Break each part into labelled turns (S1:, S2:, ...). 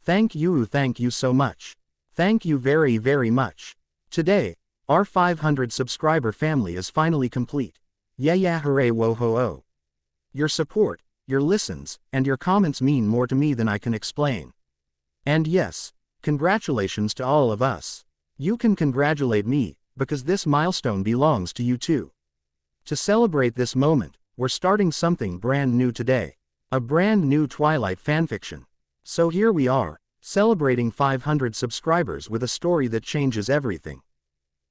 S1: Thank you so much. Thank you very, very much. Today, our 500 subscriber family is finally complete. Yeah, hooray, whoa ho oh. Your support, your listens, and your comments mean more to me than I can explain. And yes, congratulations to all of us. You can congratulate me, because this milestone belongs to you too. To celebrate this moment, we're starting something brand new today. A brand new Twilight fanfiction. So here we are, celebrating 500 subscribers with a story that changes everything.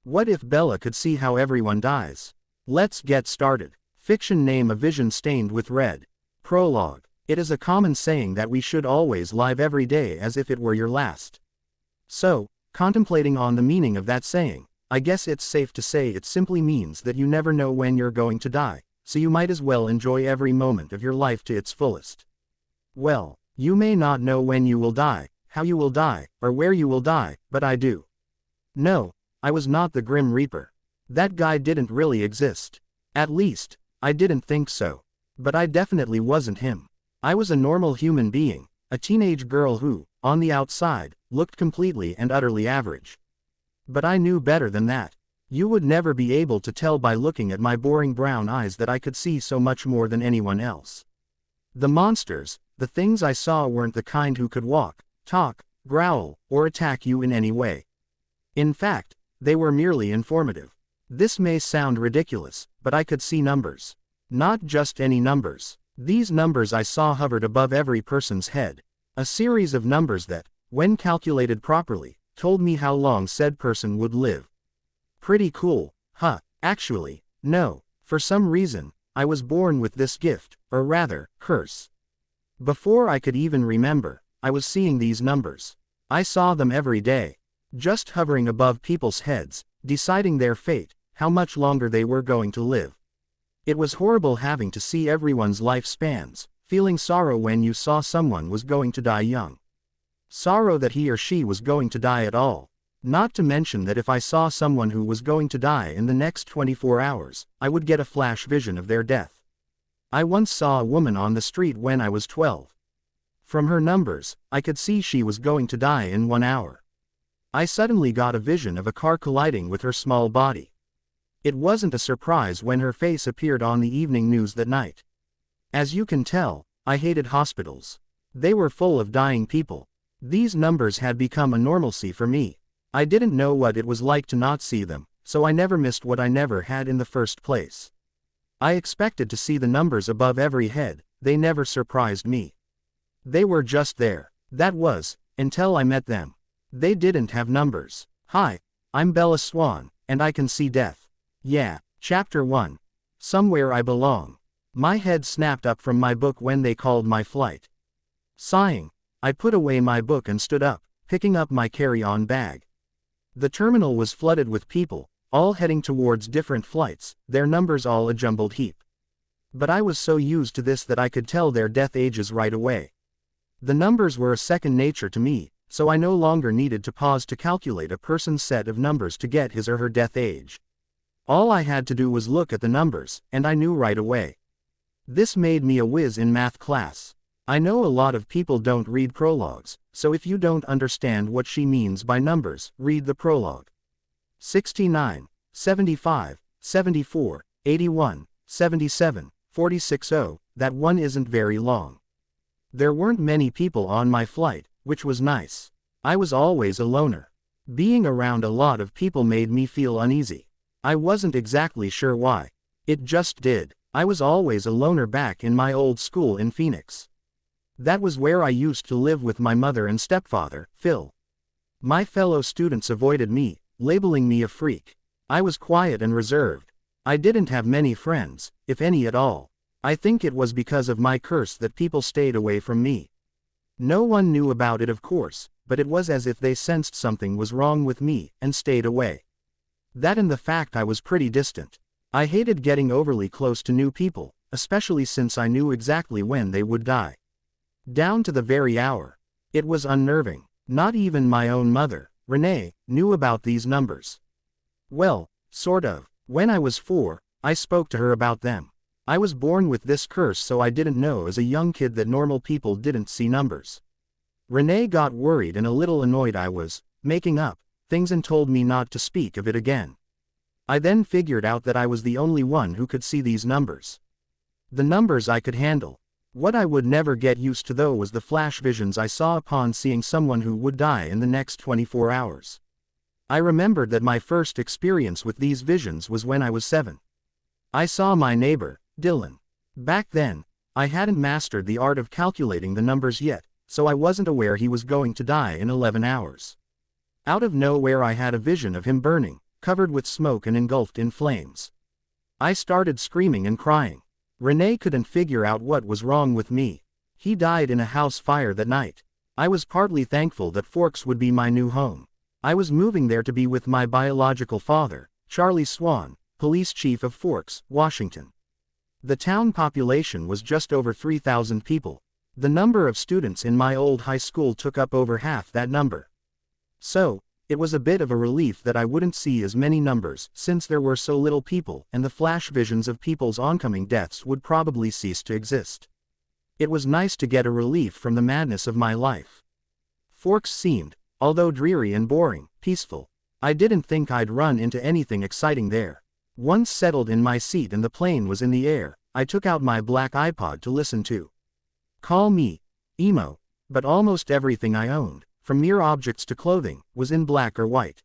S1: What if Bella could see how everyone dies? Let's get started. Fiction name: A Vision Stained with Red. Prologue. It is a common saying that we should always live every day as if it were your last. So, contemplating on the meaning of that saying, I guess it's safe to say it simply means that you never know when you're going to die, so you might as well enjoy every moment of your life to its fullest. Well, you may not know when you will die, how you will die, or where you will die, but I do. No, I was not the Grim Reaper. That guy didn't really exist. At least, I didn't think so. But I definitely wasn't him. I was a normal human being, a teenage girl who, on the outside, looked completely and utterly average. But I knew better than that. You would never be able to tell by looking at my boring brown eyes that I could see so much more than anyone else. The monsters, the things I saw, weren't the kind who could walk, talk, growl, or attack you in any way. In fact, they were merely informative. This may sound ridiculous, but I could see numbers. Not just any numbers. These numbers I saw hovered above every person's head. A series of numbers that, when calculated properly, told me how long said person would live. Pretty cool, huh? Actually, no. For some reason, I was born with this gift, or rather, curse. Before I could even remember, I was seeing these numbers. I saw them every day. Just hovering above people's heads, deciding their fate, how much longer they were going to live. It was horrible having to see everyone's lifespans, feeling sorrow when you saw someone was going to die young. Sorrow that he or she was going to die at all. Not to mention that if I saw someone who was going to die in the next 24 hours, I would get a flash vision of their death. I once saw a woman on the street when I was 12. From her numbers, I could see she was going to die in 1 hour. I suddenly got a vision of a car colliding with her small body. It wasn't a surprise when her face appeared on the evening news that night. As you can tell, I hated hospitals. They were full of dying people. These numbers had become a normalcy for me. I didn't know what it was like to not see them, so I never missed what I never had in the first place. I expected to see the numbers above every head. They never surprised me. They were just there. That was, until I met them. They didn't have numbers. Hi, I'm Bella Swan, and I can see death. Yeah, Chapter 1. Somewhere I Belong. My head snapped up from my book when they called my flight. Sighing, I put away my book and stood up, picking up my carry-on bag. The terminal was flooded with people, all heading towards different flights, their numbers all a jumbled heap. But I was so used to this that I could tell their death ages right away. The numbers were a second nature to me, so I no longer needed to pause to calculate a person's set of numbers to get his or her death age. All I had to do was look at the numbers, and I knew right away. This made me a whiz in math class. I know a lot of people don't read prologues, so if you don't understand what she means by numbers, read the prologue. 69, 75, 74, 81, 77, 46. Oh, that one isn't very long. There weren't many people on my flight, which was nice. I was always a loner. Being around a lot of people made me feel uneasy. I wasn't exactly sure why. It just did. I was always a loner back in my old school in Phoenix. That was where I used to live with my mother and stepfather, Phil. My fellow students avoided me, labeling me a freak. I was quiet and reserved. I didn't have many friends, if any at all. I think it was because of my curse that people stayed away from me. No one knew about it, of course, but it was as if they sensed something was wrong with me and stayed away. That and the fact I was pretty distant. I hated getting overly close to new people, especially since I knew exactly when they would die. Down to the very hour. It was unnerving. Not even my own mother, Renee, knew about these numbers. Well, sort of. When I was 4, I spoke to her about them. I was born with this curse, so I didn't know as a young kid that normal people didn't see numbers. Renee got worried and a little annoyed I was making up things and told me not to speak of it again. I then figured out that I was the only one who could see these numbers. The numbers I could handle. What I would never get used to though was the flash visions I saw upon seeing someone who would die in the next 24 hours. I remembered that my first experience with these visions was when I was 7. I saw my neighbor, Dylan. Back then, I hadn't mastered the art of calculating the numbers yet, so I wasn't aware he was going to die in 11 hours. Out of nowhere I had a vision of him burning, covered with smoke and engulfed in flames. I started screaming and crying. Renee couldn't figure out what was wrong with me. He died in a house fire that night. I was partly thankful that Forks would be my new home. I was moving there to be with my biological father, Charlie Swan, police chief of Forks, Washington. The town population was just over 3,000 people. The number of students in my old high school took up over half that number. So, it was a bit of a relief that I wouldn't see as many numbers since there were so little people and the flash visions of people's oncoming deaths would probably cease to exist. It was nice to get a relief from the madness of my life. Forks seemed, although dreary and boring, peaceful. I didn't think I'd run into anything exciting there. Once settled in my seat and the plane was in the air, I took out my black iPod to listen to. Call me emo, but almost everything I owned, from mere objects to clothing, was in black or white.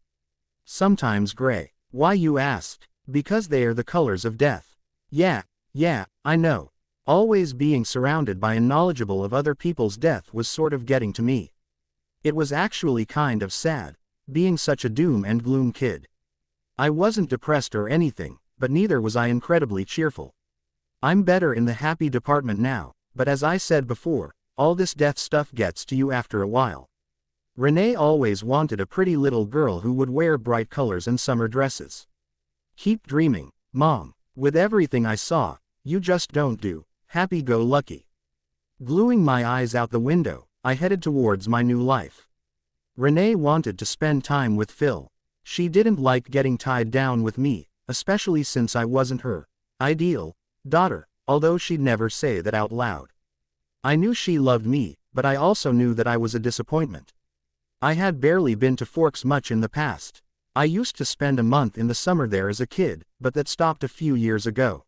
S1: Sometimes gray. Why, you ask? Because they are the colors of death. Yeah, I know. Always being surrounded by and knowledgeable of other people's death was sort of getting to me. It was actually kind of sad, being such a doom and gloom kid. I wasn't depressed or anything, but neither was I incredibly cheerful. I'm better in the happy department now, but as I said before, all this death stuff gets to you after a while. Renee always wanted a pretty little girl who would wear bright colors and summer dresses. Keep dreaming, Mom. With everything I saw, you just don't do. Happy-go-lucky. Gluing my eyes out the window, I headed towards my new life. Renee wanted to spend time with Phil. She didn't like getting tied down with me, especially since I wasn't her ideal daughter, although she'd never say that out loud. I knew she loved me, but I also knew that I was a disappointment. I had barely been to Forks much in the past. I used to spend a month in the summer there as a kid, but that stopped a few years ago.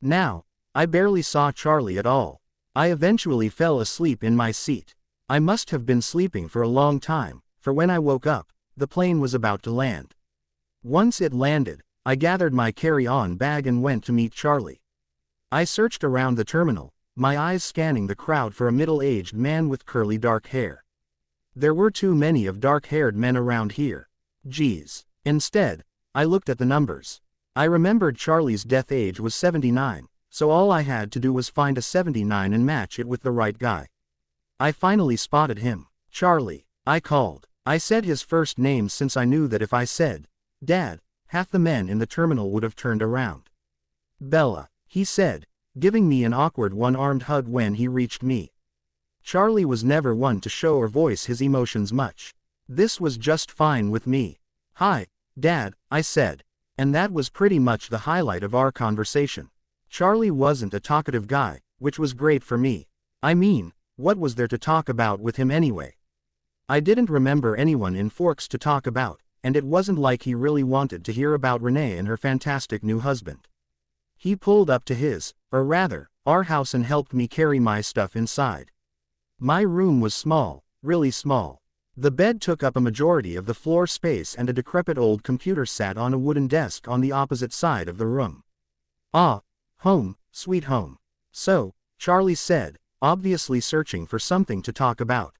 S1: Now, I barely saw Charlie at all. I eventually fell asleep in my seat. I must have been sleeping for a long time, for when I woke up, the plane was about to land. Once it landed, I gathered my carry-on bag and went to meet Charlie. I searched around the terminal, my eyes scanning the crowd for a middle-aged man with curly dark hair. There were too many of dark-haired men around here. Geez. Instead, I looked at the numbers. I remembered Charlie's death age was 79, so all I had to do was find a 79 and match it with the right guy. I finally spotted him. Charlie. I called. I said his first name since I knew that if I said, Dad, half the men in the terminal would have turned around. Bella, he said, giving me an awkward one-armed hug when he reached me. Charlie was never one to show or voice his emotions much. This was just fine with me. Hi, Dad, I said. And that was pretty much the highlight of our conversation. Charlie wasn't a talkative guy, which was great for me. I mean, what was there to talk about with him anyway? I didn't remember anyone in Forks to talk about, and it wasn't like he really wanted to hear about Renee and her fantastic new husband. He pulled up to his, or rather, our house and helped me carry my stuff inside. My room was small, really small. The bed took up a majority of the floor space and a decrepit old computer sat on a wooden desk on the opposite side of the room. Ah, home, sweet home. So, Charlie said, obviously searching for something to talk about.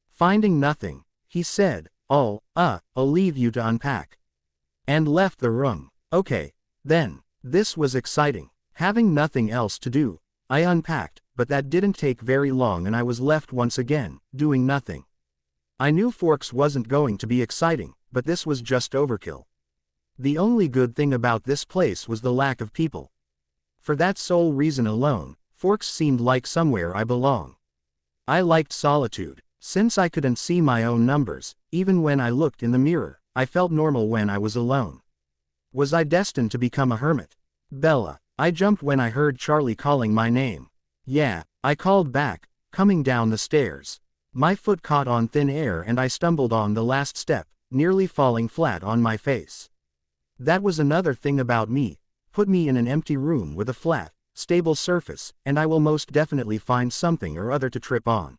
S1: Finding nothing, he said, I'll leave you to unpack. And left the room. Okay, then. This was exciting. Having nothing else to do, I unpacked, but that didn't take very long and I was left once again, doing nothing. I knew Forks wasn't going to be exciting, but this was just overkill. The only good thing about this place was the lack of people. For that sole reason alone, Forks seemed like somewhere I belong. I liked solitude. Since I couldn't see my own numbers, even when I looked in the mirror, I felt normal when I was alone. Was I destined to become a hermit? Bella. I jumped when I heard Charlie calling my name. Yeah, I called back, coming down the stairs. My foot caught on thin air and I stumbled on the last step, nearly falling flat on my face. That was another thing about me. Put me in an empty room with a flat, stable surface, and I will most definitely find something or other to trip on.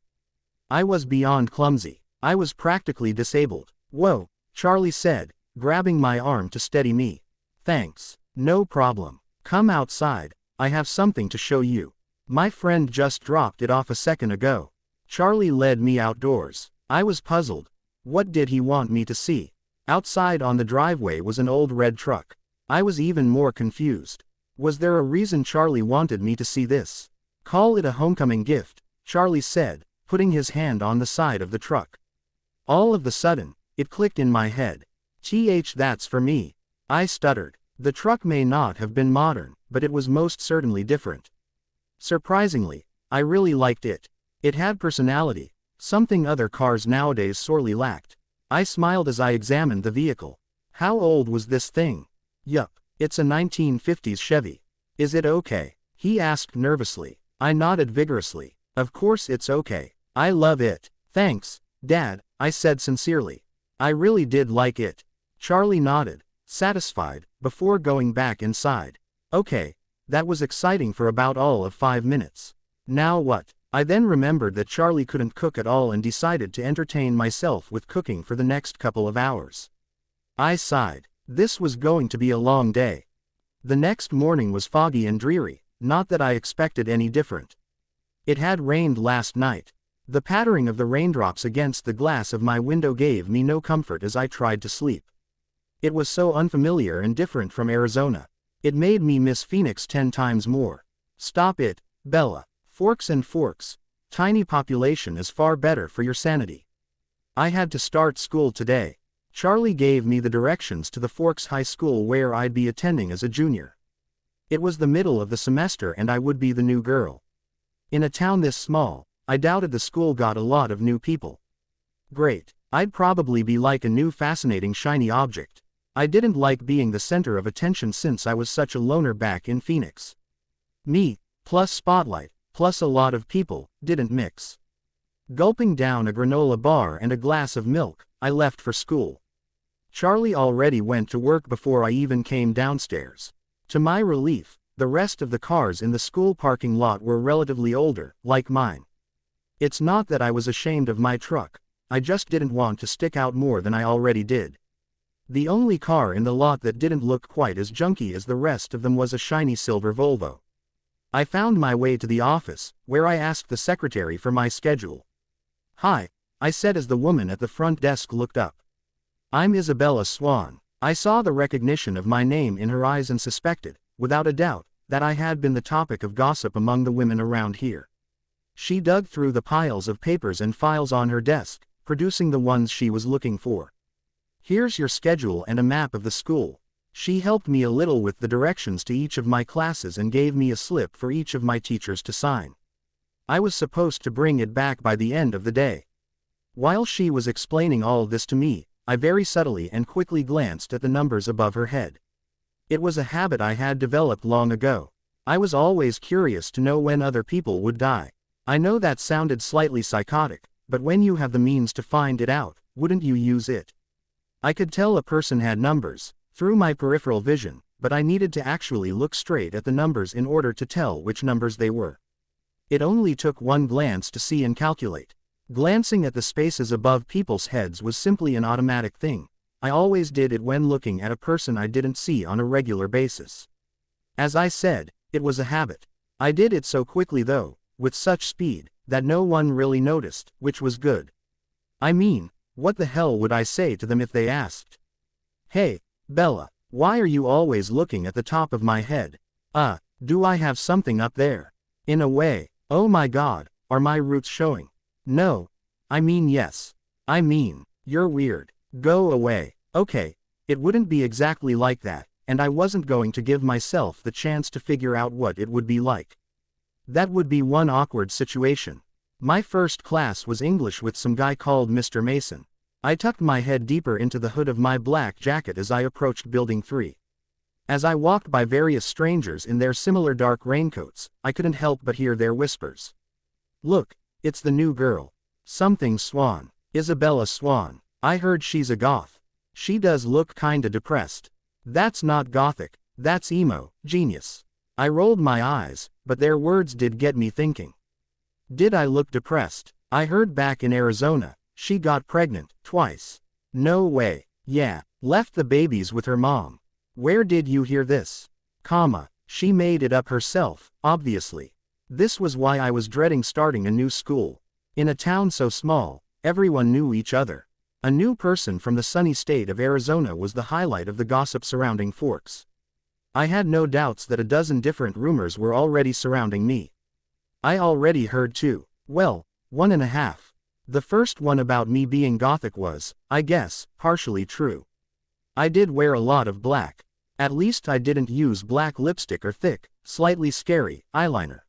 S1: I was beyond clumsy. I was practically disabled. Whoa, Charlie said, grabbing my arm to steady me. Thanks. No problem. Come outside. I have something to show you. My friend just dropped it off a second ago. Charlie led me outdoors. I was puzzled. What did he want me to see? Outside on the driveway was an old red truck. I was even more confused. Was there a reason Charlie wanted me to see this? Call it a homecoming gift, Charlie said, putting his hand on the side of the truck. All of a sudden, it clicked in my head. That's for me. I stuttered. The truck may not have been modern, but it was most certainly different. Surprisingly, I really liked it. It had personality, something other cars nowadays sorely lacked. I smiled as I examined the vehicle. How old was this thing? Yup, it's a 1950s Chevy. Is it okay? He asked nervously. I nodded vigorously. Of course it's okay. I love it. Thanks, Dad, I said sincerely. I really did like it. Charlie nodded, satisfied, before going back inside. Okay, that was exciting for about all of 5 minutes. Now what? I then remembered that Charlie couldn't cook at all and decided to entertain myself with cooking for the next couple of hours. I sighed. This was going to be a long day. The next morning was foggy and dreary, not that I expected any different. It had rained last night. The pattering of the raindrops against the glass of my window gave me no comfort as I tried to sleep. It was so unfamiliar and different from Arizona. It made me miss Phoenix 10 times more. Stop it, Bella. Forks and forks. Tiny population is far better for your sanity. I had to start school today. Charlie gave me the directions to the Forks High School where I'd be attending as a junior. It was the middle of the semester and I would be the new girl. In a town this small, I doubted the school got a lot of new people. Great. I'd probably be like a new fascinating shiny object. I didn't like being the center of attention since I was such a loner back in Phoenix. Me, plus spotlight, plus a lot of people, didn't mix. Gulping down a granola bar and a glass of milk, I left for school. Charlie already went to work before I even came downstairs. To my relief, the rest of the cars in the school parking lot were relatively older, like mine. It's not that I was ashamed of my truck, I just didn't want to stick out more than I already did. The only car in the lot that didn't look quite as junky as the rest of them was a shiny silver Volvo. I found my way to the office, where I asked the secretary for my schedule. Hi, I said as the woman at the front desk looked up. I'm Isabella Swan. I saw the recognition of my name in her eyes and suspected, without a doubt, that I had been the topic of gossip among the women around here. She dug through the piles of papers and files on her desk, producing the ones she was looking for. Here's your schedule and a map of the school. She helped me a little with the directions to each of my classes and gave me a slip for each of my teachers to sign. I was supposed to bring it back by the end of the day. While she was explaining all this to me, I very subtly and quickly glanced at the numbers above her head. It was a habit I had developed long ago. I was always curious to know when other people would die. I know that sounded slightly psychotic, but when you have the means to find it out, wouldn't you use it? I could tell a person had numbers, through my peripheral vision, but I needed to actually look straight at the numbers in order to tell which numbers they were. It only took one glance to see and calculate. Glancing at the spaces above people's heads was simply an automatic thing. I always did it when looking at a person I didn't see on a regular basis. As I said, it was a habit. I did it so quickly though, with such speed, that no one really noticed, which was good. I mean, what the hell would I say to them if they asked? Hey, Bella, why are you always looking at the top of my head? Do I have something up there? In a way, oh my god, are my roots showing? No. I mean yes. I mean, you're weird. Go away. Okay, it wouldn't be exactly like that, and I wasn't going to give myself the chance to figure out what it would be like. That would be one awkward situation. My first class was English with some guy called Mr. Mason. I tucked my head deeper into the hood of my black jacket as I approached Building 3. As I walked by various strangers in their similar dark raincoats, I couldn't help but hear their whispers. Look, it's the new girl. Something Swan. Isabella Swan. I heard she's a goth. She does look kinda depressed. That's not gothic, that's emo, genius. I rolled my eyes, but their words did get me thinking. Did I look depressed? I heard back in Arizona, she got pregnant, twice. No way. Yeah, left the babies with her mom. Where did you hear this? She made it up herself, obviously. This was why I was dreading starting a new school. In a town so small, everyone knew each other. A new person from the sunny state of Arizona was the highlight of the gossip surrounding Forks. I had no doubts that a dozen different rumors were already surrounding me. I already heard two. Well, 1.5. The first one about me being gothic was, I guess, partially true. I did wear a lot of black. At least I didn't use black lipstick or thick, slightly scary, eyeliner.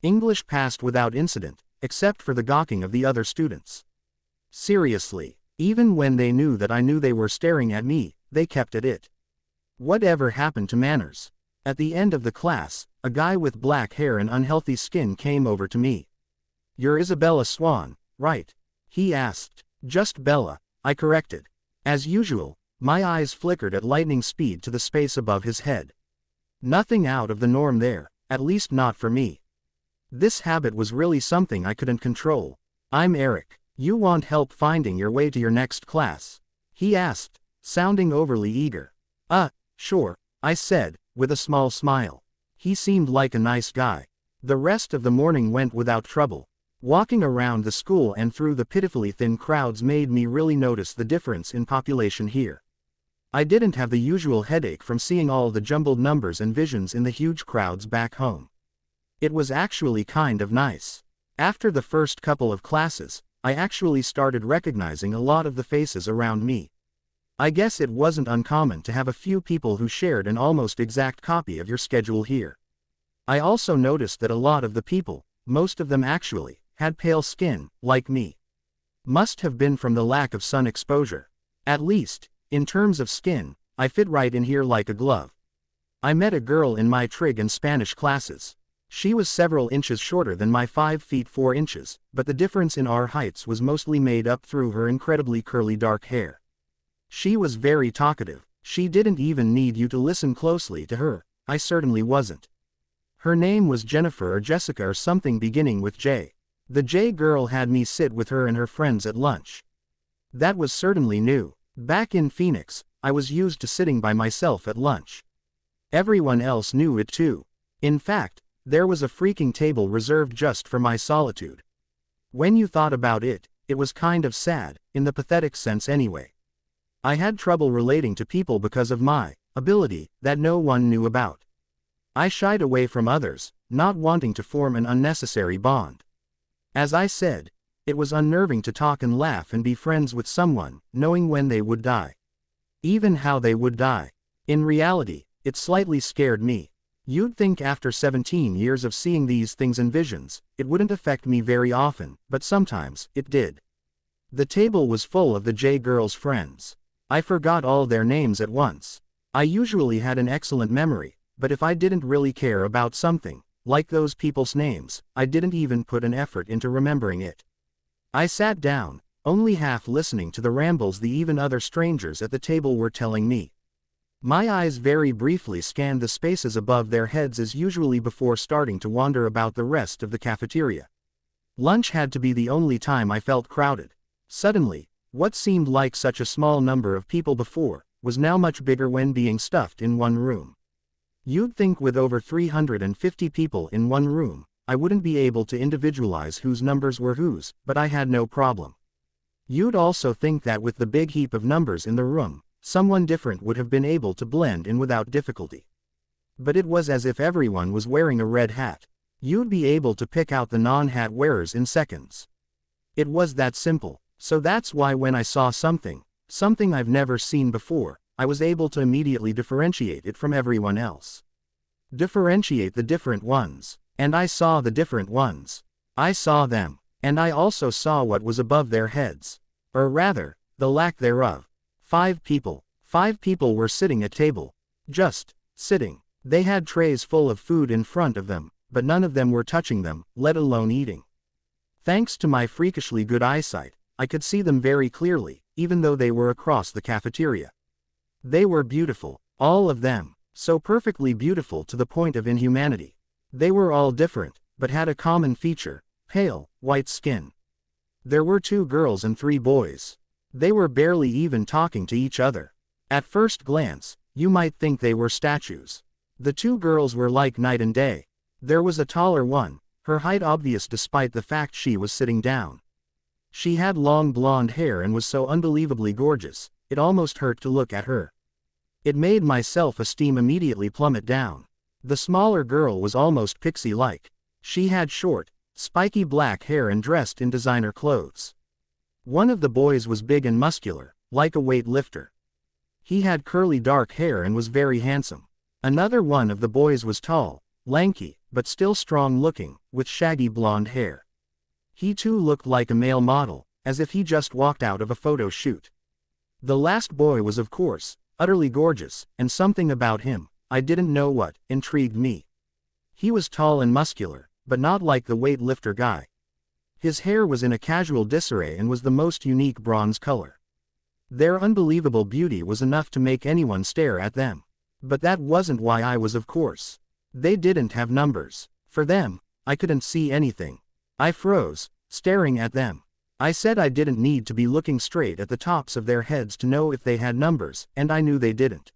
S1: English passed without incident, except for the gawking of the other students. Seriously, even when they knew that I knew they were staring at me, they kept at it. Whatever happened to manners? At the end of the class, a guy with black hair and unhealthy skin came over to me. "You're Isabella Swan, right?" he asked. "Just Bella," I corrected. As usual, my eyes flickered at lightning speed to the space above his head. Nothing out of the norm there, at least not for me. This habit was really something I couldn't control. "I'm Eric. You want help finding your way to your next class?" he asked, sounding overly eager. Sure," I said, with a small smile. He seemed like a nice guy. The rest of the morning went without trouble. Walking around the school and through the pitifully thin crowds made me really notice the difference in population here. I didn't have the usual headache from seeing all the jumbled numbers and visions in the huge crowds back home. It was actually kind of nice. After the first couple of classes, I actually started recognizing a lot of the faces around me. I guess it wasn't uncommon to have a few people who shared an almost exact copy of your schedule here. I also noticed that a lot of the people, most of them actually, had pale skin, like me. Must have been from the lack of sun exposure. At least, in terms of skin, I fit right in here like a glove. I met a girl in my trig and Spanish classes. She was several inches shorter than my 5 feet 4 inches, but the difference in our heights was mostly made up through her incredibly curly dark hair. She was very talkative. She didn't even need you to listen closely to her. I certainly wasn't. Her name was Jennifer or Jessica or something beginning with J. The J girl had me sit with her and her friends at lunch. That was certainly new. Back in Phoenix, I was used to sitting by myself at lunch. Everyone else knew it too. In fact, there was a freaking table reserved just for my solitude. When you thought about it, it was kind of sad, in the pathetic sense anyway. I had trouble relating to people because of my ability that no one knew about. I shied away from others, not wanting to form an unnecessary bond. As I said, it was unnerving to talk and laugh and be friends with someone, knowing when they would die. Even how they would die. In reality, it slightly scared me. You'd think after 17 years of seeing these things and visions, it wouldn't affect me very often, but sometimes, it did. The table was full of the J girls' friends. I forgot all their names at once. I usually had an excellent memory, but if I didn't really care about something, like those people's names, I didn't even put an effort into remembering it. I sat down, only half listening to the rambles the even other strangers at the table were telling me. My eyes very briefly scanned the spaces above their heads as usually before starting to wander about the rest of the cafeteria. Lunch had to be the only time I felt crowded. Suddenly, what seemed like such a small number of people before, was now much bigger when being stuffed in one room. You'd think with over 350 people in one room, I wouldn't be able to individualize whose numbers were whose, but I had no problem. You'd also think that with the big heap of numbers in the room, someone different would have been able to blend in without difficulty. But it was as if everyone was wearing a red hat. You'd be able to pick out the non-hat wearers in seconds. It was that simple, so that's why when I saw something I've never seen before, I was able to immediately differentiate it from everyone else. Differentiate the different ones. And I saw the different ones. I saw them. And I also saw what was above their heads. Or rather, the lack thereof. 5 people. 5 people were sitting at table. Just sitting. They had trays full of food in front of them, but none of them were touching them, let alone eating. Thanks to my freakishly good eyesight, I could see them very clearly, even though they were across the cafeteria. They were beautiful, all of them, so perfectly beautiful to the point of inhumanity. They were all different, but had a common feature: pale, white skin. There were 2 girls and 3 boys. They were barely even talking to each other. At first glance, you might think they were statues. The 2 girls were like night and day. There was a taller one, her height obvious despite the fact she was sitting down. She had long blonde hair and was so unbelievably gorgeous, it almost hurt to look at her. It made my self-esteem immediately plummet down. The smaller girl was almost pixie-like. She had short, spiky black hair and dressed in designer clothes. One of the boys was big and muscular, like a weightlifter. He had curly dark hair and was very handsome. Another one of the boys was tall, lanky, but still strong-looking, with shaggy blonde hair. He too looked like a male model, as if he just walked out of a photo shoot. The last boy was of course, utterly gorgeous, and something about him, I didn't know what, intrigued me. He was tall and muscular, but not like the weightlifter guy. His hair was in a casual disarray and was the most unique bronze color. Their unbelievable beauty was enough to make anyone stare at them. But that wasn't why I was, of course. They didn't have numbers. For them, I couldn't see anything. I froze, staring at them. I said I didn't need to be looking straight at the tops of their heads to know if they had numbers, and I knew they didn't.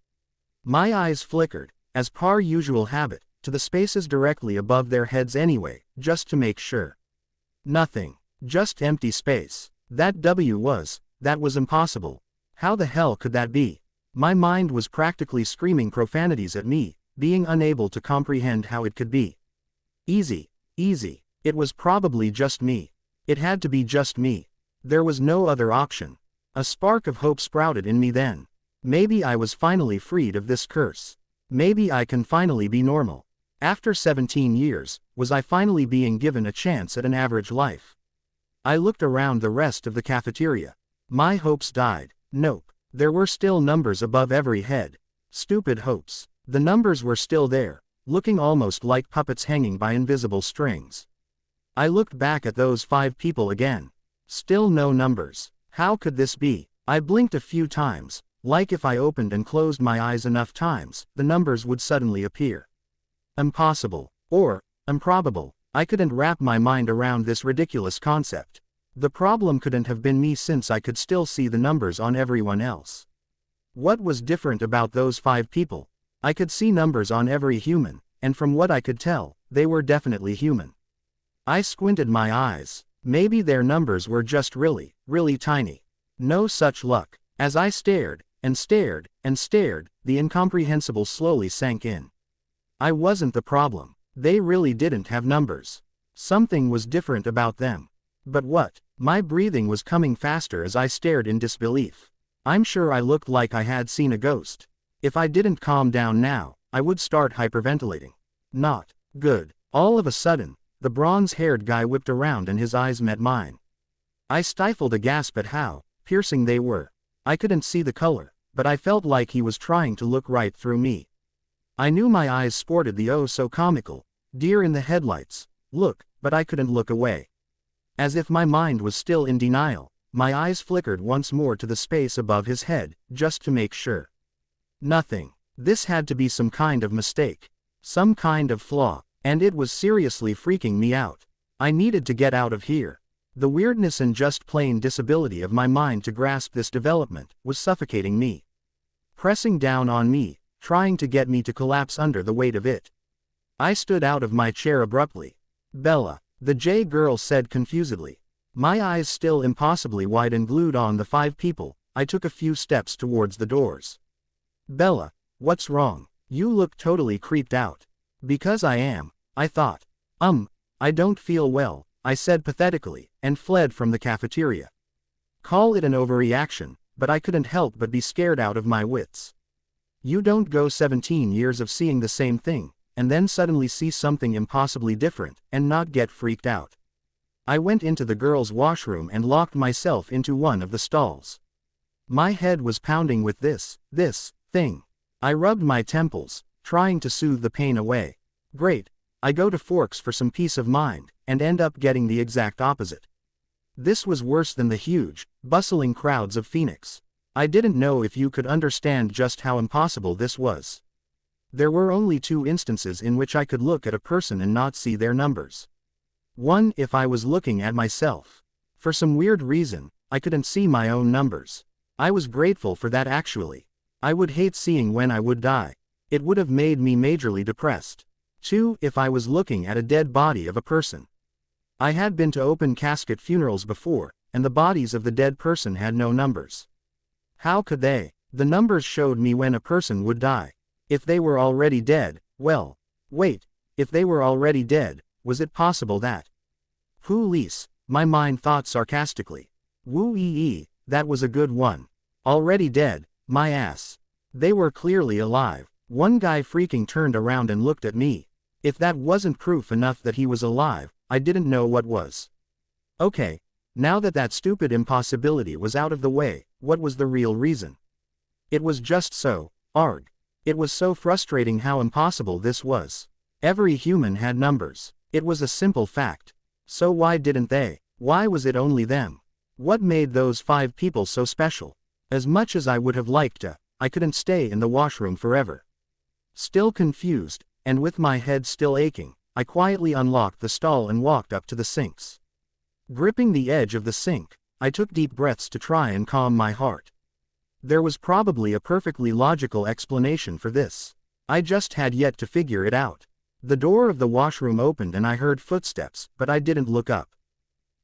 S1: My eyes flickered, as per usual habit, to the spaces directly above their heads anyway, just to make sure. Nothing. Just empty space. That was impossible. How the hell could that be? My mind was practically screaming profanities at me, being unable to comprehend how it could be. Easy. It was probably just me. It had to be just me. There was no other option. A spark of hope sprouted in me then. Maybe I was finally freed of this curse. Maybe I can finally be normal. After 17 years, was I finally being given a chance at an average life? I looked around the rest of the cafeteria. My hopes died. Nope. There were still numbers above every head. Stupid hopes. The numbers were still there, looking almost like puppets hanging by invisible strings. I looked back at those 5 people again. Still no numbers. How could this be? I blinked a few times, like if I opened and closed my eyes enough times, the numbers would suddenly appear. Impossible. Or, improbable. I couldn't wrap my mind around this ridiculous concept. The problem couldn't have been me since I could still see the numbers on everyone else. What was different about those 5 people? I could see numbers on every human, and from what I could tell, they were definitely human. I squinted my eyes. Maybe their numbers were just really, really tiny. No such luck. As I stared, and stared, and stared, the incomprehensible slowly sank in. I wasn't the problem. They really didn't have numbers. Something was different about them. But what? My breathing was coming faster as I stared in disbelief. I'm sure I looked like I had seen a ghost. If I didn't calm down now, I would start hyperventilating. Not good. All of a sudden, the bronze-haired guy whipped around and his eyes met mine. I stifled a gasp at how piercing they were. I couldn't see the color, but I felt like he was trying to look right through me. I knew my eyes sported the oh-so-comical, deer in the headlights look, but I couldn't look away. As if my mind was still in denial, my eyes flickered once more to the space above his head, just to make sure. Nothing. This had to be some kind of mistake. Some kind of flaw, and it was seriously freaking me out. I needed to get out of here. The weirdness and just plain disability of my mind to grasp this development was suffocating me. Pressing down on me, trying to get me to collapse under the weight of it. I stood out of my chair abruptly. Bella, the J girl said confusedly. My eyes still impossibly wide and glued on the 5 people, I took a few steps towards the doors. Bella, what's wrong? You look totally creeped out. Because I am, I thought. I don't feel well, I said pathetically, and fled from the cafeteria. Call it an overreaction, but I couldn't help but be scared out of my wits. You don't go 17 years of seeing the same thing, and then suddenly see something impossibly different, and not get freaked out. I went into the girls' washroom and locked myself into one of the stalls. My head was pounding with this thing. I rubbed my temples, trying to soothe the pain away. Great. I go to Forks for some peace of mind, and end up getting the exact opposite. This was worse than the huge, bustling crowds of Phoenix. I didn't know if you could understand just how impossible this was. There were only 2 instances in which I could look at a person and not see their numbers. One, if I was looking at myself. For some weird reason, I couldn't see my own numbers. I was grateful for that actually. I would hate seeing when I would die. It would have made me majorly depressed. 2, if I was looking at a dead body of a person. I had been to open casket funerals before, and the bodies of the dead person had no numbers. How could they? The numbers showed me when a person would die. If they were already dead, well, wait, if they were already dead, was it possible that? Police, my mind thought sarcastically. Woo-ee-ee, that was a good one. Already dead, my ass. They were clearly alive. One guy freaking turned around and looked at me. If that wasn't proof enough that he was alive, I didn't know what was. Okay, now that that stupid impossibility was out of the way, what was the real reason? It was just so, arg. It was so frustrating how impossible this was. Every human had numbers. It was a simple fact. So why didn't they? Why was it only them? What made those 5 people so special? As much as I would have liked to, I couldn't stay in the washroom forever. Still confused, and with my head still aching, I quietly unlocked the stall and walked up to the sinks. Gripping the edge of the sink, I took deep breaths to try and calm my heart. There was probably a perfectly logical explanation for this. I just had yet to figure it out. The door of the washroom opened and I heard footsteps, but I didn't look up.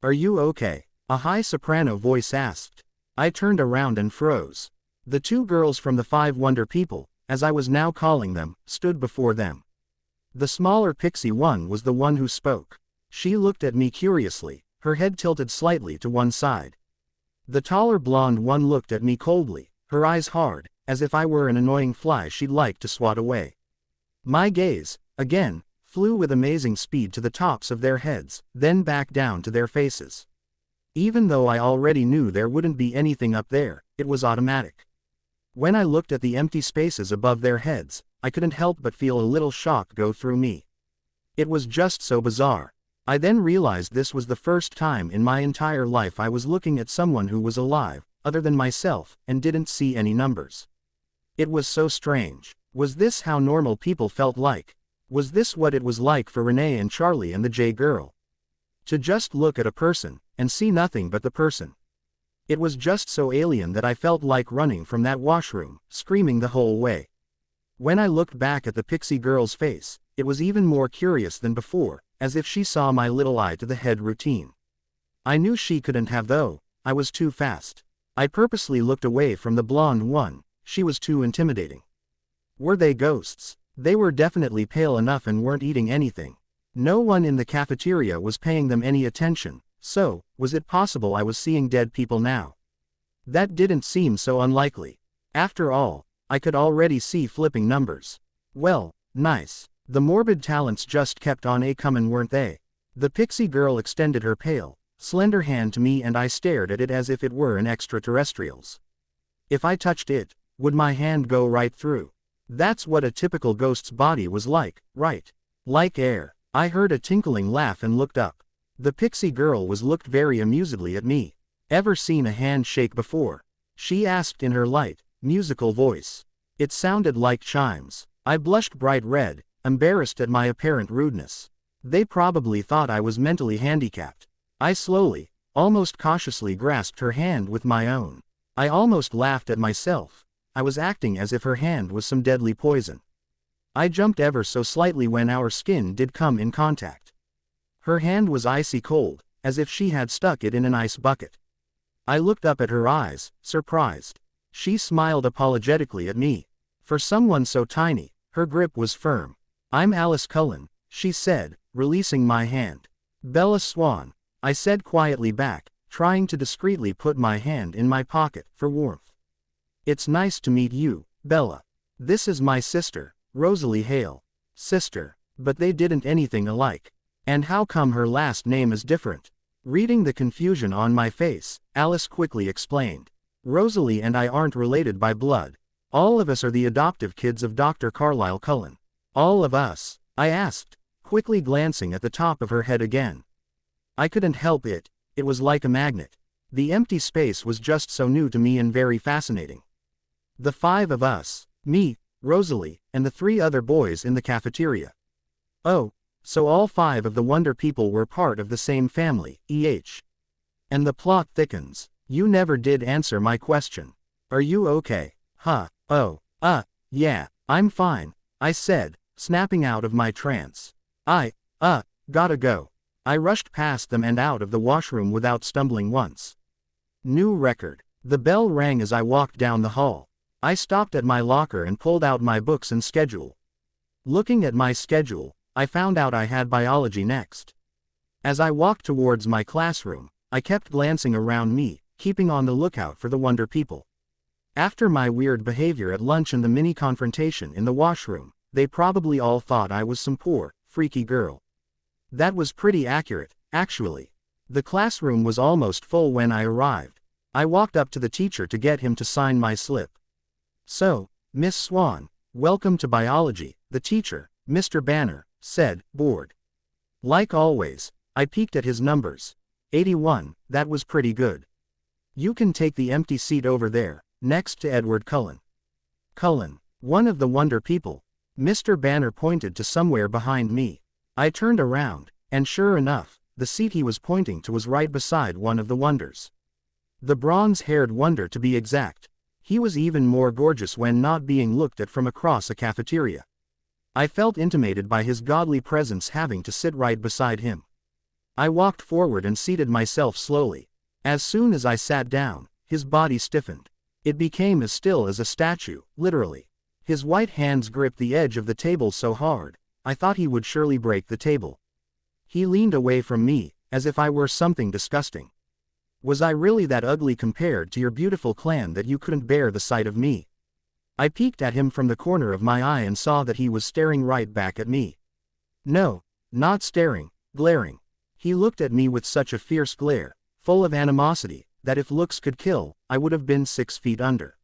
S1: "Are you okay?" a high soprano voice asked. I turned around and froze. The 2 girls from the 5 Wonder People, as I was now calling them, stood before them. The smaller pixie one was the one who spoke. She looked at me curiously, her head tilted slightly to one side. The taller blonde one looked at me coldly, her eyes hard, as if I were an annoying fly she'd like to swat away. My gaze, again, flew with amazing speed to the tops of their heads, then back down to their faces. Even though I already knew there wouldn't be anything up there, it was automatic. When I looked at the empty spaces above their heads, I couldn't help but feel a little shock go through me. It was just so bizarre. I then realized this was the first time in my entire life I was looking at someone who was alive, other than myself, and didn't see any numbers. It was so strange. Was this how normal people felt like? Was this what it was like for Renee and Charlie and the J girl? To just look at a person, and see nothing but the person. It was just so alien that I felt like running from that washroom, screaming the whole way. When I looked back at the pixie girl's face, it was even more curious than before, as if she saw my little eye to the head routine. I knew she couldn't have though, I was too fast. I purposely looked away from the blonde one, she was too intimidating. Were they ghosts? They were definitely pale enough and weren't eating anything. No one in the cafeteria was paying them any attention, so, was it possible I was seeing dead people now? That didn't seem so unlikely. After all, I could already see flipping numbers. Well, nice. The morbid talents just kept on a-comin', weren't they? The pixie girl extended her pale, slender hand to me and I stared at it as if it were an extraterrestrial's. If I touched it, would my hand go right through? That's what a typical ghost's body was like, right? Like air. I heard a tinkling laugh and looked up. The pixie girl looked very amusedly at me. Ever seen a hand shake before? She asked in her light, musical voice. It sounded like chimes. I blushed bright red, embarrassed at my apparent rudeness. They probably thought I was mentally handicapped. I slowly, almost cautiously grasped her hand with my own. I almost laughed at myself. I was acting as if her hand was some deadly poison. I jumped ever so slightly when our skin did come in contact. Her hand was icy cold, as if she had stuck it in an ice bucket. I looked up at her eyes, surprised. She smiled apologetically at me. For someone so tiny, her grip was firm. "I'm Alice Cullen," she said, releasing my hand. "Bella Swan," I said quietly back, trying to discreetly put my hand in my pocket for warmth. "It's nice to meet you, Bella. This is my sister, Rosalie Hale." Sister. But they didn't anything alike. And how come her last name is different? Reading the confusion on my face, Alice quickly explained. "Rosalie and I aren't related by blood. All of us are the adoptive kids of Dr. Carlisle Cullen." "All of us?" I asked, quickly glancing at the top of her head again. I couldn't help it, it was like a magnet. The empty space was just so new to me and very fascinating. The 5 of us, me, Rosalie, and the 3 other boys in the cafeteria. Oh, so all 5 of the Wonder People were part of the same family, And the plot thickens. You never did answer my question. Are you okay? Huh, oh, yeah, I'm fine, I said, snapping out of my trance. Gotta go. I rushed past them and out of the washroom without stumbling once. New record. The bell rang as I walked down the hall. I stopped at my locker and pulled out my books and schedule. Looking at my schedule, I found out I had biology next. As I walked towards my classroom, I kept glancing around me, keeping on the lookout for the Wonder People. After my weird behavior at lunch and the mini confrontation in the washroom, they probably all thought I was some poor, freaky girl. That was pretty accurate, actually. The classroom was almost full when I arrived. I walked up to the teacher to get him to sign my slip. So, Miss Swan, welcome to biology, the teacher, Mr. Banner, said, bored. Like always, I peeked at his numbers. 81, that was pretty good. You can take the empty seat over there, next to Edward Cullen. Cullen, one of the Wonder People. Mr. Banner pointed to somewhere behind me. I turned around, and sure enough, the seat he was pointing to was right beside one of the Wonders. The bronze-haired Wonder to be exact. He was even more gorgeous when not being looked at from across a cafeteria. I felt intimated by his godly presence having to sit right beside him. I walked forward and seated myself slowly. As soon as I sat down, his body stiffened. It became as still as a statue, literally. His white hands gripped the edge of the table so hard, I thought he would surely break the table. He leaned away from me, as if I were something disgusting. Was I really that ugly compared to your beautiful clan that you couldn't bear the sight of me? I peeked at him from the corner of my eye and saw that he was staring right back at me. No, not staring, glaring. He looked at me with such a fierce glare, full of animosity, that if looks could kill, I would have been 6 feet under.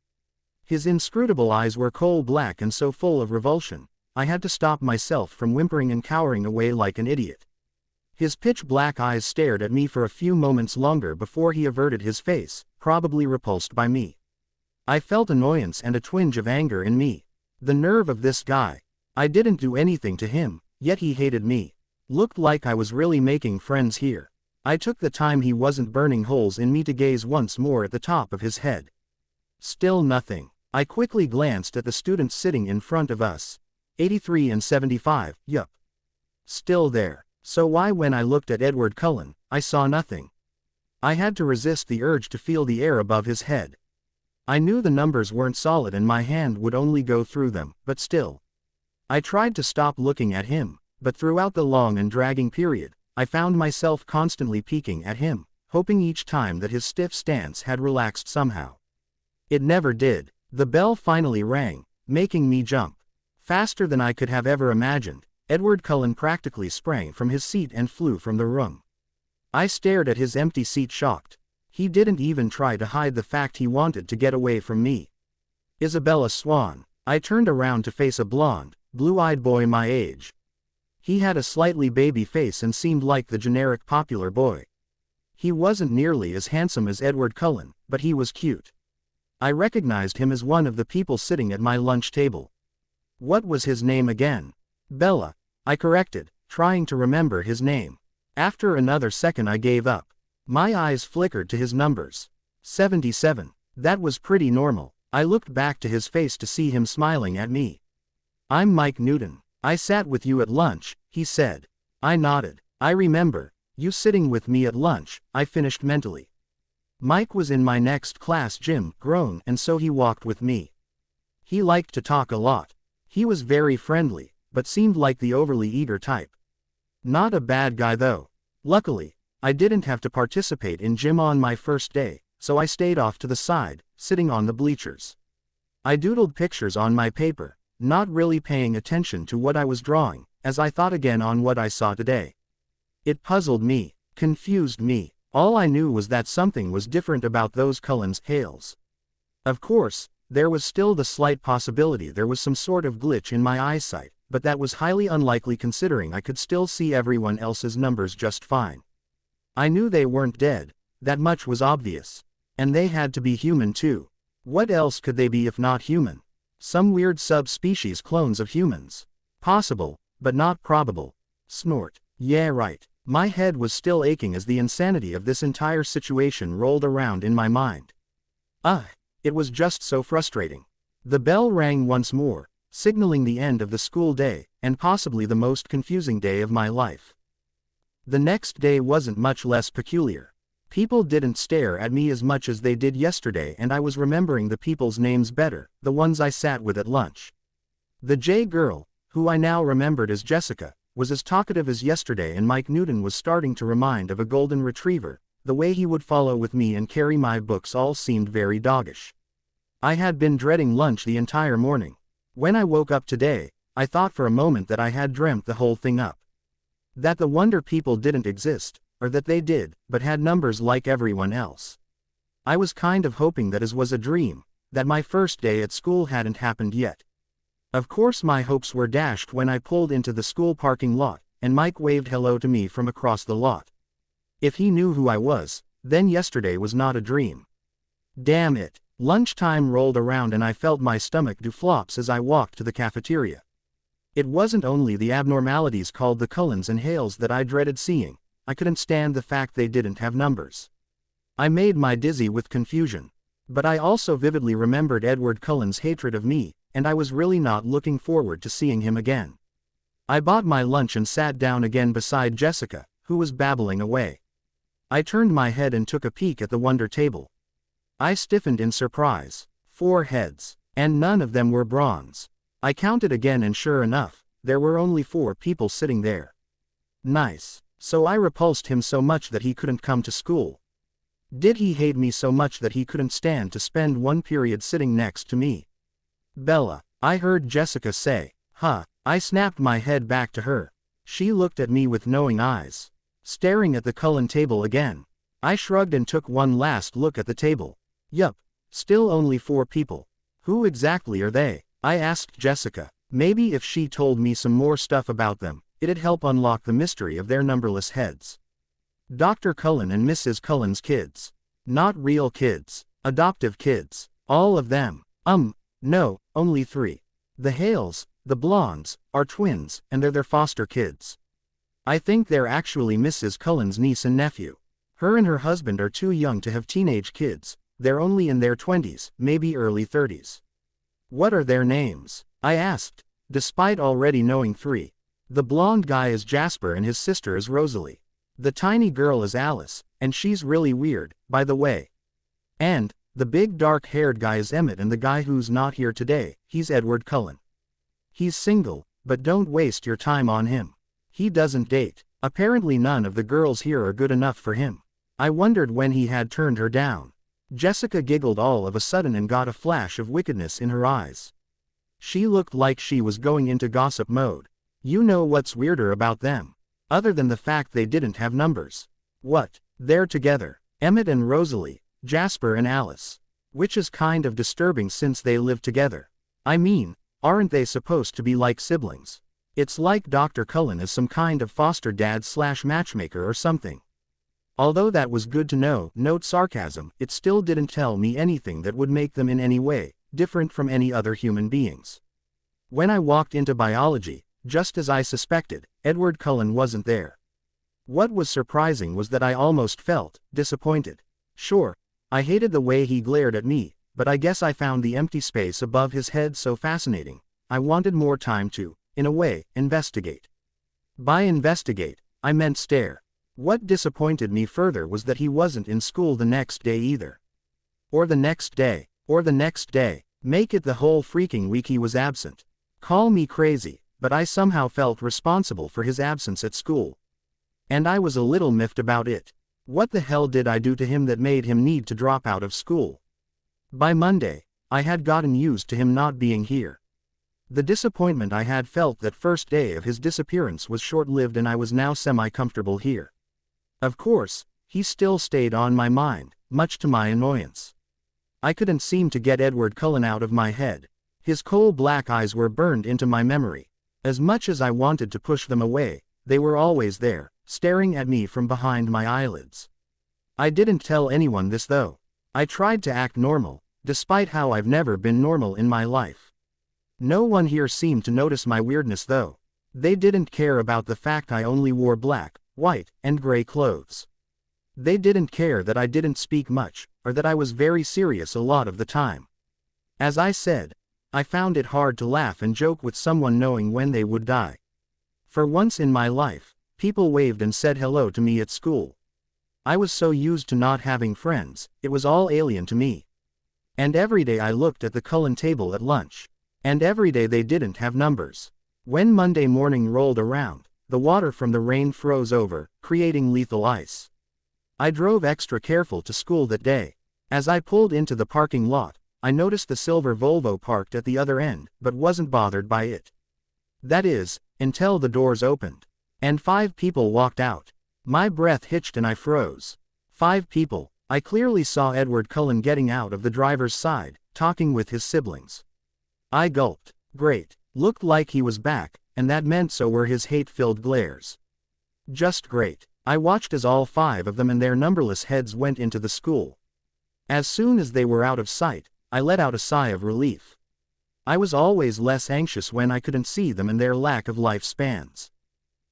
S1: His inscrutable eyes were coal black and so full of revulsion, I had to stop myself from whimpering and cowering away like an idiot. His pitch-black eyes stared at me for a few moments longer before he averted his face, probably repulsed by me. I felt annoyance and a twinge of anger in me. The nerve of this guy. I didn't do anything to him, yet he hated me. Looked like I was really making friends here. I took the time he wasn't burning holes in me to gaze once more at the top of his head. Still nothing. I quickly glanced at the students sitting in front of us. 83 and 75, yup. Still there. So why when I looked at Edward Cullen, I saw nothing? I had to resist the urge to feel the air above his head. I knew the numbers weren't solid and my hand would only go through them, but still. I tried to stop looking at him, but throughout the long and dragging period, I found myself constantly peeking at him, hoping each time that his stiff stance had relaxed somehow. It never did. The bell finally rang, making me jump. Faster than I could have ever imagined, Edward Cullen practically sprang from his seat and flew from the room. I stared at his empty seat shocked. He didn't even try to hide the fact he wanted to get away from me. Isabella Swan. I turned around to face a blonde, blue-eyed boy my age. He had a slightly baby face and seemed like the generic popular boy. He wasn't nearly as handsome as Edward Cullen, but he was cute. I recognized him as one of the people sitting at my lunch table. What was his name again? Bella, I corrected, trying to remember his name. After another second I gave up. My eyes flickered to his numbers. 77. That was pretty normal. I looked back to his face to see him smiling at me. I'm Mike Newton. I sat with you at lunch, he said. I nodded. I remember. You sitting with me at lunch, I finished mentally. Mike was in my next class gym, grown, and so he walked with me. He liked to talk a lot. He was very friendly, but seemed like the overly eager type. Not a bad guy though. Luckily, I didn't have to participate in gym on my first day, so I stayed off to the side, sitting on the bleachers. I doodled pictures on my paper, not really paying attention to what I was drawing, as I thought again on what I saw today. It puzzled me, confused me. All I knew was that something was different about those Cullen's Hales. Of course, there was still the slight possibility there was some sort of glitch in my eyesight, but that was highly unlikely considering I could still see everyone else's numbers just fine. I knew they weren't dead, that much was obvious. And they had to be human too. What else could they be if not human? Some weird subspecies clones of humans. Possible, but not probable. Snort. Yeah, right. My head was still aching as the insanity of this entire situation rolled around in my mind. It was just so frustrating. The bell rang once more, signaling the end of the school day, and possibly the most confusing day of my life. The next day wasn't much less peculiar. People didn't stare at me as much as they did yesterday, and I was remembering the people's names better, the ones I sat with at lunch. The J girl, who I now remembered as Jessica, was as talkative as yesterday, and Mike Newton was starting to remind of a golden retriever. The way he would follow with me and carry my books all seemed very doggish. I had been dreading lunch the entire morning. When I woke up today, I thought for a moment that I had dreamt the whole thing up. That the Wonder People didn't exist, or that they did, but had numbers like everyone else. I was kind of hoping that as was a dream, that my first day at school hadn't happened yet. Of course my hopes were dashed when I pulled into the school parking lot, and Mike waved hello to me from across the lot. If he knew who I was, then yesterday was not a dream. Damn it. Lunchtime rolled around and I felt my stomach do flops as I walked to the cafeteria. It wasn't only the abnormalities called the Cullens and Hales that I dreaded seeing. I couldn't stand the fact they didn't have numbers. I made my dizzy with confusion. But I also vividly remembered Edward Cullen's hatred of me, and I was really not looking forward to seeing him again. I bought my lunch and sat down again beside Jessica, who was babbling away. I turned my head and took a peek at the wonder table. I stiffened in surprise. 4 heads, and none of them were bronze. I counted again and sure enough, there were only 4 people sitting there. Nice. So I repulsed him so much that he couldn't come to school. Did he hate me so much that he couldn't stand to spend one period sitting next to me? Bella, I heard Jessica say. Huh. I snapped my head back to her. She looked at me with knowing eyes. Staring at the Cullen table again. I shrugged and took one last look at the table. Yup. Still only 4 people. Who exactly are they? I asked Jessica. Maybe if she told me some more stuff about them, it'd help unlock the mystery of their numberless heads. Dr. Cullen and Mrs. Cullen's kids. Not real kids. Adoptive kids. All of them. No, only 3. The Hales, the blondes, are twins, and they're their foster kids. I think they're actually Mrs. Cullen's niece and nephew. Her and her husband are too young to have teenage kids. They're only in their 20s, maybe early 30s. What are their names? I asked, despite already knowing 3. The blonde guy is Jasper and his sister is Rosalie. The tiny girl is Alice, and she's really weird, by the way. And the big dark-haired guy is Emmett, and the guy who's not here today, he's Edward Cullen. He's single, but don't waste your time on him. He doesn't date. Apparently none of the girls here are good enough for him. I wondered when he had turned her down. Jessica giggled all of a sudden and got a flash of wickedness in her eyes. She looked like she was going into gossip mode. You know what's weirder about them? Other than the fact they didn't have numbers. What? They're together. Emmett and Rosalie, Jasper and Alice. Which is kind of disturbing since they live together. I mean, aren't they supposed to be like siblings? It's like Dr. Cullen is some kind of foster dad / matchmaker or something. Although that was good to know, note sarcasm, it still didn't tell me anything that would make them in any way different from any other human beings. When I walked into biology, just as I suspected, Edward Cullen wasn't there. What was surprising was that I almost felt disappointed. Sure, I hated the way he glared at me, but I guess I found the empty space above his head so fascinating. I wanted more time to, in a way, investigate. By investigate, I meant stare. What disappointed me further was that he wasn't in school the next day either. Or the next day. Or the next day. Make it the whole freaking week he was absent. Call me crazy, but I somehow felt responsible for his absence at school. And I was a little miffed about it. What the hell did I do to him that made him need to drop out of school? By Monday, I had gotten used to him not being here. The disappointment I had felt that first day of his disappearance was short-lived, and I was now semi-comfortable here. Of course, he still stayed on my mind, much to my annoyance. I couldn't seem to get Edward Cullen out of my head. His coal-black eyes were burned into my memory. As much as I wanted to push them away, they were always there, staring at me from behind my eyelids. I didn't tell anyone this though. I tried to act normal, despite how I've never been normal in my life. No one here seemed to notice my weirdness though. They didn't care about the fact I only wore black, white, and gray clothes. They didn't care that I didn't speak much, or that I was very serious a lot of the time. As I said, I found it hard to laugh and joke with someone knowing when they would die. For once in my life, people waved and said hello to me at school. I was so used to not having friends, it was all alien to me. And every day I looked at the Cullen table at lunch. And every day they didn't have numbers. When Monday morning rolled around, the water from the rain froze over, creating lethal ice. I drove extra careful to school that day. As I pulled into the parking lot, I noticed the silver Volvo parked at the other end, but wasn't bothered by it. That is, until the doors opened. And 5 people walked out. My breath hitched and I froze. 5 people. I clearly saw Edward Cullen getting out of the driver's side, talking with his siblings. I gulped. Great. Looked like he was back, and that meant so were his hate-filled glares. Just great. I watched as all 5 of them and their numberless heads went into the school. As soon as they were out of sight, I let out a sigh of relief. I was always less anxious when I couldn't see them and their lack of lifespans.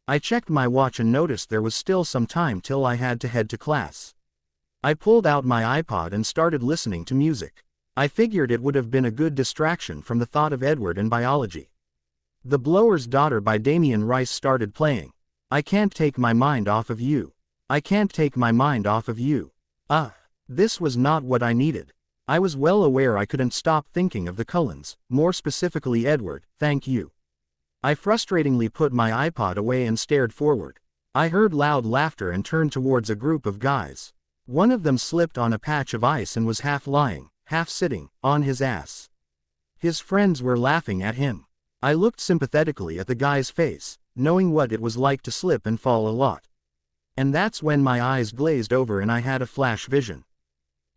S1: I checked my watch and noticed there was still some time till I had to head to class. I pulled out my iPod and started listening to music. I figured it would have been a good distraction from the thought of Edward and biology. The Blower's Daughter by Damien Rice started playing. I can't take my mind off of you. I can't take my mind off of you. This was not what I needed. I was well aware I couldn't stop thinking of the Cullens, more specifically Edward, thank you. I frustratingly put my iPod away and stared forward. I heard loud laughter and turned towards a group of guys. One of them slipped on a patch of ice and was half lying, half sitting, on his ass. His friends were laughing at him. I looked sympathetically at the guy's face, knowing what it was like to slip and fall a lot. And that's when my eyes glazed over and I had a flash vision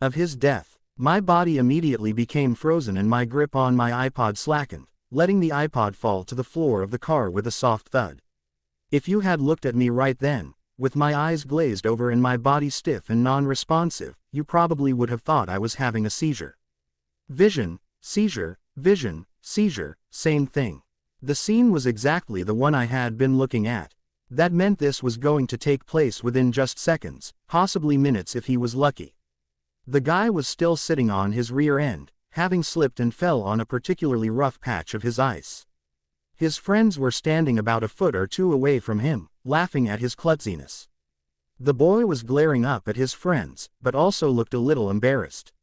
S1: of his death. My body immediately became frozen and my grip on my iPod slackened, letting the iPod fall to the floor of the car with a soft thud. If you had looked at me right then, with my eyes glazed over and my body stiff and non-responsive, you probably would have thought I was having a seizure. Vision, seizure, vision, seizure, same thing. The scene was exactly the one I had been looking at. That meant this was going to take place within just seconds, possibly minutes if he was lucky. The guy was still sitting on his rear end, having slipped and fell on a particularly rough patch of his ice. His friends were standing about a foot or two away from him, laughing at his klutziness. The boy was glaring up at his friends, but also looked a little embarrassed.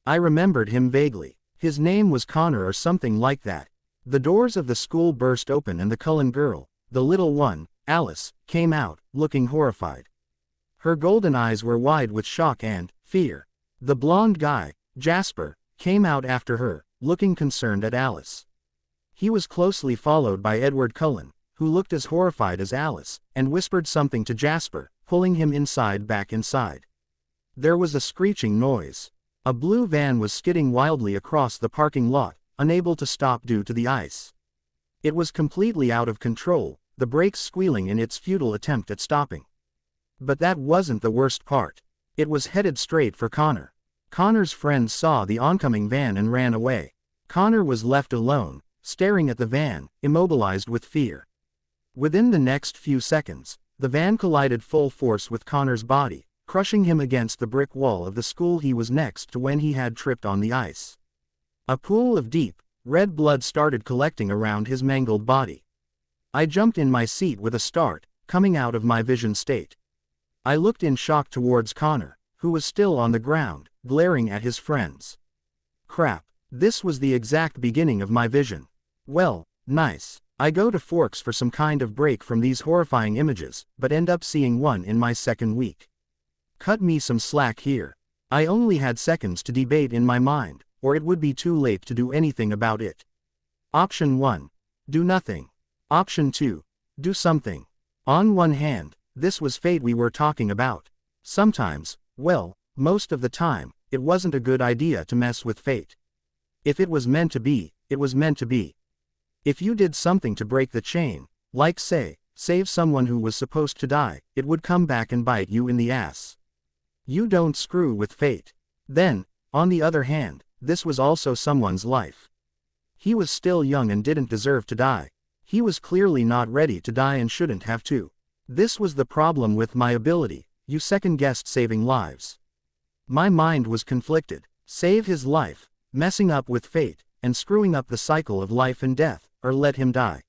S1: I remembered him vaguely. His name was Connor or something like that. The doors of the school burst open and the Cullen girl, the little one, Alice, came out, looking horrified. Her golden eyes were wide with shock and fear. The blonde guy, Jasper, came out after her, looking concerned at Alice. He was closely followed by Edward Cullen, who looked as horrified as Alice, and whispered something to Jasper, pulling him back inside. There was a screeching noise. A blue van was skidding wildly across the parking lot, unable to stop due to the ice. It was completely out of control, the brakes squealing in its futile attempt at stopping. But that wasn't the worst part. It was headed straight for Connor. Connor's friends saw the oncoming van and ran away. Connor was left alone, staring at the van, immobilized with fear. Within the next few seconds, the van collided full force with Connor's body, crushing him against the brick wall of the school he was next to when he had tripped on the ice. A pool of deep, red blood started collecting around his mangled body. I jumped in my seat with a start, coming out of my vision state. I looked in shock towards Connor, who was still on the ground, glaring at his friends. Crap, this was the exact beginning of my vision. Well, nice. I go to Forks for some kind of break from these horrifying images, but end up seeing one in my second week. Cut me some slack here. I only had seconds to debate in my mind, or it would be too late to do anything about it. Option 1. Do nothing. Option 2. Do something. On one hand, this was fate we were talking about. Sometimes, well, most of the time, it wasn't a good idea to mess with fate. If it was meant to be, it was meant to be. If you did something to break the chain, like say, Save someone who was supposed to die, it would come back and bite you in the ass. You don't screw with fate. Then, on the other hand, this was also someone's life. He was still young and didn't deserve to die. He was clearly not ready to die and shouldn't have to. This was the problem with my ability. You second-guessed saving lives. My mind was conflicted. Save his life, messing up with fate, and screwing up the cycle of life and death, or let him die.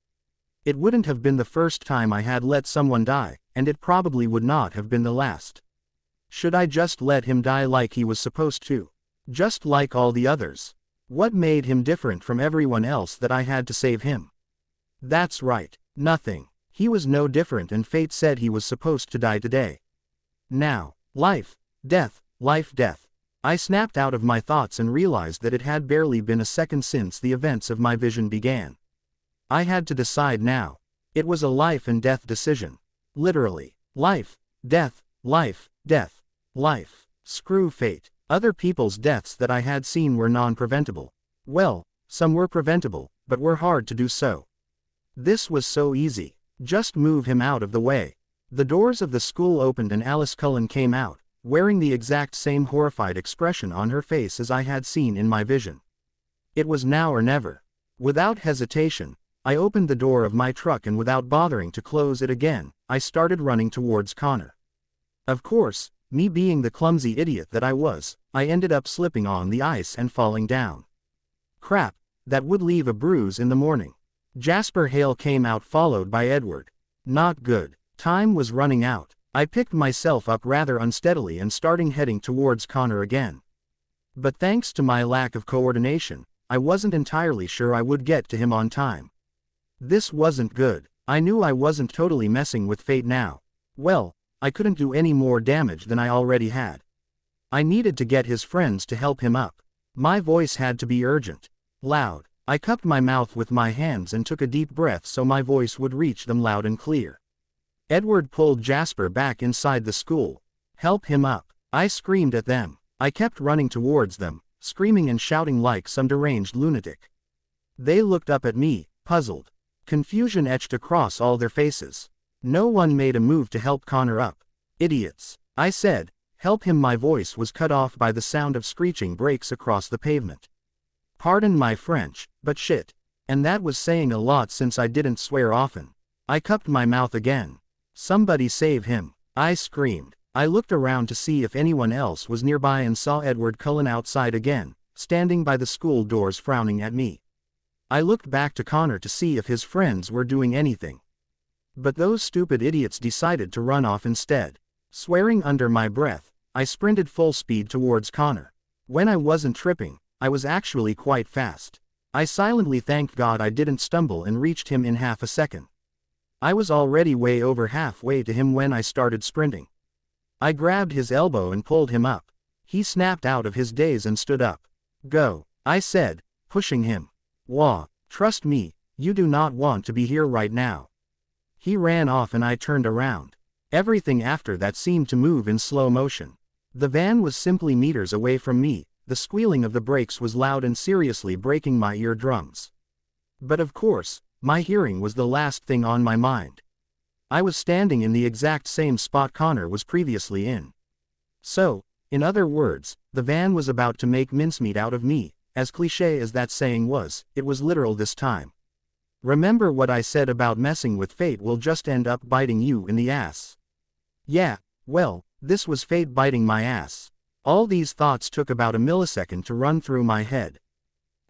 S1: It wouldn't have been the first time I had let someone die, and it probably would not have been the last. Should I just let him die like he was supposed to? Just like all the others? What made him different from everyone else that I had to save him? That's right, nothing. He was no different, and fate said he was supposed to die today. Now, life, death, life, death. I snapped out of my thoughts and realized that it had barely been a second since the events of my vision began. I had to decide now. It was a life and death decision. Literally. Life, death, life, death, life. Screw fate. Other people's deaths that I had seen were non-preventable. Well, some were preventable, but were hard to do so. This was so easy. Just move him out of the way. The doors of the school opened and Alice Cullen came out, wearing the exact same horrified expression on her face as I had seen in my vision. It was now or never. Without hesitation, I opened the door of my truck and without bothering to close it again, I started running towards Connor. Of course, me being the clumsy idiot that I was, I ended up slipping on the ice and falling down. Crap, that would leave a bruise in the morning. Jasper Hale came out followed by Edward. Not good. Time was running out. I picked myself up rather unsteadily and started heading towards Connor again. But thanks to my lack of coordination, I wasn't entirely sure I would get to him on time. This wasn't good. I knew I wasn't totally messing with fate now. Well, I couldn't do any more damage than I already had. I needed to get his friends to help him up. My voice had to be urgent. Loud. I cupped my mouth with my hands and took a deep breath so my voice would reach them loud and clear. Edward pulled Jasper back inside the school. Help him up. I screamed at them. I kept running towards them, screaming and shouting like some deranged lunatic. They looked up at me, puzzled. Confusion etched across all their faces. No one made a move to help Connor up. Idiots. I said, help him. My voice was cut off by the sound of screeching brakes across the pavement. Pardon my French, but shit. And that was saying a lot since I didn't swear often. I cupped my mouth again. Somebody save him. I screamed. I looked around to see if anyone else was nearby and saw Edward Cullen outside again, standing by the school doors frowning at me. I looked back to Connor to see if his friends were doing anything. But those stupid idiots decided to run off instead. Swearing under my breath, I sprinted full speed towards Connor. When I wasn't tripping, I was actually quite fast. I silently thanked God I didn't stumble and reached him in half a second. I was already way over halfway to him when I started sprinting. I grabbed his elbow and pulled him up. He snapped out of his daze and stood up. Go, I said, pushing him. Wah, trust me, you do not want to be here right now. He ran off and I turned around. Everything after that seemed to move in slow motion. The van was simply meters away from me. The squealing of the brakes was loud and seriously breaking my eardrums. But of course, my hearing was the last thing on my mind. I was standing in the exact same spot Connor was previously in. So, in other words, the van was about to make mincemeat out of me. As cliché as that saying was, it was literal this time. Remember what I said about messing with fate will just end up biting you in the ass. Yeah, well, this was fate biting my ass. All these thoughts took about a millisecond to run through my head.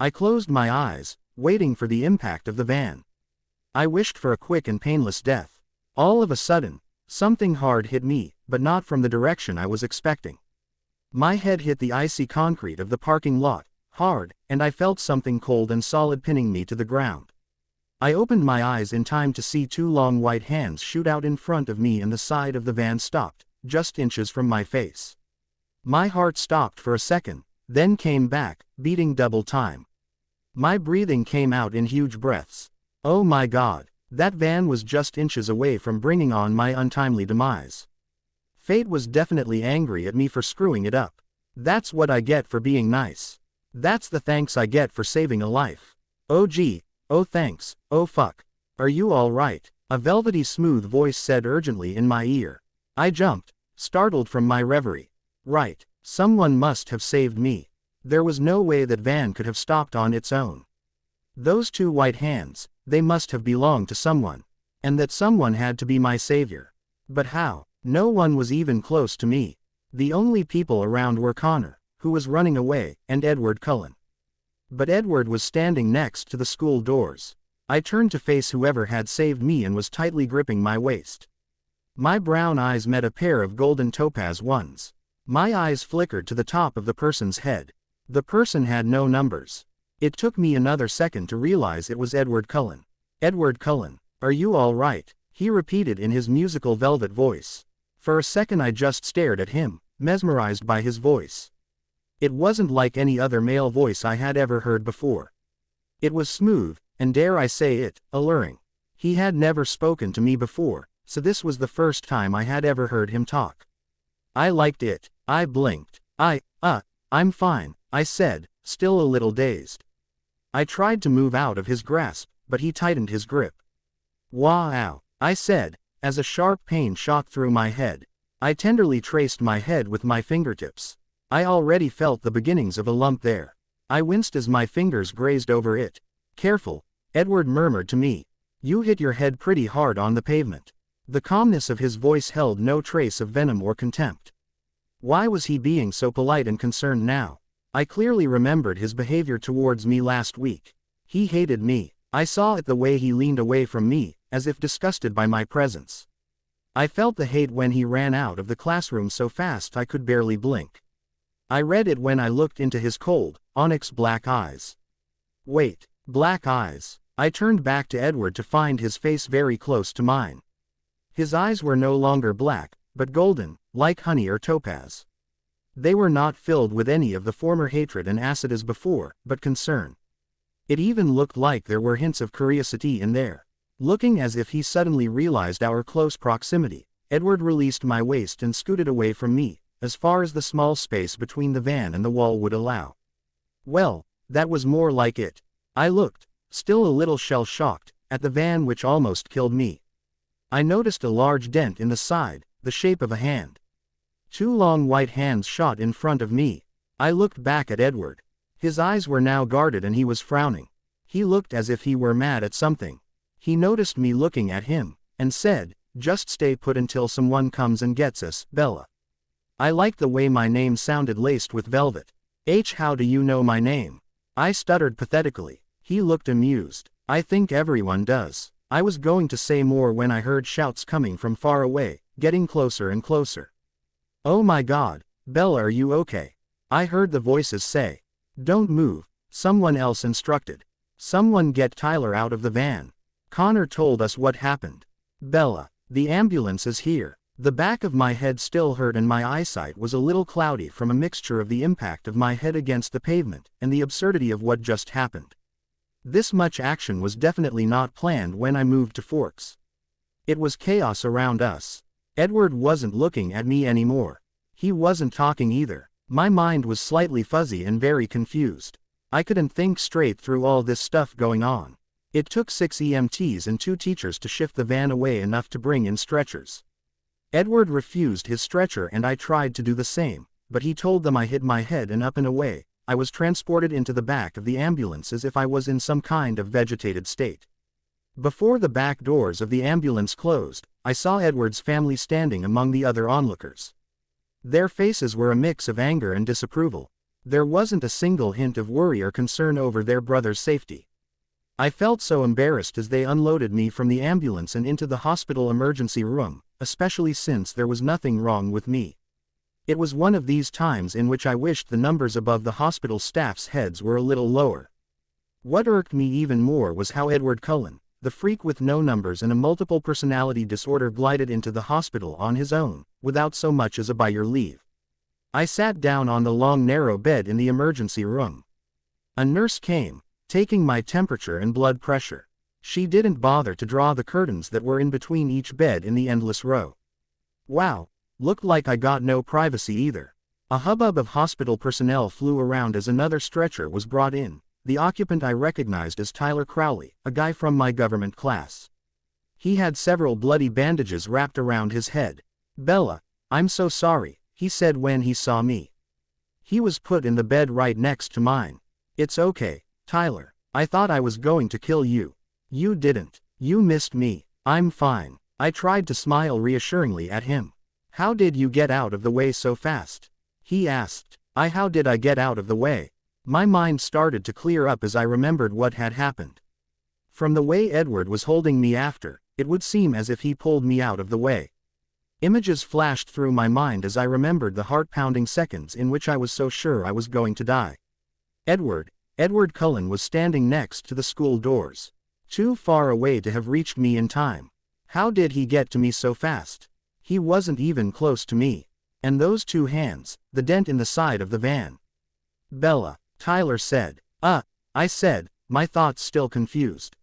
S1: I closed my eyes, waiting for the impact of the van. I wished for a quick and painless death. All of a sudden, something hard hit me, but not from the direction I was expecting. My head hit the icy concrete of the parking lot, hard, and I felt something cold and solid pinning me to the ground. I opened my eyes in time to see two long white hands shoot out in front of me and the side of the van stopped, just inches from my face. My heart stopped for a second, then came back, beating double time. My breathing came out in huge breaths. Oh my God, that van was just inches away from bringing on my untimely demise. Fate was definitely angry at me for screwing it up. That's what I get for being nice. That's the thanks I get for saving a life. Oh gee, oh thanks, oh fuck. Are you alright? A velvety smooth voice said urgently in my ear. I jumped, startled from my reverie. Right, someone must have saved me. There was no way that van could have stopped on its own. Those two white hands, they must have belonged to someone. And that someone had to be my savior. But how? No one was even close to me. The only people around were Connor, who was running away, and Edward Cullen. But Edward was standing next to the school doors. I turned to face whoever had saved me and was tightly gripping my waist. My brown eyes met a pair of golden topaz ones. My eyes flickered to the top of the person's head. The person had no numbers. It took me another second to realize it was Edward Cullen. Edward Cullen, are you all right? He repeated in his musical velvet voice. For a second I just stared at him, mesmerized by his voice. It wasn't like any other male voice I had ever heard before. It was smooth, and dare I say it, alluring. He had never spoken to me before, so this was the first time I had ever heard him talk. I liked it. I blinked. I'm fine, I said, still a little dazed. I tried to move out of his grasp, but he tightened his grip. Wow, I said, as a sharp pain shot through my head. I tenderly traced my head with my fingertips. I already felt the beginnings of a lump there. I winced as my fingers grazed over it. Careful, Edward murmured to me. You hit your head pretty hard on the pavement. The calmness of his voice held no trace of venom or contempt. Why was he being so polite and concerned now? I clearly remembered his behavior towards me last week. He hated me. I saw it the way he leaned away from me, as if disgusted by my presence. I felt the hate when he ran out of the classroom so fast I could barely blink. I read it when I looked into his cold, onyx black eyes. Wait, black eyes. I turned back to Edward to find his face very close to mine. His eyes were no longer black, but golden, like honey or topaz. They were not filled with any of the former hatred and acid as before, but concern. It even looked like there were hints of curiosity in there. Looking as if he suddenly realized our close proximity, Edward released my waist and scooted away from me, as far as the small space between the van and the wall would allow. Well, that was more like it. I looked, still a little shell-shocked, at the van which almost killed me. I noticed a large dent in the side, the shape of a hand. Two long white hands shot in front of me. I looked back at Edward. His eyes were now guarded and he was frowning. He looked as if he were mad at something. He noticed me looking at him, and said, "Just stay put until someone comes and gets us, Bella." I liked the way my name sounded laced with velvet. How do you know my name? I stuttered pathetically. He looked amused. I think everyone does. I was going to say more when I heard shouts coming from far away, getting closer and closer. Oh my God, Bella, are you okay? I heard the voices say. Don't move, someone else instructed. Someone get Tyler out of the van. Connor told us what happened. Bella, the ambulance is here. The back of my head still hurt and my eyesight was a little cloudy from a mixture of the impact of my head against the pavement and the absurdity of what just happened. This much action was definitely not planned when I moved to Forks. It was chaos around us. Edward wasn't looking at me anymore. He wasn't talking either. My mind was slightly fuzzy and very confused. I couldn't think straight through all this stuff going on. It took 6 EMTs and 2 teachers to shift the van away enough to bring in stretchers. Edward refused his stretcher and I tried to do the same, but he told them I hit my head and up and away. I was transported into the back of the ambulance as if I was in some kind of vegetated state. Before the back doors of the ambulance closed, I saw Edward's family standing among the other onlookers. Their faces were a mix of anger and disapproval. There wasn't a single hint of worry or concern over their brother's safety. I felt so embarrassed as they unloaded me from the ambulance and into the hospital emergency room, especially since there was nothing wrong with me. It was one of these times in which I wished the numbers above the hospital staff's heads were a little lower. What irked me even more was how Edward Cullen, the freak with no numbers and a multiple personality disorder, glided into the hospital on his own, without so much as a "by your leave." I sat down on the long narrow bed in the emergency room. A nurse came, taking my temperature and blood pressure. She didn't bother to draw the curtains that were in between each bed in the endless row. Wow, looked like I got no privacy either. A hubbub of hospital personnel flew around as another stretcher was brought in. The occupant I recognized as Tyler Crowley, a guy from my government class. He had several bloody bandages wrapped around his head. "Bella, I'm so sorry," he said when he saw me. He was put in the bed right next to mine. "It's okay, Tyler. I thought I was going to kill you. You didn't. You missed me. I'm fine." I tried to smile reassuringly at him. "How did you get out of the way so fast?" he asked. How did I get out of the way? My mind started to clear up as I remembered what had happened. From the way Edward was holding me after, it would seem as if he pulled me out of the way. Images flashed through my mind as I remembered the heart-pounding seconds in which I was so sure I was going to die. Edward Cullen was standing next to the school doors. Too far away to have reached me in time. How did he get to me so fast? He wasn't even close to me. And those two hands, the dent in the side of the van. "Bella," Tyler said. I said, my thoughts still confused.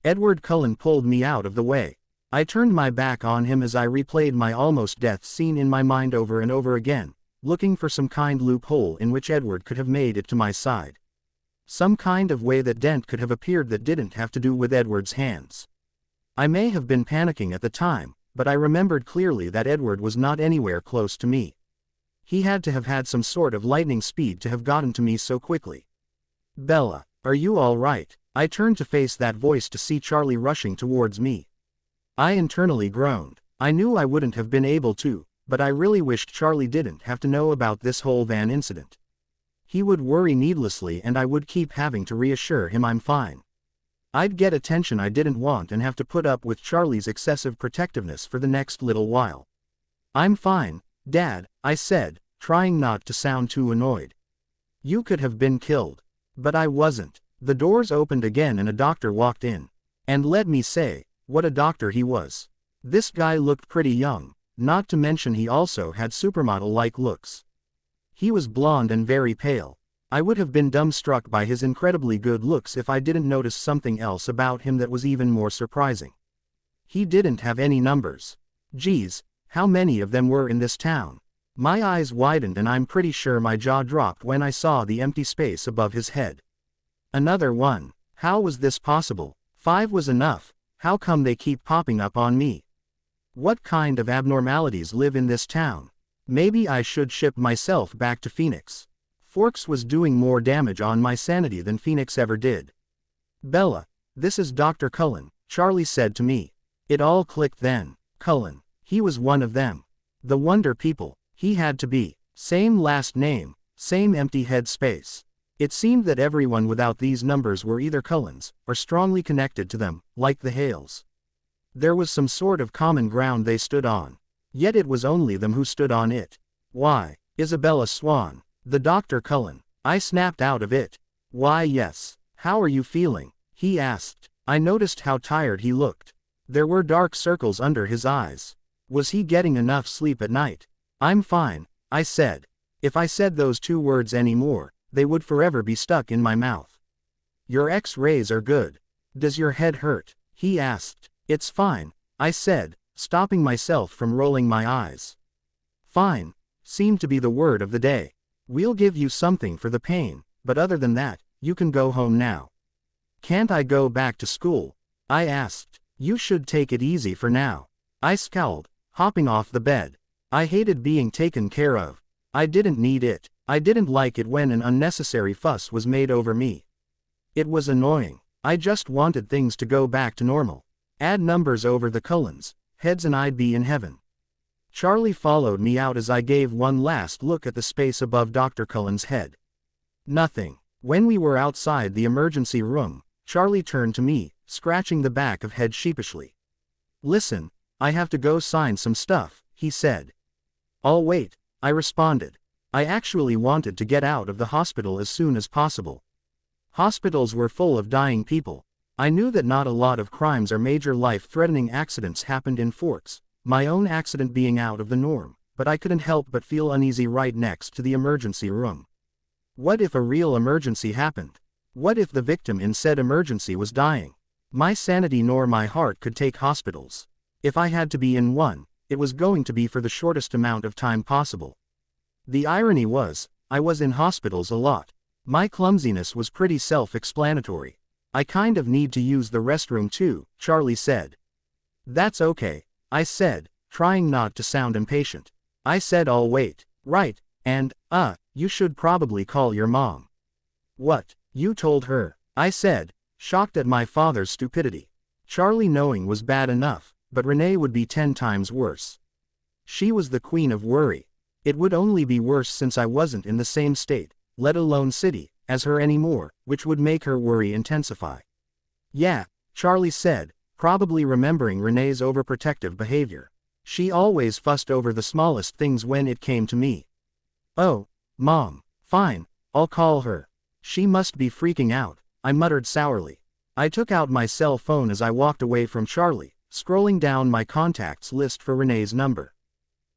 S1: Edward Cullen pulled me out of the way. I turned my back on him as I replayed my almost death scene in my mind over and over again, looking for some kind loophole in which Edward could have made it to my side. Some kind of way that dent could have appeared that didn't have to do with Edward's hands. I may have been panicking at the time, but I remembered clearly that Edward was not anywhere close to me. He had to have had some sort of lightning speed to have gotten to me so quickly. "Bella, are you all right?" I turned to face that voice to see Charlie rushing towards me. I internally groaned. I knew I wouldn't have been able to, but I really wished Charlie didn't have to know about this whole van incident. He would worry needlessly and I would keep having to reassure him I'm fine. I'd get attention I didn't want and have to put up with Charlie's excessive protectiveness for the next little while. "I'm fine, Dad," I said, trying not to sound too annoyed. "You could have been killed." But I wasn't. The doors opened again and a doctor walked in. And let me say, what a doctor he was. This guy looked pretty young, not to mention he also had supermodel-like looks. He was blonde and very pale. I would have been dumbstruck by his incredibly good looks if I didn't notice something else about him that was even more surprising. He didn't have any numbers. Geez, how many of them were in this town? My eyes widened and I'm pretty sure my jaw dropped when I saw the empty space above his head. Another one. How was this possible? 5 was enough. How come they keep popping up on me? What kind of abnormalities live in this town? Maybe I should ship myself back to Phoenix. Forks was doing more damage on my sanity than Phoenix ever did. "Bella, this is Dr. Cullen," Charlie said to me. It all clicked then. Cullen. He was one of them. The Wonder People. He had to be. Same last name, same empty head space. It seemed that everyone without these numbers were either Cullens, or strongly connected to them, like the Hales. There was some sort of common ground they stood on. Yet it was only them who stood on it. "Why, Isabella Swan, the Dr. Cullen." I snapped out of it. "Why yes. How are you feeling?" he asked. I noticed how tired he looked. There were dark circles under his eyes. Was he getting enough sleep at night? "I'm fine," I said. If I said those 2 words anymore, they would forever be stuck in my mouth. "Your X-rays are good. Does your head hurt?" he asked. "It's fine," I said, stopping myself from rolling my eyes. "Fine" seemed to be the word of the day. "We'll give you something for the pain, but other than that, you can go home now." "Can't I go back to school?" I asked. "You should take it easy for now." I scowled, hopping off the bed. I hated being taken care of. I didn't need it. I didn't like it when an unnecessary fuss was made over me. It was annoying. I just wanted things to go back to normal. Add numbers over the Cullens, heads and I'd be in heaven. Charlie followed me out as I gave one last look at the space above Dr. Cullen's head. Nothing. When we were outside the emergency room, Charlie turned to me, scratching the back of head sheepishly. "Listen, I have to go sign some stuff," he said. "I'll wait," I responded. I actually wanted to get out of the hospital as soon as possible. Hospitals were full of dying people. I knew that not a lot of crimes or major life-threatening accidents happened in Forks, my own accident being out of the norm, but I couldn't help but feel uneasy right next to the emergency room. What if a real emergency happened? What if the victim in said emergency was dying? My sanity nor my heart could take hospitals. If I had to be in one, it was going to be for the shortest amount of time possible. The irony was, I was in hospitals a lot. My clumsiness was pretty self-explanatory. "I kind of need to use the restroom too," Charlie said. That's okay, I said, trying not to sound impatient. I said I'll wait. Right, and, you should probably call your mom. What, you told her? I said, shocked at my father's stupidity. Charlie knowing was bad enough, but Renee would be 10 times worse. She was the queen of worry. It would only be worse since I wasn't in the same state, let alone city, as her anymore, which would make her worry intensify. Yeah, Charlie said, probably remembering Renee's overprotective behavior. She always fussed over the smallest things when it came to me. Oh, Mom. Fine, I'll call her. She must be freaking out, I muttered sourly. I took out my cell phone as I walked away from Charlie, scrolling down my contacts list for Renee's number.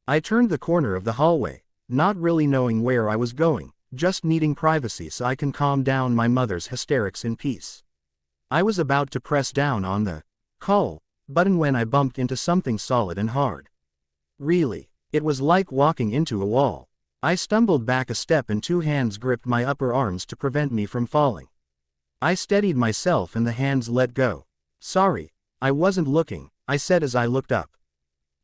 S1: I turned the corner of the hallway, not really knowing where I was going, just needing privacy so I can calm down my mother's hysterics in peace. I was about to press down on the call button when I bumped into something solid and hard. Really, it was like walking into a wall. I stumbled back a step and 2 hands gripped my upper arms to prevent me from falling. I steadied myself and the hands let go. Sorry, I wasn't looking, I said as I looked up.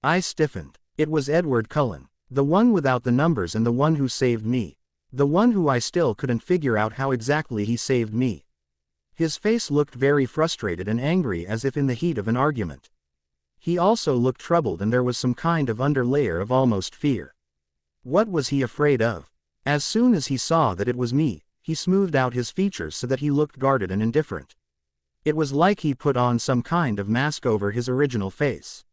S1: I stiffened. It was Edward Cullen, the one without the numbers and the one who saved me. The one who I still couldn't figure out how exactly he saved me. His face looked very frustrated and angry as if in the heat of an argument. He also looked troubled and there was some kind of underlayer of almost fear. What was he afraid of? As soon as he saw that it was me, he smoothed out his features so that he looked guarded and indifferent. It was like he put on some kind of mask over his original face.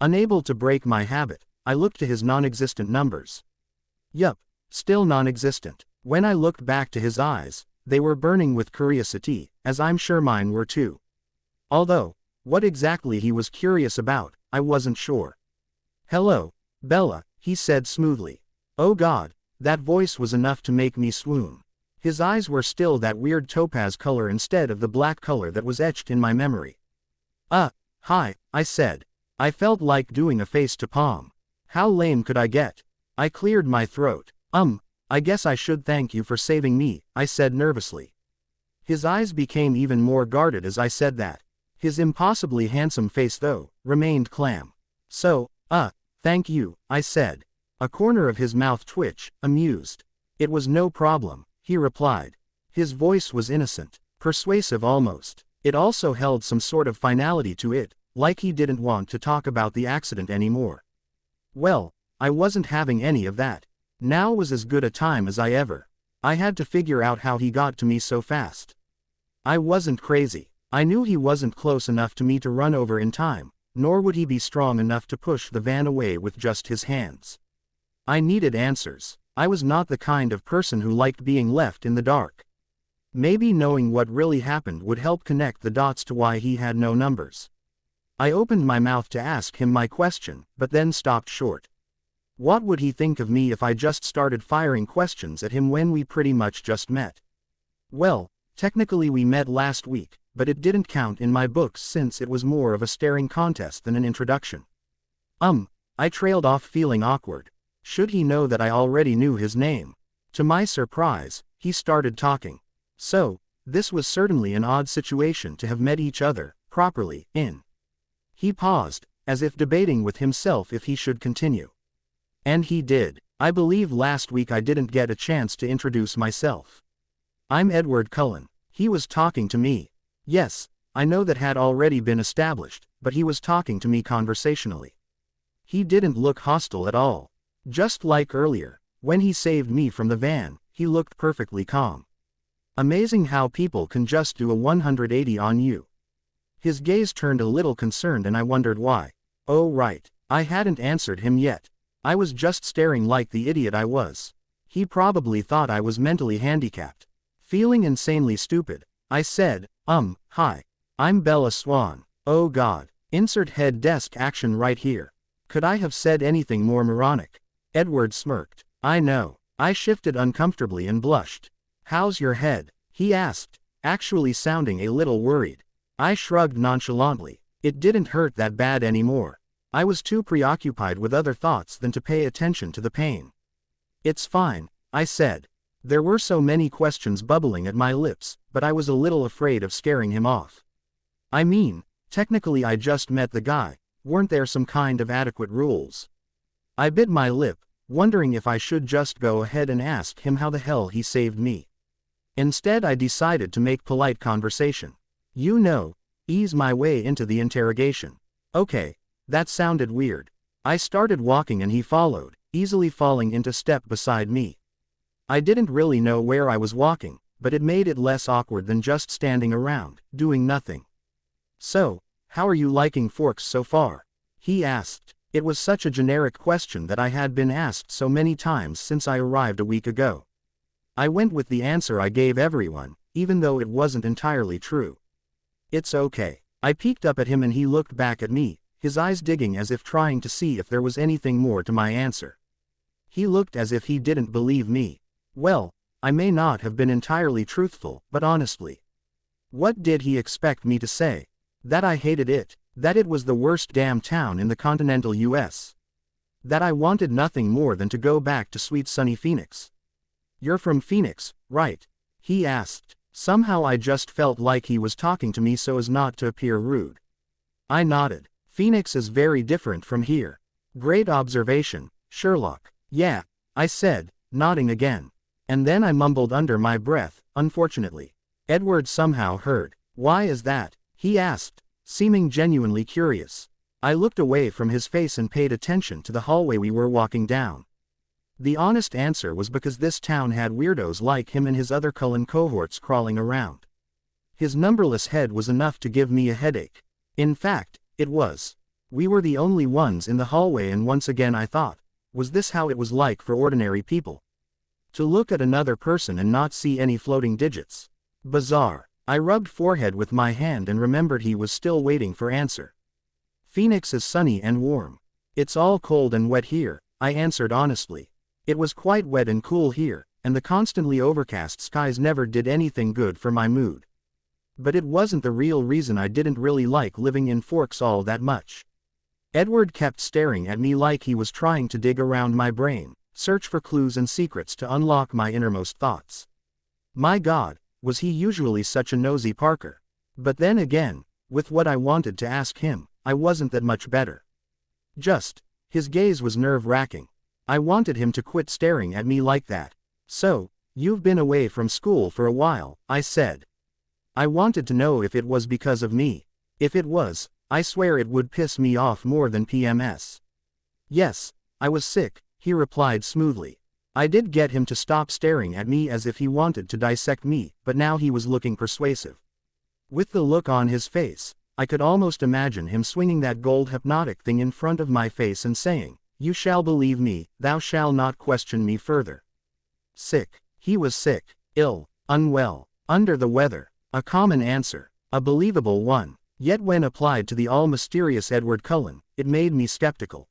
S1: Unable to break my habit, I looked to his non-existent numbers. Yup, still non-existent. When I looked back to his eyes, they were burning with curiosity, as I'm sure mine were too. Although, what exactly he was curious about, I wasn't sure. Hello, Bella, he said smoothly. Oh God, that voice was enough to make me swoon. His eyes were still that weird topaz color instead of the black color that was etched in my memory. Hi, I said. I felt like doing a face to palm. How lame could I get? I cleared my throat. I guess I should thank you for saving me, I said nervously. His eyes became even more guarded as I said that. His impossibly handsome face though, remained calm. So, thank you, I said. A corner of his mouth twitched, amused. It was no problem, he replied. His voice was innocent, persuasive almost. It also held some sort of finality to it, like he didn't want to talk about the accident anymore. Well, I wasn't having any of that. Now was as good a time as I ever. I had to figure out how he got to me so fast. I wasn't crazy. I knew he wasn't close enough to me to run over in time, nor would he be strong enough to push the van away with just his hands. I needed answers. I was not the kind of person who liked being left in the dark. Maybe knowing what really happened would help connect the dots to why he had no numbers. I opened my mouth to ask him my question, but then stopped short. What would he think of me if I just started firing questions at him when we pretty much just met? Well, technically we met last week, but it didn't count in my books since it was more of a staring contest than an introduction. I trailed off feeling awkward. Should he know that I already knew his name? To my surprise, he started talking. So, this was certainly an odd situation to have met each other, properly, in. He paused, as if debating with himself if he should continue. And he did. I believe last week I didn't get a chance to introduce myself. I'm Edward Cullen. He was talking to me. Yes, I know that had already been established, but he was talking to me conversationally. He didn't look hostile at all. Just like earlier, when he saved me from the van, he looked perfectly calm. Amazing how people can just do a 180 on you. His gaze turned a little concerned and I wondered why. Oh right, I hadn't answered him yet. I was just staring like the idiot I was. He probably thought I was mentally handicapped. Feeling insanely stupid, I said, hi. I'm Bella Swan. Oh God. Insert head desk action right here. Could I have said anything more moronic? Edward smirked. I know. I shifted uncomfortably and blushed. How's your head? He asked, actually sounding a little worried. I shrugged nonchalantly. It didn't hurt that bad anymore. I was too preoccupied with other thoughts than to pay attention to the pain. It's fine, I said. There were so many questions bubbling at my lips, but I was a little afraid of scaring him off. I mean, technically I just met the guy, Weren't there some kind of adequate rules? I bit my lip, wondering if I should just go ahead and ask him how the hell he saved me. Instead, I decided to make polite conversation. You know, ease my way into the interrogation. Okay, that sounded weird. I started walking and he followed, easily falling into step beside me. I didn't really know where I was walking, but it made it less awkward than just standing around, doing nothing. So, how are you liking Forks so far? He asked. It was such a generic question that I had been asked so many times since I arrived a week ago. I went with the answer I gave everyone, even though it wasn't entirely true. It's okay. I peeked up at him and he looked back at me, his eyes digging as if trying to see if there was anything more to my answer. He looked as if he didn't believe me. Well, I may not have been entirely truthful, but honestly. What did he expect me to say? That I hated it, that it was the worst damn town in the continental US. That I wanted nothing more than to go back to sweet sunny Phoenix. You're from Phoenix, right? He asked. Somehow I just felt like he was talking to me so as not to appear rude. I nodded. Phoenix is very different from here. Great observation, Sherlock. Yeah, I said, nodding again. And then I mumbled under my breath, unfortunately. Edward somehow heard. Why is that? He asked, seeming genuinely curious. I looked away from his face and paid attention to the hallway we were walking down. The honest answer was because this town had weirdos like him and his other Cullen cohorts crawling around. His numberless head was enough to give me a headache. In fact, it was. We were the only ones in the hallway, and once again I thought, was this how it was like for ordinary people? To look at another person and not see any floating digits. Bizarre. I rubbed forehead with my hand and remembered he was still waiting for answer. Phoenix is sunny and warm. It's all cold and wet here, I answered honestly. It was quite wet and cool here, and the constantly overcast skies never did anything good for my mood. But it wasn't the real reason I didn't really like living in Forks all that much. Edward kept staring at me like he was trying to dig around my brain, search for clues and secrets to unlock my innermost thoughts. My God, was he usually such a nosy Parker? But then again, with what I wanted to ask him, I wasn't that much better. His gaze was nerve-wracking. I wanted him to quit staring at me like that. So, you've been away from school for a while, I said. I wanted to know if it was because of me. If it was, I swear it would piss me off more than PMS. Yes, I was sick, he replied smoothly. I did get him to stop staring at me as if he wanted to dissect me, but now he was looking persuasive. With the look on his face, I could almost imagine him swinging that gold hypnotic thing in front of my face and saying, "You shall believe me, thou shalt not question me further." Sick. He was sick, ill, unwell, under the weather. A common answer, a believable one, yet when applied to the all-mysterious Edward Cullen, it made me skeptical.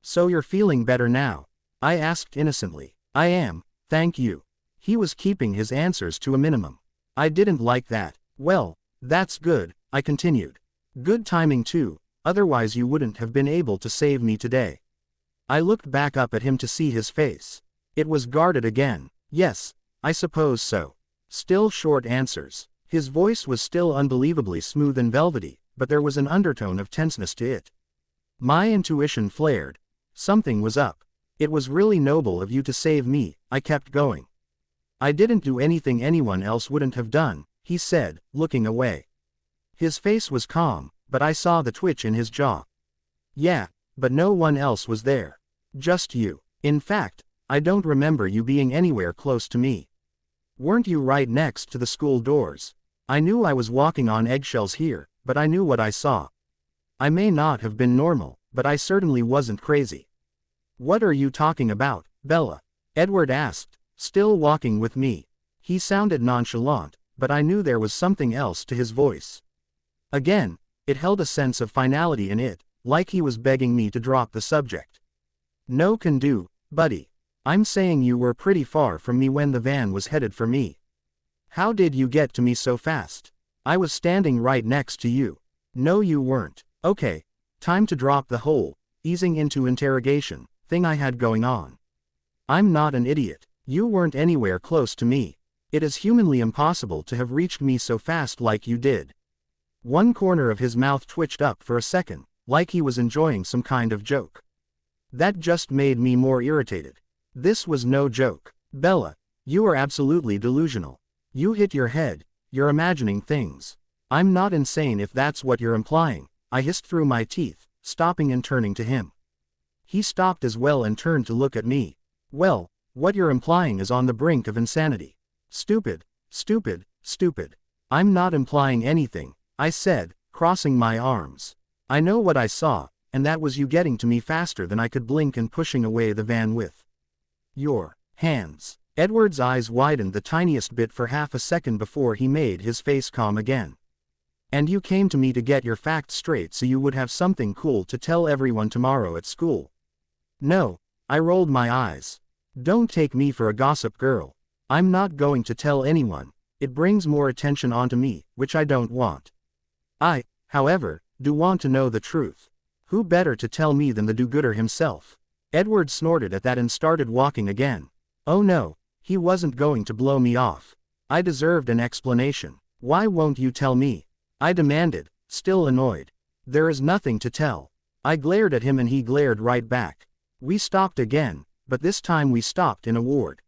S1: So you're feeling better now? I asked innocently. I am, thank you. He was keeping his answers to a minimum. I didn't like that. Well, that's good, I continued. Good timing too, otherwise you wouldn't have been able to save me today. I looked back up at him to see his face. It was guarded again. Yes, I suppose so. Still short answers. His voice was still unbelievably smooth and velvety, but there was an undertone of tenseness to it. My intuition flared. Something was up. It was really noble of you to save me, I kept going. I didn't do anything anyone else wouldn't have done, he said, looking away. His face was calm, but I saw the twitch in his jaw. Yeah, but no one else was there. Just you. In fact, I don't remember you being anywhere close to me. Weren't you right next to the school doors? I knew I was walking on eggshells here, but I knew what I saw. I may not have been normal, but I certainly wasn't crazy. What are you talking about, Bella? Edward asked, still walking with me. He sounded nonchalant, but I knew there was something else to his voice. Again, it held a sense of finality in it, like he was begging me to drop the subject. No can do, buddy. I'm saying you were pretty far from me when the van was headed for me. How did you get to me so fast? I was standing right next to you. No, you weren't. Okay, time to drop the whole, easing into interrogation, thing I had going on. I'm not an idiot. You weren't anywhere close to me. It is humanly impossible to have reached me so fast like you did. One corner of his mouth twitched up for a second, like he was enjoying some kind of joke. That just made me more irritated. This was no joke. Bella, you are absolutely delusional. You hit your head, you're imagining things. I'm not insane if that's what you're implying, I hissed through my teeth, stopping and turning to him. He stopped as well and turned to look at me. Well, what you're implying is on the brink of insanity. Stupid, stupid, stupid. I'm not implying anything, I said, crossing my arms. I know what I saw, and that was you getting to me faster than I could blink and pushing away the van with your hands. Edward's eyes widened the tiniest bit for half a second before he made his face calm again. And you came to me to get your facts straight so you would have something cool to tell everyone tomorrow at school. No, I rolled my eyes. Don't take me for a gossip girl. I'm not going to tell anyone. It brings more attention onto me, which I don't want. I, however, do want to know the truth. Who better to tell me than the do-gooder himself? Edward snorted at that and started walking again. Oh no, he wasn't going to blow me off. I deserved an explanation. Why won't you tell me? I demanded, still annoyed. There is nothing to tell. I glared at him and he glared right back. We stopped again, but this time we stopped in a ward.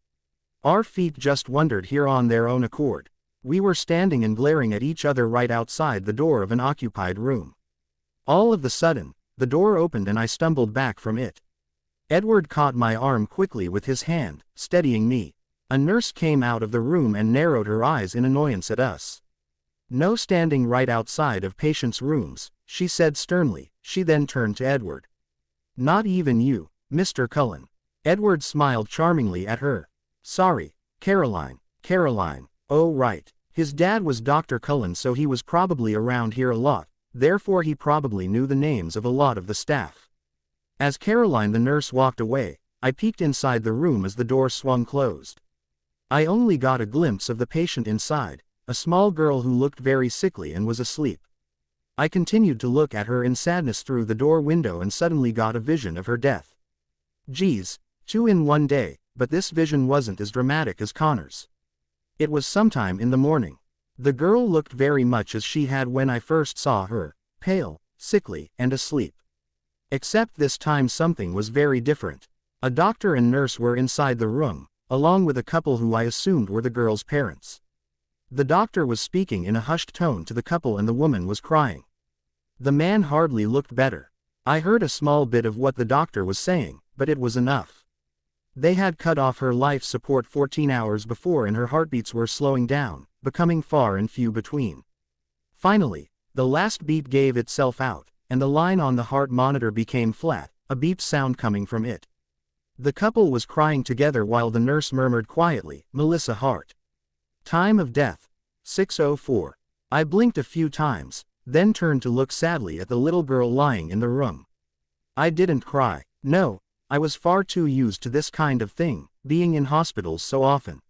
S1: Our feet just wandered here on their own accord. We were standing and glaring at each other right outside the door of an occupied room. All of a sudden, the door opened and I stumbled back from it. Edward caught my arm quickly with his hand, steadying me. A nurse came out of the room and narrowed her eyes in annoyance at us. No standing right outside of patients' rooms, she said sternly. She then turned to Edward. Not even you, Mr. Cullen. Edward smiled charmingly at her. Sorry, Caroline. Caroline. Oh right. His dad was Dr. Cullen, so he was probably around here a lot, therefore he probably knew the names of a lot of the staff. As Caroline the nurse walked away, I peeked inside the room as the door swung closed. I only got a glimpse of the patient inside, a small girl who looked very sickly and was asleep. I continued to look at her in sadness through the door window and suddenly got a vision of her death. Geez, 2 in one day, but this vision wasn't as dramatic as Connor's. It was sometime in the morning. The girl looked very much as she had when I first saw her, pale, sickly, and asleep. Except this time something was very different. A doctor and nurse were inside the room, along with a couple who I assumed were the girl's parents. The doctor was speaking in a hushed tone to the couple and the woman was crying. The man hardly looked better. I heard a small bit of what the doctor was saying, but it was enough. They had cut off her life support 14 hours before and her heartbeats were slowing down, becoming far and few between. Finally, the last beat gave itself out, and the line on the heart monitor became flat, a beep sound coming from it. The couple was crying together while the nurse murmured quietly, Melissa Hart. Time of death, 6:04. I blinked a few times, then turned to look sadly at the little girl lying in the room. I didn't cry. No, I was far too used to this kind of thing, being in hospitals so often.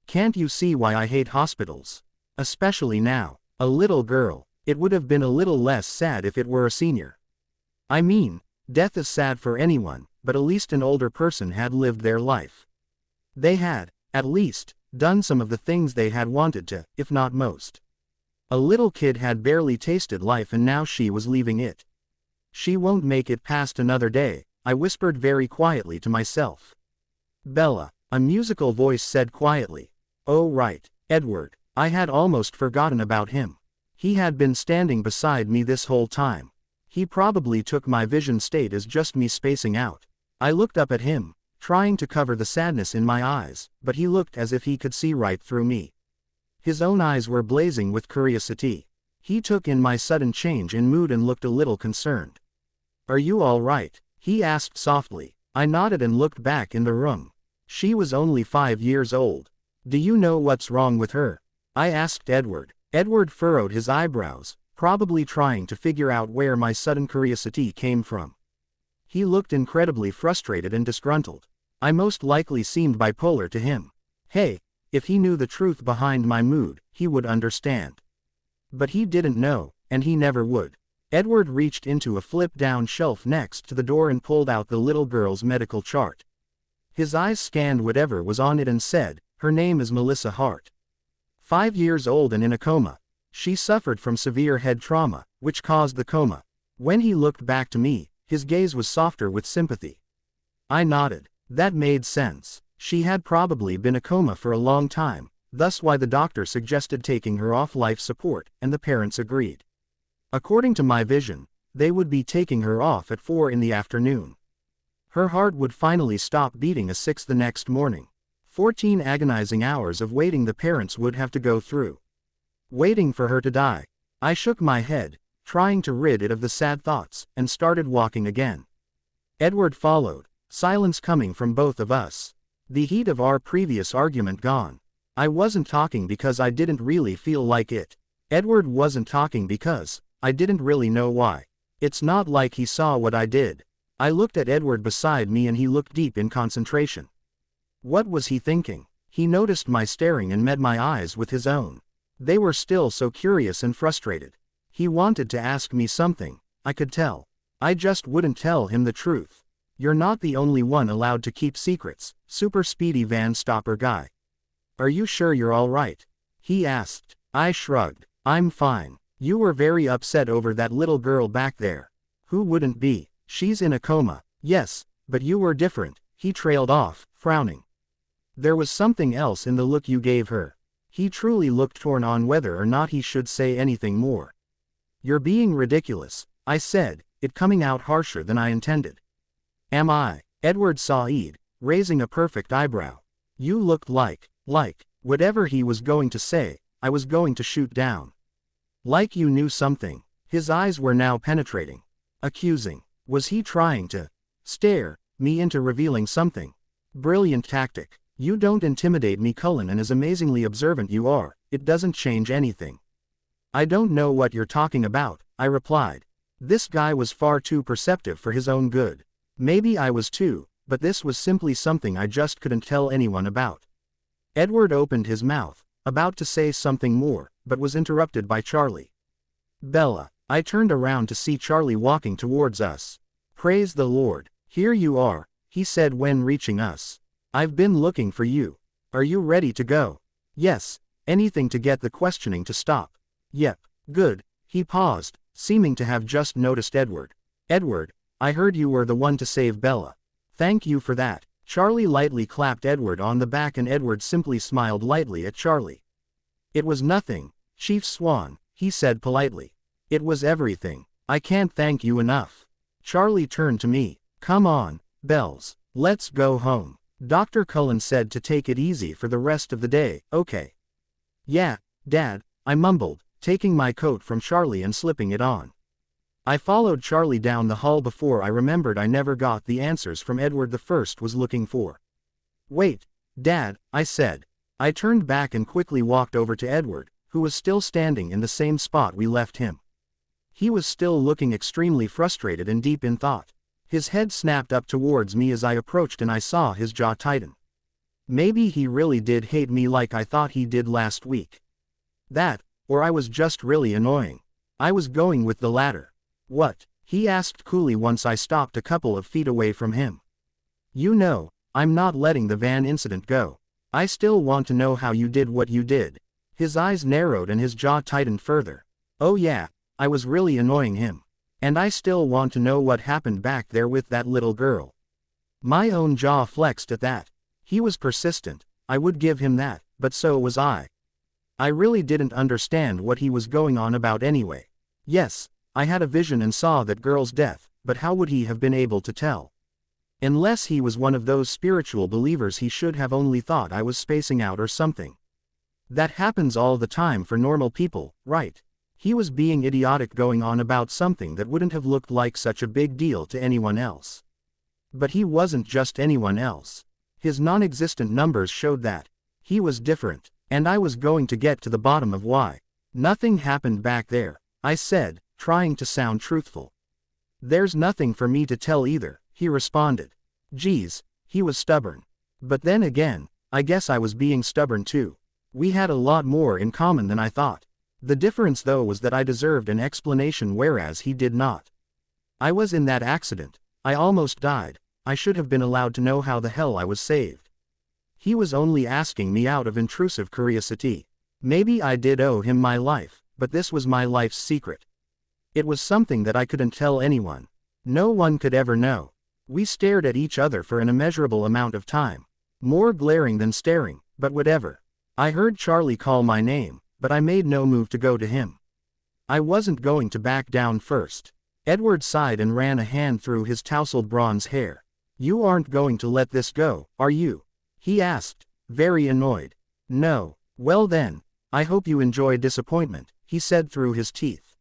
S1: Can't you see why I hate hospitals? Especially now. A little girl. It would have been a little less sad if it were a senior. I mean, death is sad for anyone, but at least an older person had lived their life. They had, at least, done some of the things they had wanted to, if not most. A little kid had barely tasted life and now she was leaving it. She won't make it past another day, I whispered very quietly to myself. Bella, a musical voice said quietly. Oh right, Edward. I had almost forgotten about him. He had been standing beside me this whole time. He probably took my vision state as just me spacing out. I looked up at him, trying to cover the sadness in my eyes, but he looked as if he could see right through me. His own eyes were blazing with curiosity. He took in my sudden change in mood and looked a little concerned. Are you all right? He asked softly. I nodded and looked back in the room. She was only 5 years old. Do you know what's wrong with her? I asked Edward. Edward furrowed his eyebrows, probably trying to figure out where my sudden curiosity came from. He looked incredibly frustrated and disgruntled. I most likely seemed bipolar to him. Hey, if he knew the truth behind my mood, he would understand. But he didn't know, and he never would. Edward reached into a flip-down shelf next to the door and pulled out the little girl's medical chart. His eyes scanned whatever was on it and said, her name is Melissa Hart. 5 years old and in a coma. She suffered from severe head trauma, which caused the coma. When he looked back to me, his gaze was softer with sympathy. I nodded. That made sense. She had probably been in a coma for a long time, thus why the doctor suggested taking her off life support, and the parents agreed. According to my vision, they would be taking her off at 4 in the afternoon. Her heart would finally stop beating at 6 the next morning. 14 agonizing hours of waiting the parents would have to go through. Waiting for her to die. I shook my head, trying to rid it of the sad thoughts, and started walking again. Edward followed, silence coming from both of us. The heat of our previous argument gone. I wasn't talking because I didn't really feel like it. Edward wasn't talking because I didn't really know why. It's not like he saw what I did. I looked at Edward beside me and he looked deep in concentration. What was he thinking? He noticed my staring and met my eyes with his own. They were still so curious and frustrated. He wanted to ask me something, I could tell. I just wouldn't tell him the truth. You're not the only one allowed to keep secrets, super speedy van stopper guy. Are you sure you're alright? He asked. I shrugged. I'm fine. You were very upset over that little girl back there. Who wouldn't be? She's in a coma. Yes, but you were different, he trailed off, frowning. There was something else in the look you gave her. He truly looked torn on whether or not he should say anything more. You're being ridiculous, I said, it coming out harsher than I intended. Am I? Edward sighed, raising a perfect eyebrow. You looked like, whatever he was going to say, I was going to shoot down. Like you knew something. His eyes were now penetrating. Accusing. Was he trying to stare me into revealing something? Brilliant tactic. You don't intimidate me, Cullen, and as amazingly observant you are, it doesn't change anything. I don't know what you're talking about, I replied. This guy was far too perceptive for his own good. Maybe I was too, but this was simply something I just couldn't tell anyone about. Edward opened his mouth, about to say something more, but was interrupted by Charlie. Bella. I turned around to see Charlie walking towards us. Praise the Lord. Here you are, he said when reaching us. I've been looking for you. Are you ready to go? Yes, anything to get the questioning to stop. Yep, good. He paused, seeming to have just noticed Edward. Edward, I heard you were the one to save Bella. Thank you for that. Charlie lightly clapped Edward on the back and Edward simply smiled lightly at Charlie. It was nothing, Chief Swan, he said politely. It was everything. I can't thank you enough. Charlie turned to me. Come on, Bells. Let's go home. Dr. Cullen said to take it easy for the rest of the day, okay? Yeah, Dad, I mumbled, taking my coat from Charlie and slipping it on. I followed Charlie down the hall before I remembered I never got the answers from Edward the first was looking for. Wait, Dad, I said. I turned back and quickly walked over to Edward, who was still standing in the same spot we left him. He was still looking extremely frustrated and deep in thought. His head snapped up towards me as I approached and I saw his jaw tighten. Maybe he really did hate me like I thought he did last week. That, or I was just really annoying. I was going with the latter. What? He asked coolly once I stopped a couple of feet away from him. You know, I'm not letting the van incident go. I still want to know how you did what you did. His eyes narrowed and his jaw tightened further. Oh yeah. I was really annoying him. And I still want to know what happened back there with that little girl. My own jaw flexed at that. He was persistent, I would give him that, but so was I. I really didn't understand what he was going on about anyway. Yes, I had a vision and saw that girl's death, but how would he have been able to tell? Unless he was one of those spiritual believers, he should have only thought I was spacing out or something. That happens all the time for normal people, right? He was being idiotic going on about something that wouldn't have looked like such a big deal to anyone else. But he wasn't just anyone else. His non-existent numbers showed that. He was different, and I was going to get to the bottom of why. Nothing happened back there, I said, trying to sound truthful. There's nothing for me to tell either, he responded. Geez, he was stubborn. But then again, I guess I was being stubborn too. We had a lot more in common than I thought. The difference though was that I deserved an explanation whereas he did not. I was in that accident. I almost died. I should have been allowed to know how the hell I was saved. He was only asking me out of intrusive curiosity. Maybe I did owe him my life, but this was my life's secret. It was something that I couldn't tell anyone. No one could ever know. We stared at each other for an immeasurable amount of time. More glaring than staring, but whatever. I heard Charlie call my name, but I made no move to go to him. I wasn't going to back down first. Edward sighed and ran a hand through his tousled bronze hair. You aren't going to let this go, are you? He asked, very annoyed. No. Well then, I hope you enjoy disappointment, he said through his teeth.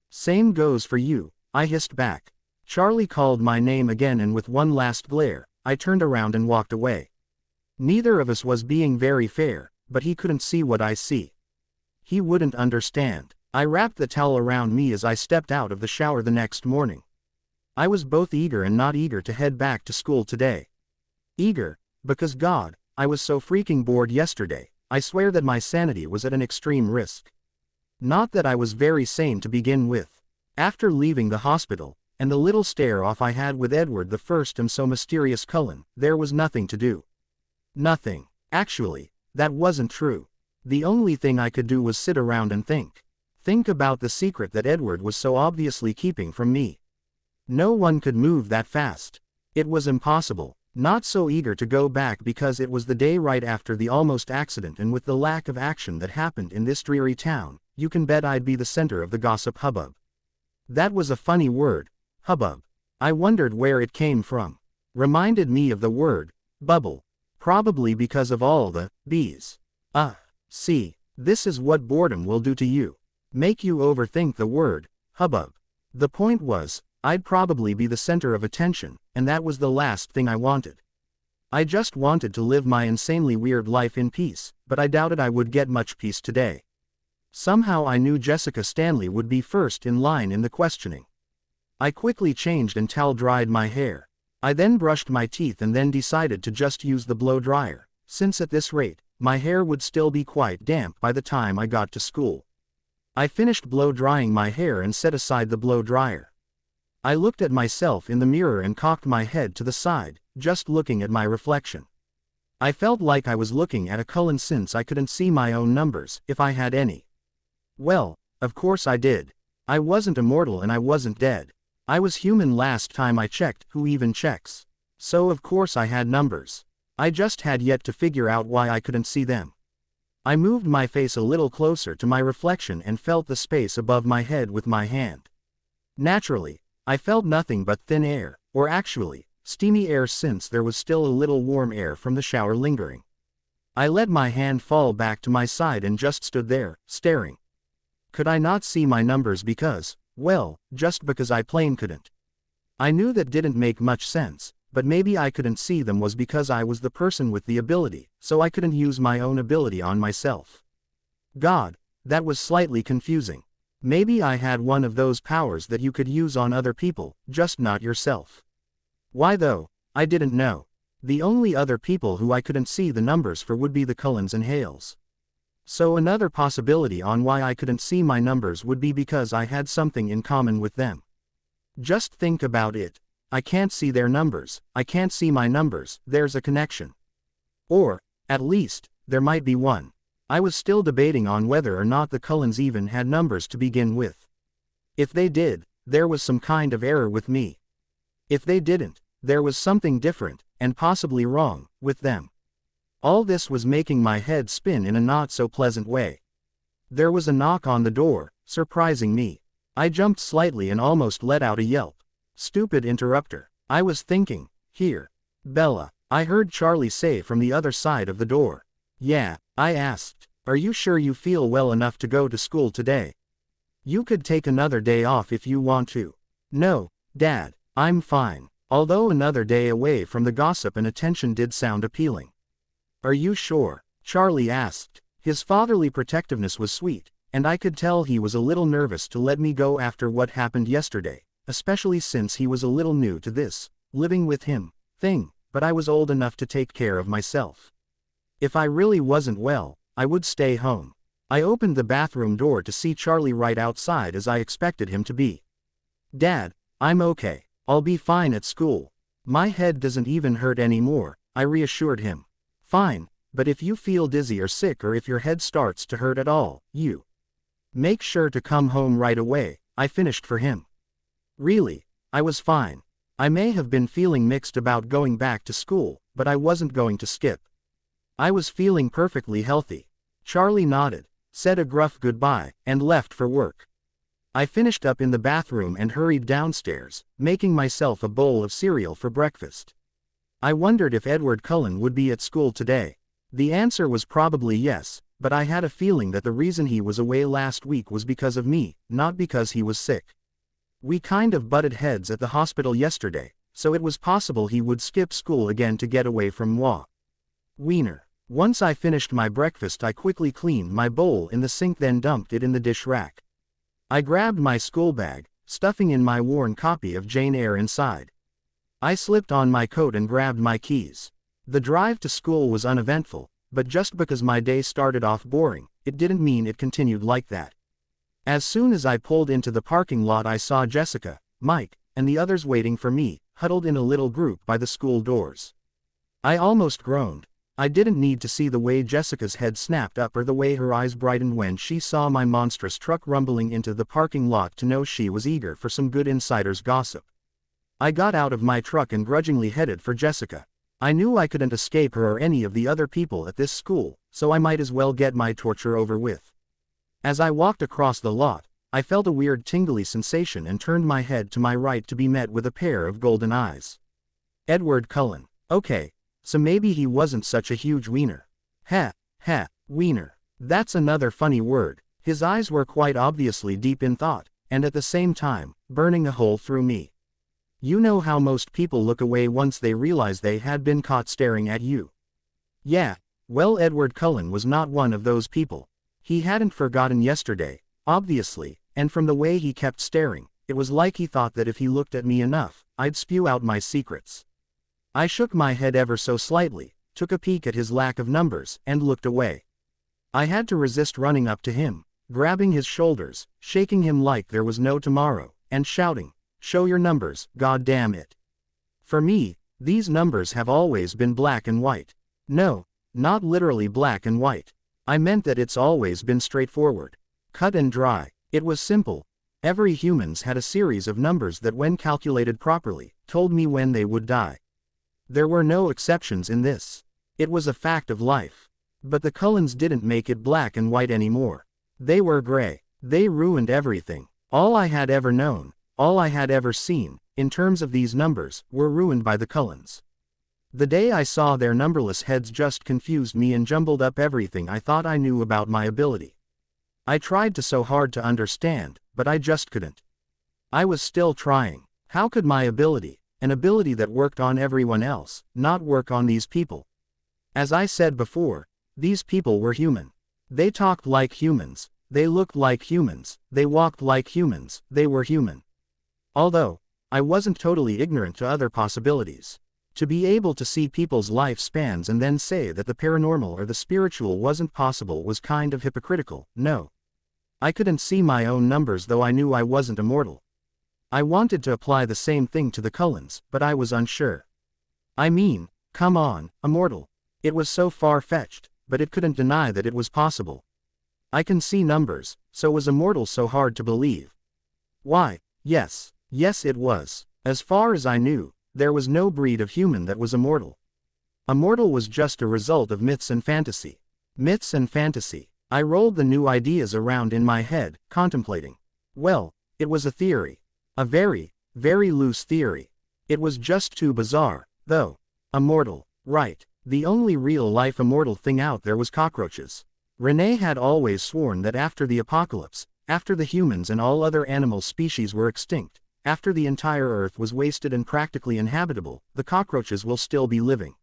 S1: Same goes for you, I hissed back. Charlie called my name again, and with one last glare, I turned around and walked away. Neither of us was being very fair, but he couldn't see what I see. He wouldn't understand. I wrapped the towel around me as I stepped out of the shower the next morning. I was both eager and not eager to head back to school today. Eager, because God, I was so freaking bored yesterday. I swear that my sanity was at an extreme risk. Not that I was very sane to begin with. After leaving the hospital, and the little stare-off I had with Edward the First and so mysterious Cullen, there was nothing to do. Nothing. Actually, that wasn't true. The only thing I could do was sit around and think. Think about the secret that Edward was so obviously keeping from me. No one could move that fast. It was impossible. Not so eager to go back because it was the day right after the almost accident, and with the lack of action that happened in this dreary town, you can bet I'd be the center of the gossip hubbub. That was a funny word, hubbub. I wondered where it came from. Reminded me of the word bubble. Probably because of all the bees. See, this is what boredom will do to you. Make you overthink the word hubbub. The point was, I'd probably be the center of attention, and that was the last thing I wanted. I just wanted to live my insanely weird life in peace, but I doubted I would get much peace today. Somehow I knew Jessica Stanley would be first in line in the questioning. I quickly changed and towel-dried my hair. I then brushed my teeth and then decided to just use the blow dryer, since at this rate, my hair would still be quite damp by the time I got to school. I finished blow drying my hair and set aside the blow dryer. I looked at myself in the mirror and cocked my head to the side, just looking at my reflection. I felt like I was looking at a Cullen since I couldn't see my own numbers, if I had any. Well, of course I did. I wasn't immortal and I wasn't dead. I was human last time I checked. Who even checks? So of course I had numbers. I just had yet to figure out why I couldn't see them. I moved my face a little closer to my reflection and felt the space above my head with my hand. Naturally, I felt nothing but thin air, or actually, steamy air, since there was still a little warm air from the shower lingering. I let my hand fall back to my side and just stood there, staring. Could I not see my numbers because, well, just because I plain couldn't? I knew that didn't make much sense, but maybe I couldn't see them was because I was the person with the ability, so I couldn't use my own ability on myself. God, that was slightly confusing. Maybe I had one of those powers that you could use on other people, just not yourself. Why though? I didn't know. The only other people who I couldn't see the numbers for would be the Cullens and Hales. So another possibility on why I couldn't see my numbers would be because I had something in common with them. Just think about it. I can't see their numbers, I can't see my numbers, there's a connection. Or, at least, there might be one. I was still debating on whether or not the Cullens even had numbers to begin with. If they did, there was some kind of error with me. If they didn't, there was something different, and possibly wrong, with them. All this was making my head spin in a not-so-pleasant way. There was a knock on the door, surprising me. I jumped slightly and almost let out a yelp. Stupid interrupter. I was thinking, here. Bella, I heard Charlie say from the other side of the door. Yeah, I asked, are you sure you feel well enough to go to school today? You could take another day off if you want to. No, Dad, I'm fine. Although another day away from the gossip and attention did sound appealing. Are you sure? Charlie asked. His fatherly protectiveness was sweet, and I could tell he was a little nervous to let me go after what happened yesterday, especially since he was a little new to this, living with him, thing, but I was old enough to take care of myself. If I really wasn't well, I would stay home. I opened the bathroom door to see Charlie right outside as I expected him to be. Dad, I'm okay. I'll be fine at school. My head doesn't even hurt anymore, I reassured him. Fine, but if you feel dizzy or sick or if your head starts to hurt at all, you make sure to come home right away, I finished for him. Really, I was fine. I may have been feeling mixed about going back to school, but I wasn't going to skip. I was feeling perfectly healthy. Charlie nodded, said a gruff goodbye, and left for work. I finished up in the bathroom and hurried downstairs, making myself a bowl of cereal for breakfast. I wondered if Edward Cullen would be at school today. The answer was probably yes, but I had a feeling that the reason he was away last week was because of me, not because he was sick. We kind of butted heads at the hospital yesterday, so it was possible he would skip school again to get away from moi. Wiener. Once I finished my breakfast, I quickly cleaned my bowl in the sink, then dumped it in the dish rack. I grabbed my school bag, stuffing in my worn copy of Jane Eyre inside. I slipped on my coat and grabbed my keys. The drive to school was uneventful, but just because my day started off boring, it didn't mean it continued like that. As soon as I pulled into the parking lot, I saw Jessica, Mike, and the others waiting for me, huddled in a little group by the school doors. I almost groaned. I didn't need to see the way Jessica's head snapped up or the way her eyes brightened when she saw my monstrous truck rumbling into the parking lot to know she was eager for some good insider's gossip. I got out of my truck and grudgingly headed for Jessica. I knew I couldn't escape her or any of the other people at this school, so I might as well get my torture over with. As I walked across the lot, I felt a weird tingly sensation and turned my head to my right to be met with a pair of golden eyes. Edward Cullen. Okay. So maybe he wasn't such a huge wiener. Wiener. That's another funny word. His eyes were quite obviously deep in thought, and at the same time, burning a hole through me. You know how most people look away once they realize they had been caught staring at you. Yeah, well, Edward Cullen was not one of those people. He hadn't forgotten yesterday, obviously, and from the way he kept staring, it was like he thought that if he looked at me enough, I'd spew out my secrets. I shook my head ever so slightly, took a peek at his lack of numbers, and looked away. I had to resist running up to him, grabbing his shoulders, shaking him like there was no tomorrow, and shouting, "Show your numbers, God damn it." For me, these numbers have always been black and white. No, not literally black and white. I meant that it's always been straightforward. Cut and dry. It was simple. Every human's had a series of numbers that, when calculated properly, told me when they would die. There were no exceptions in this. It was a fact of life. But the Cullens didn't make it black and white anymore. They were gray. They ruined everything. All I had ever known, all I had ever seen, in terms of these numbers, were ruined by the Cullens. The day I saw their numberless heads just confused me and jumbled up everything I thought I knew about my ability. I tried so hard to understand, but I just couldn't. I was still trying. How could my ability, an ability that worked on everyone else, not work on these people? As I said before, these people were human. They talked like humans, they looked like humans, they walked like humans, they were human. Although, I wasn't totally ignorant to other possibilities. To be able to see people's lifespans and then say that the paranormal or the spiritual wasn't possible was kind of hypocritical. No. I couldn't see my own numbers, though I knew I wasn't immortal. I wanted to apply the same thing to the Cullens, but I was unsure. I mean, come on, immortal. It was so far-fetched, but it couldn't deny that it was possible. I can see numbers, so was immortal so hard to believe? Why, yes it was. As far as I knew, there was no breed of human that was immortal. Immortal was just a result of myths and fantasy. Myths and fantasy. I rolled the new ideas around in my head, contemplating. Well, it was a theory. A very, very loose theory. It was just too bizarre, though. Immortal. Right. The only real-life immortal thing out there was cockroaches. Renee had always sworn that after the apocalypse, after the humans and all other animal species were extinct, after the entire Earth was wasted and practically inhabitable, the cockroaches will still be living.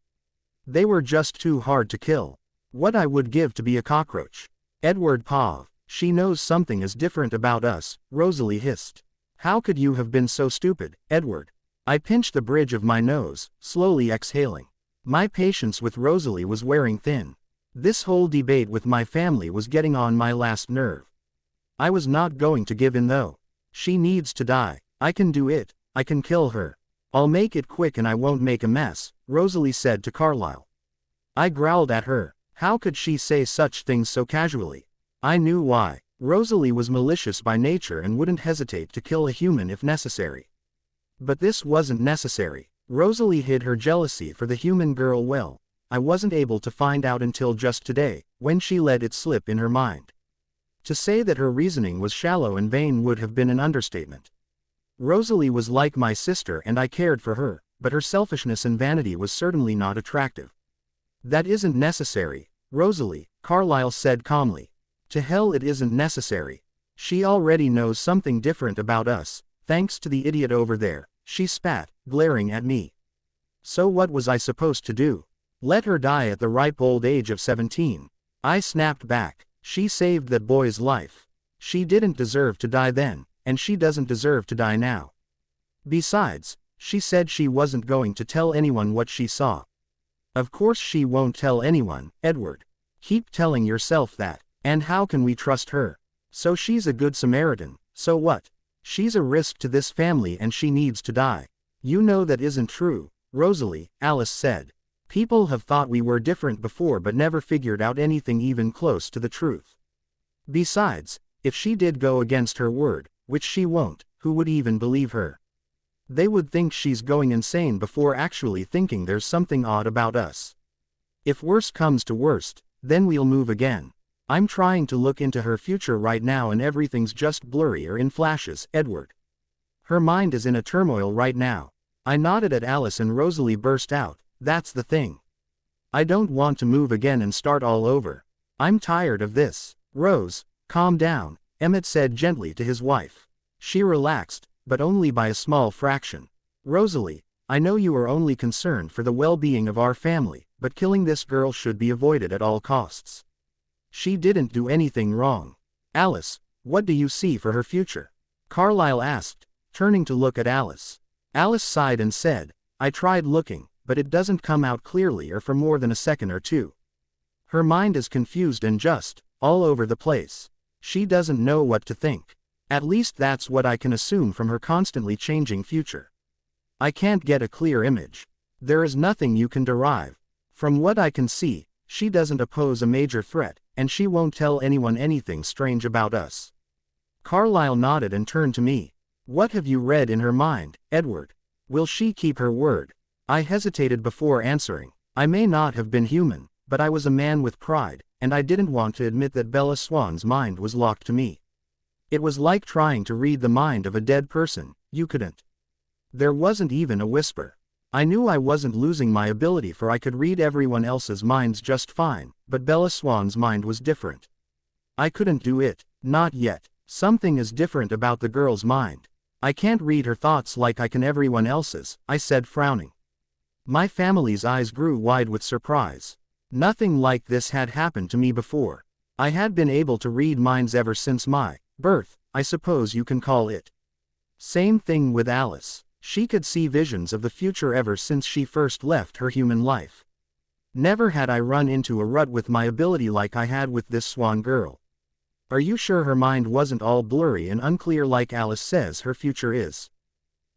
S1: They were just too hard to kill. What I would give to be a cockroach. Edward Pav, she knows something is different about us, Rosalie hissed. How could you have been so stupid, Edward? I pinched the bridge of my nose, slowly exhaling. My patience with Rosalie was wearing thin. This whole debate with my family was getting on my last nerve. I was not going to give in though. She needs to die. I can do it. I can kill her. I'll make it quick and I won't make a mess, Rosalie said to Carlyle. I growled at her. How could she say such things so casually? I knew why. Rosalie was malicious by nature and wouldn't hesitate to kill a human if necessary. But this wasn't necessary. Rosalie hid her jealousy for the human girl well. I wasn't able to find out until just today, when she let it slip in her mind. To say that her reasoning was shallow and vain would have been an understatement. Rosalie was like my sister and I cared for her, but her selfishness and vanity was certainly not attractive. That isn't necessary, Rosalie, Carlyle said calmly. To hell it isn't necessary. She already knows something different about us, thanks to the idiot over there, she spat, glaring at me. So what was I supposed to do? Let her die at the ripe old age of 17. I snapped back. She saved that boy's life. She didn't deserve to die then, and she doesn't deserve to die now. Besides, she said she wasn't going to tell anyone what she saw. Of course she won't tell anyone, Edward. Keep telling yourself that. And how can we trust her? So she's a good Samaritan, so what? She's a risk to this family and she needs to die. You know that isn't true, Rosalie, Alice said. People have thought we were different before but never figured out anything even close to the truth. Besides, if she did go against her word, which she won't, who would even believe her? They would think she's going insane before actually thinking there's something odd about us. If worst comes to worst, then we'll move again. I'm trying to look into her future right now and everything's just blurry or in flashes, Edward. Her mind is in a turmoil right now. I nodded at Alice and Rosalie burst out, that's the thing. I don't want to move again and start all over. I'm tired of this. Rose, calm down, Emmett said gently to his wife. She relaxed, but only by a small fraction. Rosalie, I know you are only concerned for the well-being of our family, but killing this girl should be avoided at all costs. She didn't do anything wrong. Alice, what do you see for her future? Carlyle asked, turning to look at Alice. Alice sighed and said, I tried looking, but it doesn't come out clearly or for more than a second or two. Her mind is confused and just, all over the place. She doesn't know what to think. At least that's what I can assume from her constantly changing future. I can't get a clear image. There is nothing you can derive. From what I can see, she doesn't pose a major threat, and she won't tell anyone anything strange about us. Carlyle nodded and turned to me. What have you read in her mind, Edward? Will she keep her word? I hesitated before answering. I may not have been human, but I was a man with pride, and I didn't want to admit that Bella Swan's mind was locked to me. It was like trying to read the mind of a dead person, you couldn't. There wasn't even a whisper. I knew I wasn't losing my ability for I could read everyone else's minds just fine, but Bella Swan's mind was different. I couldn't do it, not yet. Something is different about the girl's mind. I can't read her thoughts like I can everyone else's, I said frowning. My family's eyes grew wide with surprise. Nothing like this had happened to me before. I had been able to read minds ever since my birth, I suppose you can call it. Same thing with Alice. She could see visions of the future ever since she first left her human life. Never had I run into a rut with my ability like I had with this Swan girl. Are you sure her mind wasn't all blurry and unclear like Alice says her future is?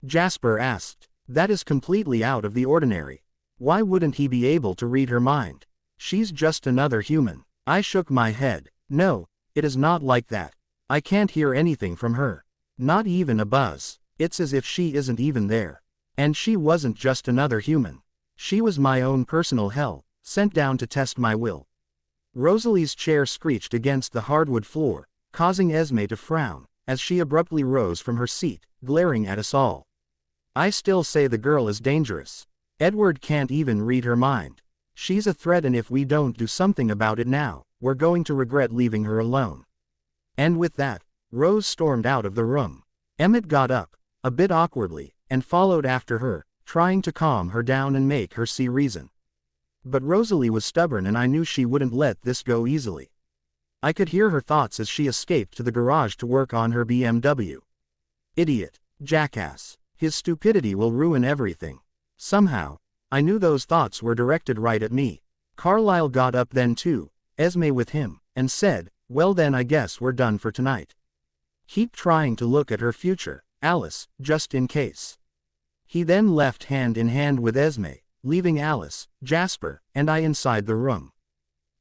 S1: Jasper asked. That is completely out of the ordinary. Why wouldn't he be able to read her mind? She's just another human. I shook my head. No, it is not like that. I can't hear anything from her. Not even a buzz. It's as if she isn't even there. And she wasn't just another human. She was my own personal hell, sent down to test my will. Rosalie's chair screeched against the hardwood floor, causing Esme to frown, as she abruptly rose from her seat, glaring at us all. I still say the girl is dangerous. Edward can't even read her mind. She's a threat and if we don't do something about it now, we're going to regret leaving her alone. And with that, Rose stormed out of the room. Emmett got up, a bit awkwardly, and followed after her, trying to calm her down and make her see reason. But Rosalie was stubborn and I knew she wouldn't let this go easily. I could hear her thoughts as she escaped to the garage to work on her BMW. Idiot. Jackass. His stupidity will ruin everything. Somehow, I knew those thoughts were directed right at me. Carlyle got up then too, Esme with him, and said, well then I guess we're done for tonight. Keep trying to look at her future, Alice, just in case. He then left hand in hand with Esme, leaving Alice, Jasper, and I inside the room.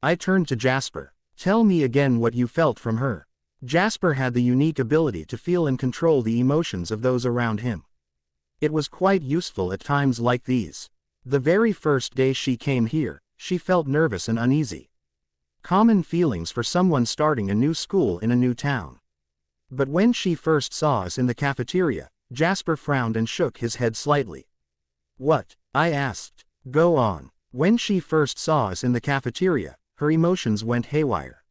S1: I turned to Jasper. Tell me again what you felt from her. Jasper had the unique ability to feel and control the emotions of those around him. It was quite useful at times like these. The very first day she came here, she felt nervous and uneasy. Common feelings for someone starting a new school in a new town. But when she first saw us in the cafeteria, Jasper frowned and shook his head slightly. "What?" I asked. "Go on." When she first saw us in the cafeteria, her emotions went haywire.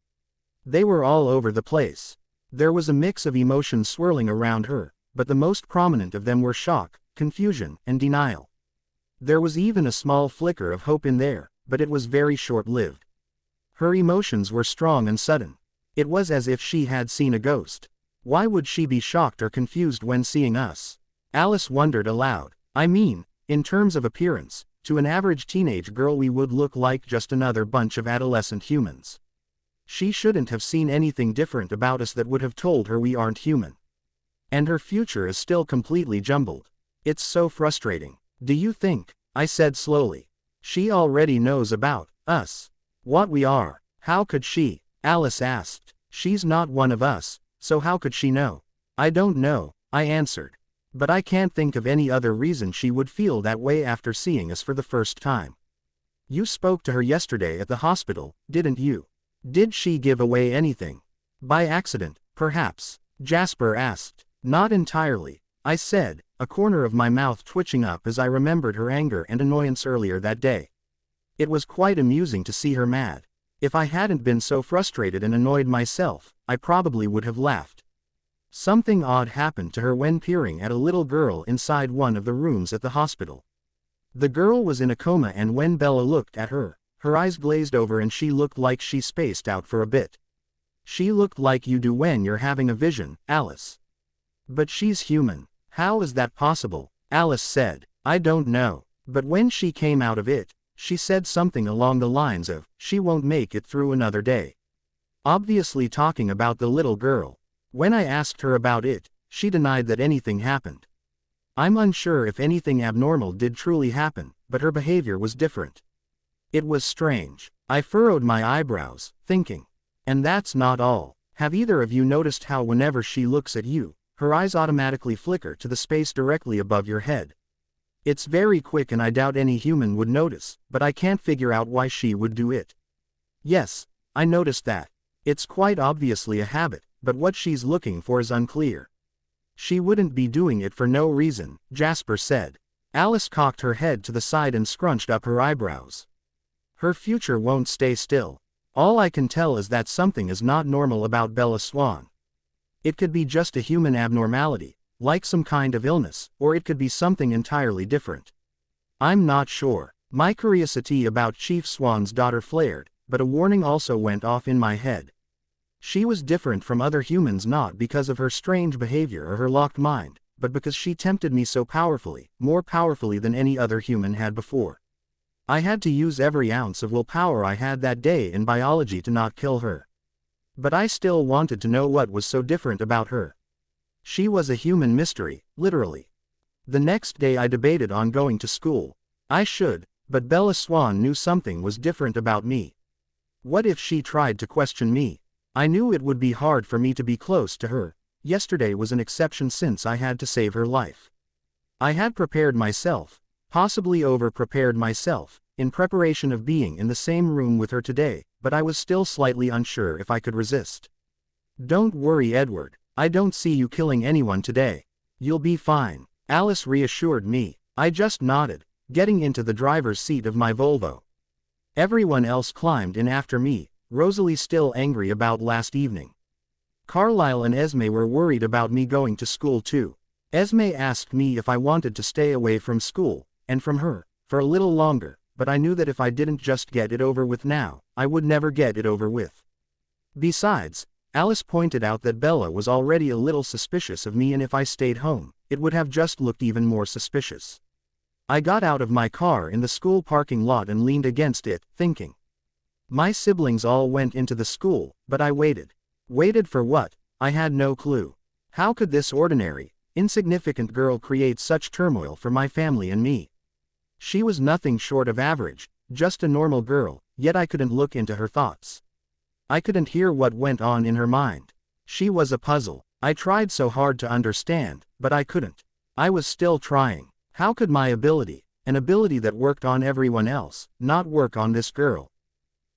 S1: They were all over the place. There was a mix of emotions swirling around her, but the most prominent of them were shock, confusion, and denial. There was even a small flicker of hope in there, but it was very short-lived. Her emotions were strong and sudden. It was as if she had seen a ghost. Why would she be shocked or confused when seeing us? Alice wondered aloud. I mean, in terms of appearance, to an average teenage girl we would look like just another bunch of adolescent humans. She shouldn't have seen anything different about us that would have told her we aren't human. And her future is still completely jumbled. It's so frustrating. Do you think, I said slowly, she already knows about us? What we are? How could she? Alice asked. She's not one of us, so how could she know? I don't know, I answered. But I can't think of any other reason she would feel that way after seeing us for the first time. You spoke to her yesterday at the hospital, didn't you? Did she give away anything? By accident, perhaps? Jasper asked. Not entirely, I said, a corner of my mouth twitching up as I remembered her anger and annoyance earlier that day. It was quite amusing to see her mad. If I hadn't been so frustrated and annoyed myself, I probably would have laughed. Something odd happened to her when peering at a little girl inside one of the rooms at the hospital. The girl was in a coma, and when Bella looked at her, her eyes glazed over and she looked like she spaced out for a bit. She looked like you do when you're having a vision, Alice. But she's human. How is that possible? Alice said. I don't know. But when she came out of it, she said something along the lines of, she won't make it through another day. Obviously talking about the little girl. When I asked her about it, she denied that anything happened. I'm unsure if anything abnormal did truly happen, but her behavior was different. It was strange. I furrowed my eyebrows, thinking. And that's not all. Have either of you noticed how whenever she looks at you, her eyes automatically flicker to the space directly above your head? It's very quick and I doubt any human would notice, but I can't figure out why she would do it. Yes, I noticed that. It's quite obviously a habit, but what she's looking for is unclear. She wouldn't be doing it for no reason, Jasper said. Alice cocked her head to the side and scrunched up her eyebrows. Her future won't stay still. All I can tell is that something is not normal about Bella Swan. It could be just a human abnormality, like some kind of illness, or it could be something entirely different. I'm not sure. My curiosity about Chief Swan's daughter flared, but a warning also went off in my head. She was different from other humans not because of her strange behavior or her locked mind, but because she tempted me so powerfully, more powerfully than any other human had before. I had to use every ounce of willpower I had that day in biology to not kill her. But I still wanted to know what was so different about her. She was a human mystery, literally. The next day I debated on going to school. I should, but Bella Swan knew something was different about me. What if she tried to question me? I knew it would be hard for me to be close to her. Yesterday was an exception since I had to save her life. I had prepared myself, possibly over-prepared myself, in preparation of being in the same room with her today, but I was still slightly unsure if I could resist. Don't worry, Edward, I don't see you killing anyone today. You'll be fine, Alice reassured me. I just nodded, getting into the driver's seat of my Volvo. Everyone else climbed in after me, Rosalie still angry about last evening. Carlisle and Esme were worried about me going to school too. Esme asked me if I wanted to stay away from school, and from her, for a little longer, but I knew that if I didn't just get it over with now, I would never get it over with. Besides, Alice pointed out that Bella was already a little suspicious of me, and if I stayed home, it would have just looked even more suspicious. I got out of my car in the school parking lot and leaned against it, thinking. My siblings all went into the school, but I waited. Waited for what? I had no clue. How could this ordinary, insignificant girl create such turmoil for my family and me? She was nothing short of average, just a normal girl, yet I couldn't look into her thoughts. I couldn't hear what went on in her mind. She was a puzzle. I tried so hard to understand, but I couldn't. I was still trying. How could my ability, an ability that worked on everyone else, not work on this girl?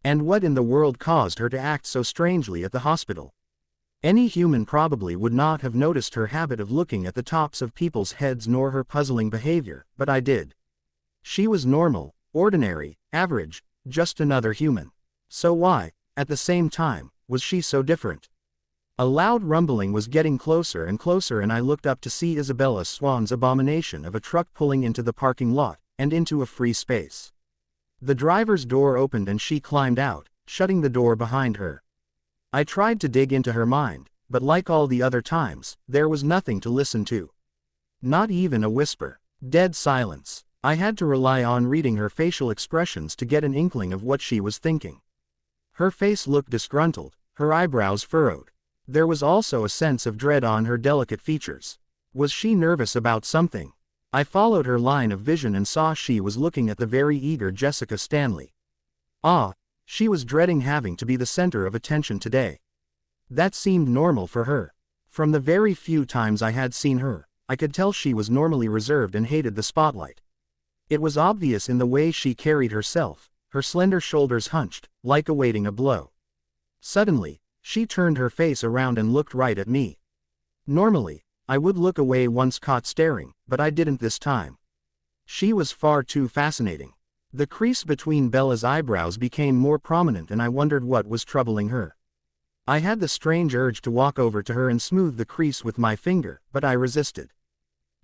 S1: And what in the world caused her to act so strangely at the hospital? Any human probably would not have noticed her habit of looking at the tops of people's heads nor her puzzling behavior, but I did. She was normal, ordinary, average, just another human. So why, at the same time, was she so different? A loud rumbling was getting closer and closer, and I looked up to see Isabella Swan's abomination of a truck pulling into the parking lot, and into a free space. The driver's door opened and she climbed out, shutting the door behind her. I tried to dig into her mind, but like all the other times, there was nothing to listen to. Not even a whisper. Dead silence. I had to rely on reading her facial expressions to get an inkling of what she was thinking. Her face looked disgruntled, her eyebrows furrowed. There was also a sense of dread on her delicate features. Was she nervous about something? I followed her line of vision and saw she was looking at the very eager Jessica Stanley. Ah, she was dreading having to be the center of attention today. That seemed normal for her. From the very few times I had seen her, I could tell she was normally reserved and hated the spotlight. It was obvious in the way she carried herself, her slender shoulders hunched, like awaiting a blow. Suddenly, she turned her face around and looked right at me. Normally, I would look away once caught staring, but I didn't this time. She was far too fascinating. The crease between Bella's eyebrows became more prominent and I wondered what was troubling her. I had the strange urge to walk over to her and smooth the crease with my finger, but I resisted.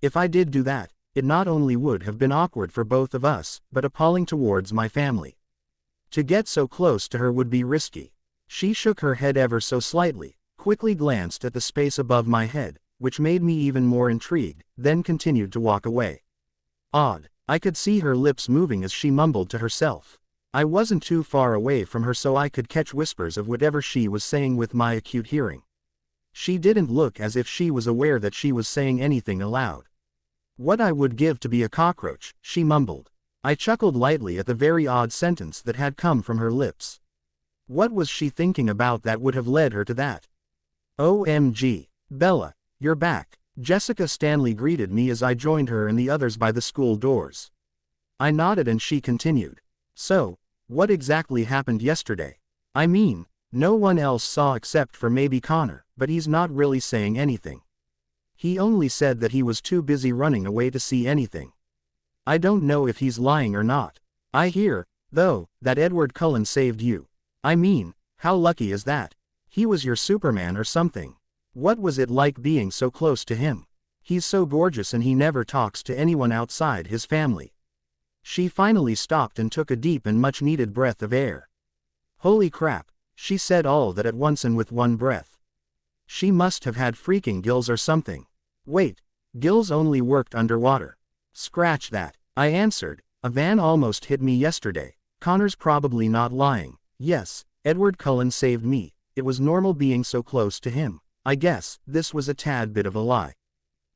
S1: If I did do that, it not only would have been awkward for both of us, but appalling towards my family. To get so close to her would be risky. She shook her head ever so slightly, quickly glanced at the space above my head, which made me even more intrigued, then continued to walk away. Odd. I could see her lips moving as she mumbled to herself. I wasn't too far away from her so I could catch whispers of whatever she was saying with my acute hearing. She didn't look as if she was aware that she was saying anything aloud. What I would give to be a cockroach, she mumbled. I chuckled lightly at the very odd sentence that had come from her lips. What was she thinking about that would have led her to that? OMG. Bella, you're back. Jessica Stanley greeted me as I joined her and the others by the school doors. I nodded and she continued. So, what exactly happened yesterday? I mean, no one else saw except for maybe Connor, but he's not really saying anything. He only said that he was too busy running away to see anything. I don't know if he's lying or not. I hear, though, that Edward Cullen saved you. I mean, how lucky is that? He was your Superman or something. What was it like being so close to him? He's so gorgeous and he never talks to anyone outside his family. She finally stopped and took a deep and much-needed breath of air. Holy crap, she said all that at once and with one breath. She must have had freaking gills or something. Wait, gills only worked underwater. Scratch that, I answered. A van almost hit me yesterday. Connor's probably not lying. Yes, Edward Cullen saved me. It was normal being so close to him. I guess this was a tad bit of a lie.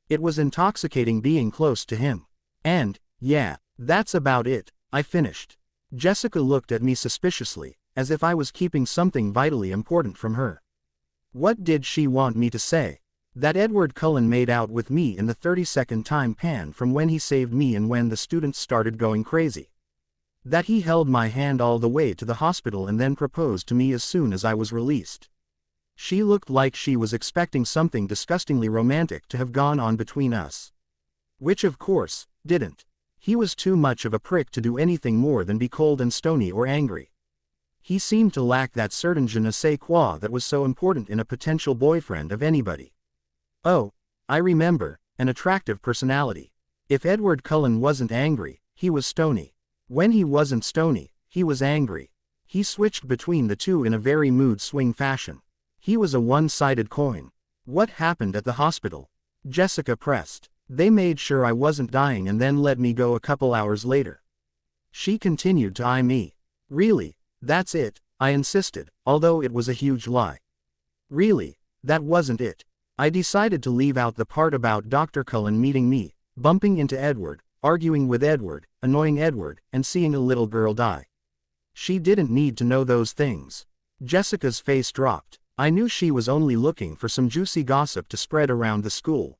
S1: It was intoxicating being close to him. And, yeah, that's about it, I finished. Jessica looked at me suspiciously, as if I was keeping something vitally important from her. What did she want me to say? That Edward Cullen made out with me in the 30-second time pan from when he saved me and when the students started going crazy. That he held my hand all the way to the hospital and then proposed to me as soon as I was released. She looked like she was expecting something disgustingly romantic to have gone on between us. Which of course, didn't. He was too much of a prick to do anything more than be cold and stony or angry. He seemed to lack that certain je ne sais quoi that was so important in a potential boyfriend of anybody. Oh, I remember, an attractive personality. If Edward Cullen wasn't angry, he was stony. When he wasn't stony, he was angry. He switched between the two in a very mood swing fashion. He was a one-sided coin. What happened at the hospital? Jessica pressed. They made sure I wasn't dying and then let me go a couple hours later. She continued to eye me. Really, that's it, I insisted, although it was a huge lie. Really, that wasn't it. I decided to leave out the part about Dr. Cullen meeting me, bumping into Edward, arguing with Edward, annoying Edward, and seeing a little girl die. She didn't need to know those things. Jessica's face dropped. I knew she was only looking for some juicy gossip to spread around the school.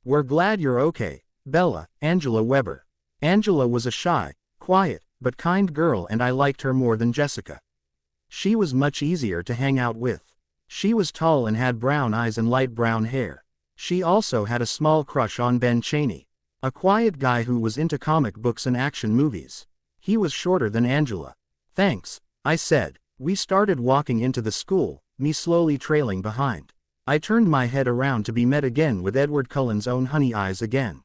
S1: "We're glad you're okay, Bella," Angela Weber. Angela was a shy, quiet, but kind girl, and I liked her more than Jessica. She was much easier to hang out with. She was tall and had brown eyes and light brown hair. She also had a small crush on Ben Chaney, a quiet guy who was into comic books and action movies. He was shorter than Angela. "Thanks," I said. We started walking into the school, me slowly trailing behind. I turned my head around to be met again with Edward Cullen's own honey eyes again.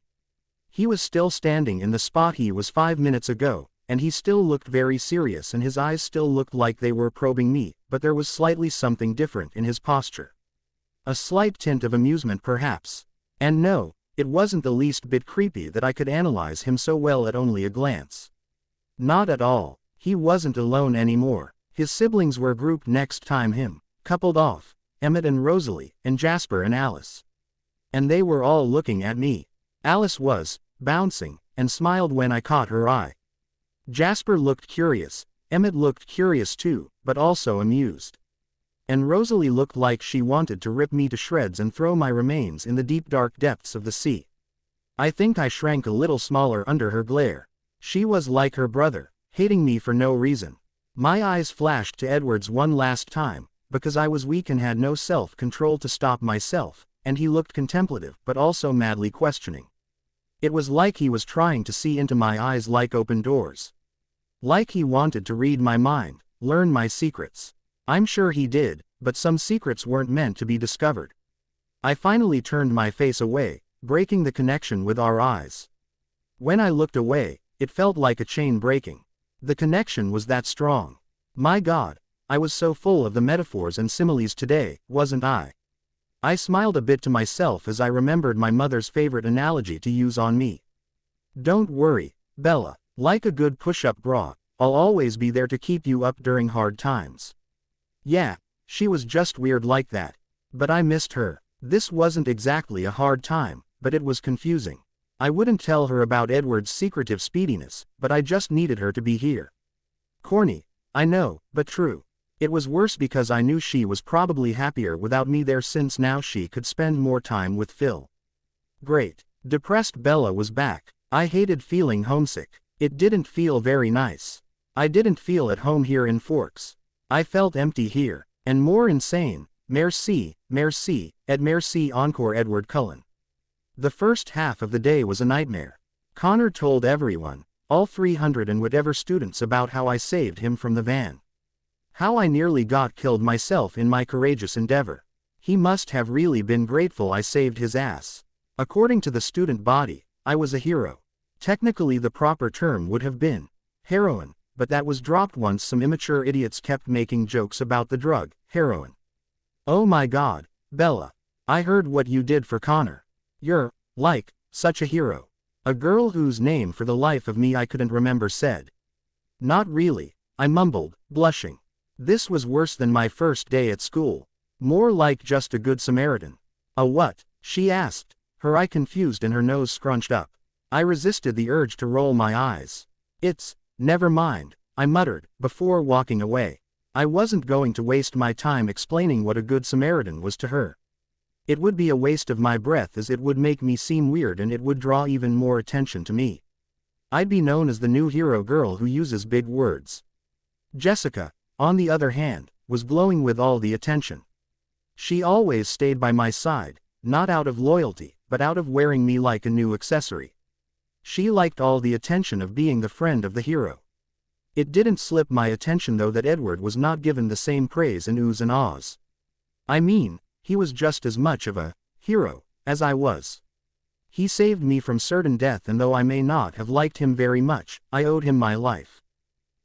S1: He was still standing in the spot he was 5 minutes ago, and he still looked very serious, and his eyes still looked like they were probing me, but there was slightly something different in his posture. A slight tint of amusement perhaps. And no, it wasn't the least bit creepy that I could analyze him so well at only a glance. Not at all. He wasn't alone anymore. His siblings were grouped next time him, coupled off, Emmett and Rosalie, and Jasper and Alice. And they were all looking at me. Alice was, bouncing, and smiled when I caught her eye. Jasper looked curious, Emmett looked curious too, but also amused. And Rosalie looked like she wanted to rip me to shreds and throw my remains in the deep dark depths of the sea. I think I shrank a little smaller under her glare. She was like her brother, hating me for no reason. My eyes flashed to Edward's one last time, because I was weak and had no self-control to stop myself, and he looked contemplative but also madly questioning. It was like he was trying to see into my eyes like open doors. Like he wanted to read my mind, learn my secrets. I'm sure he did, but some secrets weren't meant to be discovered. I finally turned my face away, breaking the connection with our eyes. When I looked away, it felt like a chain breaking. The connection was that strong. My God, I was so full of the metaphors and similes today, wasn't I? I smiled a bit to myself as I remembered my mother's favorite analogy to use on me. "Don't worry, Bella, like a good push-up bra, I'll always be there to keep you up during hard times." Yeah, she was just weird like that. But I missed her. This wasn't exactly a hard time, but it was confusing. I wouldn't tell her about Edward's secretive speediness, but I just needed her to be here. Corny, I know, but true. It was worse because I knew she was probably happier without me there, since now she could spend more time with Phil. Great. Depressed Bella was back. I hated feeling homesick. It didn't feel very nice. I didn't feel at home here in Forks. I felt empty here, and more insane. Merci, merci, et merci encore Edward Cullen. The first half of the day was a nightmare. Connor told everyone, all 300 and whatever students, about how I saved him from the van. How I nearly got killed myself in my courageous endeavor. He must have really been grateful I saved his ass. According to the student body, I was a hero. Technically the proper term would have been heroine, but that was dropped once some immature idiots kept making jokes about the drug, heroin. Oh my God, Bella. I heard what you did for Connor. You're, like, such a hero. A girl whose name for the life of me I couldn't remember said. Not really, I mumbled, blushing. This was worse than my first day at school. More like just a good Samaritan. A what? She asked, her eye confused and her nose scrunched up. I resisted the urge to roll my eyes. Never mind, I muttered, before walking away. I wasn't going to waste my time explaining what a good Samaritan was to her. It would be a waste of my breath, as it would make me seem weird and it would draw even more attention to me. I'd be known as the new hero girl who uses big words. Jessica, on the other hand, was glowing with all the attention. She always stayed by my side, not out of loyalty, but out of wearing me like a new accessory. She liked all the attention of being the friend of the hero. It didn't slip my attention though that Edward was not given the same praise and oohs and ahs. I mean, he was just as much of a hero as I was. He saved me from certain death, and though I may not have liked him very much, I owed him my life.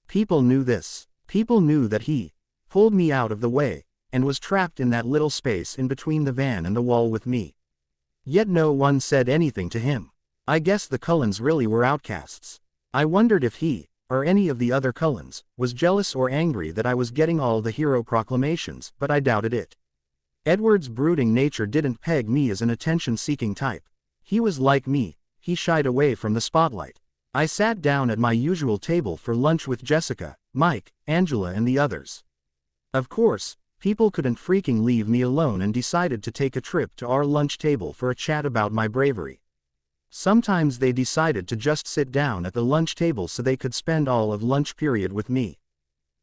S1: People knew this. People knew that he pulled me out of the way, and was trapped in that little space in between the van and the wall with me. Yet no one said anything to him. I guess the Cullens really were outcasts. I wondered if he, or any of the other Cullens, was jealous or angry that I was getting all the hero proclamations, but I doubted it. Edward's brooding nature didn't peg me as an attention-seeking type. He was like me, he shied away from the spotlight. I sat down at my usual table for lunch with Jessica, Mike, Angela and the others. Of course, People couldn't freaking leave me alone and decided to take a trip to our lunch table for a chat about my bravery. Sometimes they decided to just sit down at the lunch table so they could spend all of lunch period with me.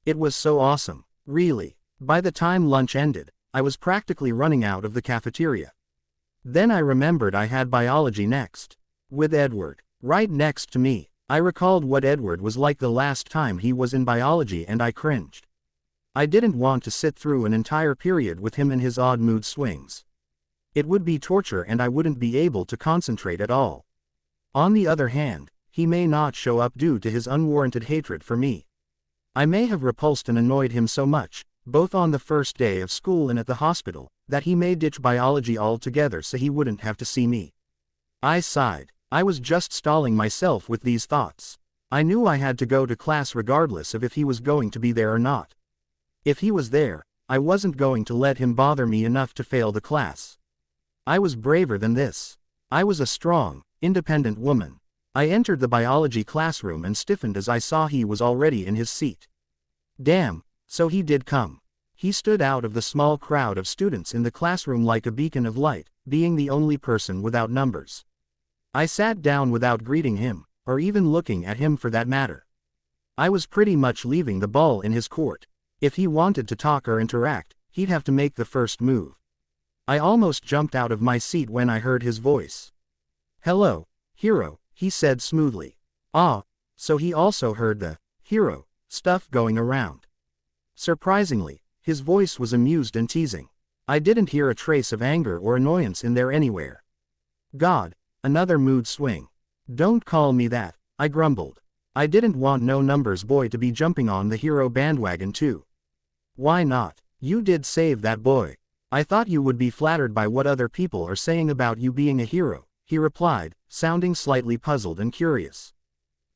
S1: It was so awesome, really. By the time lunch ended, I was practically running out of the cafeteria. Then I remembered I had biology next. With Edward right next to me. I recalled what Edward was like the last time he was in biology and I cringed. I didn't want to sit through an entire period with him in his odd mood swings. It would be torture and I wouldn't be able to concentrate at all. On the other hand, he may not show up due to his unwarranted hatred for me. I may have repulsed and annoyed him so much, both on the first day of school and at the hospital, that he may ditch biology altogether so he wouldn't have to see me. I sighed. I was just stalling myself with these thoughts. I knew I had to go to class regardless of if he was going to be there or not. If he was there, I wasn't going to let him bother me enough to fail the class. I was braver than this. I was a strong, independent woman. I entered the biology classroom and stiffened as I saw he was already in his seat. Damn, so he did come. He stood out of the small crowd of students in the classroom like a beacon of light, being the only person without numbers. I sat down without greeting him, or even looking at him for that matter. I was pretty much leaving the ball in his court. If he wanted to talk or interact, he'd have to make the first move. I almost jumped out of my seat when I heard his voice. "Hello, hero," he said smoothly. Ah, so he also heard the hero stuff going around. Surprisingly, his voice was amused and teasing. I didn't hear a trace of anger or annoyance in there anywhere. God, another mood swing. Don't call me that, I grumbled. I didn't want no numbers boy to be jumping on the hero bandwagon too. Why not? You did save that boy. I thought you would be flattered by what other people are saying about you being a hero, he replied, sounding slightly puzzled and curious.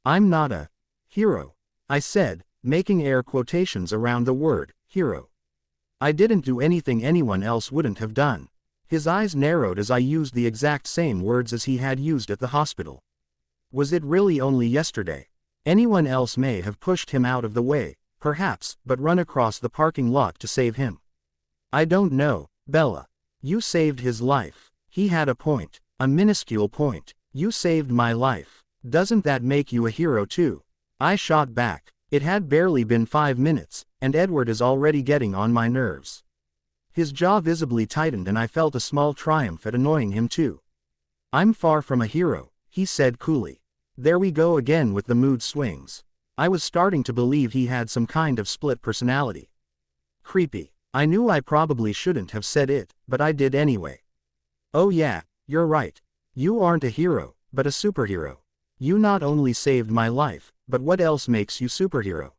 S1: I'm not a hero, I said, making air quotations around the word hero. I didn't do anything anyone else wouldn't have done. His eyes narrowed as I used the exact same words as he had used at the hospital. Was it really only yesterday? Anyone else may have pushed him out of the way, perhaps, but run across the parking lot to save him. I don't know, Bella. You saved his life. He had a point, a minuscule point. You saved my life. Doesn't that make you a hero too? I shot back. It had barely been 5 minutes, and Edward is already getting on my nerves. His jaw visibly tightened and I felt a small triumph at annoying him too. I'm far from a hero, he said coolly. There we go again with the mood swings. I was starting to believe he had some kind of split personality. Creepy. I knew I probably shouldn't have said it, but I did anyway. Oh yeah, you're right. You aren't a hero, but a superhero. You not only saved my life, but what else makes you superhero?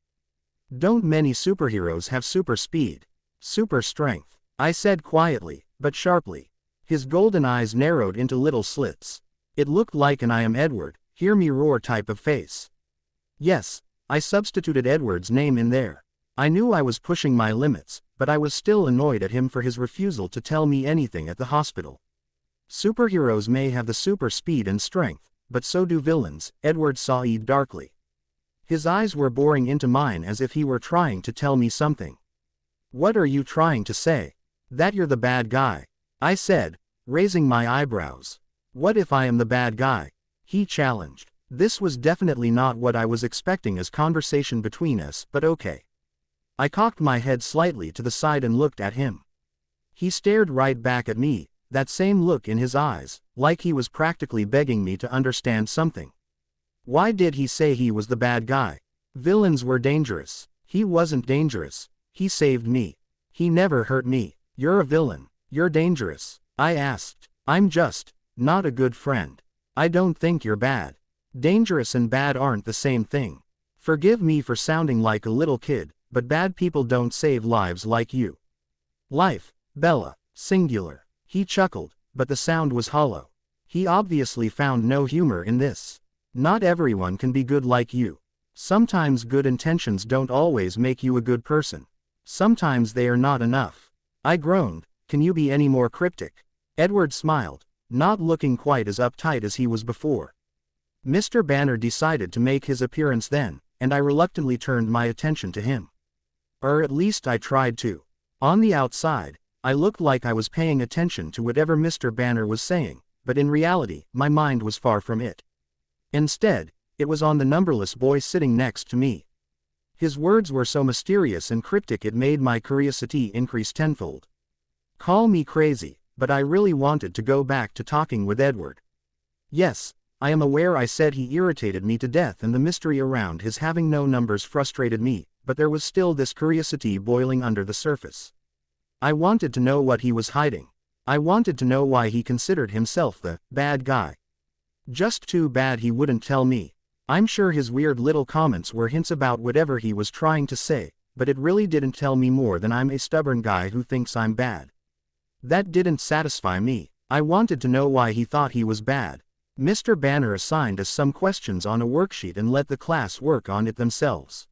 S1: Don't many superheroes have super speed, super strength? I said quietly, but sharply. His golden eyes narrowed into little slits. It looked like an I am Edward, hear me roar type of face. Yes, I substituted Edward's name in there. I knew I was pushing my limits, but I was still annoyed at him for his refusal to tell me anything at the hospital. Superheroes may have the super speed and strength, but so do villains, Edward said darkly. His eyes were boring into mine as if he were trying to tell me something. What are you trying to say? That you're the bad guy? I said, raising my eyebrows. What if I am the bad guy? He challenged. This was definitely not what I was expecting as conversation between us, but okay. I cocked my head slightly to the side and looked at him. He stared right back at me, that same look in his eyes, like he was practically begging me to understand something. Why did he say he was the bad guy? Villains were dangerous. He wasn't dangerous. He saved me. He never hurt me. You're a villain. You're dangerous. I asked. I'm just not a good friend. I don't think you're bad. Dangerous and bad aren't the same thing. Forgive me for sounding like a little kid, but bad people don't save lives like you. Life, Bella, singular. He chuckled, but the sound was hollow. He obviously found no humor in this. Not everyone can be good like you. Sometimes good intentions don't always make you a good person. Sometimes they are not enough. I groaned. Can you be any more cryptic? Edward smiled, not looking quite as uptight as he was before. Mr. Banner decided to make his appearance then, and I reluctantly turned my attention to him. Or at least I tried to. On the outside, I looked like I was paying attention to whatever Mr. Banner was saying, but in reality, my mind was far from it. Instead, it was on the numberless boy sitting next to me. His words were so mysterious and cryptic it made my curiosity increase tenfold. Call me crazy, but I really wanted to go back to talking with Edward. Yes, I am aware I said he irritated me to death and the mystery around his having no numbers frustrated me, but there was still this curiosity boiling under the surface. I wanted to know what he was hiding. I wanted to know why he considered himself the bad guy. Just too bad he wouldn't tell me. I'm sure his weird little comments were hints about whatever he was trying to say, but it really didn't tell me more than I'm a stubborn guy who thinks I'm bad. That didn't satisfy me. I wanted to know why he thought he was bad. Mr. Banner assigned us some questions on a worksheet and let the class work on it themselves.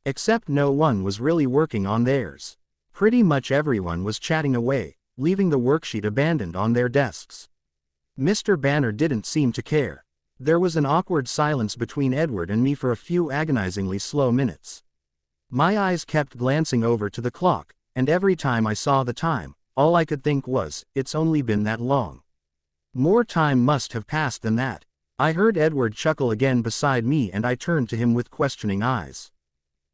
S1: Except no one was really working on theirs. Pretty much everyone was chatting away, leaving the worksheet abandoned on their desks. Mr. Banner didn't seem to care. There was an awkward silence between Edward and me for a few agonizingly slow minutes. My eyes kept glancing over to the clock, and every time I saw the time, all I could think was, it's only been that long. More time must have passed than that. I heard Edward chuckle again beside me and I turned to him with questioning eyes.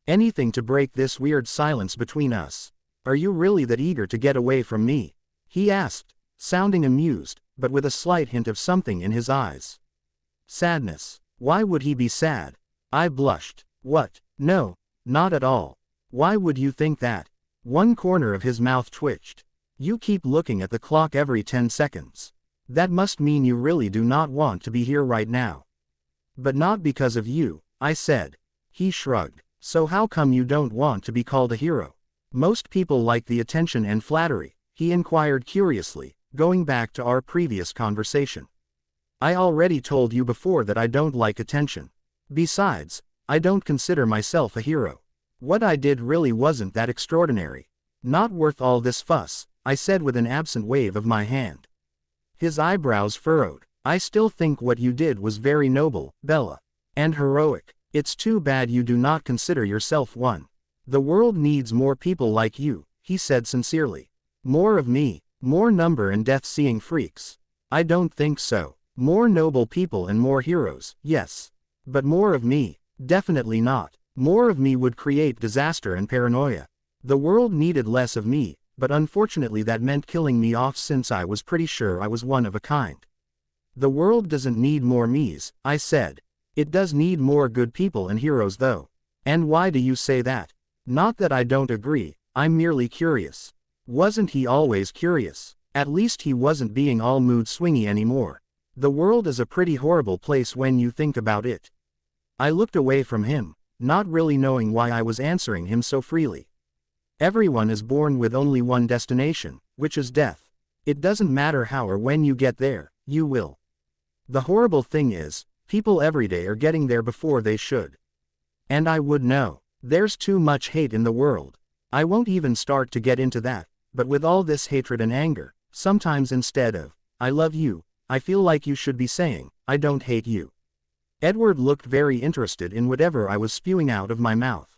S1: Anything to break this weird silence between us. Are you really that eager to get away from me? He asked, sounding amused, but with a slight hint of something in his eyes. Sadness. Why would he be sad? I blushed. What? No, not at all. Why would you think that? One corner of his mouth twitched. You keep looking at the clock every 10 seconds. That must mean you really do not want to be here right now. But not because of you, I said. He shrugged. So how come you don't want to be called a hero? Most people like the attention and flattery, he inquired curiously, going back to our previous conversation. I already told you before that I don't like attention. Besides, I don't consider myself a hero. What I did really wasn't that extraordinary. Not worth all this fuss, I said with an absent wave of my hand. His eyebrows furrowed. I still think what you did was very noble, Bella. And heroic. It's too bad you do not consider yourself one. The world needs more people like you, he said sincerely. More of me, more number and death-seeing freaks. I don't think so. More noble people and more heroes, yes. But more of me, definitely not. More of me would create disaster and paranoia. The world needed less of me, but unfortunately that meant killing me off since I was pretty sure I was one of a kind. The world doesn't need more me's, I said. It does need more good people and heroes though. And why do you say that? Not that I don't agree, I'm merely curious. Wasn't he always curious? At least he wasn't being all mood swingy anymore. The world is a pretty horrible place when you think about it. I looked away from him, not really knowing why I was answering him so freely. Everyone is born with only one destination, which is death. It doesn't matter how or when you get there, you will. The horrible thing is, people every day are getting there before they should. And I would know. There's too much hate in the world. I won't even start to get into that, but with all this hatred and anger, sometimes instead of, I love you, I feel like you should be saying, I don't hate you. Edward looked very interested in whatever I was spewing out of my mouth.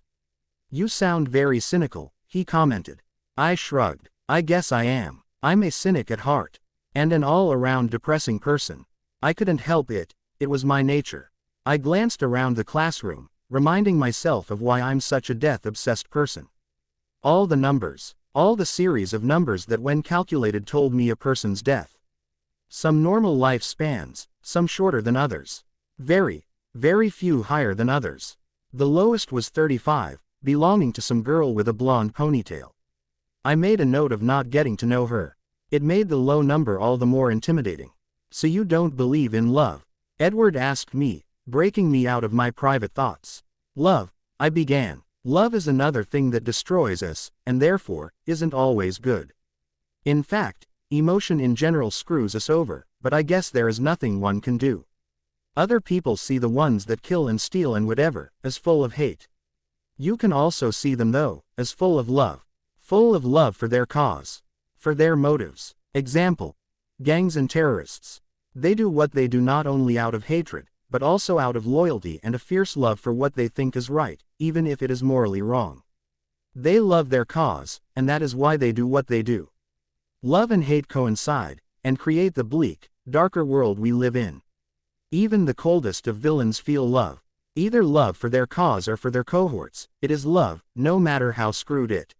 S1: You sound very cynical, he commented. I shrugged. I guess I am. I'm a cynic at heart. And an all-around depressing person. I couldn't help it, it was my nature. I glanced around the classroom, reminding myself of why I'm such a death-obsessed person. All the numbers, all the series of numbers that when calculated told me a person's death. Some normal lifespans, some shorter than others. Very, very few higher than others. The lowest was 35, belonging to some girl with a blonde ponytail. I made a note of not getting to know her. It made the low number all the more intimidating. So you don't believe in love? Edward asked me, breaking me out of my private thoughts. Love, I began. Love is another thing that destroys us, and therefore, isn't always good. In fact, emotion in general screws us over, but I guess there is nothing one can do. Other people see the ones that kill and steal and whatever, as full of hate. You can also see them though, as full of love. Full of love for their cause. For their motives. Example. Gangs and terrorists. They do what they do not only out of hatred, but also out of loyalty and a fierce love for what they think is right, even if it is morally wrong. They love their cause, and that is why they do what they do. Love and hate coincide, and create the bleak, darker world we live in. Even the coldest of villains feel love. Either love for their cause or for their cohorts. It is love, no matter how screwed it.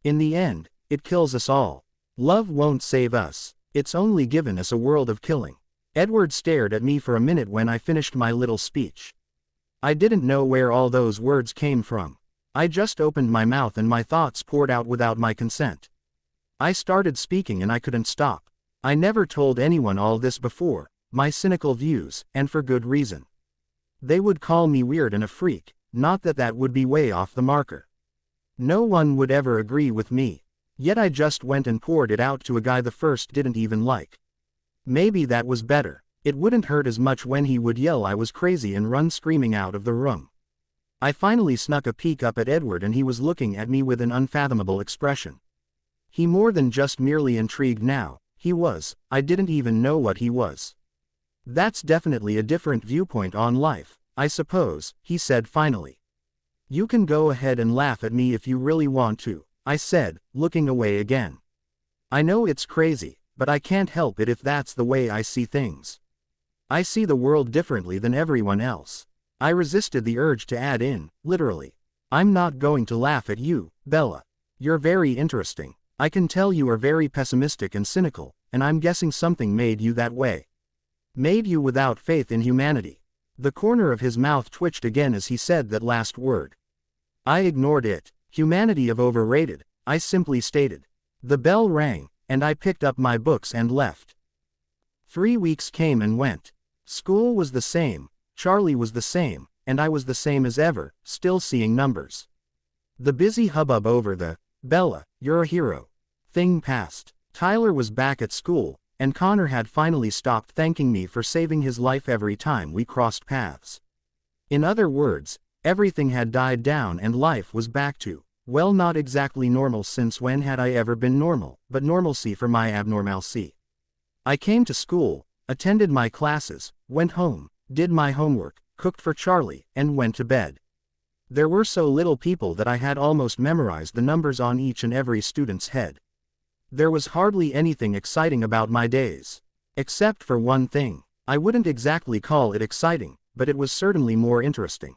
S1: In the end, it kills us all. Love won't save us. It's only given us a world of killing. Edward stared at me for a minute when I finished my little speech. I didn't know where all those words came from. I just opened my mouth and my thoughts poured out without my consent. I started speaking and I couldn't stop. I never told anyone all this before, my cynical views, and for good reason. They would call me weird and a freak, not that that would be way off the marker. No one would ever agree with me. Yet I just went and poured it out to a guy the first didn't even like. Maybe that was better. It wouldn't hurt as much when he would yell I was crazy and run screaming out of the room. I finally snuck a peek up at Edward and he was looking at me with an unfathomable expression. He more than just merely intrigued now, I didn't even know what he was. That's definitely a different viewpoint on life, I suppose, he said finally. You can go ahead and laugh at me if you really want to, I said, looking away again. I know it's crazy, but I can't help it if that's the way I see things. I see the world differently than everyone else. I resisted the urge to add in, literally. I'm not going to laugh at you, Bella. You're very interesting. I can tell you are very pessimistic and cynical, and I'm guessing something made you that way. Made you without faith in humanity. The corner of his mouth twitched again as he said that last word. I ignored it. Humanity of overrated, I simply stated. The bell rang, and I picked up my books and left. 3 weeks came and went. School was the same, Charlie was the same, and I was the same as ever, still seeing numbers. The busy hubbub over the, Bella, you're a hero, thing passed. Tyler was back at school, and Connor had finally stopped thanking me for saving his life every time we crossed paths. In other words, everything had died down and life was back to, well, not exactly normal, since when had I ever been normal, but normalcy for my abnormalcy. I came to school, attended my classes, went home, did my homework, cooked for Charlie, and went to bed. There were so little people that I had almost memorized the numbers on each and every student's head. There was hardly anything exciting about my days. Except for one thing. I wouldn't exactly call it exciting, but it was certainly more interesting.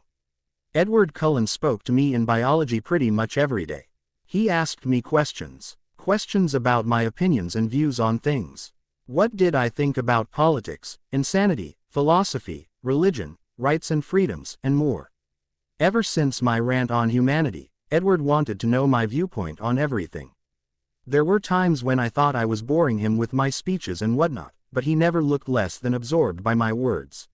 S1: Edward Cullen spoke to me in biology pretty much every day. He asked me questions. Questions about my opinions and views on things. What did I think about politics, insanity, philosophy, religion, rights and freedoms, and more. Ever since my rant on humanity, Edward wanted to know my viewpoint on everything. There were times when I thought I was boring him with my speeches and whatnot, but he never looked less than absorbed by my words.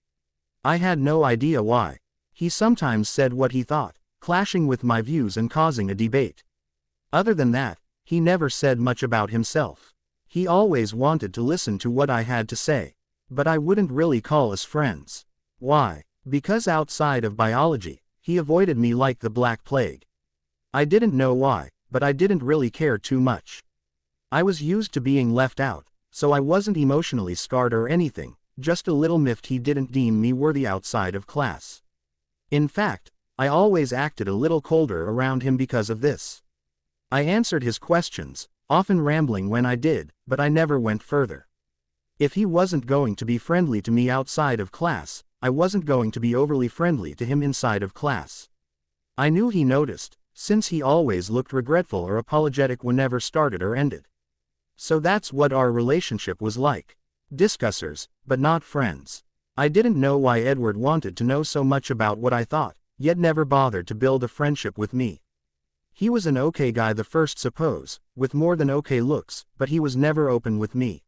S1: I had no idea why. He sometimes said what he thought, clashing with my views and causing a debate. Other than that, he never said much about himself. He always wanted to listen to what I had to say. But I wouldn't really call us friends. Why? Because outside of biology, he avoided me like the Black Plague. I didn't know why, but I didn't really care too much. I was used to being left out, so I wasn't emotionally scarred or anything, just a little miffed he didn't deem me worthy outside of class. In fact, I always acted a little colder around him because of this. I answered his questions, often rambling when I did, but I never went further. If he wasn't going to be friendly to me outside of class, I wasn't going to be overly friendly to him inside of class. I knew he noticed, since he always looked regretful or apologetic whenever started or ended. So that's what our relationship was like. Discussers, but not friends. I didn't know why Edward wanted to know so much about what I thought, yet never bothered to build a friendship with me. He was an okay guy the first, suppose, with more than okay looks, but he was never open with me.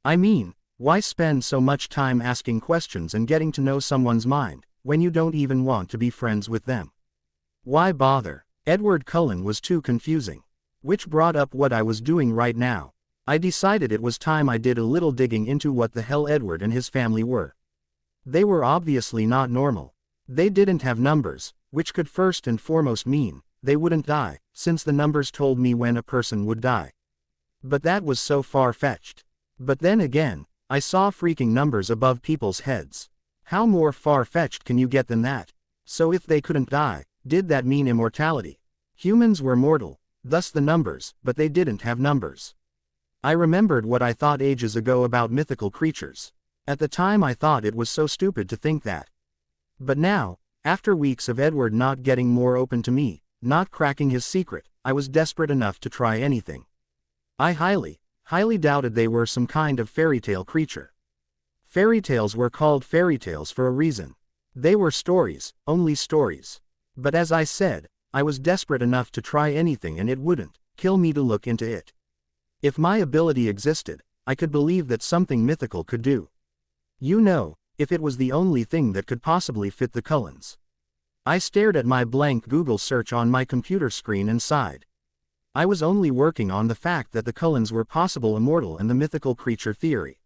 S1: I mean, why spend so much time asking questions and getting to know someone's mind, when you don't even want to be friends with them? Why bother? Edward Cullen was too confusing. Which brought up what I was doing right now. I decided it was time I did a little digging into what the hell Edward and his family were. They were obviously not normal. They didn't have numbers, which could first and foremost mean they wouldn't die, since the numbers told me when a person would die. But that was so far-fetched. But then again, I saw freaking numbers above people's heads. How more far-fetched can you get than that? So if they couldn't die, did that mean immortality? Humans were mortal, thus the numbers, but they didn't have numbers. I remembered what I thought ages ago about mythical creatures. At the time I thought it was so stupid to think that. But now, after weeks of Edward not getting more open to me, not cracking his secret, I was desperate enough to try anything. I highly doubted they were some kind of fairy tale creature. Fairy tales were called fairy tales for a reason. They were stories, only stories. But as I said, I was desperate enough to try anything and it wouldn't kill me to look into it. If my ability existed, I could believe that something mythical could do. You know, if it was the only thing that could possibly fit the Cullens. I stared at my blank Google search on my computer screen and sighed. I was only working on the fact that the Cullens were possible immortal and the mythical creature theory.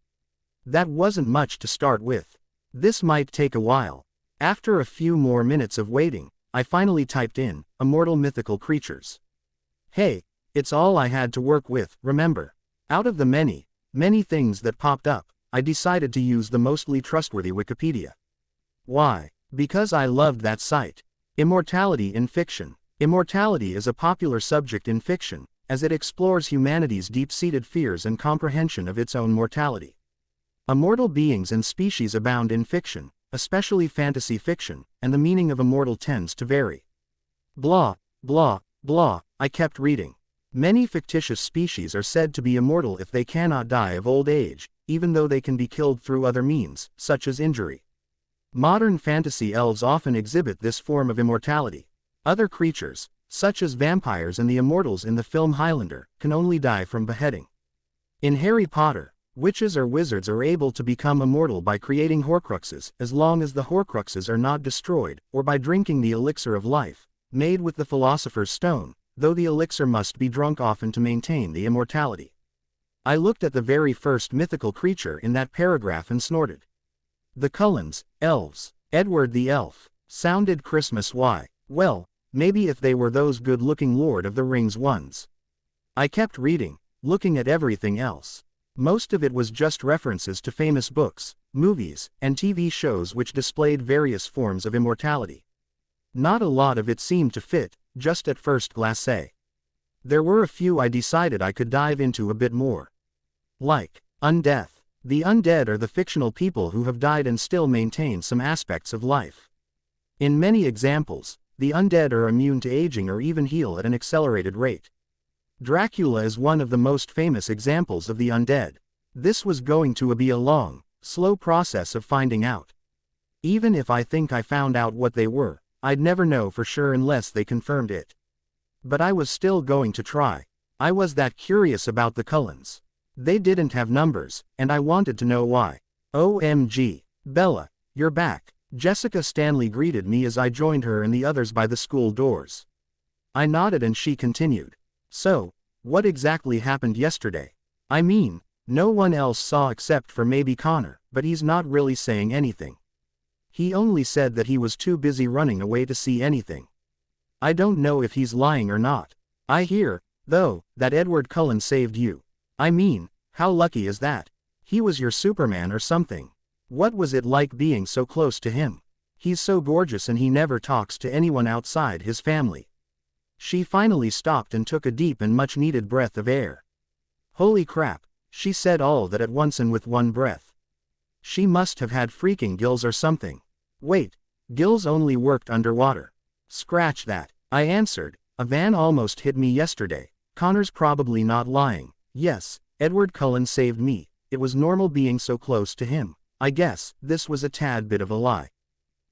S1: That wasn't much to start with. This might take a while. After a few more minutes of waiting, I finally typed in, immortal mythical creatures. Hey, it's all I had to work with, remember. Out of the many things that popped up, I decided to use the mostly trustworthy Wikipedia. Why? Because I loved that site. Immortality in fiction. Immortality is a popular subject in fiction, as it explores humanity's deep-seated fears and comprehension of its own mortality. Immortal beings and species abound in fiction, especially fantasy fiction, and the meaning of immortal tends to vary. Blah, blah, blah, I kept reading. Many fictitious species are said to be immortal if they cannot die of old age, even though they can be killed through other means, such as injury. Modern fantasy elves often exhibit this form of immortality. Other creatures, such as vampires and the immortals in the film Highlander, can only die from beheading. In Harry Potter, witches or wizards are able to become immortal by creating Horcruxes, as long as the Horcruxes are not destroyed, or by drinking the elixir of life, made with the Philosopher's Stone, though the elixir must be drunk often to maintain the immortality. I looked at the very first mythical creature in that paragraph and snorted. The Cullens, elves. Edward the elf. Sounded Christmas. Why? Well, maybe if they were those good-looking Lord of the Rings ones. I kept reading, looking at everything else. Most of it was just references to famous books, movies, and TV shows which displayed various forms of immortality. Not a lot of it seemed to fit, just at first glance. There were a few I decided I could dive into a bit more. Like, undeath. The undead are the fictional people who have died and still maintain some aspects of life. In many examples, the undead are immune to aging or even heal at an accelerated rate. Dracula is one of the most famous examples of the undead. This was going to be a long, slow process of finding out. Even if I think I found out what they were, I'd never know for sure unless they confirmed it. But I was still going to try. I was that curious about the Cullens. They didn't have numbers, and I wanted to know why. OMG. Bella, you're back. Jessica Stanley greeted me as I joined her and the others by the school doors. I nodded and she continued. So, what exactly happened yesterday? I mean, no one else saw except for maybe Connor, but he's not really saying anything. He only said that he was too busy running away to see anything. I don't know if he's lying or not. I hear, though, that Edward Cullen saved you. I mean, how lucky is that? He was your Superman or something. What was it like being so close to him? He's so gorgeous and he never talks to anyone outside his family. She finally stopped and took a deep and much-needed breath of air. Holy crap, she said all that at once and with one breath. She must have had freaking gills or something. Wait, gills only worked underwater. Scratch that, I answered. A van almost hit me yesterday. Connor's probably not lying. Yes, Edward Cullen saved me. It was normal being so close to him. I guess this was a tad bit of a lie.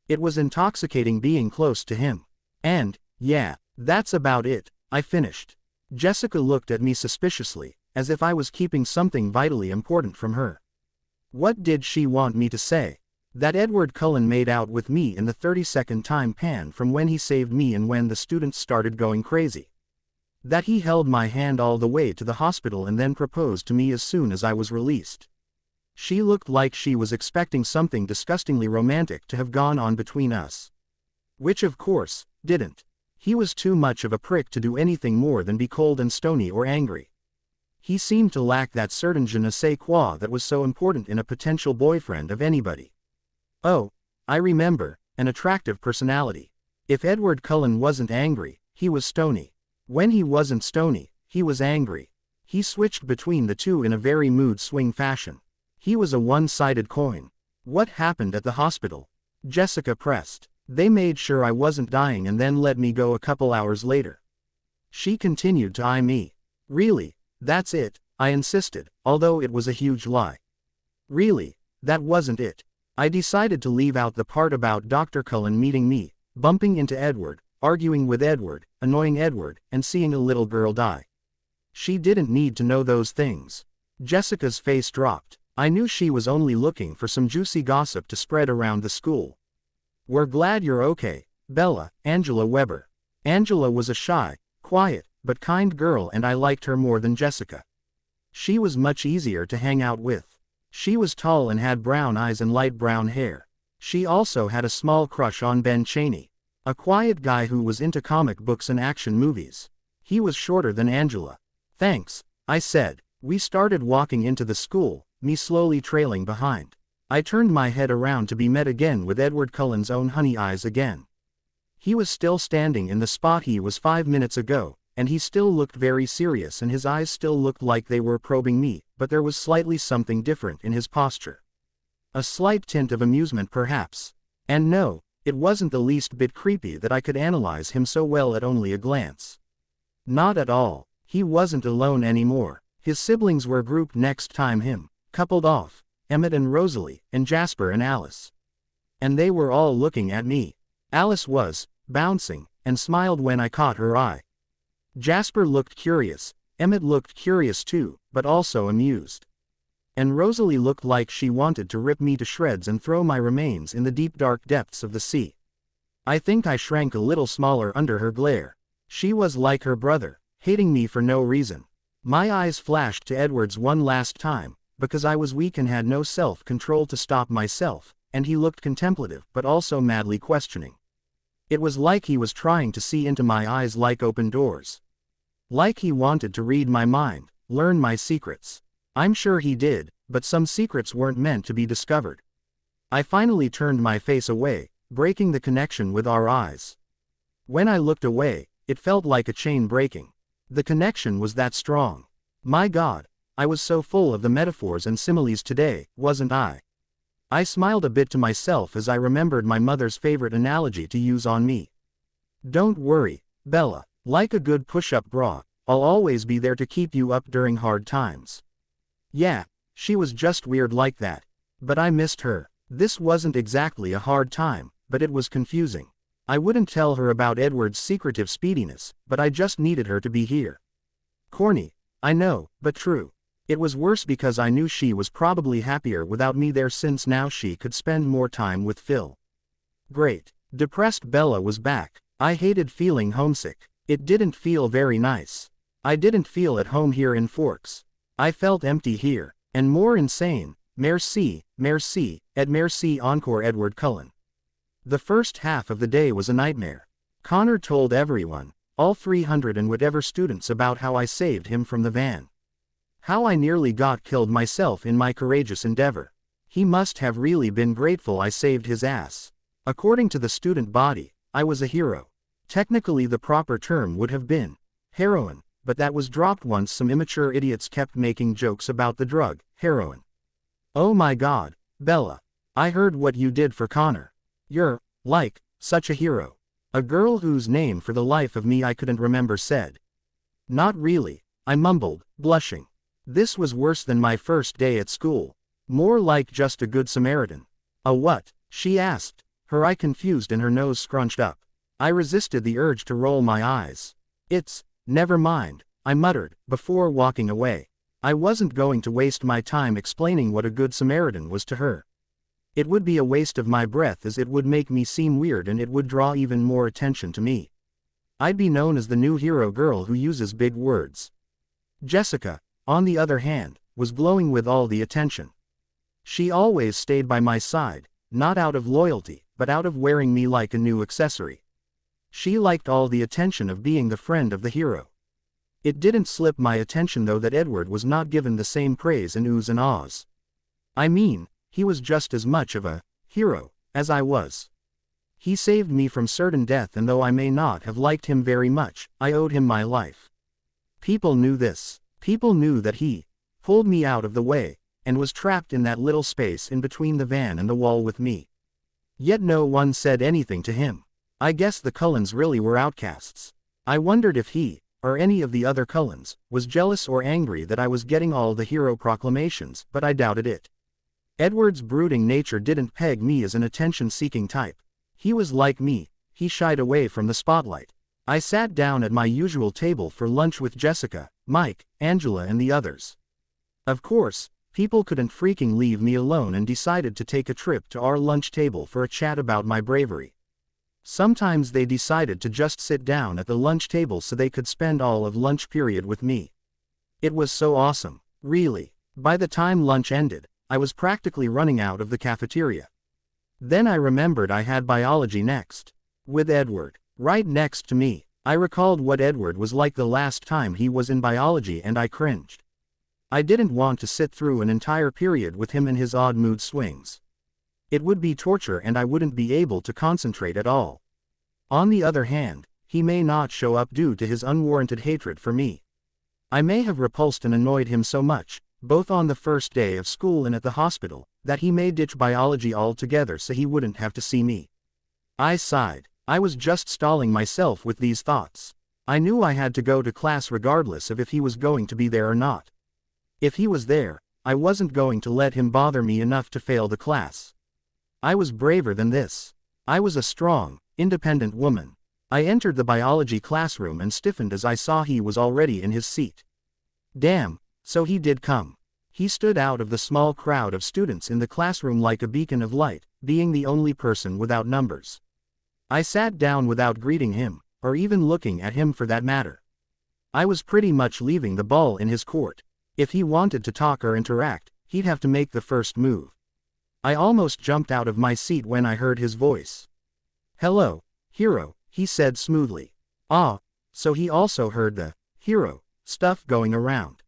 S1: It was intoxicating being close to him. And, yeah, that's about it, I finished. Jessica looked at me suspiciously, as if I was keeping something vitally important from her. What did she want me to say? That Edward Cullen made out with me in the 30-second time pan from when he saved me and when the students started going crazy. That he held my hand all the way to the hospital and then proposed to me as soon as I was released. She looked like she was expecting something disgustingly romantic to have gone on between us. Which of course, didn't. He was too much of a prick to do anything more than be cold and stony or angry. He seemed to lack that certain je ne sais quoi that was so important in a potential boyfriend of anybody. Oh, I remember, an attractive personality. If Edward Cullen wasn't angry, he was stony. When he wasn't stony, he was angry. He switched between the two in a very mood swing fashion. He was a one-sided coin. What happened at the hospital? Jessica pressed. They made sure I wasn't dying and then let me go a couple hours later. She continued to eye me. Really, that's it, I insisted, although it was a huge lie. Really, that wasn't it. I decided to leave out the part about Dr. Cullen meeting me, bumping into Edward, arguing with Edward, annoying Edward, and seeing a little girl die. She didn't need to know those things. Jessica's face dropped. I knew she was only looking for some juicy gossip to spread around the school. We're glad you're okay, Bella, Angela Weber. Angela was a shy, quiet, but kind girl and I liked her more than Jessica. She was much easier to hang out with. She was tall and had brown eyes and light brown hair. She also had a small crush on Ben Chaney, a quiet guy who was into comic books and action movies. He was shorter than Angela. Thanks, I said. We started walking into the school, me slowly trailing behind. I turned my head around to be met again with Edward Cullen's own honey eyes again. He was still standing in the spot he was 5 minutes ago, and he still looked very serious and his eyes still looked like they were probing me, but there was slightly something different in his posture. A slight tint of amusement perhaps. And no, it wasn't the least bit creepy that I could analyze him so well at only a glance. Not at all. He wasn't alone anymore. His siblings were grouped next time him, coupled off, Emmett and Rosalie, and Jasper and Alice. And they were all looking at me. Alice was, bouncing, and smiled when I caught her eye. Jasper looked curious, Emmett looked curious too, but also amused. And Rosalie looked like she wanted to rip me to shreds and throw my remains in the deep dark depths of the sea. I think I shrank a little smaller under her glare. She was like her brother, hating me for no reason. My eyes flashed to Edward's one last time, because I was weak and had no self-control to stop myself, and he looked contemplative but also madly questioning. It was like he was trying to see into my eyes like open doors. Like he wanted to read my mind, learn my secrets. I'm sure he did, but some secrets weren't meant to be discovered. I finally turned my face away, breaking the connection with our eyes. When I looked away, it felt like a chain breaking. The connection was that strong. My God, I was so full of the metaphors and similes today, wasn't I? I smiled a bit to myself as I remembered my mother's favorite analogy to use on me. Don't worry, Bella, like a good push-up bra, I'll always be there to keep you up during hard times. Yeah, she was just weird like that. But I missed her. This wasn't exactly a hard time, but it was confusing. I wouldn't tell her about Edward's secretive speediness, but I just needed her to be here. Corny, I know, but true. It was worse because I knew she was probably happier without me there since now she could spend more time with Phil. Great. Depressed Bella was back. I hated feeling homesick. It didn't feel very nice. I didn't feel at home here in Forks. I felt empty here, and more insane. Merci, merci, et merci encore Edward Cullen. The first half of the day was a nightmare. Connor told everyone, all 300 and whatever students, about how I saved him from the van. How I nearly got killed myself in my courageous endeavor. He must have really been grateful I saved his ass. According to the student body, I was a hero. Technically the proper term would have been heroine, but that was dropped once some immature idiots kept making jokes about the drug, heroin. Oh my God, Bella. I heard what you did for Connor. You're, like, such a hero. A girl whose name for the life of me I couldn't remember said. Not really, I mumbled, blushing. This was worse than my first day at school. More like just a good Samaritan. A what? She asked, her eye confused and her nose scrunched up. I resisted the urge to roll my eyes. It's, never mind, I muttered, before walking away. I wasn't going to waste my time explaining what a good Samaritan was to her. It would be a waste of my breath as it would make me seem weird and it would draw even more attention to me. I'd be known as the new hero girl who uses big words. Jessica, on the other hand, was glowing with all the attention. She always stayed by my side, not out of loyalty, but out of wearing me like a new accessory. She liked all the attention of being the friend of the hero. It didn't slip my attention though that Edward was not given the same praise and oohs and ahs. I mean, he was just as much of a hero as I was. He saved me from certain death, and though I may not have liked him very much, I owed him my life. People knew this. People knew that he pulled me out of the way, and was trapped in that little space in between the van and the wall with me. Yet no one said anything to him. I guess the Cullens really were outcasts. I wondered if he, or any of the other Cullens, was jealous or angry that I was getting all the hero proclamations, but I doubted it. Edward's brooding nature didn't peg me as an attention-seeking type. He was like me, he shied away from the spotlight. I sat down at my usual table for lunch with Jessica, Mike, Angela and the others. Of course, people couldn't freaking leave me alone and decided to take a trip to our lunch table for a chat about my bravery. Sometimes they decided to just sit down at the lunch table so they could spend all of lunch period with me. It was so awesome, really. By the time lunch ended, I was practically running out of the cafeteria. Then I remembered I had biology next. With Edward right next to me. I recalled what Edward was like the last time he was in biology and I cringed. I didn't want to sit through an entire period with him in his odd mood swings. It would be torture and I wouldn't be able to concentrate at all. On the other hand, he may not show up due to his unwarranted hatred for me. I may have repulsed and annoyed him so much, both on the first day of school and at the hospital, that he may ditch biology altogether so he wouldn't have to see me. I sighed. I was just stalling myself with these thoughts. I knew I had to go to class regardless of if he was going to be there or not. If he was there, I wasn't going to let him bother me enough to fail the class. I was braver than this. I was a strong, independent woman. I entered the biology classroom and stiffened as I saw he was already in his seat. Damn, so he did come. He stood out of the small crowd of students in the classroom like a beacon of light, being the only person without numbers. I sat down without greeting him, or even looking at him for that matter. I was pretty much leaving the ball in his court. If he wanted to talk or interact, he'd have to make the first move. I almost jumped out of my seat when I heard his voice. "Hello, hero," he said smoothly. Ah, so he also heard the hero stuff going around.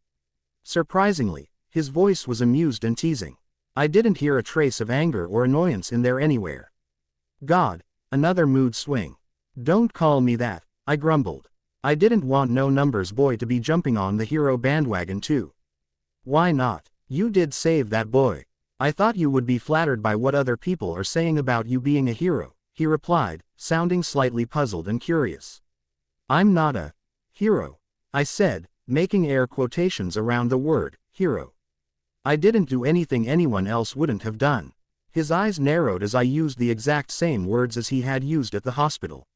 S1: Surprisingly, his voice was amused and teasing. I didn't hear a trace of anger or annoyance in there anywhere. God. Another mood swing. Don't call me that, I grumbled. I didn't want no numbers boy to be jumping on the hero bandwagon too. Why not? You did save that boy. I thought you would be flattered by what other people are saying about you being a hero, he replied, sounding slightly puzzled and curious. I'm not a hero, I said, making air quotations around the word hero. I didn't do anything anyone else wouldn't have done. His eyes narrowed as I used the exact same words as he had used at the hospital.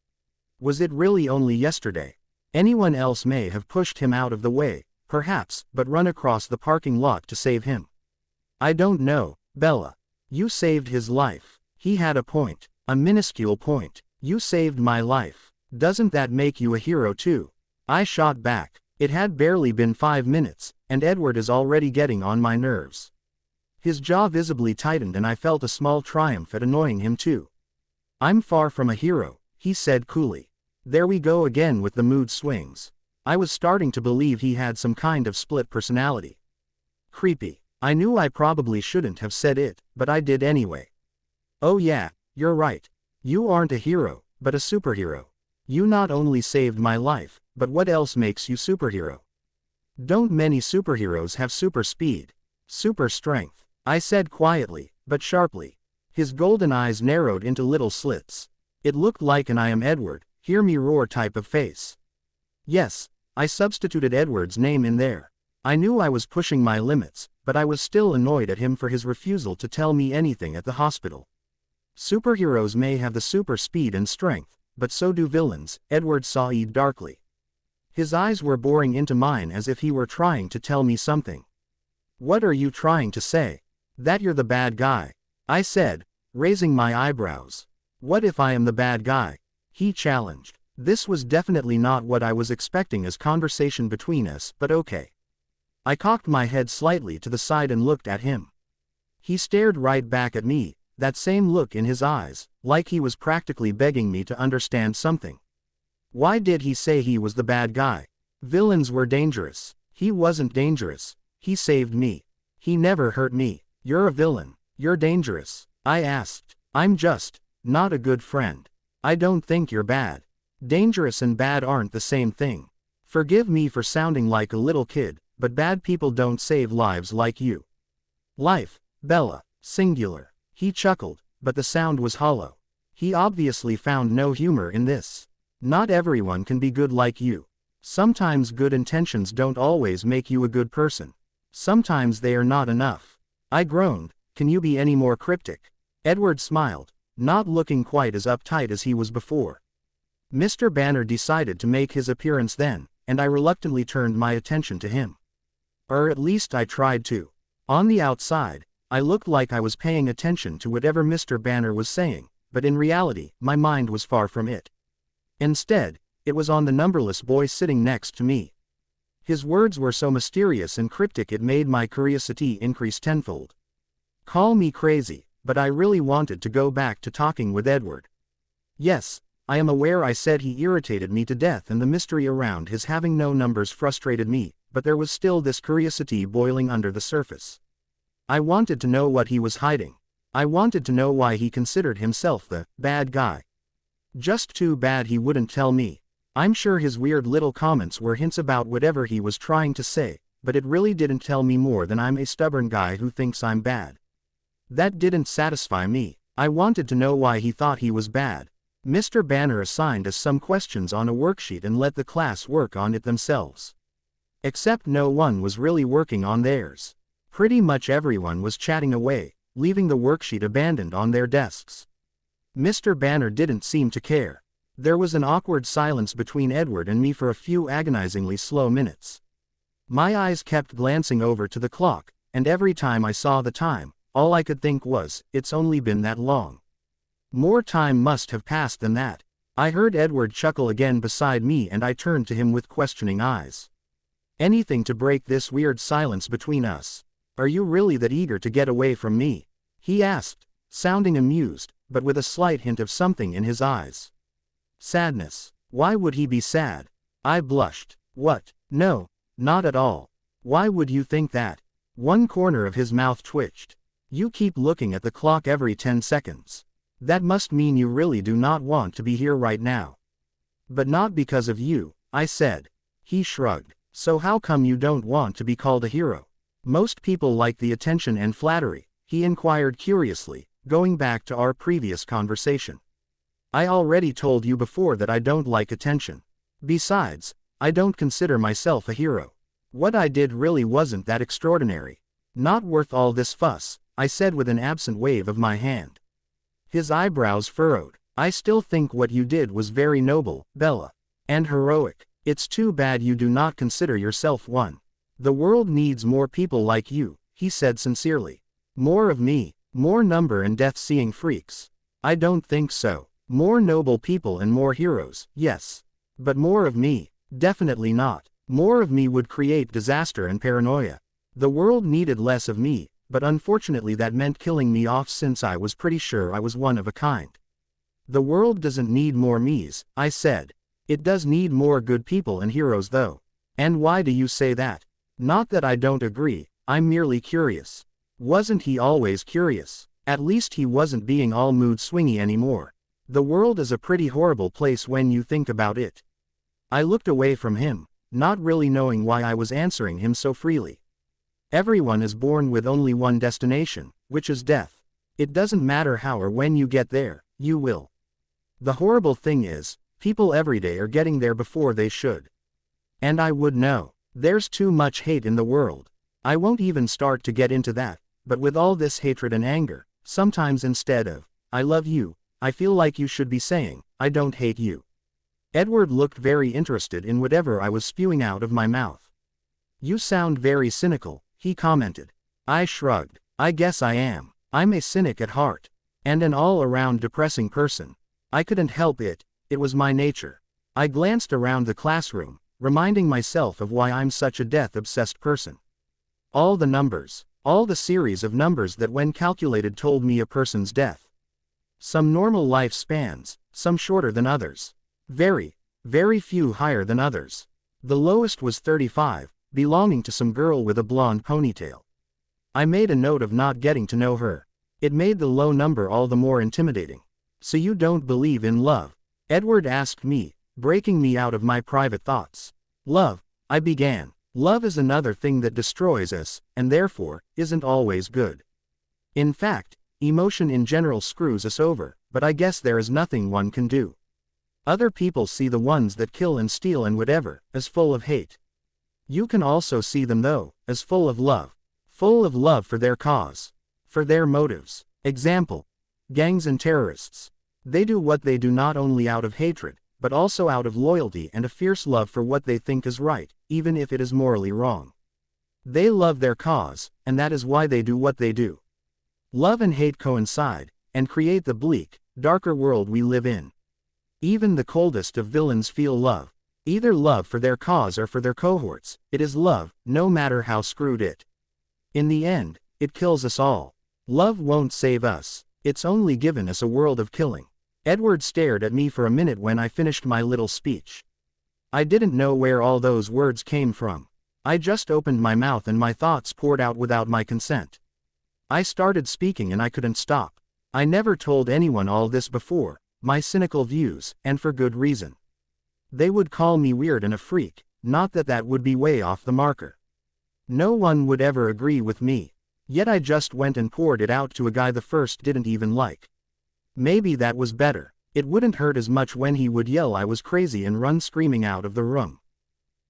S1: Was it really only yesterday? Anyone else may have pushed him out of the way, perhaps, but run across the parking lot to save him. I don't know, Bella. You saved his life. He had a point, a minuscule point. You saved my life. Doesn't that make you a hero too? I shot back. It had barely been 5 minutes, and Edward is already getting on my nerves. His jaw visibly tightened and I felt a small triumph at annoying him too. I'm far from a hero, he said coolly. There we go again with the mood swings. I was starting to believe he had some kind of split personality. Creepy. I knew I probably shouldn't have said it, but I did anyway. Oh yeah, you're right. You aren't a hero, but a superhero. You not only saved my life, but what else makes you superhero? Don't many superheroes have super speed, super strength? I said quietly, but sharply. His golden eyes narrowed into little slits. It looked like an I am Edward, hear me roar type of face. Yes, I substituted Edward's name in there. I knew I was pushing my limits, but I was still annoyed at him for his refusal to tell me anything at the hospital. Superheroes may have the super speed and strength, but so do villains, Edward said darkly. His eyes were boring into mine as if he were trying to tell me something. What are you trying to say? That you're the bad guy, I said, raising my eyebrows. What if I am the bad guy? He challenged. This was definitely not what I was expecting as conversation between us, but okay. I cocked my head slightly to the side and looked at him. He stared right back at me, that same look in his eyes, like he was practically begging me to understand something. Why did he say he was the bad guy? Villains were dangerous. He wasn't dangerous. He saved me. He never hurt me. You're a villain. You're dangerous. I asked. I'm just Not a good friend. I don't think you're bad. Dangerous and bad aren't the same thing. Forgive me for sounding like a little kid, but bad people don't save lives like you. Life, Bella, singular. He chuckled, but the sound was hollow. He obviously found no humor in this. Not everyone can be good like you. Sometimes good intentions don't always make you a good person. Sometimes they are not enough. I groaned. Can you be any more cryptic? Edward smiled, not looking quite as uptight as he was before. Mr. Banner decided to make his appearance then, and I reluctantly turned my attention to him. Or at least I tried to. On the outside, I looked like I was paying attention to whatever Mr. Banner was saying, but in reality, my mind was far from it. Instead, it was on the numberless boy sitting next to me. His words were so mysterious and cryptic it made my curiosity increase tenfold. Call me crazy, but I really wanted to go back to talking with Edward. Yes, I am aware I said he irritated me to death and the mystery around his having no numbers frustrated me, but there was still this curiosity boiling under the surface. I wanted to know what he was hiding. I wanted to know why he considered himself the bad guy. Just too bad he wouldn't tell me. I'm sure his weird little comments were hints about whatever he was trying to say, but it really didn't tell me more than I'm a stubborn guy who thinks I'm bad. That didn't satisfy me. I wanted to know why he thought he was bad. Mr. Banner assigned us some questions on a worksheet and let the class work on it themselves. Except no one was really working on theirs. Pretty much everyone was chatting away, leaving the worksheet abandoned on their desks. Mr. Banner didn't seem to care. There was an awkward silence between Edward and me for a few agonizingly slow minutes. My eyes kept glancing over to the clock, and every time I saw the time, all I could think was, it's only been that long. More time must have passed than that. I heard Edward chuckle again beside me and I turned to him with questioning eyes. Anything to break this weird silence between us. Are you really that eager to get away from me? He asked, sounding amused, but with a slight hint of something in his eyes. Sadness. Why would he be sad? I blushed. What? No, not at all. Why would you think that? One corner of his mouth twitched. You keep looking at the clock every 10 seconds. That must mean you really do not want to be here right now. But not because of you, I said. He shrugged. So how come you don't want to be called a hero? Most people like the attention and flattery, he inquired curiously, going back to our previous conversation. I already told you before that I don't like attention. Besides, I don't consider myself a hero. What I did really wasn't that extraordinary. Not worth all this fuss, I said with an absent wave of my hand. His eyebrows furrowed. I still think what you did was very noble, Bella. And heroic. It's too bad you do not consider yourself one. The world needs more people like you, he said sincerely. More of me, more number and death-seeing freaks. I don't think so. More noble people and more heroes, yes. But more of me, definitely not. More of me would create disaster and paranoia. The world needed less of me, but unfortunately that meant killing me off since I was pretty sure I was one of a kind. The world doesn't need more me's, I said. It does need more good people and heroes though. And why do you say that? Not that I don't agree, I'm merely curious. Wasn't he always curious? At least he wasn't being all mood swingy anymore. The world is a pretty horrible place when you think about it. I looked away from him, not really knowing why I was answering him so freely. Everyone is born with only one destination, which is death. It doesn't matter how or when you get there, you will. The horrible thing is, people every day are getting there before they should. And I would know. There's too much hate in the world. I won't even start to get into that, but with all this hatred and anger, sometimes instead of, I love you, I feel like you should be saying, I don't hate you. Edward looked very interested in whatever I was spewing out of my mouth. You sound very cynical, he commented. I shrugged. I guess I am. I'm a cynic at heart. And an all-around depressing person. I couldn't help it, it was my nature. I glanced around the classroom, reminding myself of why I'm such a death-obsessed person. All the numbers. All the series of numbers that when calculated told me a person's death. Some normal lifespans, some shorter than others. Very, very few higher than others. The lowest was 35, belonging to some girl with a blonde ponytail. I made a note of not getting to know her. It made the low number all the more intimidating. So you don't believe in love? Edward asked me, breaking me out of my private thoughts. Love, I began. Love is another thing that destroys us, and therefore, isn't always good. In fact, emotion in general screws us over, but I guess there is nothing one can do. Other people see the ones that kill and steal and whatever, as full of hate. You can also see them though, as full of love. Full of love for their cause. For their motives. Example. Gangs and terrorists. They do what they do not only out of hatred, but also out of loyalty and a fierce love for what they think is right, even if it is morally wrong. They love their cause, and that is why they do what they do. Love and hate coincide, and create the bleak, darker world we live in. Even the coldest of villains feel love. Either love for their cause or for their cohorts. It is love, no matter how screwed it. In the end, it kills us all. Love won't save us. It's only given us a world of killing. Edward stared at me for a minute when I finished my little speech. I didn't know where all those words came from. I just opened my mouth and my thoughts poured out without my consent. I started speaking and I couldn't stop. I never told anyone all this before, my cynical views, and for good reason. They would call me weird and a freak, not that that would be way off the marker. No one would ever agree with me. Yet I just went and poured it out to a guy the first didn't even like. Maybe that was better. It wouldn't hurt as much when he would yell I was crazy and run screaming out of the room.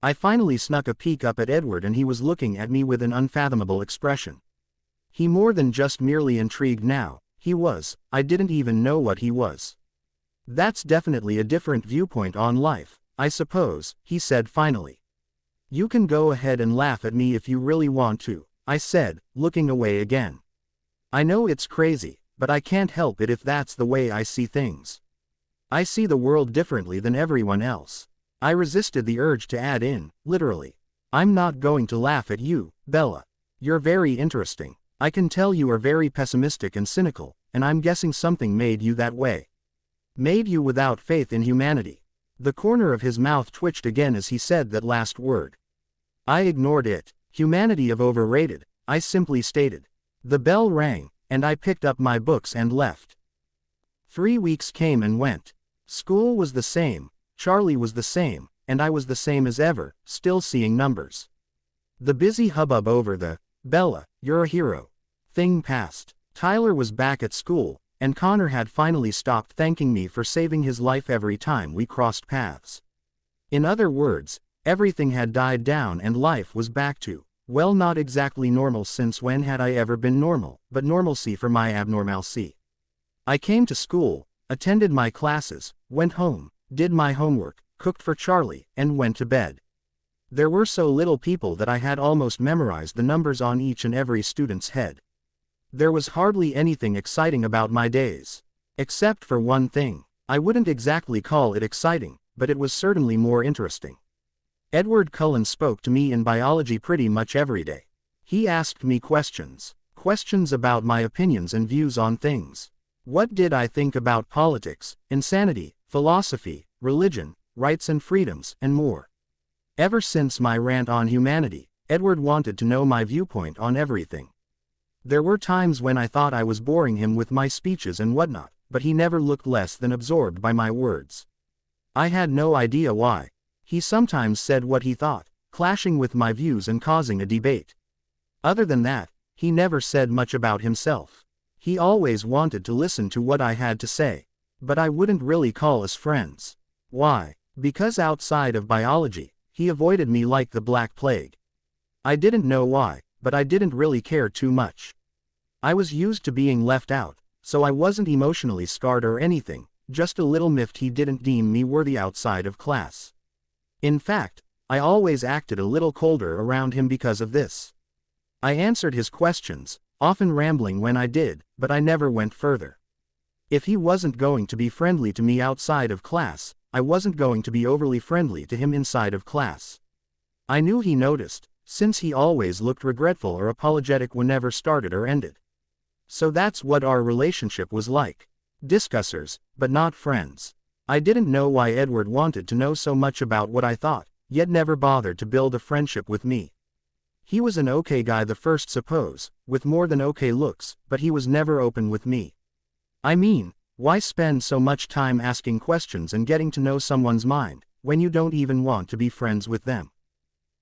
S1: I finally snuck a peek up at Edward and he was looking at me with an unfathomable expression. He more than just merely intrigued now, I didn't even know what he was. That's definitely a different viewpoint on life, I suppose, he said finally. You can go ahead and laugh at me if you really want to, I said, looking away again. I know it's crazy, but I can't help it if that's the way I see things. I see the world differently than everyone else. I resisted the urge to add in, literally. I'm not going to laugh at you, Bella. You're very interesting. I can tell you are very pessimistic and cynical, and I'm guessing something made you that way. Made you without faith in humanity. The corner of his mouth twitched again as he said that last word. I ignored it. Humanity of overrated, I simply stated. The bell rang, and I picked up my books and left. 3 weeks came and went. School was the same, Charlie was the same, and I was the same as ever, still seeing numbers. The busy hubbub over the, Bella, you're a hero, thing passed. Tyler was back at school, and Connor had finally stopped thanking me for saving his life every time we crossed paths. In other words, everything had died down and life was back to, well, not exactly normal, since when had I ever been normal, but normalcy for my abnormalcy. I came to school, attended my classes, went home, did my homework, cooked for Charlie, and went to bed. There were so little people that I had almost memorized the numbers on each and every student's head. There was hardly anything exciting about my days. Except for one thing. I wouldn't exactly call it exciting, but it was certainly more interesting. Edward Cullen spoke to me in biology pretty much every day. He asked me questions. Questions about my opinions and views on things. What did I think about politics, insanity, philosophy, religion, rights and freedoms, and more. Ever since my rant on humanity, Edward wanted to know my viewpoint on everything. There were times when I thought I was boring him with my speeches and whatnot, but he never looked less than absorbed by my words. I had no idea why. He sometimes said what he thought, clashing with my views and causing a debate. Other than that, he never said much about himself. He always wanted to listen to what I had to say. But I wouldn't really call us friends. Why? Because outside of biology, he avoided me like the Black Plague. I didn't know why, but I didn't really care too much. I was used to being left out, so I wasn't emotionally scarred or anything, just a little miffed he didn't deem me worthy outside of class. In fact, I always acted a little colder around him because of this. I answered his questions, often rambling when I did, but I never went further. If he wasn't going to be friendly to me outside of class, I wasn't going to be overly friendly to him inside of class. I knew he noticed, since he always looked regretful or apologetic whenever started or ended. So that's what our relationship was like. Discussers, but not friends. I didn't know why Edward wanted to know so much about what I thought, yet never bothered to build a friendship with me. He was an okay guy the first, suppose, with more than okay looks, but he was never open with me. I mean, Why spend so much time asking questions and getting to know someone's mind, when you don't even want to be friends with them?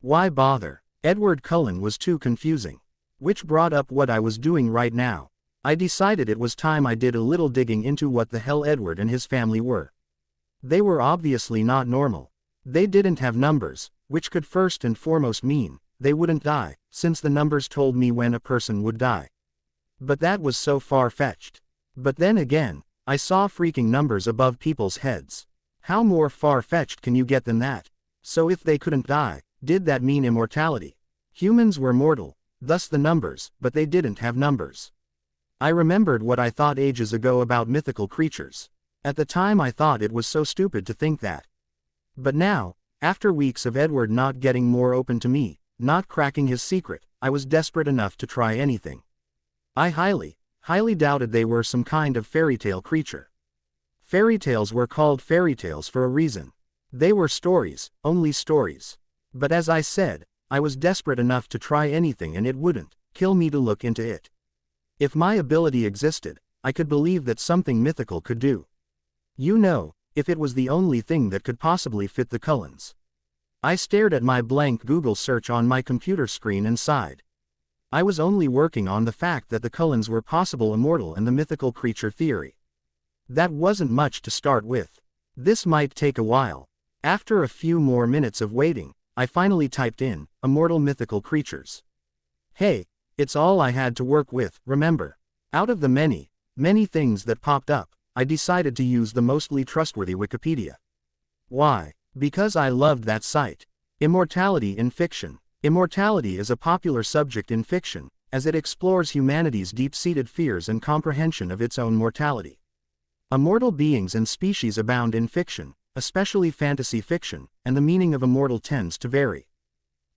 S1: Why bother? Edward Cullen was too confusing. Which brought up what I was doing right now. I decided it was time I did a little digging into what the hell Edward and his family were. They were obviously not normal. They didn't have numbers, which could first and foremost mean they wouldn't die, since the numbers told me when a person would die. But that was so far-fetched. But then again, I saw freaking numbers above people's heads. How more far-fetched can you get than that? So if they couldn't die, did that mean immortality? Humans were mortal, thus the numbers, but they didn't have numbers. I remembered what I thought ages ago about mythical creatures. At the time I thought it was so stupid to think that. But now, after weeks of Edward not getting more open to me, not cracking his secret, I was desperate enough to try anything. I highly doubted they were some kind of fairy tale creature. Fairy tales were called fairy tales for a reason. They were stories, only stories. But as I said, I was desperate enough to try anything and it wouldn't kill me to look into it. If my ability existed, I could believe that something mythical could do. You know, if it was the only thing that could possibly fit the Cullens. I stared at my blank Google search on my computer screen and sighed. I was only working on the fact that the Cullens were possible immortal and the mythical creature theory. That wasn't much to start with. This might take a while. After a few more minutes of waiting, I finally typed in, immortal mythical creatures. Hey, it's all I had to work with, remember. Out of the many things that popped up, I decided to use the mostly trustworthy Wikipedia. Why? Because I loved that site. Immortality in fiction. Immortality is a popular subject in fiction, as it explores humanity's deep-seated fears and comprehension of its own mortality. Immortal beings and species abound in fiction, especially fantasy fiction, and the meaning of immortal tends to vary.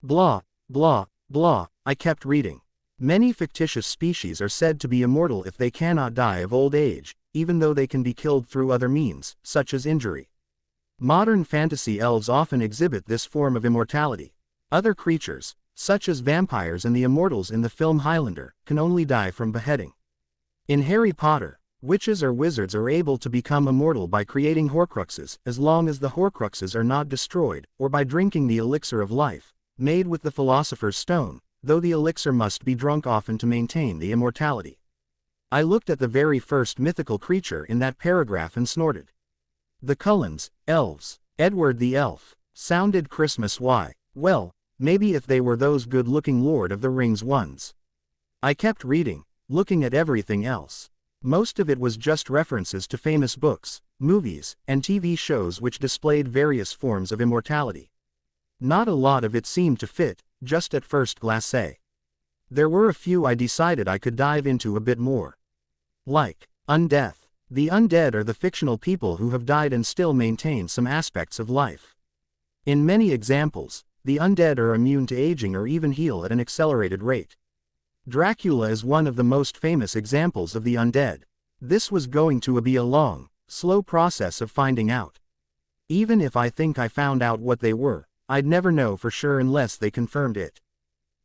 S1: Blah, blah, blah, I kept reading. Many fictitious species are said to be immortal if they cannot die of old age, even though they can be killed through other means, such as injury. Modern fantasy elves often exhibit this form of immortality. Other creatures, such as vampires and the immortals in the film Highlander, can only die from beheading. In Harry Potter, witches or wizards are able to become immortal by creating Horcruxes, as long as the Horcruxes are not destroyed, or by drinking the elixir of life, made with the Philosopher's Stone, though the elixir must be drunk often to maintain the immortality. I looked at the very first mythical creature in that paragraph and snorted. The Cullens, elves. Edward the elf. Sounded Christmas. Why? Well, maybe if they were those good-looking Lord of the Rings ones. I kept reading, looking at everything else. Most of it was just references to famous books, movies, and TV shows which displayed various forms of immortality. Not a lot of it seemed to fit, just at first glance. There were a few I decided I could dive into a bit more. Like, undeath. The undead are the fictional people who have died and still maintain some aspects of life. In many examples, the undead are immune to aging or even heal at an accelerated rate. Dracula is one of the most famous examples of the undead. This was going to be a long, slow process of finding out. Even if I think I found out what they were, I'd never know for sure unless they confirmed it.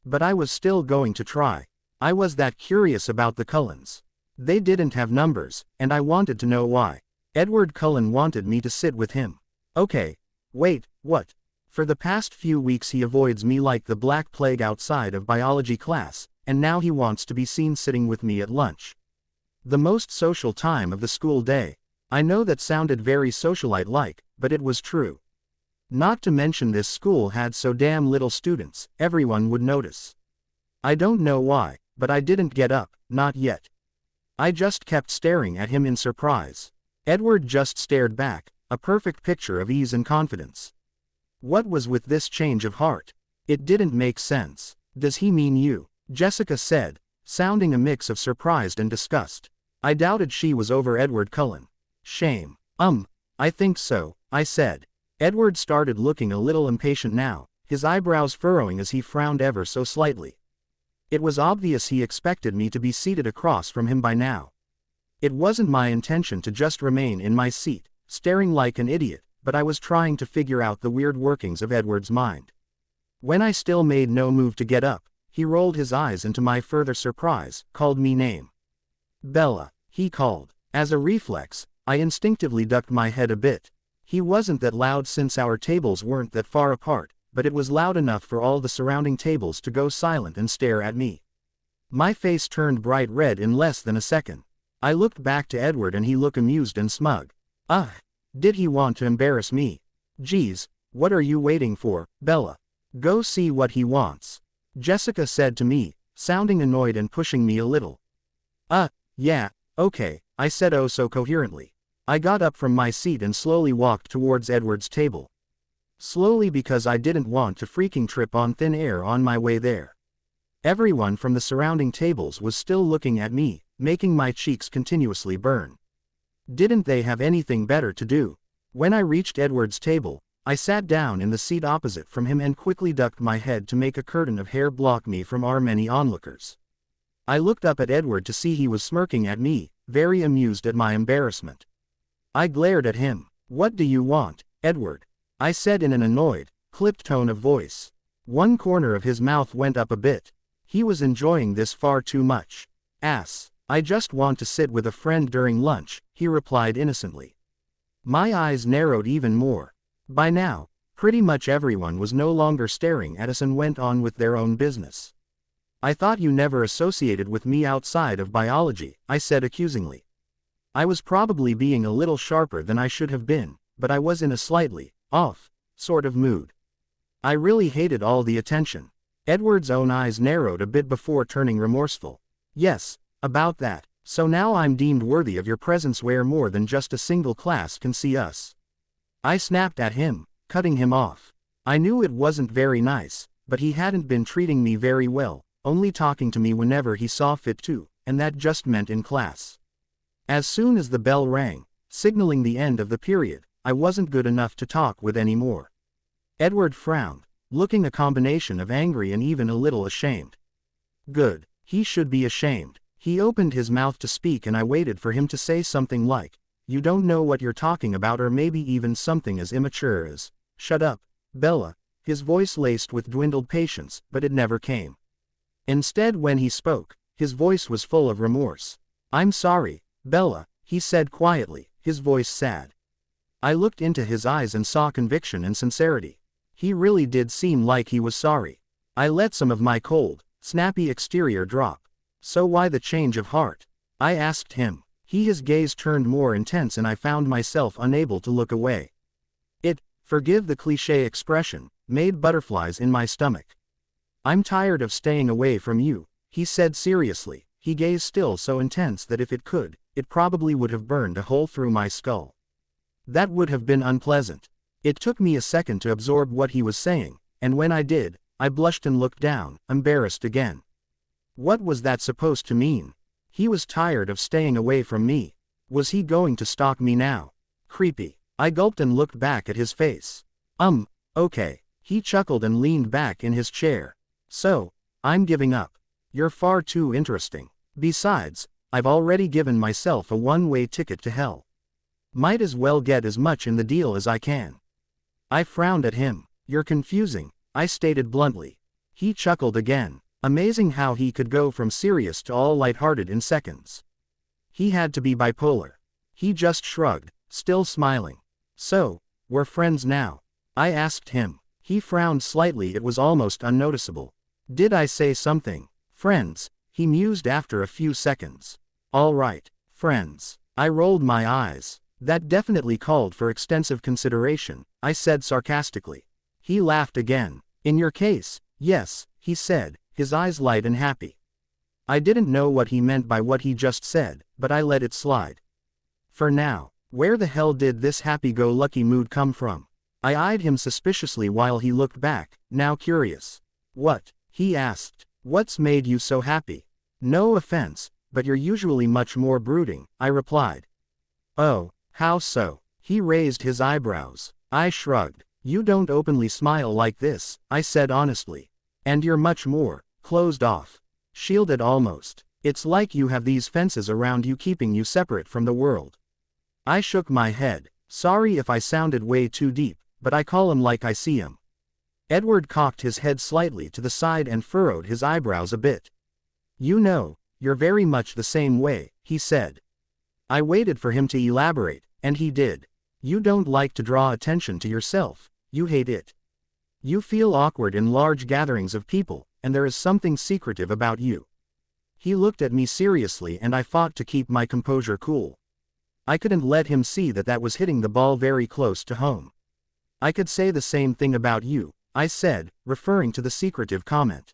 S1: But I was still going to try. I was that curious about the Cullens. They didn't have numbers, and I wanted to know why. Edward Cullen wanted me to sit with him. Okay. Wait, what? For the past few weeks he avoids me like the Black Plague outside of biology class, and now he wants to be seen sitting with me at lunch. The most social time of the school day. I know that sounded very socialite-like, but it was true. Not to mention this school had so damn little students, everyone would notice. I don't know why, but I didn't get up, not yet. I just kept staring at him in surprise. Edward just stared back, a perfect picture of ease and confidence. What was with this change of heart? It didn't make sense. Does he mean you? Jessica said, sounding a mix of surprised and disgust. I doubted she was over Edward Cullen. Shame. I think so, I said. Edward started looking a little impatient now, his eyebrows furrowing as he frowned ever so slightly. It was obvious he expected me to be seated across from him by now. It wasn't my intention to just remain in my seat, staring like an idiot, but I was trying to figure out the weird workings of Edward's mind. When I still made no move to get up, he rolled his eyes and to my further surprise, called me name. Bella, he called. As a reflex, I instinctively ducked my head a bit. He wasn't that loud since our tables weren't that far apart, but it was loud enough for all the surrounding tables to go silent and stare at me. My face turned bright red in less than a second. I looked back to Edward and he looked amused and smug. Ugh. Did he want to embarrass me? Geez, what are you waiting for, Bella? Go see what he wants. Jessica said to me, sounding annoyed and pushing me a little. Yeah, okay, I said oh so coherently. I got up from my seat and slowly walked towards Edward's table. Slowly because I didn't want to freaking trip on thin air on my way there. Everyone from the surrounding tables was still looking at me, making my cheeks continuously burn. Didn't they have anything better to do? When I reached Edward's table, I sat down in the seat opposite from him and quickly ducked my head to make a curtain of hair block me from our many onlookers. I looked up at Edward to see he was smirking at me, very amused at my embarrassment. I glared at him. What do you want, Edward? I said in an annoyed, clipped tone of voice. One corner of his mouth went up a bit. He was enjoying this far too much. I just want to sit with a friend during lunch, he replied innocently. My eyes narrowed even more. By now, pretty much everyone was no longer staring at us and went on with their own business. I thought you never associated with me outside of biology, I said accusingly. I was probably being a little sharper than I should have been, but I was in a slightly off sort of mood. I really hated all the attention. Edward's own eyes narrowed a bit before turning remorseful. Yes, about that. So now I'm deemed worthy of your presence where more than just a single class can see us. I snapped at him, cutting him off. I knew it wasn't very nice, but he hadn't been treating me very well, only talking to me whenever he saw fit to, and that just meant in class. As soon as the bell rang, signaling the end of the period, I wasn't good enough to talk with anymore. Edward frowned, looking a combination of angry and even a little ashamed. Good, he should be ashamed. He opened his mouth to speak and I waited for him to say something like, you don't know what you're talking about, or maybe even something as immature as, shut up, Bella, his voice laced with dwindled patience, but it never came. Instead, when he spoke, his voice was full of remorse. I'm sorry, Bella, he said quietly, his voice sad. I looked into his eyes and saw conviction and sincerity. He really did seem like he was sorry. I let some of my cold, snappy exterior drop. So why the change of heart? I asked him. His gaze turned more intense and I found myself unable to look away. It, forgive the cliché expression, made butterflies in my stomach. I'm tired of staying away from you, he said seriously, his gaze still so intense that if it could, it probably would have burned a hole through my skull. That would have been unpleasant. It took me a second to absorb what he was saying, and when I did, I blushed and looked down, embarrassed again. What was that supposed to mean? He was tired of staying away from me. Was he going to stalk me now? Creepy. I gulped and looked back at his face. Okay. He chuckled and leaned back in his chair. So, I'm giving up. You're far too interesting. Besides, I've already given myself a one-way ticket to hell. Might as well get as much in the deal as I can. I frowned at him. You're confusing, I stated bluntly. He chuckled again. Amazing how he could go from serious to all lighthearted in seconds. He had to be bipolar. He just shrugged, still smiling. So, we're friends now? I asked him. He frowned slightly. It was almost unnoticeable. Did I say something? Friends, he mused after a few seconds. All right, friends. I rolled my eyes. That definitely called for extensive consideration, I said sarcastically. He laughed again. In your case, yes, he said, his eyes light and happy. I didn't know what he meant by what he just said, but I let it slide. For now, where the hell did this happy-go-lucky mood come from? I eyed him suspiciously while he looked back, now curious. What? He asked. What's made you so happy? No offense, but you're usually much more brooding, I replied. Oh, how so? He raised his eyebrows. I shrugged. You don't openly smile like this, I said honestly. And you're much more closed off. Shielded almost. It's like you have these fences around you keeping you separate from the world. I shook my head. Sorry if I sounded way too deep, but I call 'em like I see 'em. Edward cocked his head slightly to the side and furrowed his eyebrows a bit. You know, you're very much the same way, he said. I waited for him to elaborate, and he did. You don't like to draw attention to yourself, you hate it. You feel awkward in large gatherings of people, and there is something secretive about you. He looked at me seriously and I fought to keep my composure cool. I couldn't let him see that that was hitting the ball very close to home. I could say the same thing about you, I said, referring to the secretive comment.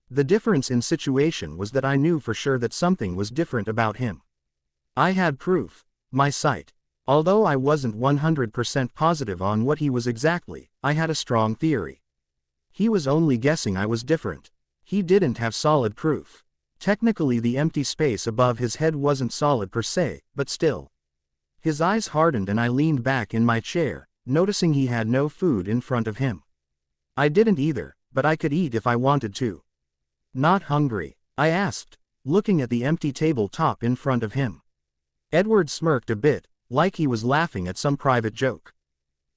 S1: The difference in situation was that I knew for sure that something was different about him. I had proof, my sight. Although I wasn't 100% positive on what he was exactly, I had a strong theory. He was only guessing I was different. He didn't have solid proof. Technically the empty space above his head wasn't solid per se, but still. His eyes hardened and I leaned back in my chair, noticing he had no food in front of him. I didn't either, but I could eat if I wanted to. Not hungry? I asked, looking at the empty tabletop in front of him. Edward smirked a bit, like he was laughing at some private joke.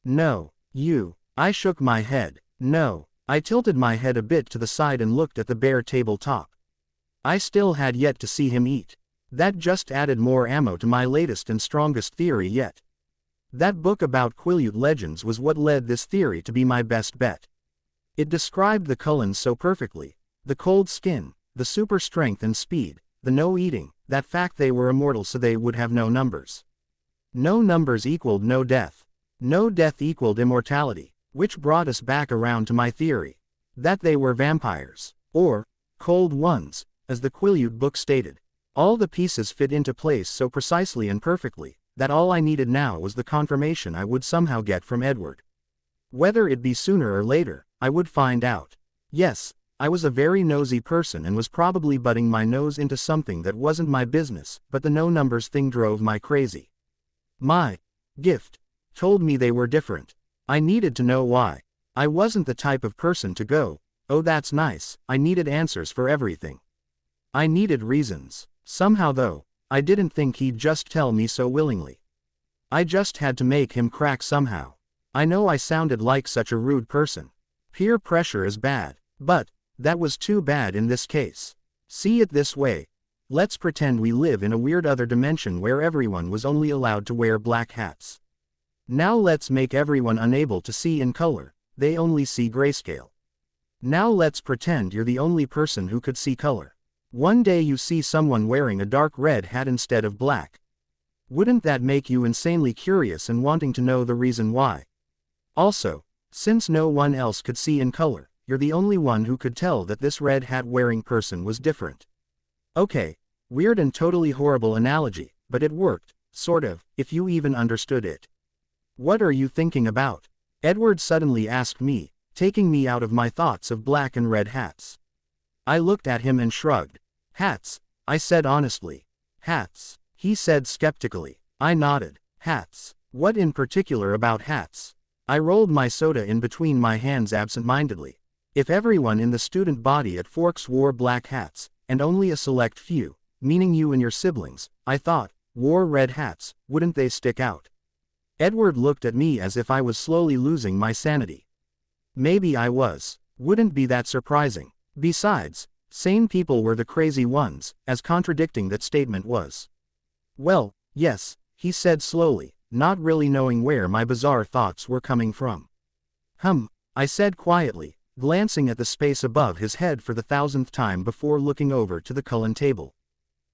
S1: No, you. I shook my head. No. I tilted my head a bit to the side and looked at the bare tabletop. I still had yet to see him eat. That just added more ammo to my latest and strongest theory yet. That book about Quileute legends was what led this theory to be my best bet. It described the Cullens so perfectly. The cold skin, the super strength and speed, the no eating, that fact they were immortal so they would have no numbers. No numbers equaled no death. No death equaled immortality, which brought us back around to my theory. That they were vampires. Or, cold ones, as the Quileute book stated. All the pieces fit into place so precisely and perfectly, that all I needed now was the confirmation I would somehow get from Edward. Whether it be sooner or later, I would find out. Yes, I was a very nosy person and was probably butting my nose into something that wasn't my business, but the no numbers thing drove my crazy. My gift told me they were different. I needed to know why. I wasn't the type of person to go, oh that's nice. I needed answers for everything. I needed reasons. Somehow though, I didn't think he'd just tell me so willingly. I just had to make him crack somehow. I know I sounded like such a rude person. Peer pressure is bad. But that was too bad in this case. See it this way. Let's pretend we live in a weird other dimension where everyone was only allowed to wear black hats. Now let's make everyone unable to see in color, they only see grayscale. Now let's pretend you're the only person who could see color. One day you see someone wearing a dark red hat instead of black. Wouldn't that make you insanely curious and wanting to know the reason why? Also, since no one else could see in color, you're the only one who could tell that this red hat wearing person was different. Okay, weird and totally horrible analogy, but it worked, sort of, if you even understood it. What are you thinking about? Edward suddenly asked me, taking me out of my thoughts of black and red hats. I looked at him and shrugged. Hats, I said honestly. Hats, he said skeptically. I nodded. Hats. What in particular about hats? I rolled my soda in between my hands absent-mindedly. If everyone in the student body at Forks wore black hats, and only a select few, meaning you and your siblings, I thought, wore red hats, wouldn't they stick out? Edward looked at me as if I was slowly losing my sanity. Maybe I was. Wouldn't be that surprising. Besides, sane people were the crazy ones, as contradicting that statement was. Well, yes, he said slowly, not really knowing where my bizarre thoughts were coming from. I said quietly, glancing at the space above his head for the 1000th time before looking over to the Cullen table.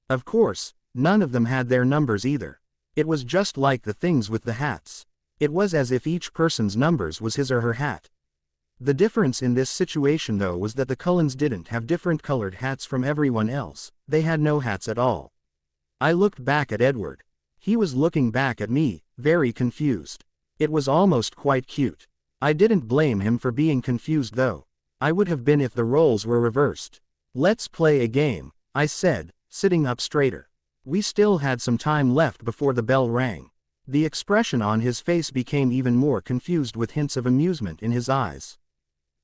S1: Of course, none of them had their numbers either. It was just like the things with the hats. It was as if each person's numbers was his or her hat. The difference in this situation though was that the Cullens didn't have different colored hats from everyone else, they had no hats at all. I looked back at Edward. He was looking back at me, very confused. It was almost quite cute. I didn't blame him for being confused though. I would have been if the roles were reversed. Let's play a game, I said, sitting up straighter. We still had some time left before the bell rang. The expression on his face became even more confused with hints of amusement in his eyes.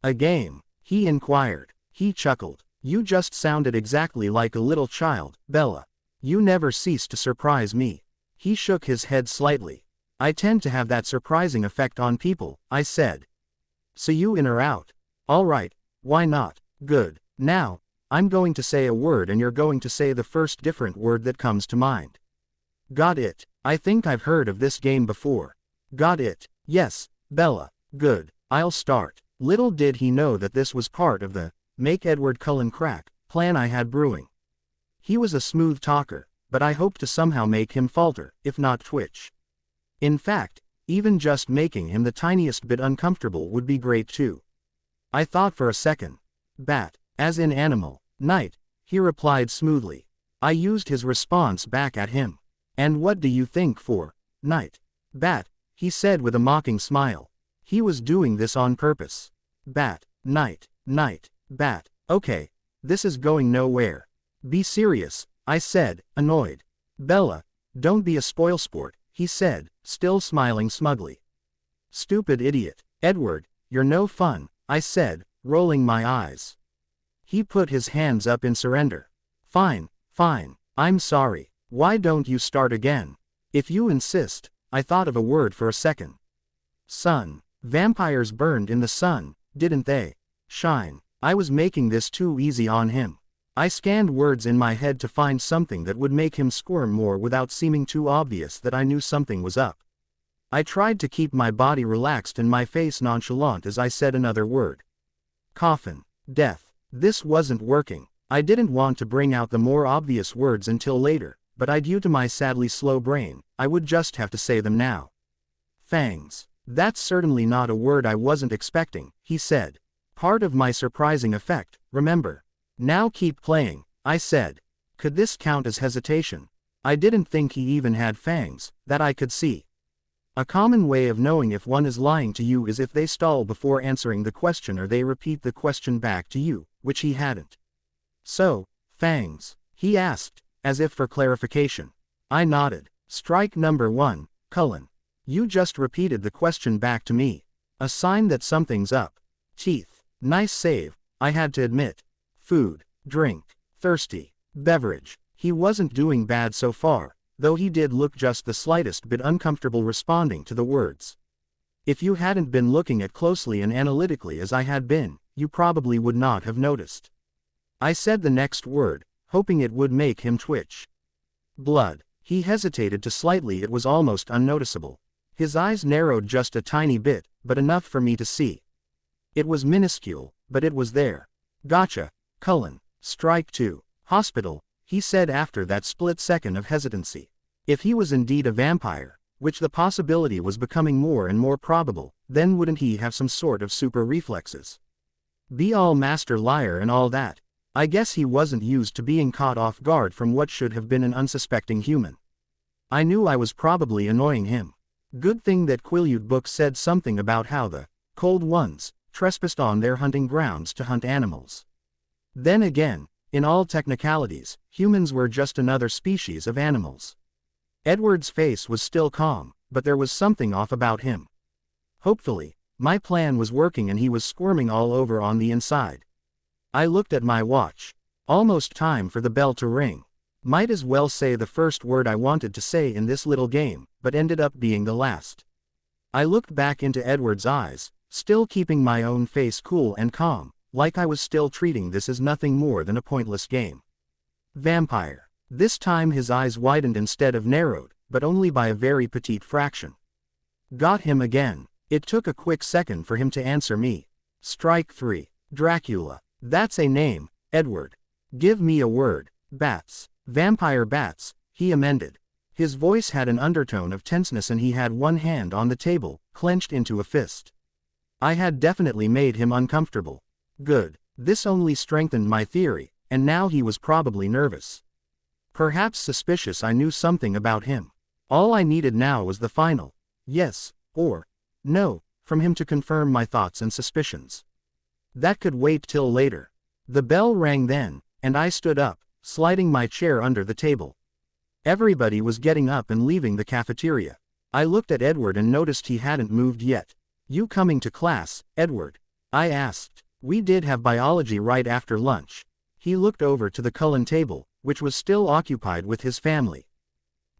S1: A game? He inquired. He chuckled. You just sounded exactly like a little child, Bella. You never cease to surprise me. He shook his head slightly. I tend to have that surprising effect on people, I said. So you in or out? All right, why not? Good. Now, I'm going to say a word and you're going to say the first different word that comes to mind. Got it. I think I've heard of this game before. Got it. Yes, Bella. Good. I'll start. Little did he know that this was part of the make Edward Cullen crack plan I had brewing. He was a smooth talker, but I hoped to somehow make him falter, if not twitch. In fact, even just making him the tiniest bit uncomfortable would be great too. I thought for a second. Bat, as in animal. Night, he replied smoothly. I used his response back at him. And what do you think for night? Bat, he said with a mocking smile. He was doing this on purpose. Bat, night, bat. Okay, this is going nowhere. Be serious, I said, annoyed. Bella, don't be a spoilsport, he said, still smiling smugly. Stupid idiot. Edward, you're no fun, I said, rolling my eyes. He put his hands up in surrender. Fine, I'm sorry. Why don't you start again? If you insist. I thought of a word for a second. Sun. Vampires burned in the sun, didn't they? Shine. I was making this too easy on him. I scanned words in my head to find something that would make him squirm more without seeming too obvious that I knew something was up. I tried to keep my body relaxed and my face nonchalant as I said another word. Coffin. Death. This wasn't working. I didn't want to bring out the more obvious words until later, but due to my sadly slow brain, I would just have to say them now. Fangs. That's certainly not a word I wasn't expecting, he said. Part of my surprising effect, remember. Now keep playing, I said. Could this count as hesitation? I didn't think he even had fangs, that I could see. A common way of knowing if one is lying to you is if they stall before answering the question or they repeat the question back to you, which he hadn't. So, fangs? He asked, as if for clarification. I nodded. Strike number 1, Cullen. You just repeated the question back to me. A sign that something's up. Teeth. Nice save, I had to admit. Food, drink, thirsty, beverage. He wasn't doing bad so far, though he did look just the slightest bit uncomfortable responding to the words. If you hadn't been looking at closely and analytically as I had been, you probably would not have noticed. I said the next word, hoping it would make him twitch. Blood. He hesitated to slightly. It was almost unnoticeable. His eyes narrowed just a tiny bit, but enough for me to see. It was minuscule, but it was there. Gotcha, Cullen. Strike 2. Hospital, he said after that split second of hesitancy. If he was indeed a vampire, which the possibility was becoming more and more probable, then wouldn't he have some sort of super reflexes? Be all master liar and all that. I guess he wasn't used to being caught off guard from what should have been an unsuspecting human. I knew I was probably annoying him. Good thing that audiobook said something about how the cold ones trespassed on their hunting grounds to hunt animals. Then again, in all technicalities, humans were just another species of animals. Edward's face was still calm, but there was something off about him. Hopefully, my plan was working and he was squirming all over on the inside. I looked at my watch. Almost time for the bell to ring. Might as well say the first word I wanted to say in this little game, but ended up being the last. I looked back into Edward's eyes, still keeping my own face cool and calm, like I was still treating this as nothing more than a pointless game. Vampire. This time his eyes widened instead of narrowed, but only by a very petite fraction. Got him again. It took a quick second for him to answer me. Strike 3. Dracula. That's a name, Edward. Give me a word. Bats. Vampire bats, he amended. His voice had an undertone of tenseness and he had one hand on the table, clenched into a fist. I had definitely made him uncomfortable. Good. This only strengthened my theory, and now he was probably nervous. Perhaps suspicious I knew something about him. All I needed now was the final yes, or no, from him to confirm my thoughts and suspicions. That could wait till later. The bell rang then, and I stood up, sliding my chair under the table. Everybody was getting up and leaving the cafeteria. I looked at Edward and noticed he hadn't moved yet. You coming to class, Edward? I asked. We did have biology right after lunch. He looked over to the Cullen table, which was still occupied with his family.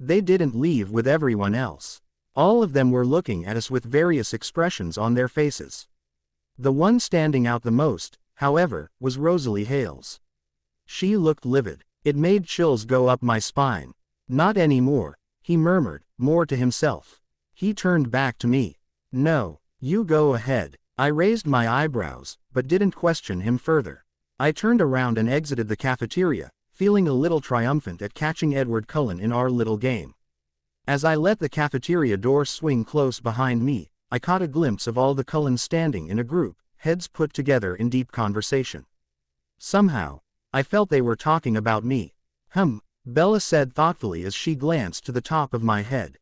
S1: They didn't leave with everyone else. All of them were looking at us with various expressions on their faces. The one standing out the most, however, was Rosalie Hales. She looked livid. It made chills go up my spine. Not anymore, he murmured, more to himself. He turned back to me. No, you go ahead. I raised my eyebrows, but didn't question him further. I turned around and exited the cafeteria, feeling a little triumphant at catching Edward Cullen in our little game. As I let the cafeteria door swing close behind me, I caught a glimpse of all the Cullens standing in a group, heads put together in deep conversation. Somehow, I felt they were talking about me. Bella said thoughtfully as she glanced to the top of my head.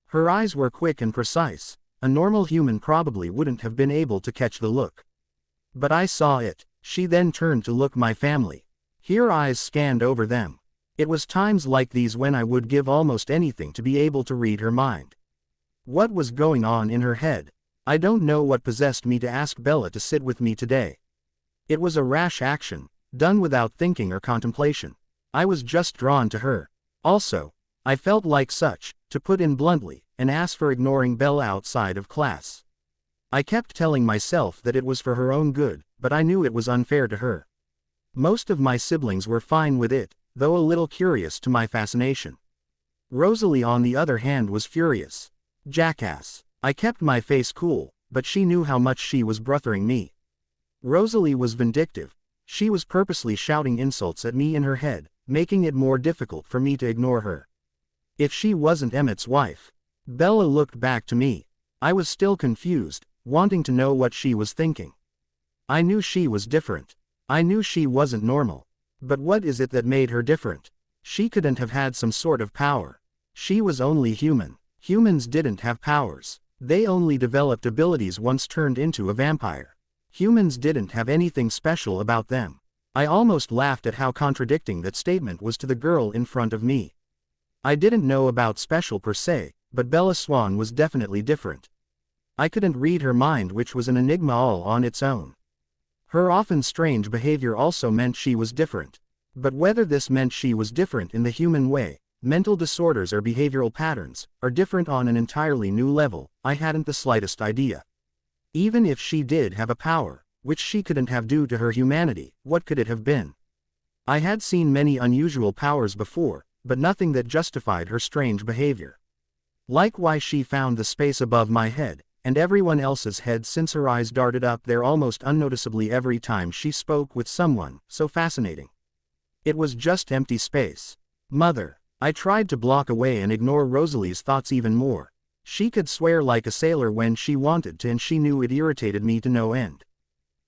S1: Her eyes were quick and precise. A normal human probably wouldn't have been able to catch the look. But I saw it. She then turned to look my family. Her eyes scanned over them. It was times like these when I would give almost anything to be able to read her mind. What was going on in her head? I don't know what possessed me to ask Bella to sit with me today. It was a rash action, done without thinking or contemplation. I was just drawn to her. Also, I felt like such, to put in bluntly, an ass for ignoring Bella outside of class. I kept telling myself that it was for her own good, but I knew it was unfair to her. Most of my siblings were fine with it, though a little curious to my fascination. Rosalie on the other hand was furious. Jackass. I kept my face cool, but she knew how much she was brothering me. Rosalie was vindictive. She was purposely shouting insults at me in her head, making it more difficult for me to ignore her. If she wasn't Emmett's wife. Bella looked back to me. I was still confused, wanting to know what she was thinking. I knew she was different. I knew she wasn't normal. But what is it that made her different? She couldn't have had some sort of power. She was only human. Humans didn't have powers. They only developed abilities once turned into a vampire. Humans didn't have anything special about them. I almost laughed at how contradicting that statement was to the girl in front of me. I didn't know about special per se, but Bella Swan was definitely different. I couldn't read her mind, which was an enigma all on its own. Her often strange behavior also meant she was different. But whether this meant she was different in the human way, mental disorders or behavioral patterns, are different on an entirely new level, I hadn't the slightest idea. Even if she did have a power, which she couldn't have due to her humanity, what could it have been? I had seen many unusual powers before, but nothing that justified her strange behavior. Like why she found the space above my head, and everyone else's head, since her eyes darted up there almost unnoticeably every time she spoke with someone, so fascinating. It was just empty space. Mother. I tried to block away and ignore Rosalie's thoughts even more. She could swear like a sailor when she wanted to, and she knew it irritated me to no end.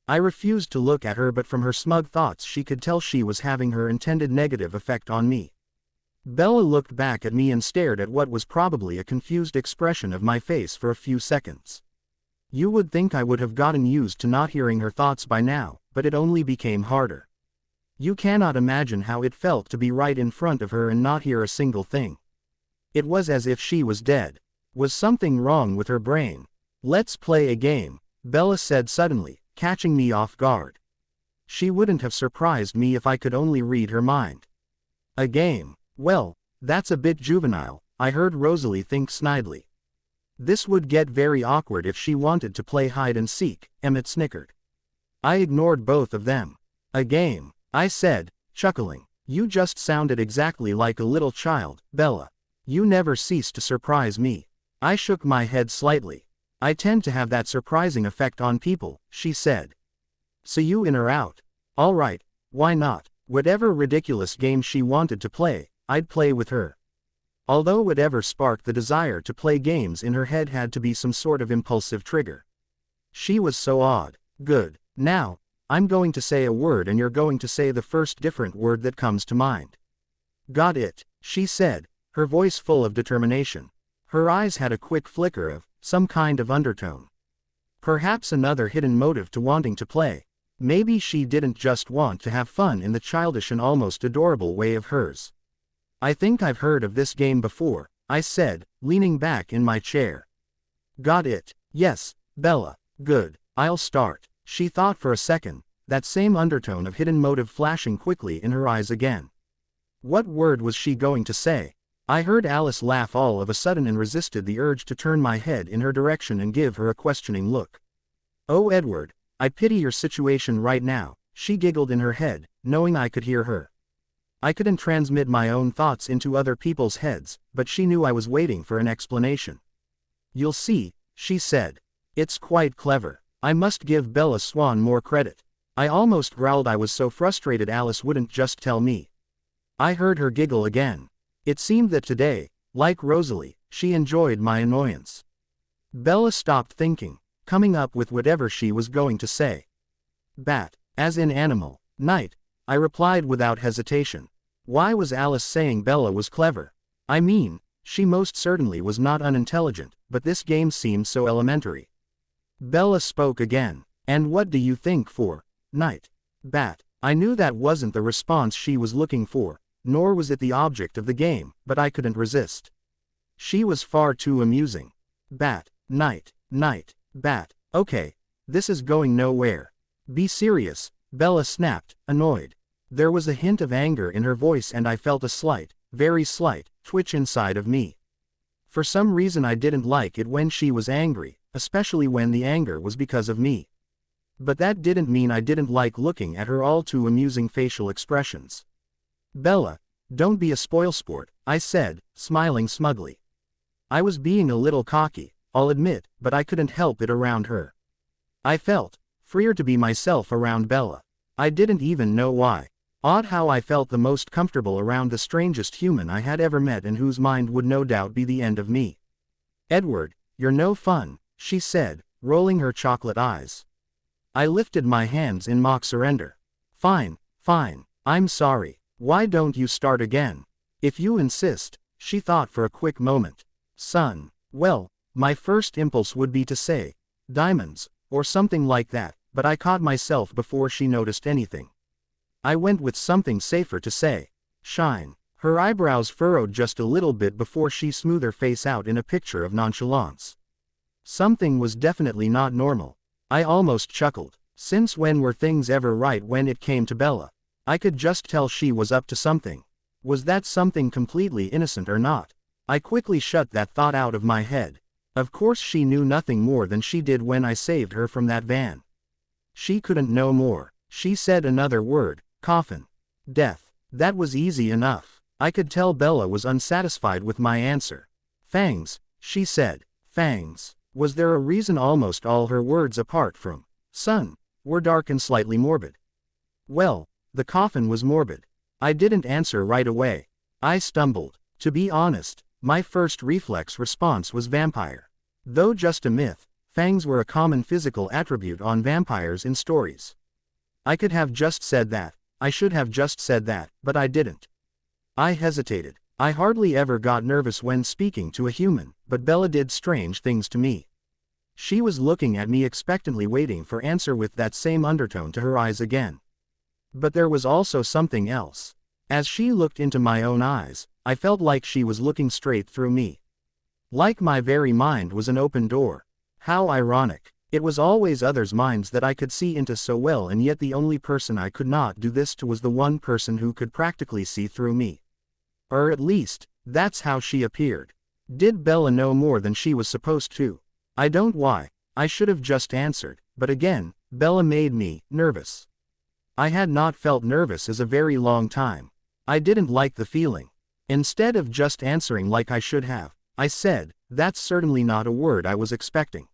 S1: I refused to look at her, but from her smug thoughts she could tell she was having her intended negative effect on me. Bella looked back at me and stared at what was probably a confused expression of my face for a few seconds. You would think I would have gotten used to not hearing her thoughts by now, but it only became harder. You cannot imagine how it felt to be right in front of her and not hear a single thing. It was as if she was dead. Was something wrong with her brain? Let's play a game, Bella said suddenly, catching me off guard. She wouldn't have surprised me if I could only read her mind. A game? Well, that's a bit juvenile, I heard Rosalie think snidely. This would get very awkward if she wanted to play hide and seek, Emmett snickered. I ignored both of them. A game, I said, chuckling. You just sounded exactly like a little child, Bella. You never cease to surprise me. I shook my head slightly. I tend to have that surprising effect on people, she said. So you in or out? All right, why not? Whatever ridiculous game she wanted to play, I'd play with her. Although whatever sparked the desire to play games in her head had to be some sort of impulsive trigger. She was so odd. Good. Now, I'm going to say a word and you're going to say the first different word that comes to mind. Got it, she said, her voice full of determination. Her eyes had a quick flicker of some kind of undertone. Perhaps another hidden motive to wanting to play. Maybe she didn't just want to have fun in the childish and almost adorable way of hers. I think I've heard of this game before, I said, leaning back in my chair. Got it. Yes, Bella. Good. I'll start. She thought for a second, that same undertone of hidden motive flashing quickly in her eyes again. What word was she going to say? I heard Alice laugh all of a sudden and resisted the urge to turn my head in her direction and give her a questioning look. Oh Edward, I pity your situation right now, she giggled in her head, knowing I could hear her. I couldn't transmit my own thoughts into other people's heads, but she knew I was waiting for an explanation. You'll see, she said. It's quite clever. I must give Bella Swan more credit. I almost growled. I was so frustrated Alice wouldn't just tell me. I heard her giggle again. It seemed that today, like Rosalie, she enjoyed my annoyance. Bella stopped thinking, coming up with whatever she was going to say. Bat, as in animal. Night, I replied without hesitation. Why was Alice saying Bella was clever? I mean, she most certainly was not unintelligent, but this game seemed so elementary. Bella spoke again. And what do you think for? Night. Bat. I knew that wasn't the response she was looking for, nor was it the object of the game, but I couldn't resist. She was far too amusing. Bat. Night. Night. Bat. Okay. This is going nowhere. Be serious, Bella snapped, annoyed. There was a hint of anger in her voice and I felt a slight, very slight, twitch inside of me. For some reason I didn't like it when she was angry, especially when the anger was because of me. But that didn't mean I didn't like looking at her all too amusing facial expressions. Bella, don't be a spoilsport, I said, smiling smugly. I was being a little cocky, I'll admit, but I couldn't help it around her. I felt freer to be myself around Bella. I didn't even know why. Odd how I felt the most comfortable around the strangest human I had ever met and whose mind would no doubt be the end of me. Edward, you're no fun, she said, rolling her chocolate eyes. I lifted my hands in mock surrender. Fine, fine, I'm sorry. Why don't you start again? If you insist, she thought for a quick moment. Son, well, my first impulse would be to say, diamonds, or something like that, but I caught myself before she noticed anything. I went with something safer to say, shine. Her eyebrows furrowed just a little bit before she smoothed her face out in a picture of nonchalance. Something was definitely not normal. I almost chuckled. Since when were things ever right when it came to Bella? I could just tell she was up to something. Was that something completely innocent or not? I quickly shut that thought out of my head. Of course she knew nothing more than she did when I saved her from that van. She couldn't know more. She said another word, coffin. Death. That was easy enough. I could tell Bella was unsatisfied with my answer. Fangs, she said. Fangs. Was there a reason? Almost all her words apart from son were dark and slightly morbid. Well, the coffin was morbid. I didn't answer right away. I stumbled. To be honest, my first reflex response was vampire. Though just a myth, fangs were a common physical attribute on vampires in stories. I could have just said that. I should have just said that, but I didn't. I hesitated. I hardly ever got nervous when speaking to a human, but Bella did strange things to me. She was looking at me expectantly, waiting for answer with that same undertone to her eyes again. But there was also something else. As she looked into my own eyes, I felt like she was looking straight through me. Like my very mind was an open door. How ironic. It was always others' minds that I could see into so well, and yet the only person I could not do this to was the one person who could practically see through me. Or at least, that's how she appeared. Did Bella know more than she was supposed to? I don't why. I should have just answered, but again, Bella made me nervous. I had not felt nervous as a very long time. I didn't like the feeling. Instead of just answering like I should have, I said, that's certainly not a word I was expecting.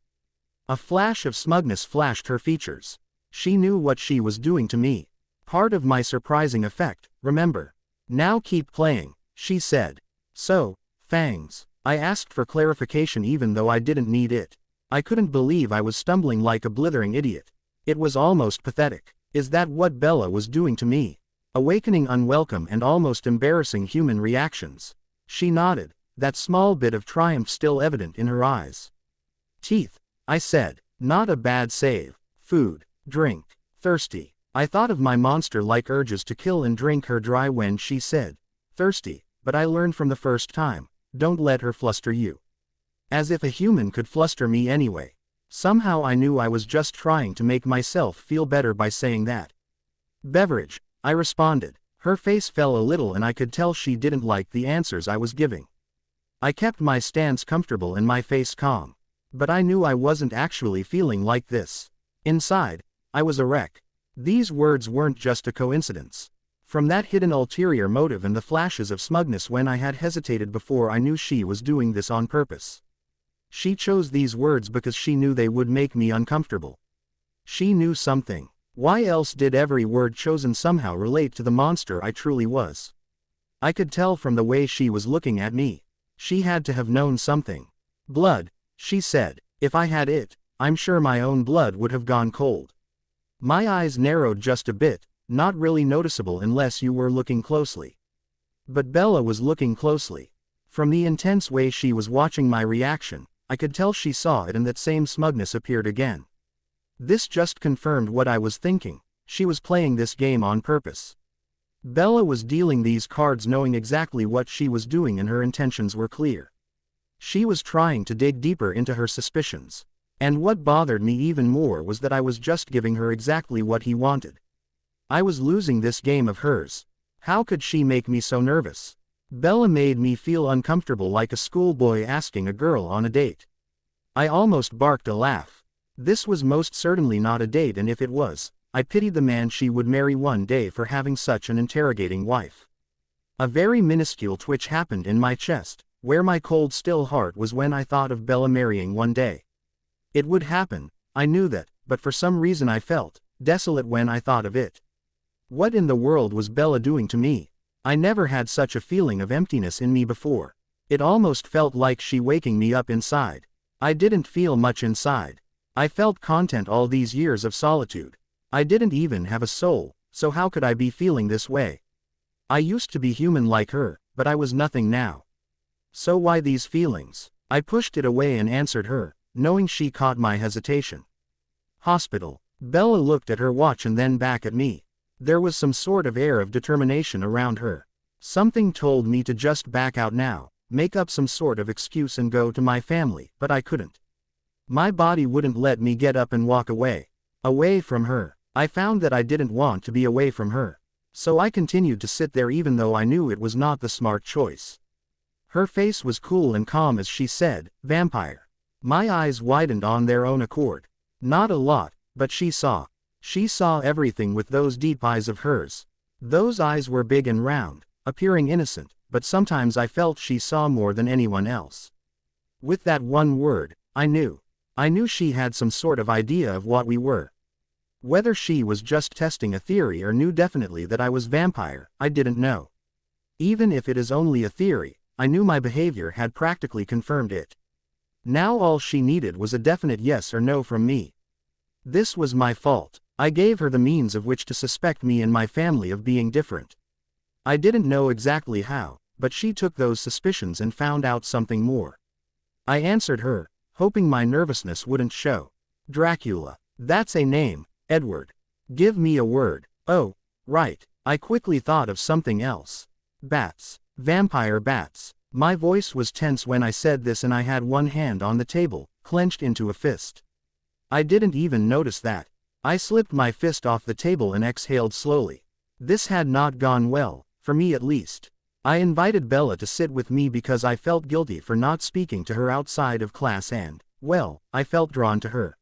S1: A flash of smugness flashed her features. She knew what she was doing to me. Part of my surprising effect, remember. Now keep playing, she said. So, fangs. I asked for clarification even though I didn't need it. I couldn't believe I was stumbling like a blithering idiot. It was almost pathetic. Is that what Bella was doing to me? Awakening unwelcome and almost embarrassing human reactions. She nodded, that small bit of triumph still evident in her eyes. Teeth, I said. Not a bad save. Food, drink, thirsty. I thought of my monster-like urges to kill and drink her dry when she said, thirsty, but I learned from the first time, don't let her fluster you. As if a human could fluster me anyway. Somehow I knew I was just trying to make myself feel better by saying that. Beverage, I responded. Her face fell a little and I could tell she didn't like the answers I was giving. I kept my stance comfortable and my face calm. But I knew I wasn't actually feeling like this. Inside, I was a wreck. These words weren't just a coincidence. From that hidden ulterior motive and the flashes of smugness when I had hesitated before, I knew she was doing this on purpose. She chose these words because she knew they would make me uncomfortable. She knew something. Why else did every word chosen somehow relate to the monster I truly was? I could tell from the way she was looking at me. She had to have known something. Blood, she said. If I had it, I'm sure my own blood would have gone cold. My eyes narrowed just a bit, not really noticeable unless you were looking closely. But Bella was looking closely. From the intense way she was watching my reaction, I could tell she saw it, and that same smugness appeared again. This just confirmed what I was thinking. She was playing this game on purpose. Bella was dealing these cards knowing exactly what she was doing, and her intentions were clear. She was trying to dig deeper into her suspicions. And what bothered me even more was that I was just giving her exactly what he wanted. I was losing this game of hers. How could she make me so nervous? Bella made me feel uncomfortable, like a schoolboy asking a girl on a date. I almost barked a laugh. This was most certainly not a date, and if it was, I pitied the man she would marry one day for having such an interrogating wife. A very minuscule twitch happened in my chest, where my cold still heart was when I thought of Bella marrying one day. It would happen, I knew that, but for some reason I felt desolate when I thought of it. What in the world was Bella doing to me? I never had such a feeling of emptiness in me before. It almost felt like she waking me up inside. I didn't feel much inside. I felt content all these years of solitude. I didn't even have a soul, so how could I be feeling this way? I used to be human like her, but I was nothing now. So why these feelings? I pushed it away and answered her, knowing she caught my hesitation. Hospital. Bella looked at her watch and then back at me. There was some sort of air of determination around her. Something told me to just back out now, make up some sort of excuse and go to my family, but I couldn't. My body wouldn't let me get up and walk away. Away from her. I found that I didn't want to be away from her. So I continued to sit there even though I knew it was not the smart choice. Her face was cool and calm as she said, "Vampire." My eyes widened on their own accord. Not a lot, but she saw. She saw everything with those deep eyes of hers. Those eyes were big and round, appearing innocent, but sometimes I felt she saw more than anyone else. With that one word, I knew. I knew she had some sort of idea of what we were. Whether she was just testing a theory or knew definitely that I was vampire, I didn't know. Even if it is only a theory, I knew my behavior had practically confirmed it. Now all she needed was a definite yes or no from me. This was my fault. I gave her the means of which to suspect me and my family of being different. I didn't know exactly how, but she took those suspicions and found out something more. I answered her, hoping my nervousness wouldn't show. Dracula. That's a name, Edward. Give me a word. Oh, right. I quickly thought of something else. Bats. Vampire bats. My voice was tense when I said this, and I had one hand on the table, clenched into a fist. I didn't even notice that. I slipped my fist off the table and exhaled slowly. This had not gone well, for me at least. I invited Bella to sit with me because I felt guilty for not speaking to her outside of class and, well, I felt drawn to her.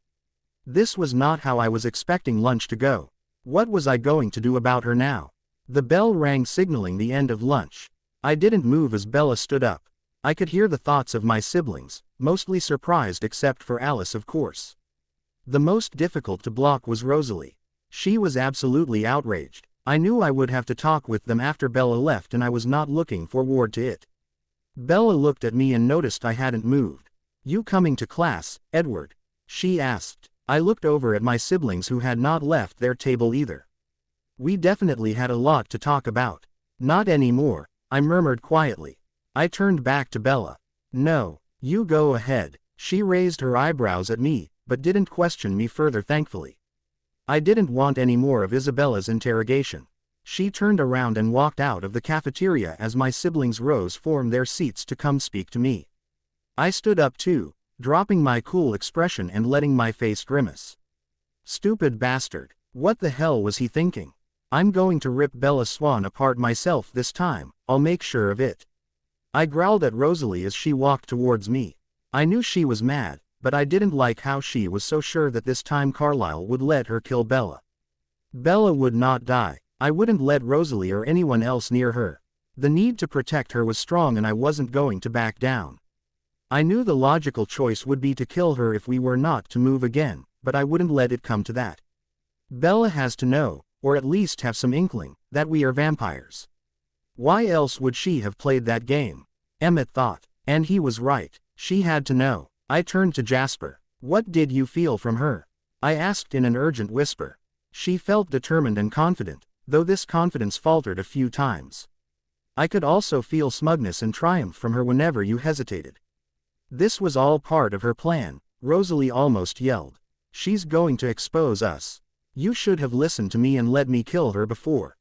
S1: This was not how I was expecting lunch to go. What was I going to do about her now? The bell rang signaling the end of lunch. I didn't move as Bella stood up. I could hear the thoughts of my siblings, mostly surprised except for Alice, of course. The most difficult to block was Rosalie. She was absolutely outraged. I knew I would have to talk with them after Bella left, and I was not looking forward to it. Bella looked at me and noticed I hadn't moved. "You coming to class, Edward?" she asked. I looked over at my siblings who had not left their table either. We definitely had a lot to talk about. "Not anymore," I murmured quietly. I turned back to Bella. "No, you go ahead." She raised her eyebrows at me, but didn't question me further, thankfully. I didn't want any more of Isabella's interrogation. She turned around and walked out of the cafeteria as my siblings rose from their seats to come speak to me. I stood up too, dropping my cool expression and letting my face grimace. Stupid bastard. What the hell was he thinking? I'm going to rip Bella Swan apart myself this time, I'll make sure of it. I growled at Rosalie as she walked towards me. I knew she was mad, but I didn't like how she was so sure that this time Carlisle would let her kill Bella. Bella would not die. I wouldn't let Rosalie or anyone else near her. The need to protect her was strong and I wasn't going to back down. I knew the logical choice would be to kill her if we were not to move again, but I wouldn't let it come to that. Bella has to know, or at least have some inkling, that we are vampires. Why else would she have played that game? Emmett thought. And he was right. She had to know. I turned to Jasper. What did you feel from her? I asked in an urgent whisper. She felt determined and confident, though this confidence faltered a few times. I could also feel smugness and triumph from her whenever you hesitated. This was all part of her plan, Rosalie almost yelled. She's going to expose us. You should have listened to me and let me kill her before.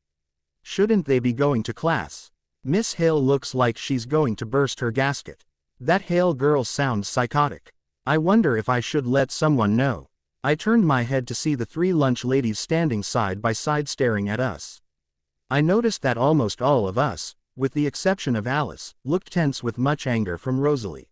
S1: Shouldn't they be going to class? Miss Hale looks like she's going to burst her gasket. That Hale girl sounds psychotic. I wonder if I should let someone know. I turned my head to see the 3 lunch ladies standing side by side staring at us. I noticed that almost all of us, with the exception of Alice, looked tense with much anger from Rosalie.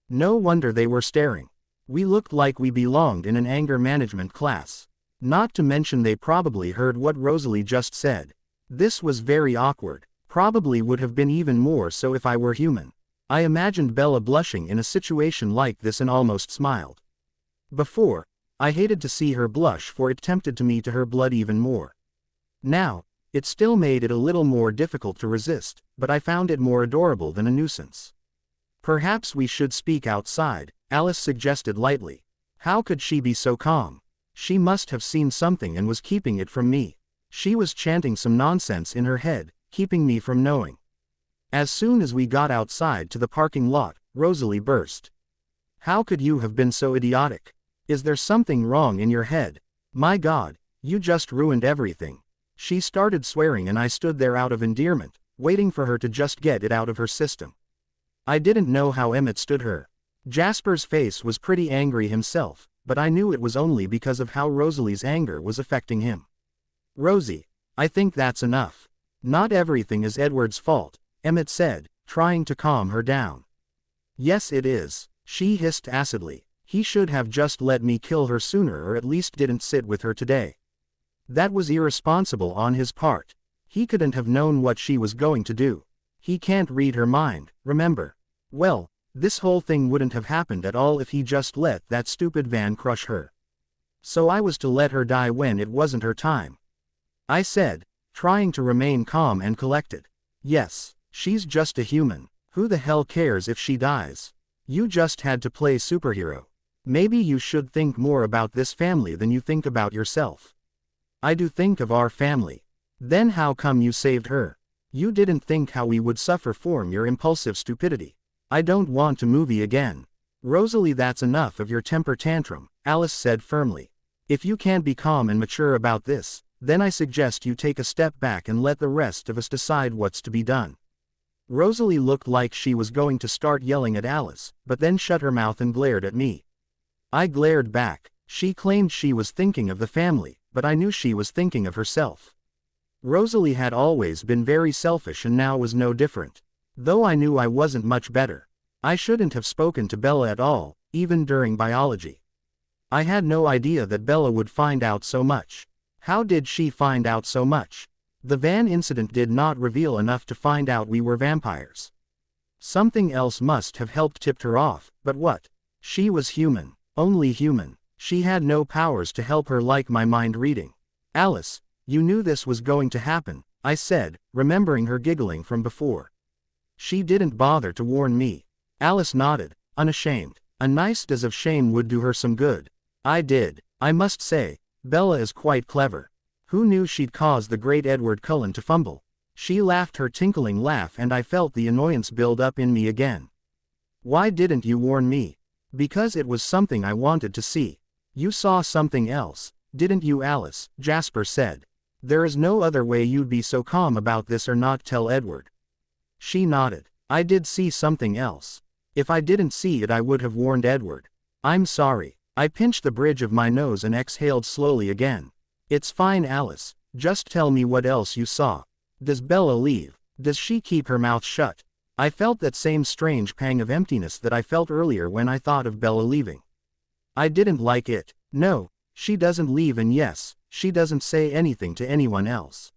S1: No wonder they were staring. We looked like we belonged in an anger management class. Not to mention they probably heard what Rosalie just said. This was very awkward. Probably would have been even more so if I were human. I imagined Bella blushing in a situation like this and almost smiled. Before, I hated to see her blush for it tempted me to her blood even more. Now, it still made it a little more difficult to resist, but I found it more adorable than a nuisance. Perhaps we should speak outside, Alice suggested lightly. How could she be so calm? She must have seen something and was keeping it from me. She was chanting some nonsense in her head, keeping me from knowing. As soon as we got outside to the parking lot, Rosalie burst. How could you have been so idiotic? Is there something wrong in your head? My God, you just ruined everything. She started swearing and I stood there out of endearment, waiting for her to just get it out of her system. I didn't know how Emmett stood her. Jasper's face was pretty angry himself, but I knew it was only because of how Rosalie's anger was affecting him. Rosie, I think that's enough. Not everything is Edward's fault, Emmett said, trying to calm her down. Yes it is, she hissed acidly. He should have just let me kill her sooner or at least didn't sit with her today. That was irresponsible on his part. He couldn't have known what she was going to do. He can't read her mind, remember? Well, this whole thing wouldn't have happened at all if he just let that stupid van crush her. So I was to let her die when it wasn't her time. I said, trying to remain calm and collected. Yes, she's just a human. Who the hell cares if she dies? You just had to play superhero. Maybe you should think more about this family than you think about yourself. I do think of our family. Then how come you saved her? You didn't think how we would suffer from your impulsive stupidity. I don't want to movie again. Rosalie, that's enough of your temper tantrum, Alice said firmly. If you can't be calm and mature about this, then I suggest you take a step back and let the rest of us decide what's to be done. Rosalie looked like she was going to start yelling at Alice, but then shut her mouth and glared at me. I glared back. She claimed she was thinking of the family, but I knew she was thinking of herself. Rosalie had always been very selfish and now was no different. Though I knew I wasn't much better. I shouldn't have spoken to Bella at all, even during biology. I had no idea that Bella would find out so much. How did she find out so much? The van incident did not reveal enough to find out we were vampires. Something else must have helped tip her off, but what? She was human, only human. She had no powers to help her like my mind reading. Alice, you knew this was going to happen, I said, remembering her giggling from before. She didn't bother to warn me. Alice nodded, unashamed. A nice dose of shame would do her some good. I did. I must say, Bella is quite clever. Who knew she'd cause the great Edward Cullen to fumble? She laughed her tinkling laugh and I felt the annoyance build up in me again. Why didn't you warn me? Because it was something I wanted to see. You saw something else, didn't you, Alice? Jasper said. There is no other way you'd be so calm about this or not tell Edward. She nodded. I did see something else. If I didn't see it I would have warned Edward. I'm sorry. I pinched the bridge of my nose and exhaled slowly again. It's fine, Alice, just tell me what else you saw. Does Bella leave? Does she keep her mouth shut? I felt that same strange pang of emptiness that I felt earlier when I thought of Bella leaving. I didn't like it. No, she doesn't leave and yes, she doesn't say anything to anyone else.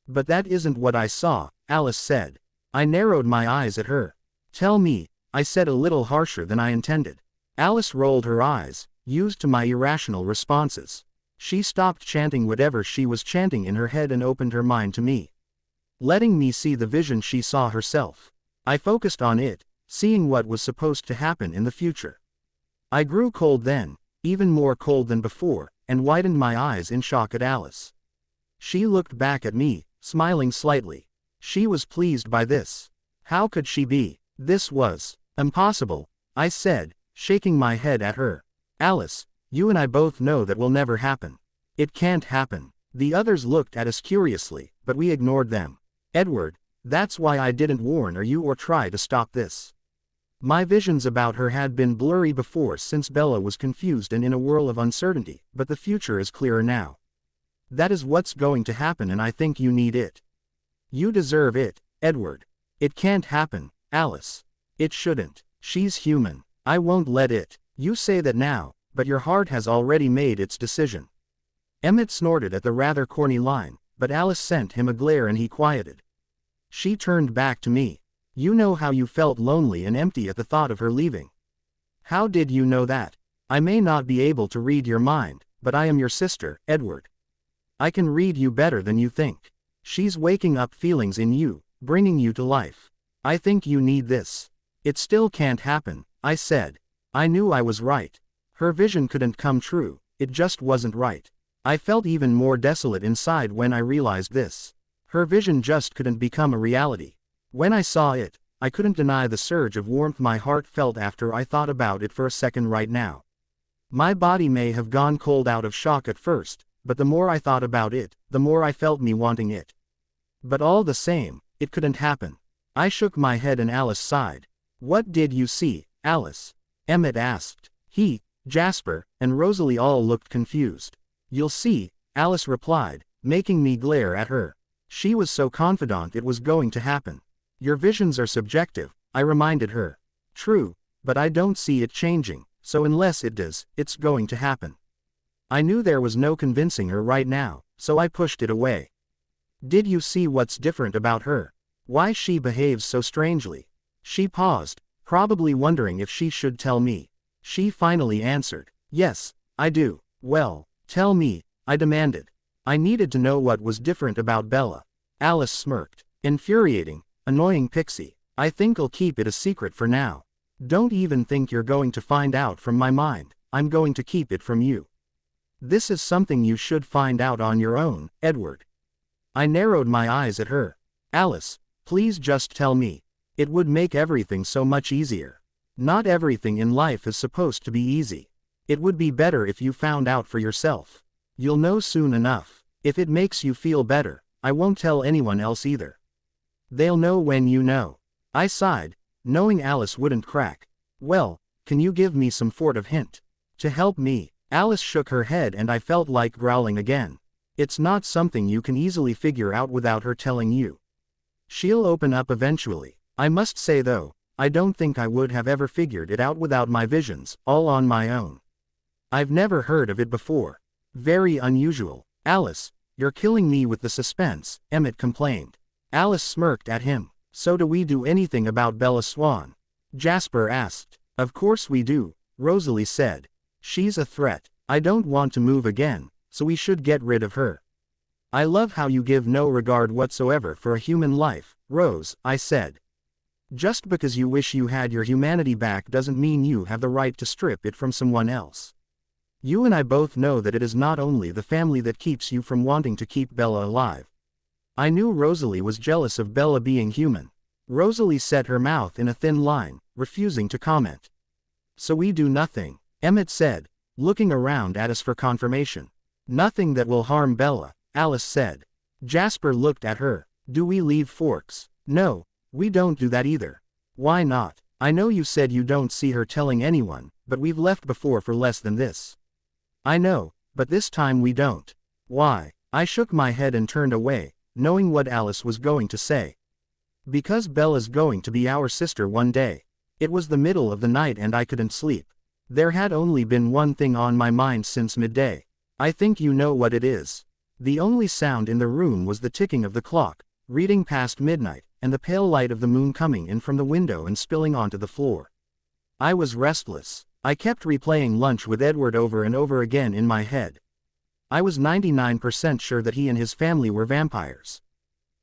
S1: But that isn't what I saw, Alice said. I narrowed my eyes at her. Tell me, I said a little harsher than I intended. Alice rolled her eyes, used to my irrational responses. She stopped chanting whatever she was chanting in her head and opened her mind to me, letting me see the vision she saw herself. I focused on it, seeing what was supposed to happen in the future. I grew cold then, even more cold than before, and widened my eyes in shock at Alice. She looked back at me, smiling slightly. She was pleased by this. How could she be? This was impossible, I said, shaking my head at her. Alice, you and I both know that will never happen. It can't happen. The others looked at us curiously, but we ignored them. Edward, that's why I didn't warn you or try to stop this. My visions about her had been blurry before since Bella was confused and in a whirl of uncertainty, but the future is clearer now. That is what's going to happen and I think you need it. You deserve it, Edward. It can't happen, Alice. It shouldn't. She's human. I won't let it. You say that now, but your heart has already made its decision. Emmett snorted at the rather corny line, but Alice sent him a glare and he quieted. She turned back to me. You know how you felt lonely and empty at the thought of her leaving. How did you know that? I may not be able to read your mind, but I am your sister, Edward. I can read you better than you think. She's waking up feelings in you, bringing you to life. I think you need this. It still can't happen, I said. I knew I was right. Her vision couldn't come true, it just wasn't right. I felt even more desolate inside when I realized this. Her vision just couldn't become a reality. When I saw it, I couldn't deny the surge of warmth my heart felt after I thought about it for a second right now. My body may have gone cold out of shock at first, but the more I thought about it, the more I felt me wanting it. But all the same, it couldn't happen. I shook my head and Alice sighed. What did you see, Alice? Emmett asked. He, Jasper, and Rosalie all looked confused. You'll see, Alice replied, making me glare at her. She was so confident it was going to happen. Your visions are subjective, I reminded her. True, but I don't see it changing, so unless it does, it's going to happen. I knew there was no convincing her right now, so I pushed it away. Did you see what's different about her? Why she behaves so strangely? She paused, probably wondering if she should tell me. She finally answered. Yes, I do. Well, tell me, I demanded. I needed to know what was different about Bella. Alice smirked. Infuriating, annoying pixie. I think I'll keep it a secret for now. Don't even think you're going to find out from my mind. I'm going to keep it from you. This is something you should find out on your own, Edward. I narrowed my eyes at her. Alice, please just tell me. It would make everything so much easier. Not everything in life is supposed to be easy. It would be better if you found out for yourself. You'll know soon enough. If it makes you feel better, I won't tell anyone else either. They'll know when you know. I sighed, knowing Alice wouldn't crack. Well, can you give me some sort of hint? To help me? Alice shook her head and I felt like growling again. It's not something you can easily figure out without her telling you. She'll open up eventually. I must say though, I don't think I would have ever figured it out without my visions, all on my own. I've never heard of it before. Very unusual. Alice, you're killing me with the suspense, Emmett complained. Alice smirked at him. So do we do anything about Bella Swan? Jasper asked. Of course we do, Rosalie said. She's a threat. I don't want to move again, so we should get rid of her. I love how you give no regard whatsoever for a human life, Rose, I said. Just because you wish you had your humanity back doesn't mean you have the right to strip it from someone else. You and I both know that it is not only the family that keeps you from wanting to keep Bella alive. I knew Rosalie was jealous of Bella being human. Rosalie set her mouth in a thin line, refusing to comment. So we do nothing, Emmett said, looking around at us for confirmation. Nothing that will harm Bella, Alice said. Jasper looked at her. Do we leave Forks? No, we don't do that either. Why not? I know you said you don't see her telling anyone, but we've left before for less than this. I know, but this time we don't. Why? I shook my head and turned away, knowing what Alice was going to say. Because Bella's going to be our sister one day. It was the middle of the night and I couldn't sleep. There had only been one thing on my mind since midday. I think you know what it is. The only sound in the room was the ticking of the clock, reading past midnight, and the pale light of the moon coming in from the window and spilling onto the floor. I was restless. I kept replaying lunch with Edward over and over again in my head. I was 99% sure that he and his family were vampires.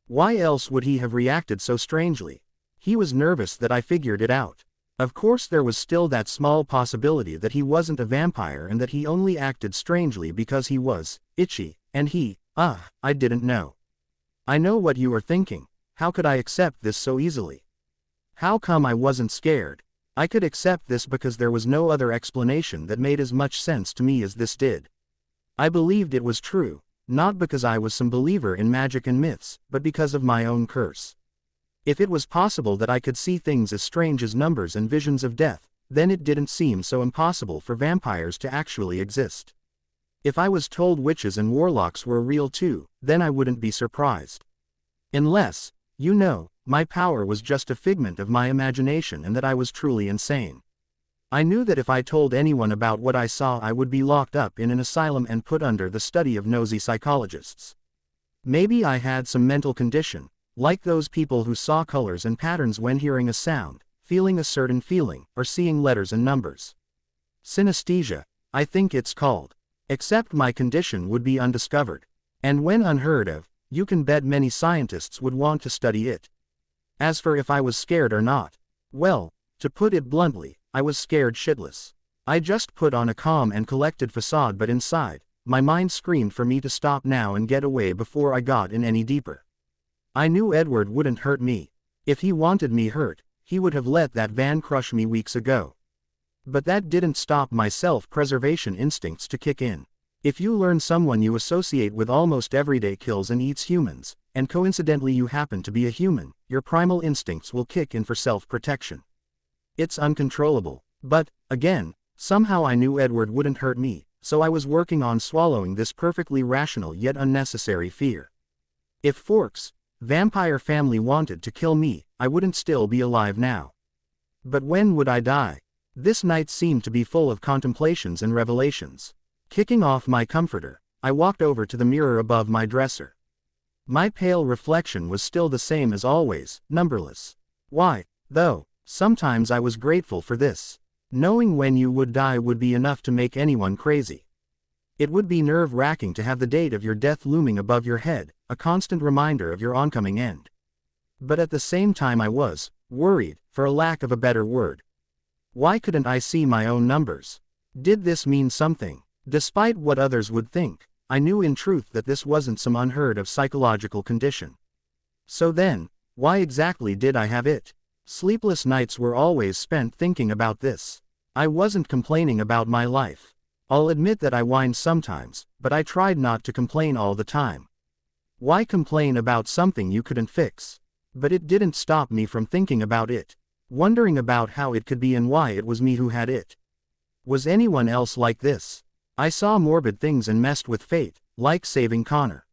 S1: Why else would he have reacted so strangely? He was nervous that I figured it out. Of course there was still that small possibility that he wasn't a vampire and that he only acted strangely because he was itchy, and I didn't know. I know what you are thinking. How could I accept this so easily? How come I wasn't scared? I could accept this because there was no other explanation that made as much sense to me as this did. I believed it was true, not because I was some believer in magic and myths, but because of my own curse. If it was possible that I could see things as strange as numbers and visions of death, then it didn't seem so impossible for vampires to actually exist. If I was told witches and warlocks were real too, then I wouldn't be surprised. Unless, my power was just a figment of my imagination and that I was truly insane. I knew that if I told anyone about what I saw I would be locked up in an asylum and put under the study of nosy psychologists. Maybe I had some mental condition, like those people who saw colors and patterns when hearing a sound, feeling a certain feeling, or seeing letters and numbers. Synesthesia, I think it's called. Except my condition would be undiscovered. And when unheard of, you can bet many scientists would want to study it. As for if I was scared or not, well, to put it bluntly, I was scared shitless. I just put on a calm and collected facade, but inside, my mind screamed for me to stop now and get away before I got in any deeper. I knew Edward wouldn't hurt me. If he wanted me hurt, he would have let that van crush me weeks ago. But that didn't stop my self-preservation instincts to kick in. If you learn someone you associate with almost everyday kills and eats humans, and coincidentally you happen to be a human, your primal instincts will kick in for self-protection. It's uncontrollable. But, again, somehow I knew Edward wouldn't hurt me, so I was working on swallowing this perfectly rational yet unnecessary fear. If Fork's vampire family wanted to kill me, I wouldn't still be alive now. But when would I die? This night seemed to be full of contemplations and revelations. Kicking off my comforter, I walked over to the mirror above my dresser. My pale reflection was still the same as always, numberless. Why, though? Sometimes I was grateful for this. Knowing when you would die would be enough to make anyone crazy. It would be nerve-wracking to have the date of your death looming above your head, a constant reminder of your oncoming end. But at the same time I was worried, for a lack of a better word. Why couldn't I see my own numbers? Did this mean something? Despite what others would think, I knew in truth that this wasn't some unheard of psychological condition. So then, why exactly did I have it? Sleepless nights were always spent thinking about this. I wasn't complaining about my life. I'll admit that I whined sometimes, but I tried not to complain all the time. Why complain about something you couldn't fix? But it didn't stop me from thinking about it, wondering about how it could be and why it was me who had it. Was anyone else like this? I saw morbid things and messed with fate, like saving Connor.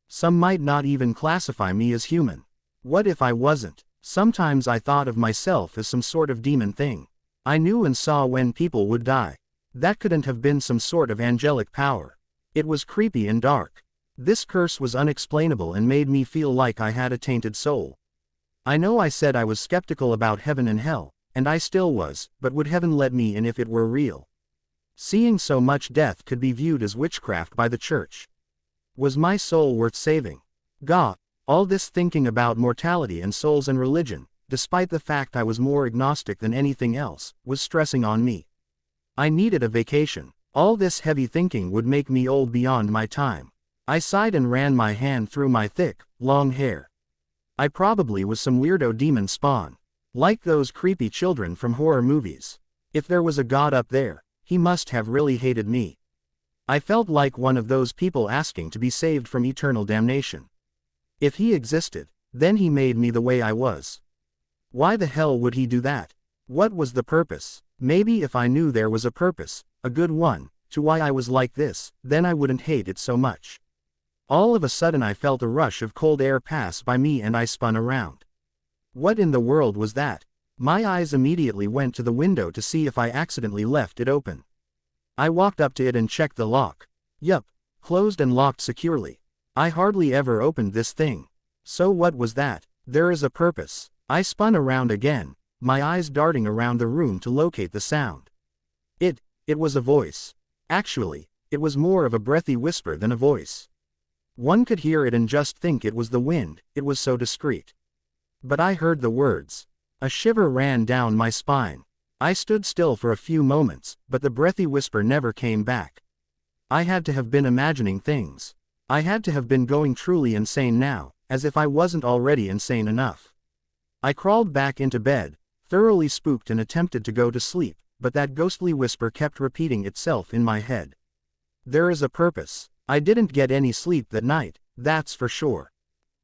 S1: Some might not even classify me as human. What if I wasn't? Sometimes I thought of myself as some sort of demon thing. I knew and saw when people would die. That couldn't have been some sort of angelic power. It was creepy and dark. This curse was unexplainable and made me feel like I had a tainted soul. I know I said I was skeptical about heaven and hell, and I still was, but would heaven let me in if it were real? Seeing so much death could be viewed as witchcraft by the church. Was my soul worth saving? God, all this thinking about mortality and souls and religion, despite the fact I was more agnostic than anything else, was stressing on me. I needed a vacation. All this heavy thinking would make me old beyond my time. I sighed and ran my hand through my thick, long hair. I probably was some weirdo demon spawn. Like those creepy children from horror movies. If there was a God up there, he must have really hated me. I felt like one of those people asking to be saved from eternal damnation. If he existed, then he made me the way I was. Why the hell would he do that? What was the purpose? Maybe if I knew there was a purpose, a good one, to why I was like this, then I wouldn't hate it so much. All of a sudden I felt a rush of cold air pass by me and I spun around. What in the world was that? My eyes immediately went to the window to see if I accidentally left it open. I walked up to it and checked the lock. Yup, Closed and locked securely. I hardly ever opened this thing. So what was that? There is a purpose. I spun around again, my eyes darting around the room to locate the sound. It was a voice. Actually, it was more of a breathy whisper than a voice. One could hear it and just think it was the wind, it was so discreet. But I heard the words. A shiver ran down my spine. I stood still for a few moments, but the breathy whisper never came back. I had to have been imagining things. I had to have been going truly insane now, as if I wasn't already insane enough. I crawled back into bed, thoroughly spooked, and attempted to go to sleep, but that ghostly whisper kept repeating itself in my head. There is a purpose. I didn't get any sleep that night, that's for sure.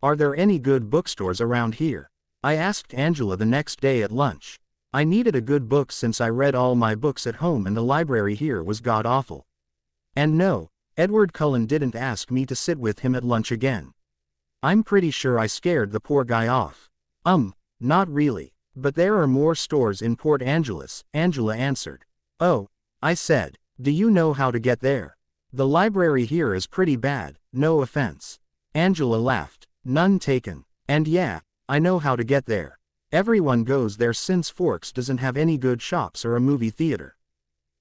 S1: Are there any good bookstores around here? I asked Angela the next day at lunch. I needed a good book since I read all my books at home and the library here was god-awful. And no, Edward Cullen didn't ask me to sit with him at lunch again. I'm pretty sure I scared the poor guy off. Not really. But there are more stores in Port Angeles, Angela answered. Oh, I said, do you know how to get there? The library here is pretty bad, no offense. Angela laughed. None taken. And yeah, I know how to get there. Everyone goes there since Forks doesn't have any good shops or a movie theater.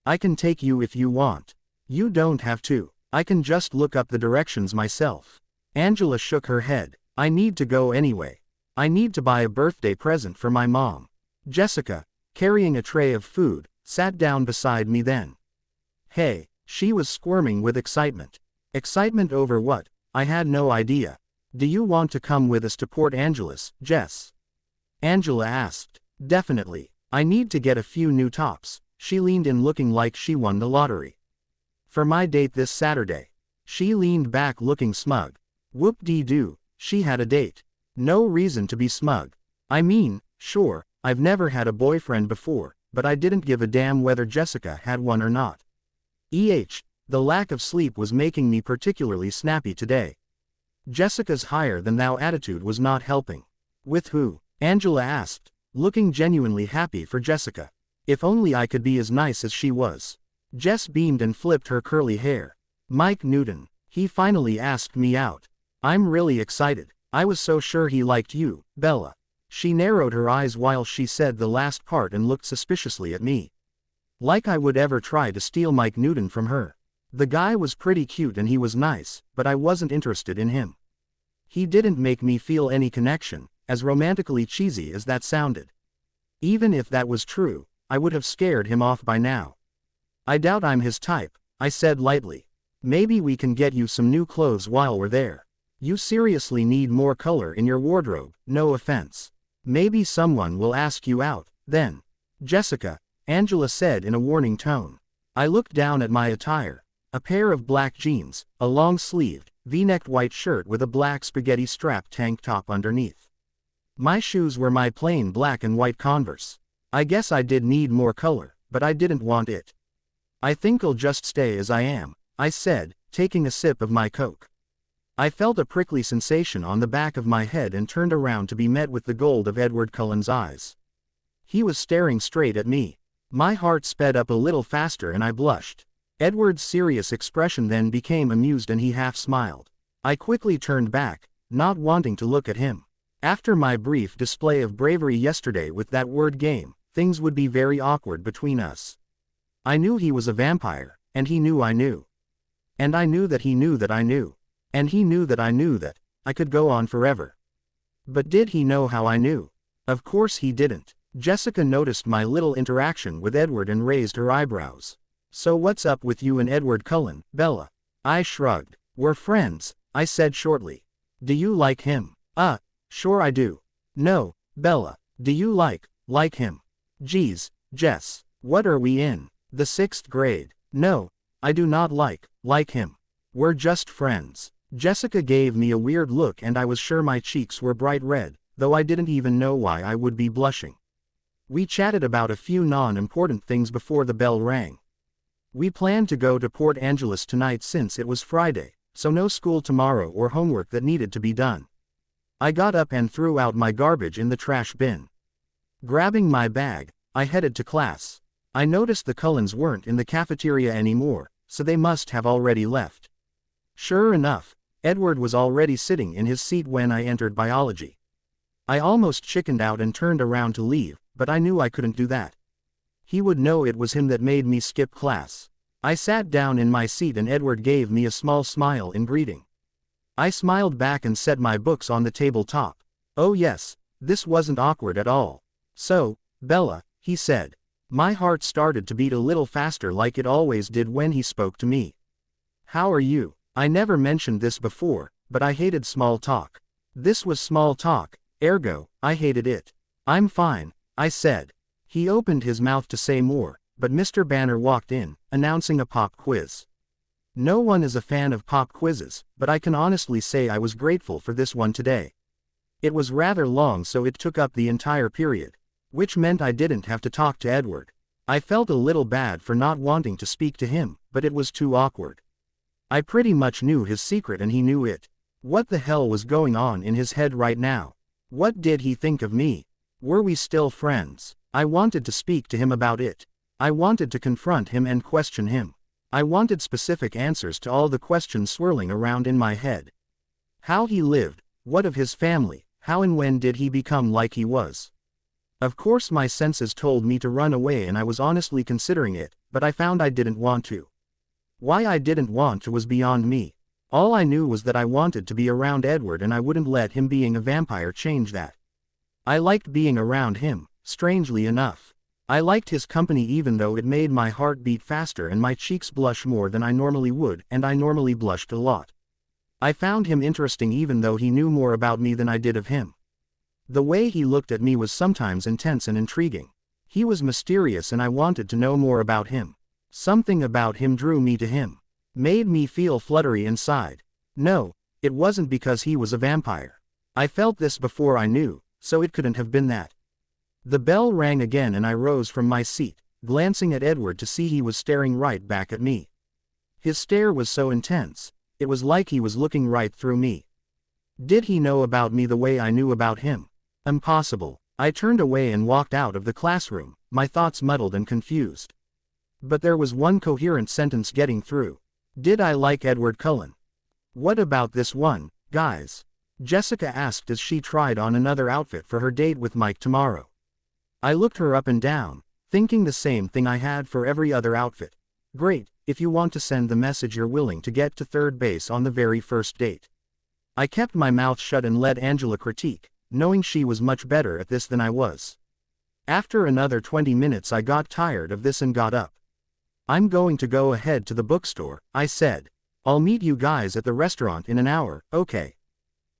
S1: I can take you if you want. You don't have to. I can just look up the directions myself. Angela shook her head. I need to go anyway. I need to buy a birthday present for my mom. Jessica, carrying a tray of food, sat down beside me then. Hey, she was squirming with excitement. Excitement over what? I had no idea. Do you want to come with us to Port Angeles, Jess? Angela asked. Definitely. I need to get a few new tops. She leaned in looking like she won the lottery. For my date this Saturday. She leaned back looking smug. Whoop-dee-doo, she had a date. No reason to be smug. I mean, sure, I've never had a boyfriend before, but I didn't give a damn whether Jessica had one or not. The lack of sleep was making me particularly snappy today. Jessica's higher-than-thou attitude was not helping. With who? Angela asked, looking genuinely happy for Jessica. If only I could be as nice as she was. Jess beamed and flipped her curly hair. Mike Newton. He finally asked me out. I'm really excited. I was so sure he liked you, Bella. She narrowed her eyes while she said the last part and looked suspiciously at me. Like I would ever try to steal Mike Newton from her. The guy was pretty cute and he was nice, but I wasn't interested in him. He didn't make me feel any connection, as romantically cheesy as that sounded. Even if that was true, I would have scared him off by now. I doubt I'm his type, I said lightly. Maybe we can get you some new clothes while we're there. You seriously need more color in your wardrobe, no offense. Maybe someone will ask you out, then. Jessica, Angela said in a warning tone. I looked down at my attire. A pair of black jeans, a long-sleeved, V-necked white shirt with a black spaghetti strap tank top underneath. My shoes were my plain black and white Converse. I guess I did need more color, but I didn't want it. I think I'll just stay as I am, I said, taking a sip of my Coke. I felt a prickly sensation on the back of my head and turned around to be met with the gold of Edward Cullen's eyes. He was staring straight at me. My heart sped up a little faster and I blushed. Edward's serious expression then became amused and he half smiled. I quickly turned back, not wanting to look at him. After my brief display of bravery yesterday with that word game, things would be very awkward between us. I knew he was a vampire, and he knew I knew. And I knew that he knew that I knew. And he knew that I knew that. I could go on forever. But did he know how I knew? Of course he didn't. Jessica noticed my little interaction with Edward and raised her eyebrows. So what's up with you and Edward Cullen, Bella? I shrugged. We're friends, I said shortly. Do you like him? Sure I do. No, Bella, do you like him? Geez, Jess, what are we in? The 6th grade. No, I do not like him. We're just friends. Jessica gave me a weird look and I was sure my cheeks were bright red, though I didn't even know why I would be blushing. We chatted about a few non-important things before the bell rang. We planned to go to Port Angeles tonight since it was Friday, so no school tomorrow or homework that needed to be done. I got up and threw out my garbage in the trash bin. Grabbing my bag, I headed to class. I noticed the Cullens weren't in the cafeteria anymore, so they must have already left. Sure enough, Edward was already sitting in his seat when I entered biology. I almost chickened out and turned around to leave, but I knew I couldn't do that. He would know it was him that made me skip class. I sat down in my seat and Edward gave me a small smile in greeting. I smiled back and set my books on the tabletop. Oh yes, this wasn't awkward at all. So, Bella, he said. My heart started to beat a little faster like it always did when he spoke to me. How are you? I never mentioned this before, but I hated small talk. This was small talk, ergo, I hated it. I'm fine, I said. He opened his mouth to say more, but Mr. Banner walked in, announcing a pop quiz. No one is a fan of pop quizzes, but I can honestly say I was grateful for this one today. It was rather long, so it took up the entire period, which meant I didn't have to talk to Edward. I felt a little bad for not wanting to speak to him, but it was too awkward. I pretty much knew his secret and he knew it. What the hell was going on in his head right now? What did he think of me? Were we still friends? I wanted to speak to him about it. I wanted to confront him and question him. I wanted specific answers to all the questions swirling around in my head. How he lived, what of his family, how and when did he become like he was? Of course my senses told me to run away and I was honestly considering it, but I found I didn't want to. Why I didn't want to was beyond me. All I knew was that I wanted to be around Edward and I wouldn't let him being a vampire change that. I liked being around him, strangely enough. I liked his company even though it made my heart beat faster and my cheeks blush more than I normally would, and I normally blushed a lot. I found him interesting even though he knew more about me than I did of him. The way he looked at me was sometimes intense and intriguing. He was mysterious and I wanted to know more about him. Something about him drew me to him. Made me feel fluttery inside. No, it wasn't because he was a vampire. I felt this before I knew, so it couldn't have been that. The bell rang again and I rose from my seat, glancing at Edward to see he was staring right back at me. His stare was so intense, it was like he was looking right through me. Did he know about me the way I knew about him? Impossible. I turned away and walked out of the classroom, my thoughts muddled and confused. But there was one coherent sentence getting through. Did I like Edward Cullen? What about this one, guys? Jessica asked as she tried on another outfit for her date with Mike tomorrow. I looked her up and down, thinking the same thing I had for every other outfit. Great, if you want to send the message you're willing to get to third base on the very first date. I kept my mouth shut and let Angela critique, knowing she was much better at this than I was. After another 20 minutes I got tired of this and got up. I'm going to go ahead to the bookstore, I said. I'll meet you guys at the restaurant in an hour, okay?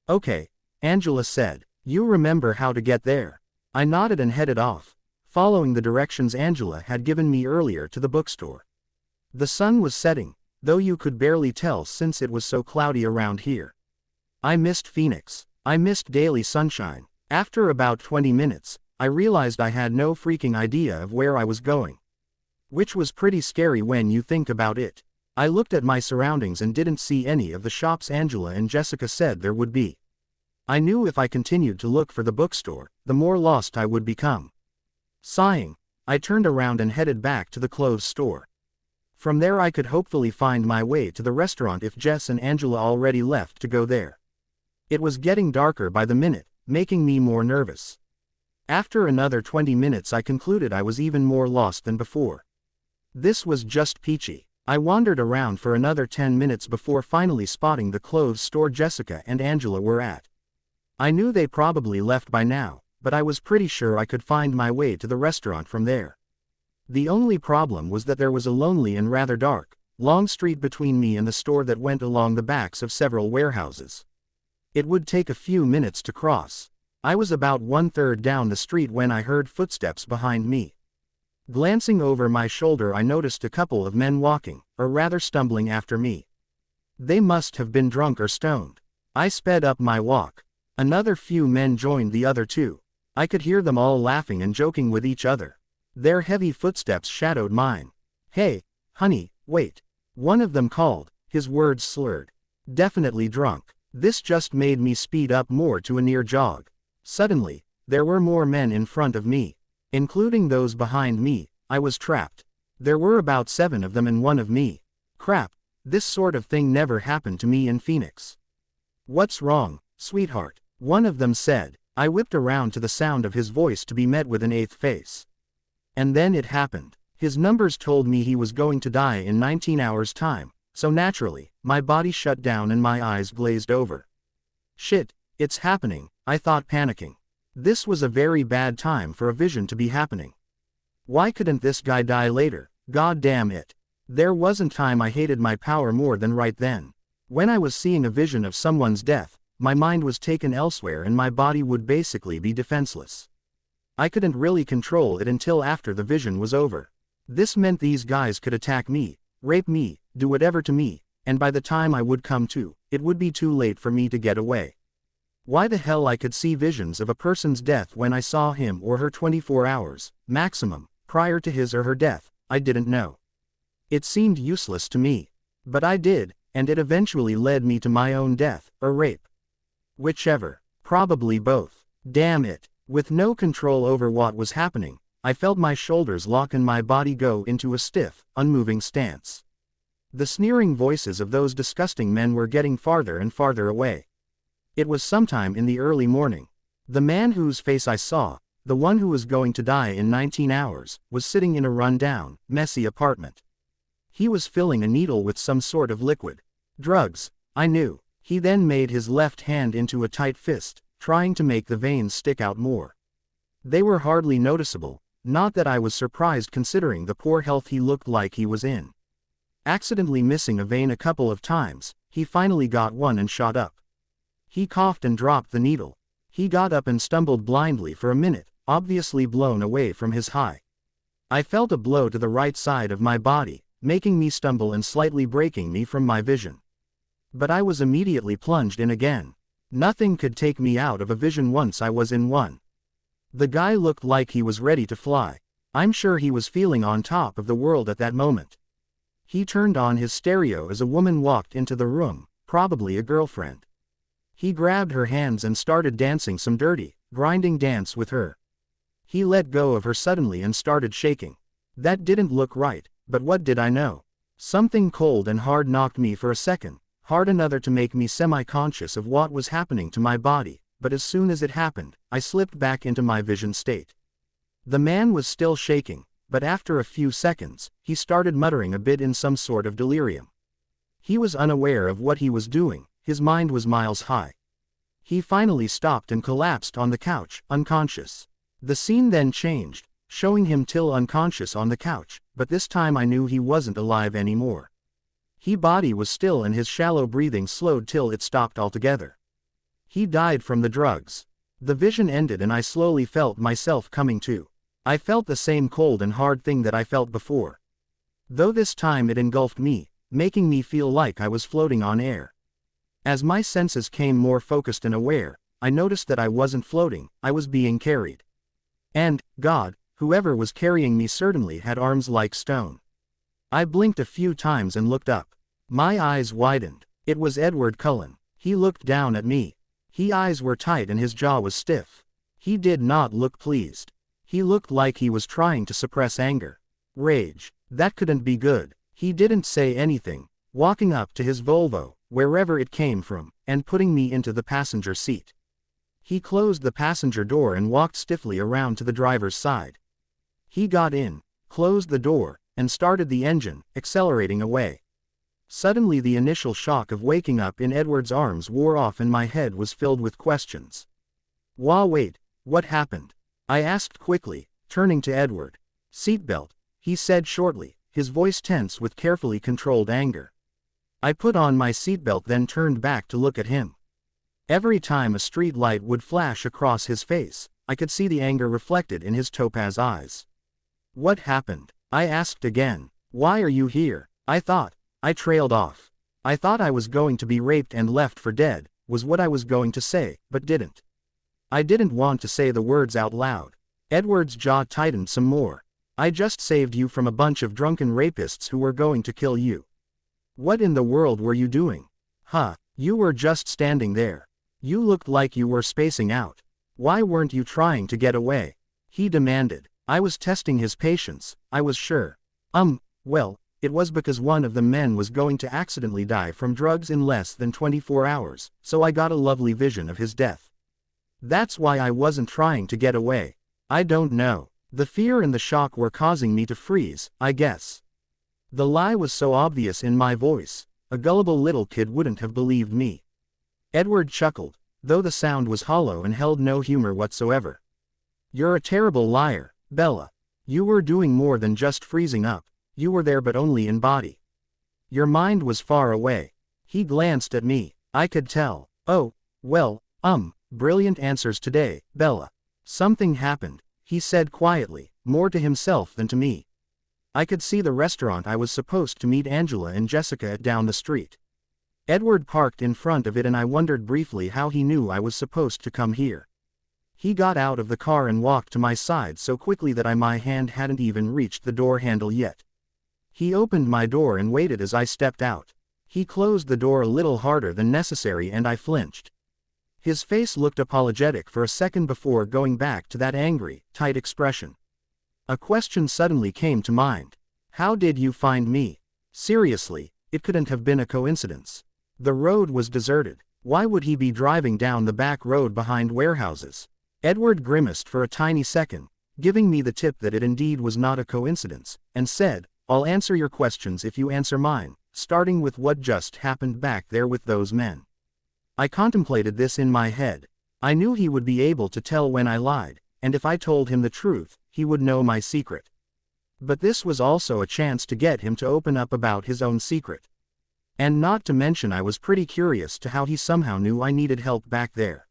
S1: Okay, Angela said. You remember how to get there? I nodded and headed off, following the directions Angela had given me earlier to the bookstore. The sun was setting, though you could barely tell since it was so cloudy around here. I missed Phoenix. I missed daily sunshine. After about 20 minutes, I realized I had no freaking idea of where I was going. Which was pretty scary when you think about it. I looked at my surroundings and didn't see any of the shops Angela and Jessica said there would be. I knew if I continued to look for the bookstore, the more lost I would become. Sighing, I turned around and headed back to the clothes store. From there I could hopefully find my way to the restaurant if Jess and Angela already left to go there. It was getting darker by the minute, making me more nervous. After another 20 minutes I concluded I was even more lost than before. This was just peachy. I wandered around for another 10 minutes before finally spotting the clothes store Jessica and Angela were at. I knew they probably left by now, but I was pretty sure I could find my way to the restaurant from there. The only problem was that there was a lonely and rather dark, long street between me and the store that went along the backs of several warehouses. It would take a few minutes to cross. I was about 1/3 down the street when I heard footsteps behind me. Glancing over my shoulder I noticed a couple of men walking, or rather stumbling after me. They must have been drunk or stoned. I sped up my walk. Another few men joined the other two. I could hear them all laughing and joking with each other. Their heavy footsteps shadowed mine. Hey, honey, wait. One of them called, his words slurred. Definitely drunk. This just made me speed up more to a near jog. Suddenly, there were more men in front of me. Including those behind me, I was trapped. There were about 7 of them and one of me. Crap, This sort of thing never happened to me in Phoenix. What's wrong, sweetheart? One of them said. I whipped around to the sound of his voice to be met with an eighth face. And then it happened. His numbers told me he was going to die in 19 hours' time, so naturally, my body shut down and my eyes glazed over. Shit, it's happening, I thought, panicking. This was a very bad time for a vision to be happening. Why couldn't this guy die later? God damn it. There wasn't time I hated my power more than right then. When I was seeing a vision of someone's death, my mind was taken elsewhere and my body would basically be defenseless. I couldn't really control it until after the vision was over. This meant these guys could attack me, rape me, do whatever to me, and by the time I would come to, it would be too late for me to get away. Why the hell I could see visions of a person's death when I saw him or her 24 hours, maximum, prior to his or her death, I didn't know. It seemed useless to me. But I did, and it eventually led me to my own death, or rape. Whichever. Probably both. Damn it. With no control over what was happening, I felt my shoulders lock and my body go into a stiff, unmoving stance. The sneering voices of those disgusting men were getting farther and farther away. It was sometime in the early morning. The man whose face I saw, the one who was going to die in 19 hours, was sitting in a run-down, messy apartment. He was filling a needle with some sort of liquid. Drugs, I knew. He then made his left hand into a tight fist, trying to make the veins stick out more. They were hardly noticeable, not that I was surprised considering the poor health he looked like he was in. Accidentally missing a vein a couple of times, he finally got one and shot up. He coughed and dropped the needle. He got up and stumbled blindly for a minute, obviously blown away from his high. I felt a blow to the right side of my body, making me stumble and slightly breaking me from my vision. But I was immediately plunged in again. Nothing could take me out of a vision once I was in one. The guy looked like he was ready to fly. I'm sure he was feeling on top of the world at that moment. He turned on his stereo as a woman walked into the room, probably a girlfriend. He grabbed her hands and started dancing some dirty, grinding dance with her. He let go of her suddenly and started shaking. That didn't look right, but what did I know? Something cold and hard knocked me for a second, hard another to make me semi-conscious of what was happening to my body, but as soon as it happened, I slipped back into my vision state. The man was still shaking, but after a few seconds, he started muttering a bit in some sort of delirium. He was unaware of what he was doing, his mind was miles high. He finally stopped and collapsed on the couch, unconscious. The scene then changed, showing him still unconscious on the couch, but this time I knew he wasn't alive anymore. His body was still and his shallow breathing slowed till it stopped altogether. He died from the drugs. The vision ended and I slowly felt myself coming to. I felt the same cold and hard thing that I felt before. Though this time it engulfed me, making me feel like I was floating on air. As my senses came more focused and aware, I noticed that I wasn't floating, I was being carried. And, God, whoever was carrying me certainly had arms like stone. I blinked a few times and looked up. My eyes widened. It was Edward Cullen. He looked down at me. His eyes were tight and his jaw was stiff. He did not look pleased. He looked like he was trying to suppress anger. Rage. That couldn't be good. He didn't say anything, walking up to his Volvo, wherever it came from, and putting me into the passenger seat. He closed the passenger door and walked stiffly around to the driver's side. He got in, closed the door, and started the engine, accelerating away. Suddenly the initial shock of waking up in Edward's arms wore off and my head was filled with questions. Wait, what happened? I asked quickly, turning to Edward. Seatbelt, he said shortly, his voice tense with carefully controlled anger. I put on my seatbelt then turned back to look at him. Every time a street light would flash across his face, I could see the anger reflected in his topaz eyes. What happened? I asked again. Why are you here? I trailed off. I thought I was going to be raped and left for dead, was what I was going to say, but didn't. I didn't want to say the words out loud. Edward's jaw tightened some more. I just saved you from a bunch of drunken rapists who were going to kill you. What in the world were you doing? You were just standing there. You looked like you were spacing out. Why weren't you trying to get away? He demanded. I was testing his patience, I was sure. Well, it was because one of the men was going to accidentally die from drugs in less than 24 hours, so I got a lovely vision of his death. That's why I wasn't trying to get away. I don't know. The fear and the shock were causing me to freeze, I guess. The lie was so obvious in my voice, a gullible little kid wouldn't have believed me. Edward chuckled, though the sound was hollow and held no humor whatsoever. You're a terrible liar, Bella. You were doing more than just freezing up, you were there but only in body. Your mind was far away. He glanced at me. I could tell. Oh, well, brilliant answers today, Bella. Something happened, he said quietly, more to himself than to me. I could see the restaurant I was supposed to meet Angela and Jessica at down the street. Edward parked in front of it and I wondered briefly how he knew I was supposed to come here. He got out of the car and walked to my side so quickly that my hand hadn't even reached the door handle yet. He opened my door and waited as I stepped out. He closed the door a little harder than necessary and I flinched. His face looked apologetic for a second before going back to that angry, tight expression. A question suddenly came to mind. How did you find me? Seriously, it couldn't have been a coincidence. The road was deserted. Why would he be driving down the back road behind warehouses? Edward grimaced for a tiny second, giving me the tip that it indeed was not a coincidence, and said, I'll answer your questions if you answer mine, starting with what just happened back there with those men. I contemplated this in my head. I knew he would be able to tell when I lied, and if I told him the truth, he would know my secret. But this was also a chance to get him to open up about his own secret. And not to mention I was pretty curious to how he somehow knew I needed help back there.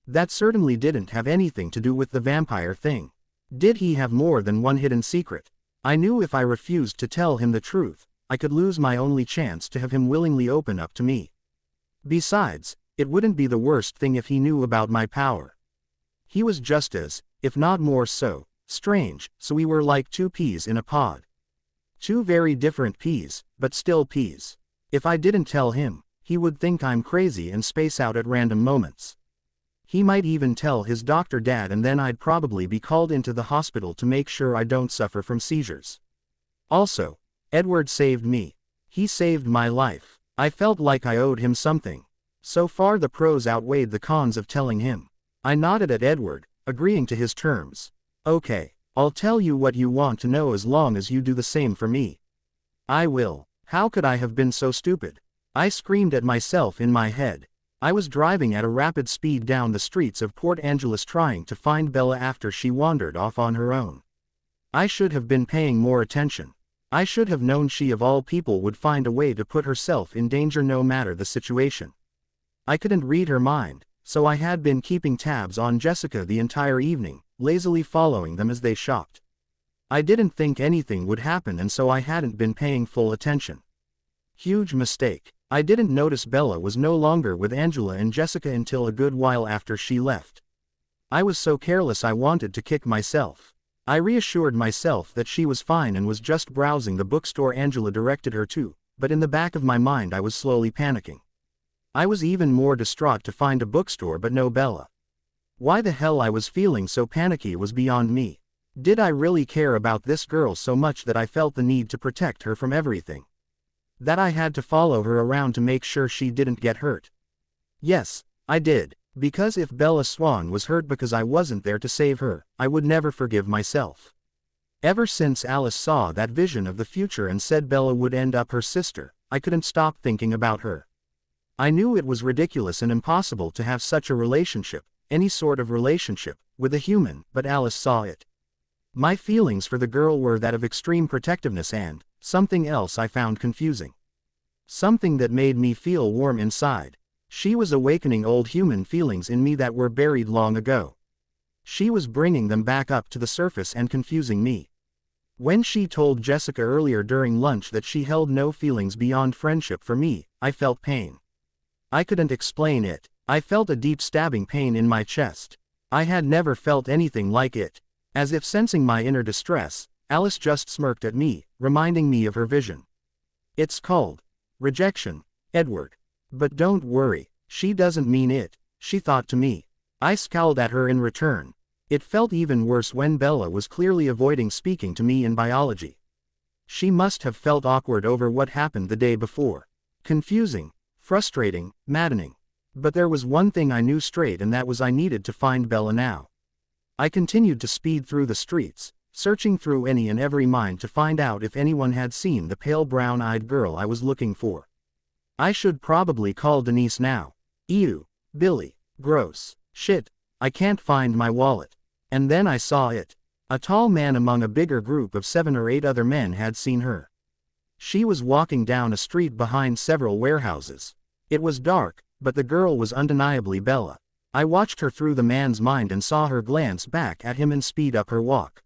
S1: That certainly didn't have anything to do with the vampire thing. Did he have more than one hidden secret? I knew if I refused to tell him the truth, I could lose my only chance to have him willingly open up to me. Besides, it wouldn't be the worst thing if he knew about my power. He was just as, if not more so, strange, so we were like two peas in a pod. Two very different peas, but still peas. If I didn't tell him, he would think I'm crazy and space out at random moments. He might even tell his doctor dad and then I'd probably be called into the hospital to make sure I don't suffer from seizures. Also, Edward saved me. He saved my life. I felt like I owed him something. So far the pros outweighed the cons of telling him. I nodded at Edward, agreeing to his terms. Okay, I'll tell you what you want to know as long as you do the same for me. I will. How could I have been so stupid? I screamed at myself in my head. I was driving at a rapid speed down the streets of Port Angeles trying to find Bella after she wandered off on her own. I should have been paying more attention. I should have known she of all people would find a way to put herself in danger no matter the situation. I couldn't read her mind, so I had been keeping tabs on Jessica the entire evening, lazily following them as they shopped. I didn't think anything would happen and so I hadn't been paying full attention. Huge mistake. I didn't notice Bella was no longer with Angela and Jessica until a good while after she left. I was so careless I wanted to kick myself. I reassured myself that she was fine and was just browsing the bookstore Angela directed her to, but in the back of my mind I was slowly panicking. I was even more distraught to find a bookstore but no Bella. Why the hell I was feeling so panicky was beyond me. Did I really care about this girl so much that I felt the need to protect her from everything? That I had to follow her around to make sure she didn't get hurt? Yes, I did. Because if Bella Swan was hurt because I wasn't there to save her, I would never forgive myself. Ever since Alice saw that vision of the future and said Bella would end up her sister, I couldn't stop thinking about her. I knew it was ridiculous and impossible to have such a relationship, any sort of relationship, with a human, but Alice saw it. My feelings for the girl were that of extreme protectiveness and something else I found confusing. Something that made me feel warm inside. She was awakening old human feelings in me that were buried long ago. She was bringing them back up to the surface and confusing me. When she told Jessica earlier during lunch that she held no feelings beyond friendship for me, I felt pain. I couldn't explain it. I felt a deep stabbing pain in my chest. I had never felt anything like it. As if sensing my inner distress, Alice just smirked at me, reminding me of her vision. It's called rejection, Edward. But don't worry, she doesn't mean it, she thought to me. I scowled at her in return. It felt even worse when Bella was clearly avoiding speaking to me in biology. She must have felt awkward over what happened the day before. Confusing, frustrating, maddening. But there was one thing I knew straight, and that was I needed to find Bella now. I continued to speed through the streets, searching through any and every mind to find out if anyone had seen the pale brown-eyed girl I was looking for. I should probably call Denise now. Ew. Billy. Gross. Shit. I can't find my wallet. And then I saw it. A tall man among a bigger group of 7 or 8 other men had seen her. She was walking down a street behind several warehouses. It was dark, but the girl was undeniably Bella. I watched her through the man's mind and saw her glance back at him and speed up her walk.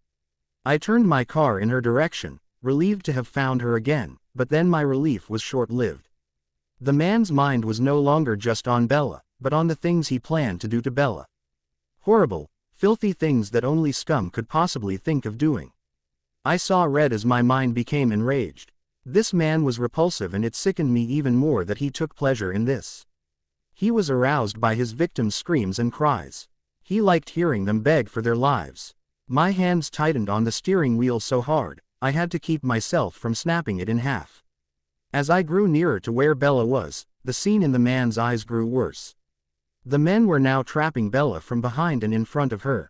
S1: I turned my car in her direction, relieved to have found her again, but then my relief was short-lived. The man's mind was no longer just on Bella, but on the things he planned to do to Bella. Horrible, filthy things that only scum could possibly think of doing. I saw red as my mind became enraged. This man was repulsive, and it sickened me even more that he took pleasure in this. He was aroused by his victims' screams and cries. He liked hearing them beg for their lives. My hands tightened on the steering wheel so hard, I had to keep myself from snapping it in half. As I grew nearer to where Bella was, the scene in the man's eyes grew worse. The men were now trapping Bella from behind and in front of her.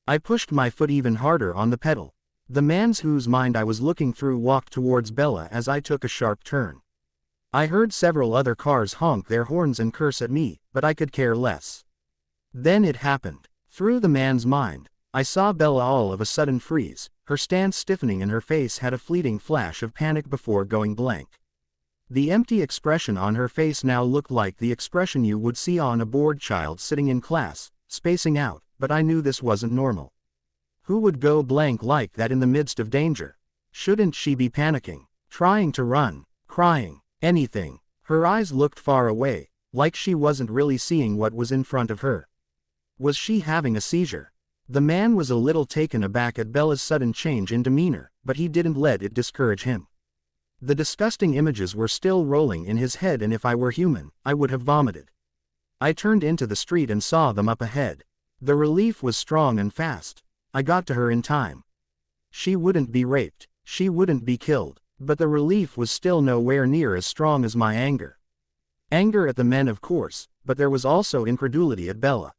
S1: I pushed my foot even harder on the pedal. The man whose mind I was looking through walked towards Bella as I took a sharp turn. I heard several other cars honk their horns and curse at me, but I could care less. Then it happened. Through the man's mind, I saw Bella all of a sudden freeze, her stance stiffening and her face had a fleeting flash of panic before going blank. The empty expression on her face now looked like the expression you would see on a bored child sitting in class, spacing out, but I knew this wasn't normal. Who would go blank like that in the midst of danger? Shouldn't she be panicking, trying to run, crying, anything? Her eyes looked far away, like she wasn't really seeing what was in front of her. Was she having a seizure? The man was a little taken aback at Bella's sudden change in demeanor, but he didn't let it discourage him. The disgusting images were still rolling in his head, and if I were human, I would have vomited. I turned into the street and saw them up ahead. The relief was strong and fast. I got to her in time. She wouldn't be raped, she wouldn't be killed, but the relief was still nowhere near as strong as my anger. Anger at the men, of course, but there was also incredulity at Bella.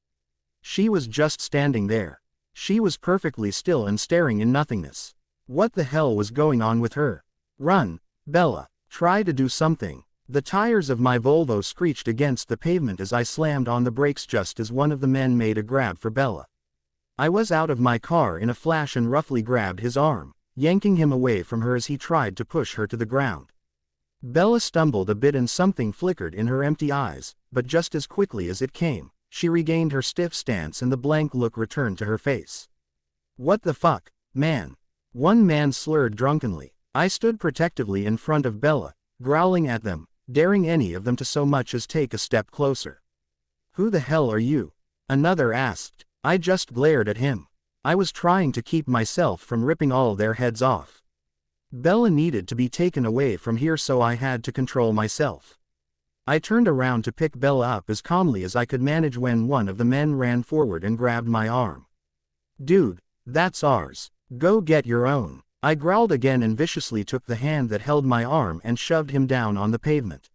S1: She was just standing there. She was perfectly still and staring in nothingness. What the hell was going on with her? Run, Bella. Try to do something. The tires of my Volvo screeched against the pavement as I slammed on the brakes just as one of the men made a grab for Bella. I was out of my car in a flash and roughly grabbed his arm, yanking him away from her as he tried to push her to the ground. Bella stumbled a bit and something flickered in her empty eyes, but just as quickly as it came, she regained her stiff stance and the blank look returned to her face. What the fuck, man? One man slurred drunkenly. I stood protectively in front of Bella, growling at them, daring any of them to so much as take a step closer. Who the hell are you? Another asked. I just glared at him. I was trying to keep myself from ripping all their heads off. Bella needed to be taken away from here, so I had to control myself. I turned around to pick Bella up as calmly as I could manage when one of the men ran forward and grabbed my arm. Dude, that's ours. Go get your own. I growled again and viciously took the hand that held my arm and shoved him down on the pavement.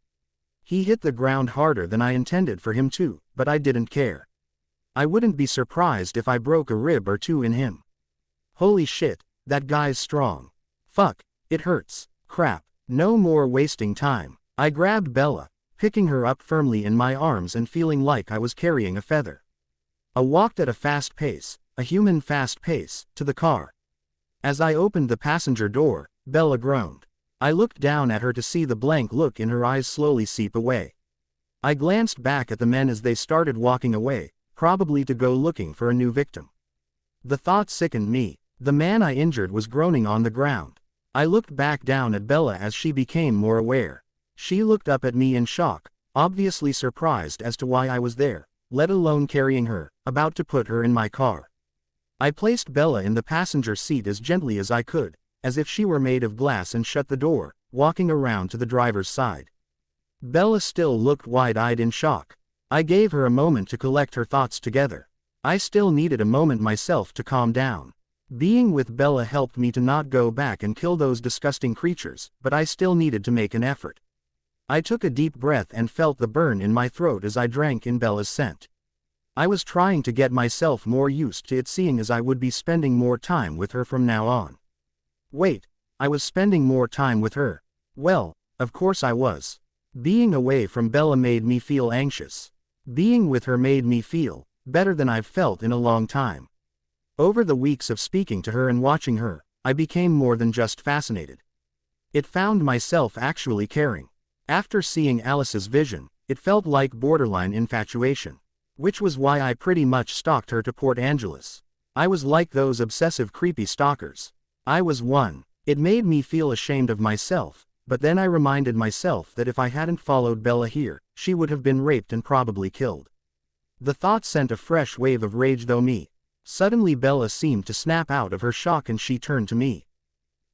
S1: He hit the ground harder than I intended for him to, but I didn't care. I wouldn't be surprised if I broke a rib or two in him. Holy shit, that guy's strong. Fuck, it hurts. Crap, no more wasting time. I grabbed Bella, picking her up firmly in my arms and feeling like I was carrying a feather. I walked at a fast pace, a human fast pace, to the car. As I opened the passenger door, Bella groaned. I looked down at her to see the blank look in her eyes slowly seep away. I glanced back at the men as they started walking away, probably to go looking for a new victim. The thought sickened me. The man I injured was groaning on the ground. I looked back down at Bella as she became more aware. She looked up at me in shock, obviously surprised as to why I was there, let alone carrying her, about to put her in my car. I placed Bella in the passenger seat as gently as I could, as if she were made of glass, and shut the door, walking around to the driver's side. Bella still looked wide-eyed in shock. I gave her a moment to collect her thoughts together. I still needed a moment myself to calm down. Being with Bella helped me to not go back and kill those disgusting creatures, but I still needed to make an effort. I took a deep breath and felt the burn in my throat as I drank in Bella's scent. I was trying to get myself more used to it, seeing as I would be spending more time with her from now on. Wait, I was spending more time with her. Well, of course I was. Being away from Bella made me feel anxious. Being with her made me feel better than I've felt in a long time. Over the weeks of speaking to her and watching her, I became more than just fascinated. It found myself actually caring. After seeing Alice's vision, it felt like borderline infatuation. Which was why I pretty much stalked her to Port Angeles. I was like those obsessive creepy stalkers. I was one. It made me feel ashamed of myself, but then I reminded myself that if I hadn't followed Bella here, she would have been raped and probably killed. The thought sent a fresh wave of rage through me. Suddenly Bella seemed to snap out of her shock and she turned to me.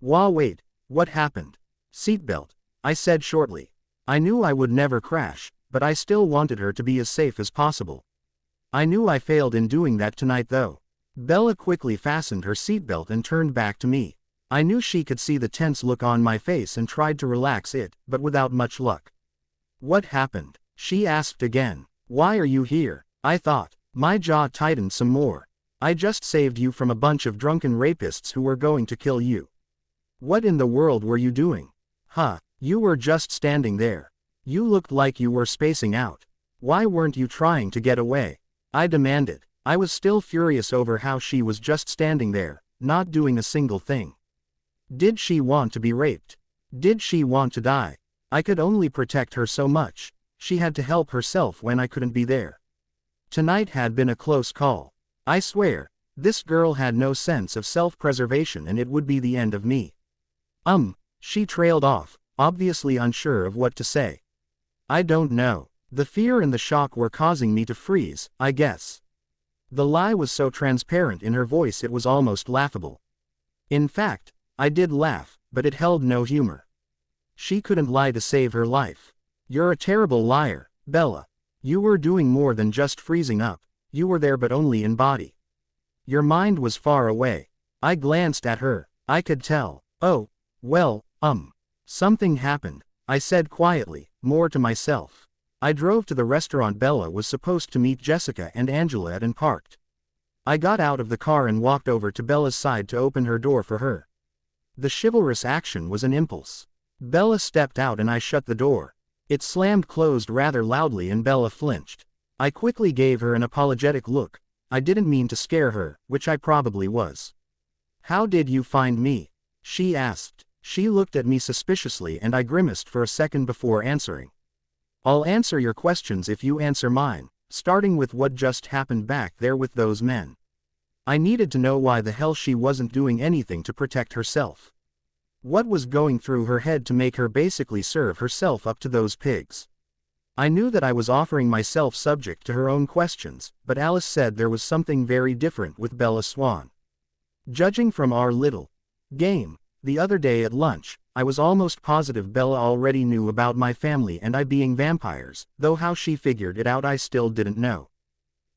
S1: Wait, what happened? Seatbelt, I said shortly. I knew I would never crash, but I still wanted her to be as safe as possible. I knew I failed in doing that tonight though. Bella quickly fastened her seatbelt and turned back to me. I knew she could see the tense look on my face and tried to relax it, but without much luck. What happened? She asked again. Why are you here? I thought. My jaw tightened some more. I just saved you from a bunch of drunken rapists who were going to kill you. What in the world were you doing? You were just standing there. You looked like you were spacing out. Why weren't you trying to get away? I demanded. I was still furious over how she was just standing there, not doing a single thing. Did she want to be raped? Did she want to die? I could only protect her so much. She had to help herself when I couldn't be there. Tonight had been a close call. I swear, this girl had no sense of self-preservation and it would be the end of me. She trailed off, obviously unsure of what to say. I don't know. The fear and the shock were causing me to freeze, I guess. The lie was so transparent in her voice it was almost laughable. In fact, I did laugh, but it held no humor. She couldn't lie to save her life. You're a terrible liar, Bella. You were doing more than just freezing up. You were there but only in body. Your mind was far away. I glanced at her. I could tell. Oh, well, something happened, I said quietly, more to myself. I drove to the restaurant Bella was supposed to meet Jessica and Angela at and parked. I got out of the car and walked over to Bella's side to open her door for her. The chivalrous action was an impulse. Bella stepped out and I shut the door. It slammed closed rather loudly and Bella flinched. I quickly gave her an apologetic look. I didn't mean to scare her, which I probably was. How did you find me? She asked. She looked at me suspiciously and I grimaced for a second before answering. I'll answer your questions if you answer mine, starting with what just happened back there with those men. I needed to know why the hell she wasn't doing anything to protect herself. What was going through her head to make her basically serve herself up to those pigs? I knew that I was offering myself subject to her own questions, but Alice said there was something very different with Bella Swan. Judging from our little game the other day at lunch, I was almost positive Bella already knew about my family and I being vampires, though how she figured it out I still didn't know.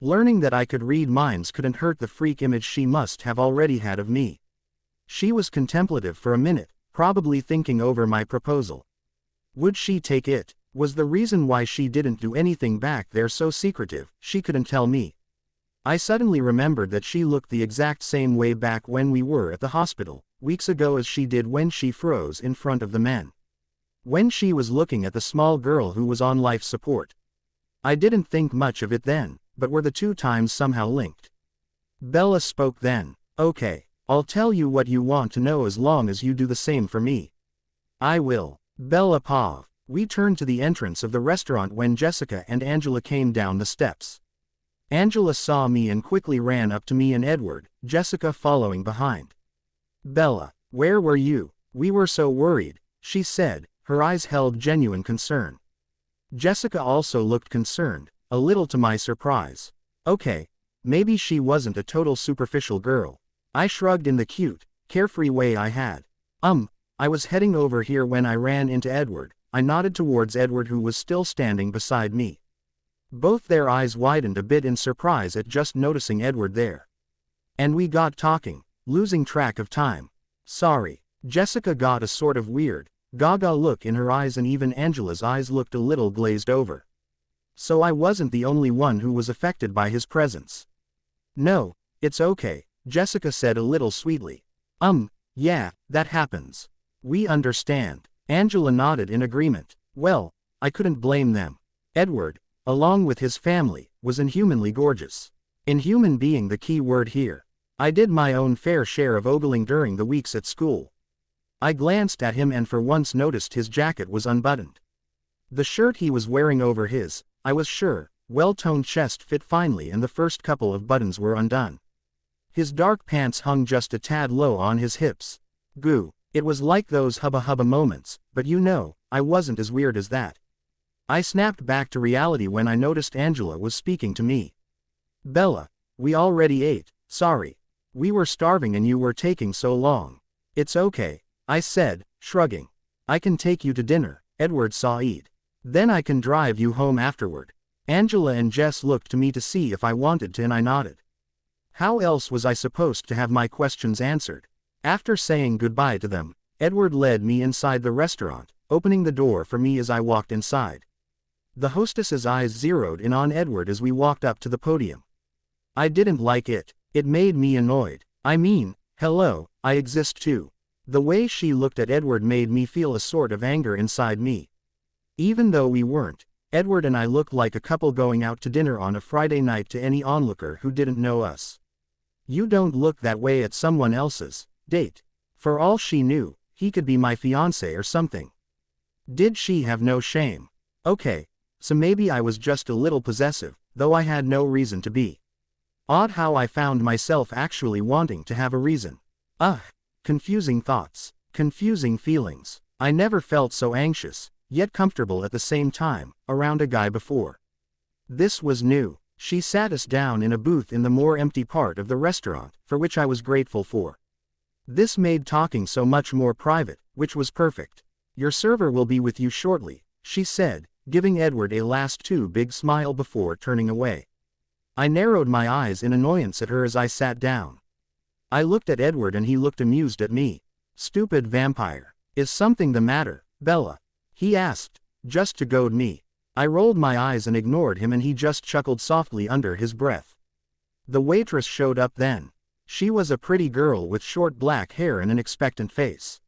S1: Learning that I could read minds couldn't hurt the freak image she must have already had of me. She was contemplative for a minute, probably thinking over my proposal. Would she take it? Was the reason why she didn't do anything back there so secretive, she couldn't tell me? I suddenly remembered that she looked the exact same way back when we were at the hospital, weeks ago as she did when she froze in front of the men. When she was looking at the small girl who was on life support. I didn't think much of it then, but were the two times somehow linked? Bella spoke then. Okay, I'll tell you what you want to know as long as you do the same for me. I will. Bella paused. We turned to the entrance of the restaurant when Jessica and Angela came down the steps. Angela saw me and quickly ran up to me and Edward, Jessica following behind. Bella, where were you? We were so worried, she said, her eyes held genuine concern. Jessica also looked concerned, a little to my surprise. Okay, maybe she wasn't a total superficial girl. I shrugged in the cute, carefree way I had. I was heading over here when I ran into Edward. I nodded towards Edward who was still standing beside me. Both their eyes widened a bit in surprise at just noticing Edward there. And we got talking. Losing track of time. Sorry. Jessica got a sort of weird, gaga look in her eyes, and even Angela's eyes looked a little glazed over. So I wasn't the only one who was affected by his presence. No, it's okay, Jessica said a little sweetly. Yeah, that happens. We understand. Angela nodded in agreement. Well, I couldn't blame them. Edward, along with his family, was inhumanly gorgeous. Inhuman being the key word here. I did my own fair share of ogling during the weeks at school. I glanced at him and for once noticed his jacket was unbuttoned. The shirt he was wearing over his, I was sure, well-toned chest fit finely, and the first couple of buttons were undone. His dark pants hung just a tad low on his hips. Goo. It was like those hubba hubba moments, but you know, I wasn't as weird as that. I snapped back to reality when I noticed Angela was speaking to me. Bella, we already ate, sorry. We were starving and you were taking so long. It's okay, I said, shrugging. I can take you to dinner, Edward said. Then I can drive you home afterward. Angela and Jess looked to me to see if I wanted to, and I nodded. How else was I supposed to have my questions answered? After saying goodbye to them, Edward led me inside the restaurant, opening the door for me as I walked inside. The hostess's eyes zeroed in on Edward as we walked up to the podium. I didn't like it. It made me annoyed. I mean, hello, I exist too. The way she looked at Edward made me feel a sort of anger inside me. Even though we weren't, Edward and I looked like a couple going out to dinner on a Friday night to any onlooker who didn't know us. You don't look that way at someone else's date. For all she knew, he could be my fiancé or something. Did she have no shame? Okay, so maybe I was just a little possessive, though I had no reason to be. Odd how I found myself actually wanting to have a reason. Confusing thoughts, confusing feelings. I never felt so anxious, yet comfortable at the same time, around a guy before. This was new. She sat us down in a booth in the more empty part of the restaurant, for which I was grateful for. This made talking so much more private, which was perfect. Your server will be with you shortly, she said, giving Edward a last too big smile before turning away. I narrowed my eyes in annoyance at her as I sat down. I looked at Edward and he looked amused at me. Stupid vampire. Is something the matter, Bella? He asked, just to goad me. I rolled my eyes and ignored him, and he just chuckled softly under his breath. The waitress showed up then. She was a pretty girl with short black hair and an expectant face.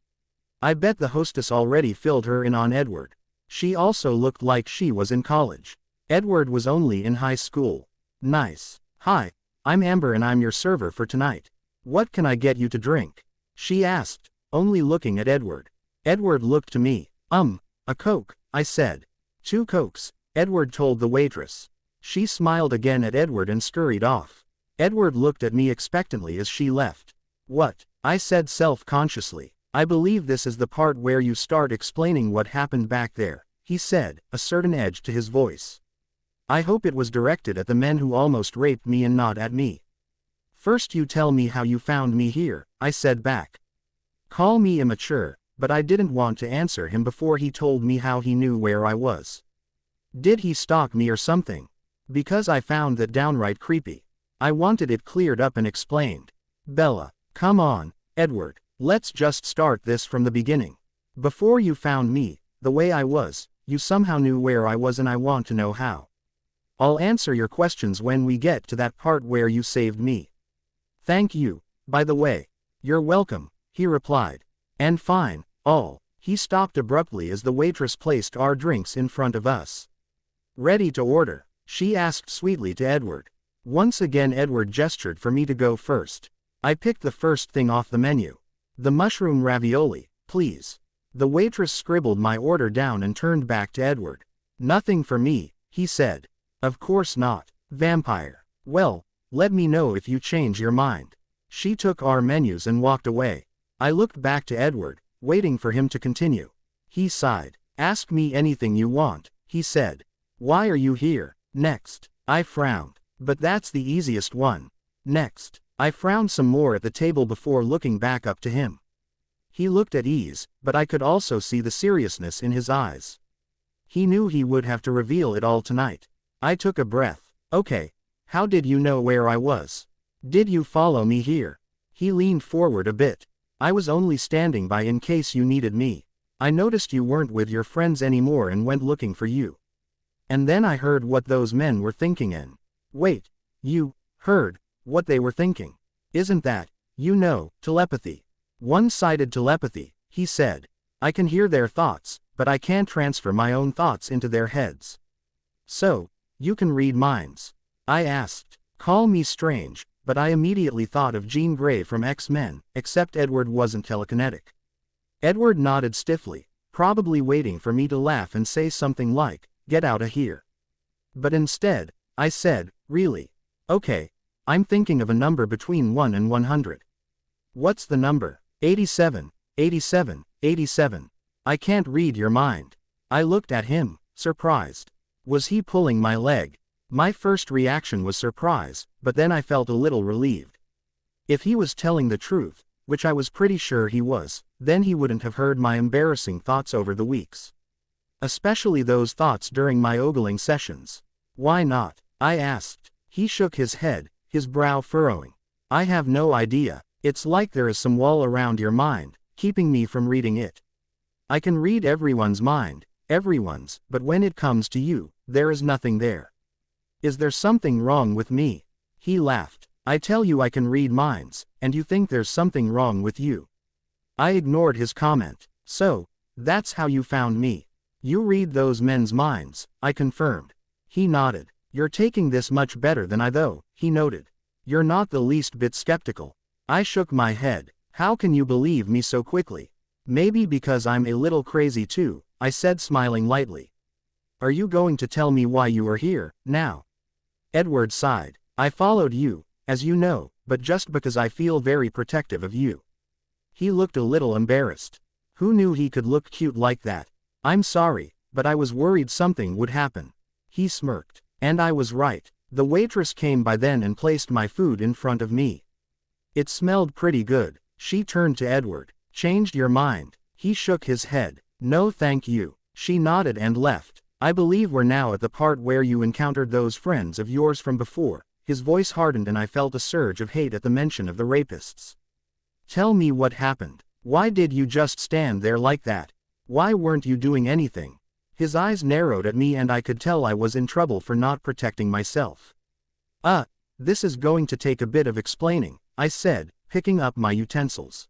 S1: I bet the hostess already filled her in on Edward. She also looked like she was in college. Edward was only in high school. Nice. Hi, I'm Amber and I'm your server for tonight. What can I get you to drink? She asked, only looking at Edward. Edward looked to me. A Coke, I said. 2 Cokes, Edward told the waitress. She smiled again at Edward and scurried off. Edward looked at me expectantly as she left. What? I said self-consciously. I believe this is the part where you start explaining what happened back there, he said, a certain edge to his voice. I hope it was directed at the men who almost raped me and not at me. First you tell me how you found me here, I said back. Call me immature, but I didn't want to answer him before he told me how he knew where I was. Did he stalk me or something? Because I found that downright creepy. I wanted it cleared up and explained. Bella, come on, Edward, let's just start this from the beginning. Before you found me, the way I was, you somehow knew where I was and I want to know how. I'll answer your questions when we get to that part where you saved me. Thank you, by the way. You're welcome, he replied. And fine, all. He stopped abruptly as the waitress placed our drinks in front of us. Ready to order? She asked sweetly to Edward. Once again Edward gestured for me to go first. I picked the first thing off the menu. The mushroom ravioli, please. The waitress scribbled my order down and turned back to Edward. Nothing for me, he said. Of course not, vampire. Well, let me know if you change your mind. She took our menus and walked away. I looked back to Edward, waiting for him to continue. He sighed. Ask me anything you want, he said. Why are you here? Next. I frowned. But that's the easiest one. Next. I frowned some more at the table before looking back up to him. He looked at ease, but I could also see the seriousness in his eyes. He knew he would have to reveal it all tonight. I took a breath. Okay. How did you know where I was? Did you follow me here? He leaned forward a bit. I was only standing by in case you needed me. I noticed you weren't with your friends anymore and went looking for you. And then I heard what those men were thinking and... Wait, you heard what they were thinking? Isn't that, telepathy? One-sided telepathy, he said. I can hear their thoughts, but I can't transfer my own thoughts into their heads. So, you can read minds? I asked. Call me strange, but I immediately thought of Jean Grey from X-Men, except Edward wasn't telekinetic. Edward nodded stiffly, probably waiting for me to laugh and say something like, "Get out of here." But instead, I said, "Really? Okay, I'm thinking of a number between 1 and 100. What's the number?" 87, 87, 87. I can't read your mind. I looked at him, surprised. Was he pulling my leg? My first reaction was surprise, but then I felt a little relieved. If he was telling the truth, which I was pretty sure he was, then he wouldn't have heard my embarrassing thoughts over the weeks. Especially those thoughts during my ogling sessions. Why not? I asked. He shook his head, his brow furrowing. I have no idea. It's like there is some wall around your mind, keeping me from reading it. I can read everyone's mind, everyone's, but when it comes to you, there is nothing there. Is there something wrong with me? He laughed. I tell you I can read minds, and you think there's something wrong with you. I ignored his comment. So, that's how you found me. You read those men's minds, I confirmed. He nodded. You're taking this much better than I though, he noted. You're not the least bit skeptical. I shook my head. How can you believe me so quickly? Maybe because I'm a little crazy too, I said smiling lightly. Are you going to tell me why you are here, now? Edward sighed. I followed you, as you know, but just because I feel very protective of you. He looked a little embarrassed. Who knew he could look cute like that? I'm sorry, but I was worried something would happen. He smirked. And I was right. The waitress came by then and placed my food in front of me. It smelled pretty good. She turned to Edward. Changed your mind? He shook his head. No thank you. She nodded and left. I believe we're now at the part where you encountered those friends of yours from before. His voice hardened and I felt a surge of hate at the mention of the rapists. Tell me what happened. Why did you just stand there like that? Why weren't you doing anything? His eyes narrowed at me and I could tell I was in trouble for not protecting myself. This is going to take a bit of explaining, I said, picking up my utensils.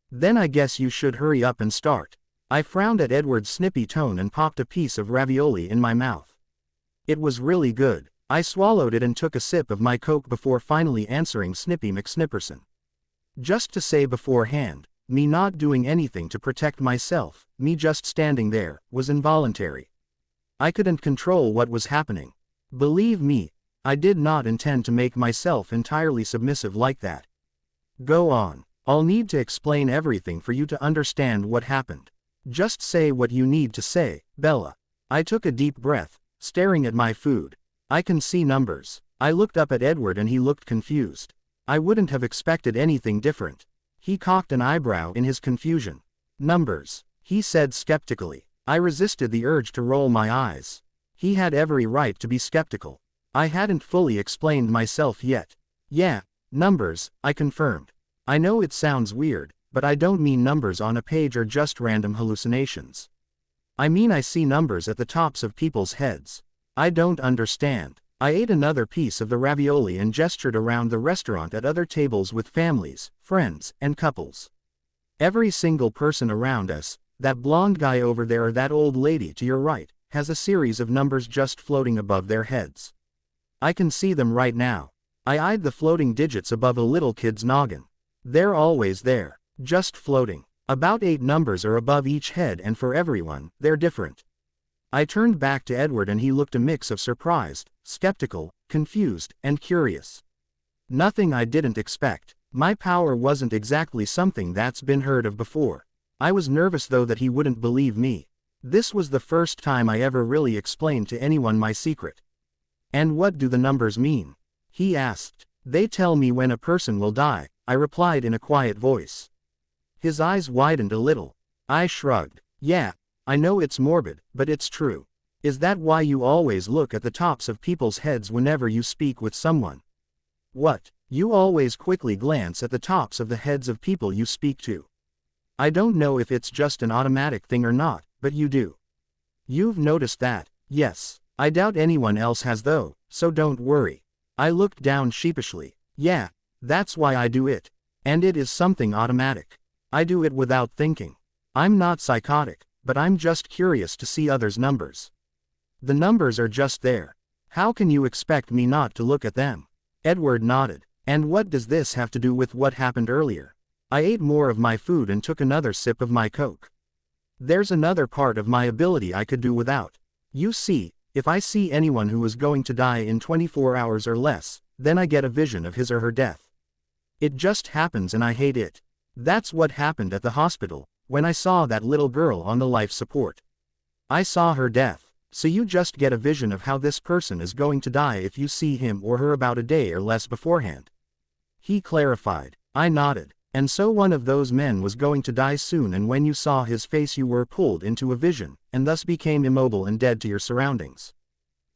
S1: Then I guess you should hurry up and start. I frowned at Edward's snippy tone and popped a piece of ravioli in my mouth. It was really good. I swallowed it and took a sip of my Coke before finally answering Snippy McSnipperson. Just to say beforehand, me not doing anything to protect myself, me just standing there, was involuntary. I couldn't control what was happening. Believe me, I did not intend to make myself entirely submissive like that. Go on. I'll need to explain everything for you to understand what happened. Just say what you need to say, Bella. I took a deep breath, staring at my food. I can see numbers. I looked up at Edward and he looked confused. I wouldn't have expected anything different. He cocked an eyebrow in his confusion. Numbers, he said skeptically. I resisted the urge to roll my eyes. He had every right to be skeptical. I hadn't fully explained myself yet. Yeah, numbers, I confirmed. I know it sounds weird, but I don't mean numbers on a page or just random hallucinations. I mean I see numbers at the tops of people's heads. I don't understand. I ate another piece of the ravioli and gestured around the restaurant at other tables with families, friends, and couples. Every single person around us, that blonde guy over there or that old lady to your right, has a series of numbers just floating above their heads. I can see them right now. I eyed the floating digits above a little kid's noggin. They're always there. Just floating. About 8 numbers are above each head and for everyone, they're different. I turned back to Edward and he looked a mix of surprised, skeptical, confused, and curious. Nothing I didn't expect. My power wasn't exactly something that's been heard of before. I was nervous though that he wouldn't believe me. This was the first time I ever really explained to anyone my secret. And what do the numbers mean? He asked. They tell me when a person will die, I replied in a quiet voice. His eyes widened a little. I shrugged. Yeah, I know it's morbid, but it's true. Is that why you always look at the tops of people's heads whenever you speak with someone? What, You always quickly glance at the tops of the heads of people you speak to. I don't know if it's just an automatic thing or not, but you do. You've noticed that, yes. I doubt anyone else has though, so don't worry. I looked down sheepishly. Yeah, that's why I do it. And it is something automatic. I do it without thinking. I'm not psychotic, but I'm just curious to see others' numbers. The numbers are just there. How can you expect me not to look at them? Edward nodded. And what does this have to do with what happened earlier? I ate more of my food and took another sip of my Coke. There's another part of my ability I could do without. You see, if I see anyone who is going to die in 24 hours or less, then I get a vision of his or her death. It just happens and I hate it. That's what happened at the hospital, when I saw that little girl on the life support. I saw her death, so you just get a vision of how this person is going to die if you see him or her about a day or less beforehand. He clarified. I nodded. And so one of those men was going to die soon, and when you saw his face you were pulled into a vision, and thus became immobile and dead to your surroundings.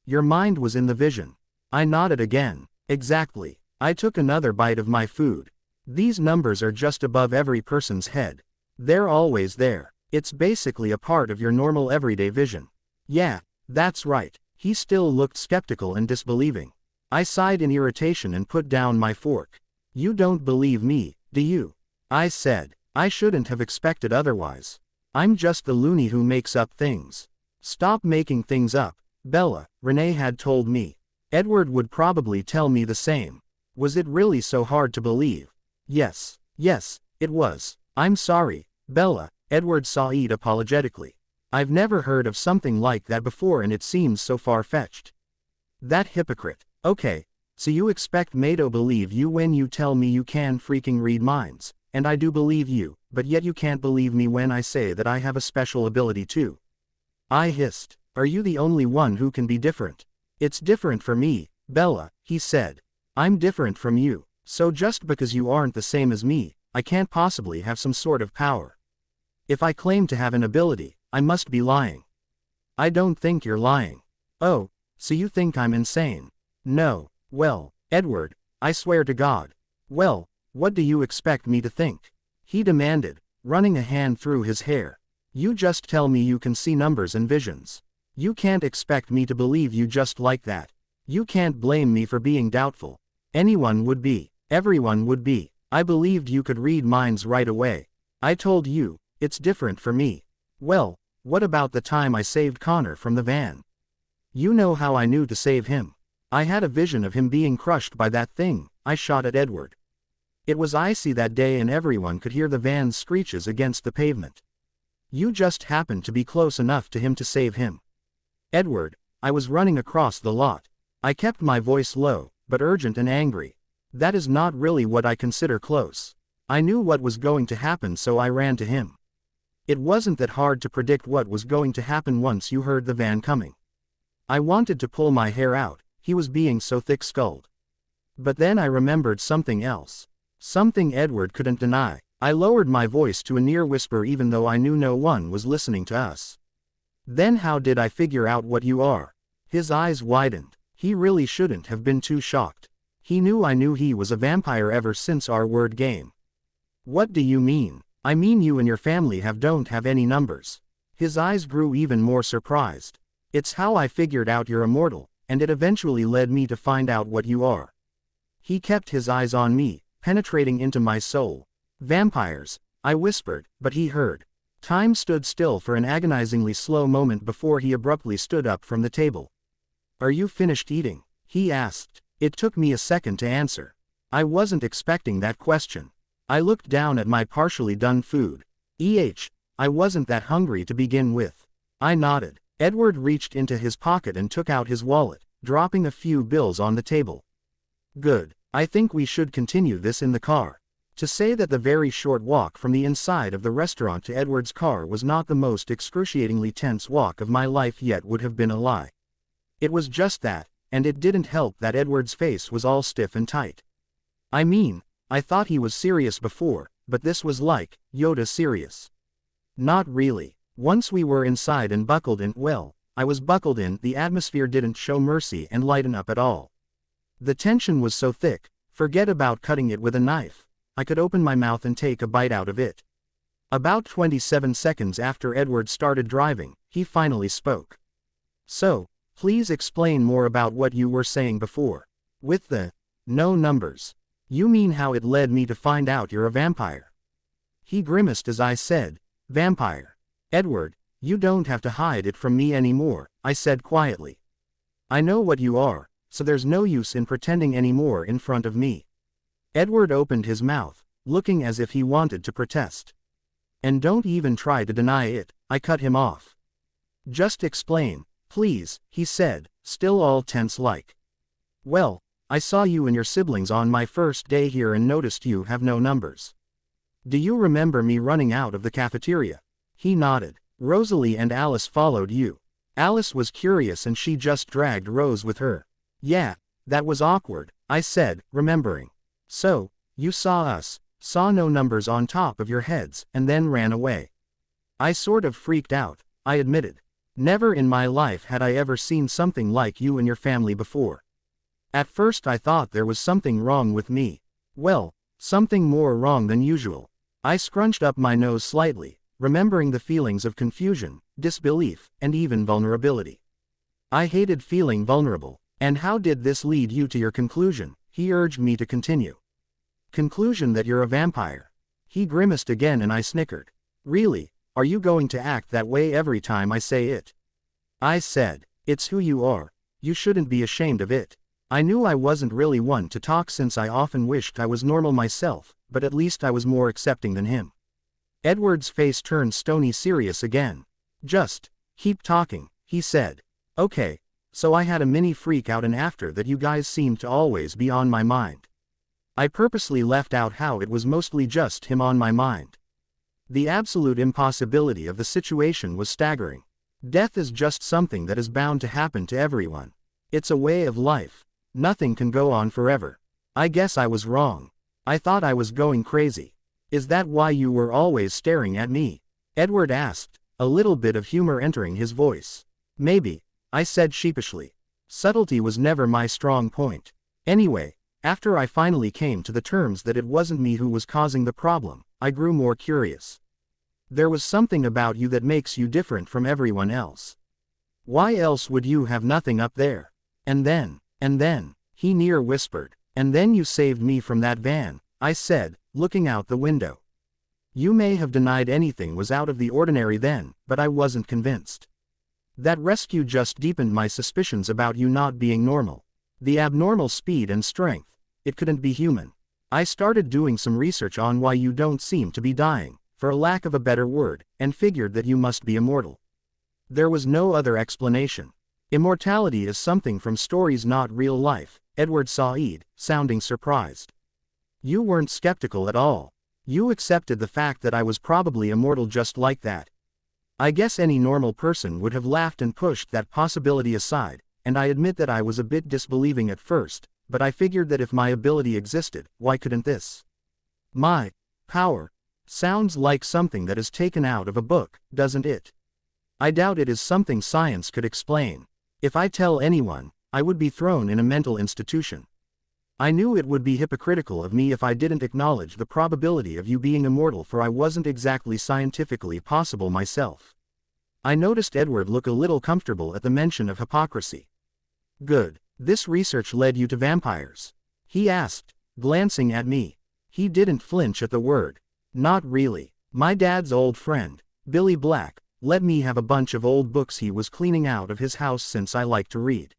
S1: Your mind was in the vision. I nodded again. Exactly. I took another bite of my food. These numbers are just above every person's head. They're always there. It's basically a part of your normal everyday vision. Yeah, that's right. He still looked skeptical and disbelieving. I sighed in irritation and put down my fork. You don't believe me, do you? I said. I shouldn't have expected otherwise. I'm just the loony who makes up things. Stop making things up, Bella, Renee had told me. Edward would probably tell me the same. Was it really so hard to believe? Yes, it was. I'm sorry, Bella, Edward sighed apologetically. I've never heard of something like that before and it seems so far-fetched. That hypocrite. Okay, so you expect me to believe you when you tell me you can freaking read minds, and I do believe you, but yet you can't believe me when I say that I have a special ability too. I hissed. Are you the only one who can be different? It's different for me, Bella, he said. I'm different from you, so just because you aren't the same as me, I can't possibly have some sort of power. If I claim to have an ability, I must be lying. I don't think you're lying. Oh, so you think I'm insane? No. Well, Edward, I swear to God. Well, what do you expect me to think? He demanded, running a hand through his hair. You just tell me you can see numbers and visions. You can't expect me to believe you just like that. You can't blame me for being doubtful. Anyone would be. Everyone would be. I believed you could read minds right away. I told you, it's different for me. Well, what about the time I saved Connor from the van? You know how I knew to save him. I had a vision of him being crushed by that thing. I shot at Edward. It was icy that day and everyone could hear the van's screeches against the pavement. You just happened to be close enough to him to save him. Edward, I was running across the lot. I kept my voice low, but urgent and angry. That is not really what I consider close. I knew what was going to happen, so I ran to him. It wasn't that hard to predict what was going to happen once you heard the van coming. I wanted to pull my hair out, he was being so thick-skulled. But then I remembered something else. Something Edward couldn't deny. I lowered my voice to a near whisper even though I knew no one was listening to us. Then how did I figure out what you are? His eyes widened. He really shouldn't have been too shocked. He knew I knew he was a vampire ever since our word game. What do you mean? I mean you and your family don't have any numbers. His eyes grew even more surprised. It's how I figured out you're immortal, and it eventually led me to find out what you are. He kept his eyes on me, penetrating into my soul. Vampires, I whispered, but he heard. Time stood still for an agonizingly slow moment before he abruptly stood up from the table. Are you finished eating? He asked. It took me a second to answer. I wasn't expecting that question. I looked down at my partially done food. I wasn't that hungry to begin with. I nodded. Edward reached into his pocket and took out his wallet, dropping a few bills on the table. Good. I think we should continue this in the car. To say that the very short walk from the inside of the restaurant to Edward's car was not the most excruciatingly tense walk of my life yet would have been a lie. It was just that, and it didn't help that Edward's face was all stiff and tight. I mean, I thought he was serious before, but this was like, Yoda serious. Not really. Once we were inside and buckled in, well, I was buckled in, the atmosphere didn't show mercy and lighten up at all. The tension was so thick, Forget about cutting it with a knife. I could open my mouth and take a bite out of it. About 27 seconds after Edward started driving, he finally spoke. So, please explain more about what you were saying before. With the no numbers. You mean how it led me to find out you're a vampire? He grimaced as I said, vampire. Edward, you don't have to hide it from me anymore, I said quietly. I know what you are, so there's no use in pretending anymore in front of me. Edward opened his mouth, looking as if he wanted to protest. And don't even try to deny it, I cut him off. Just explain, please, he said, still all tense-like. Well, I saw you and your siblings on my first day here and noticed you have no numbers. Do you remember me running out of the cafeteria? He nodded. Rosalie and Alice followed you. Alice was curious and she just dragged Rose with her. Yeah, that was awkward, I said, remembering. So, you saw us, saw no numbers on top of your heads, and then ran away. I sort of freaked out, I admitted. Never in my life had I ever seen something like you and your family before. At first I thought there was something wrong with me. Well, something more wrong than usual. I scrunched up my nose slightly, remembering the feelings of confusion, disbelief, and even vulnerability. I hated feeling vulnerable. And how did this lead you to your conclusion? He urged me to continue. Conclusion that you're a vampire. He grimaced again and I snickered. Really, are you going to act that way every time I say it? I said, it's who you are. You shouldn't be ashamed of it. I knew I wasn't really one to talk since I often wished I was normal myself, but at least I was more accepting than him. Edward's face turned stony serious again. Just keep talking, he said. Okay. So I had a mini freak out and after that you guys seemed to always be on my mind. I purposely left out how it was mostly just him on my mind. The absolute impossibility of the situation was staggering. Death is just something that is bound to happen to everyone. It's a way of life. Nothing can go on forever. I guess I was wrong. I thought I was going crazy. Is that why you were always staring at me? Edward asked, a little bit of humor entering his voice. Maybe, I said sheepishly. Subtlety was never my strong point. Anyway, after I finally came to the terms that it wasn't me who was causing the problem, I grew more curious. There was something about you that makes you different from everyone else. Why else would you have nothing up there? And then, he near whispered, and then you saved me from that van, I said, looking out the window. You may have denied anything was out of the ordinary then, but I wasn't convinced. That rescue just deepened my suspicions about you not being normal. The abnormal speed and strength. It couldn't be human. I started doing some research on why you don't seem to be dying, for a lack of a better word, and figured that you must be immortal. There was no other explanation. Immortality is something from stories, not real life, Edward sighed, sounding surprised. You weren't skeptical at all. You accepted the fact that I was probably immortal just like that. I guess any normal person would have laughed and pushed that possibility aside, and I admit that I was a bit disbelieving at first, but I figured that if my ability existed, why couldn't this? My power sounds like something that is taken out of a book, doesn't it? I doubt it is something science could explain. If I tell anyone, I would be thrown in a mental institution. I knew it would be hypocritical of me if I didn't acknowledge the probability of you being immortal, for I wasn't exactly scientifically possible myself. I noticed Edward look a little comfortable at the mention of hypocrisy. Good. This research led you to vampires? He asked, glancing at me. He didn't flinch at the word. Not really. My dad's old friend, Billy Black, let me have a bunch of old books he was cleaning out of his house since I like to read.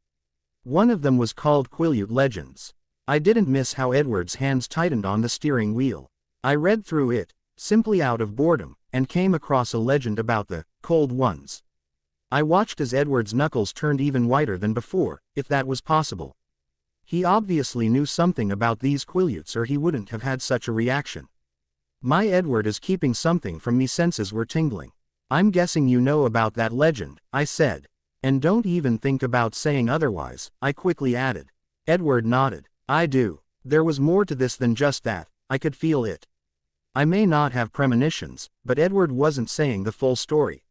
S1: One of them was called Quileute Legends. I didn't miss how Edward's hands tightened on the steering wheel. I read through it, simply out of boredom, and came across a legend about the cold ones. I watched as Edward's knuckles turned even whiter than before, if that was possible. He obviously knew something about these Quileutes or he wouldn't have had such a reaction. My Edward is keeping something from me, senses were tingling. I'm guessing you know about that legend, I said. And don't even think about saying otherwise, I quickly added. Edward nodded. I do. There was more to this than just that, I could feel it. I may not have premonitions, but Edward wasn't saying the full story.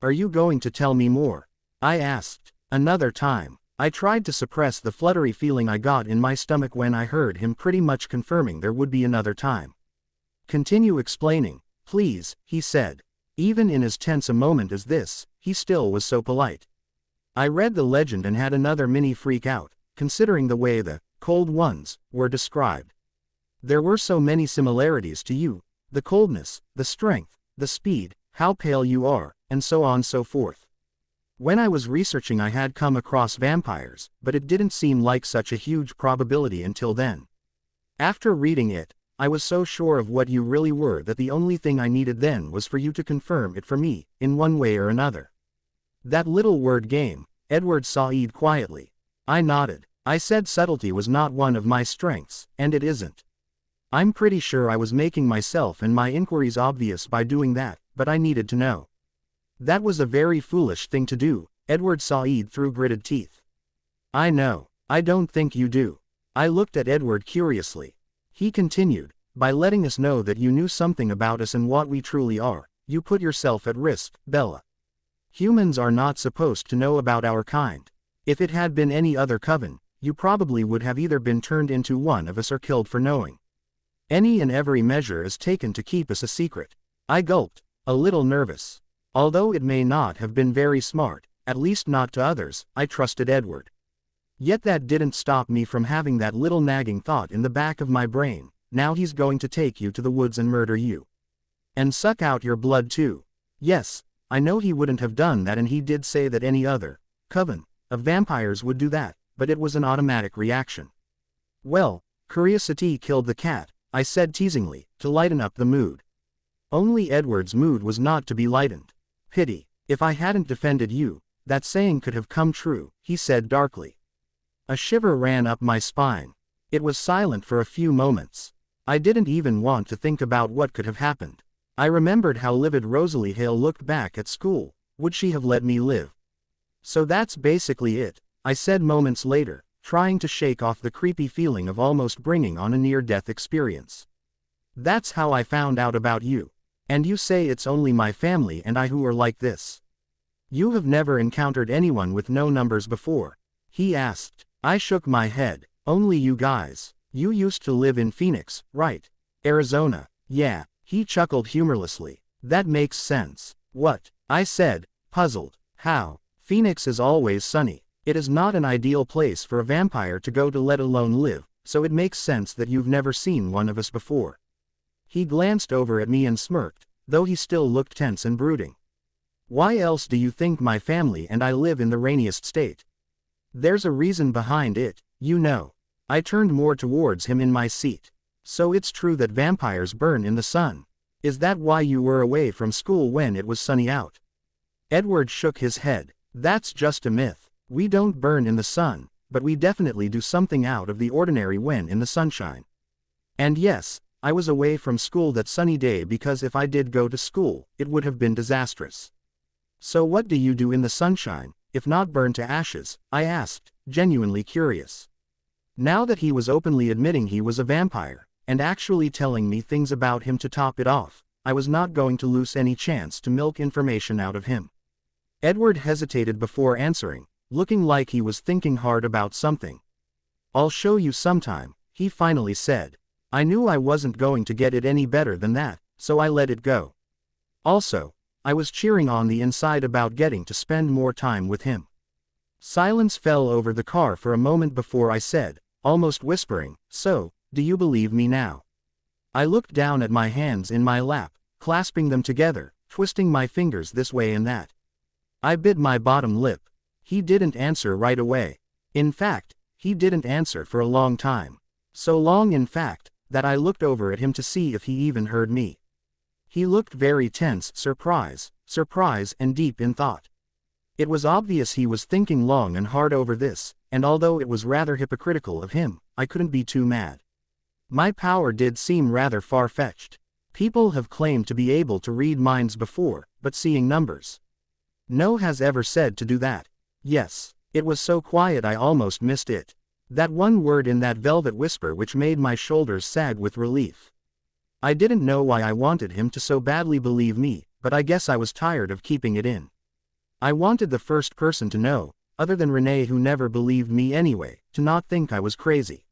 S1: Are you going to tell me more? I asked. Another time. I tried to suppress the fluttery feeling I got in my stomach when I heard him pretty much confirming there would be another time. Continue explaining, please, he said. Even in as tense a moment as this, he still was so polite. I read the legend and had another mini freak out, considering the way the cold ones were described. There were so many similarities to you, the coldness, the strength, the speed, how pale you are, and so on so forth. When I was researching I had come across vampires, but it didn't seem like such a huge probability until then. After reading it, I was so sure of what you really were that the only thing I needed then was for you to confirm it for me, in one way or another. That little word game, Edward sighed quietly. I nodded. I said subtlety was not one of my strengths, and it isn't. I'm pretty sure I was making myself and my inquiries obvious by doing that, but I needed to know. That was a very foolish thing to do, Edward sighed through gritted teeth. I know. I don't think you do. I looked at Edward curiously. He continued, by letting us know that you knew something about us and what we truly are, you put yourself at risk, Bella. Humans are not supposed to know about our kind. If it had been any other coven, you probably would have either been turned into one of us or killed for knowing. Any and every measure is taken to keep us a secret. I gulped, a little nervous. Although it may not have been very smart, at least not to others, I trusted Edward. Yet that didn't stop me from having that little nagging thought in the back of my brain, now he's going to take you to the woods and murder you. And suck out your blood too. Yes, I know he wouldn't have done that and he did say that any other coven of vampires would do that, but it was an automatic reaction. Well, curiosity killed the cat, I said teasingly, to lighten up the mood. Only Edward's mood was not to be lightened. Pity, if I hadn't defended you, that saying could have come true, he said darkly. A shiver ran up my spine. It was silent for a few moments. I didn't even want to think about what could have happened. I remembered how livid Rosalie Hale looked back at school. Would she have let me live? So that's basically it, I said moments later, trying to shake off the creepy feeling of almost bringing on a near-death experience. That's how I found out about you. And you say it's only my family and I who are like this. You have never encountered anyone with no numbers before? He asked. I shook my head. Only you guys. You used to live in Phoenix, right? Arizona. Yeah. He chuckled humorlessly. That makes sense. What? I said, puzzled. How? Phoenix is always sunny. It is not an ideal place for a vampire to go to, let alone live, so it makes sense that you've never seen one of us before. He glanced over at me and smirked, though he still looked tense and brooding. Why else do you think my family and I live in the rainiest state? There's a reason behind it, you know. I turned more towards him in my seat. So it's true that vampires burn in the sun. Is that why you were away from school when it was sunny out? Edward shook his head. That's just a myth. We don't burn in the sun, but we definitely do something out of the ordinary when in the sunshine. And yes, I was away from school that sunny day because if I did go to school, it would have been disastrous. So what do you do in the sunshine, if not burn to ashes? I asked, genuinely curious. Now that he was openly admitting he was a vampire, and actually telling me things about him to top it off, I was not going to lose any chance to milk information out of him. Edward hesitated before answering, looking like he was thinking hard about something. I'll show you sometime, he finally said. I knew I wasn't going to get it any better than that, so I let it go. Also, I was cheering on the inside about getting to spend more time with him. Silence fell over the car for a moment before I said, almost whispering, so, do you believe me now? I looked down at my hands in my lap, clasping them together, twisting my fingers this way and that. I bit my bottom lip. He didn't answer right away. In fact, he didn't answer for a long time. So long in fact, that I looked over at him to see if he even heard me. He looked very tense, surprise, and deep in thought. It was obvious he was thinking long and hard over this, and although it was rather hypocritical of him, I couldn't be too mad. My power did seem rather far-fetched. People have claimed to be able to read minds before, but seeing numbers. No has ever said to do that. Yes, it was so quiet I almost missed it. That one word in that velvet whisper which made my shoulders sag with relief. I didn't know why I wanted him to so badly believe me, but I guess I was tired of keeping it in. I wanted the first person to know, other than Renee who never believed me anyway, to not think I was crazy.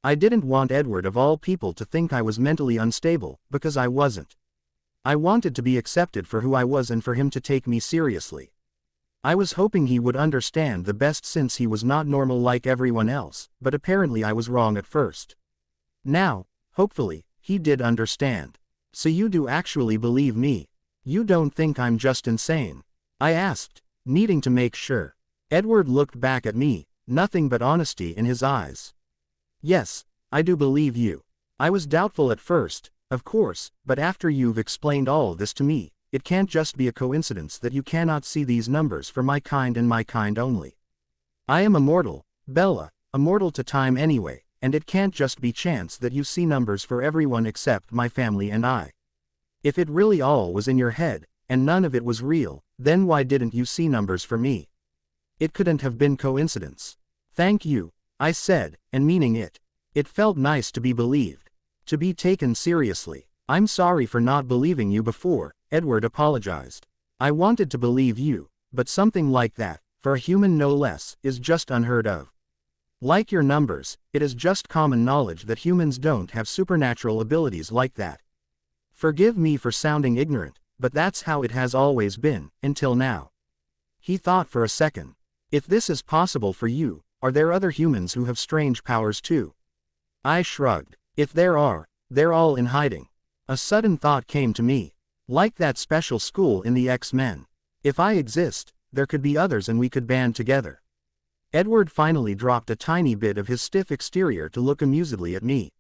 S1: I didn't want Edward of all people to think I was mentally unstable, because I wasn't. I wanted to be accepted for who I was and for him to take me seriously. I was hoping he would understand the best since he was not normal like everyone else, but apparently I was wrong at first. Now, hopefully, he did understand. So you do actually believe me? You don't think I'm just insane? I asked, needing to make sure. Edward looked back at me, nothing but honesty in his eyes. Yes, I do believe you. I was doubtful at first, of course, but after you've explained all this to me, it can't just be a coincidence that you cannot see these numbers for my kind and my kind only. I am immortal, Bella, immortal to time anyway, and it can't just be chance that you see numbers for everyone except my family and I. If it really all was in your head, and none of it was real, then why didn't you see numbers for me? It couldn't have been coincidence. Thank you, I said, and meaning it. It felt nice to be believed. To be taken seriously. I'm sorry for not believing you before, Edward apologized. I wanted to believe you, but something like that, for a human no less, is just unheard of. Like your numbers, it is just common knowledge that humans don't have supernatural abilities like that. Forgive me for sounding ignorant, but that's how it has always been, until now. He thought for a second. If this is possible for you, are there other humans who have strange powers too? I shrugged. If there are, they're all in hiding. A sudden thought came to me. Like that special school in the X-Men. If I exist, there could be others and we could band together. Edward finally dropped a tiny bit of his stiff exterior to look amusedly at me.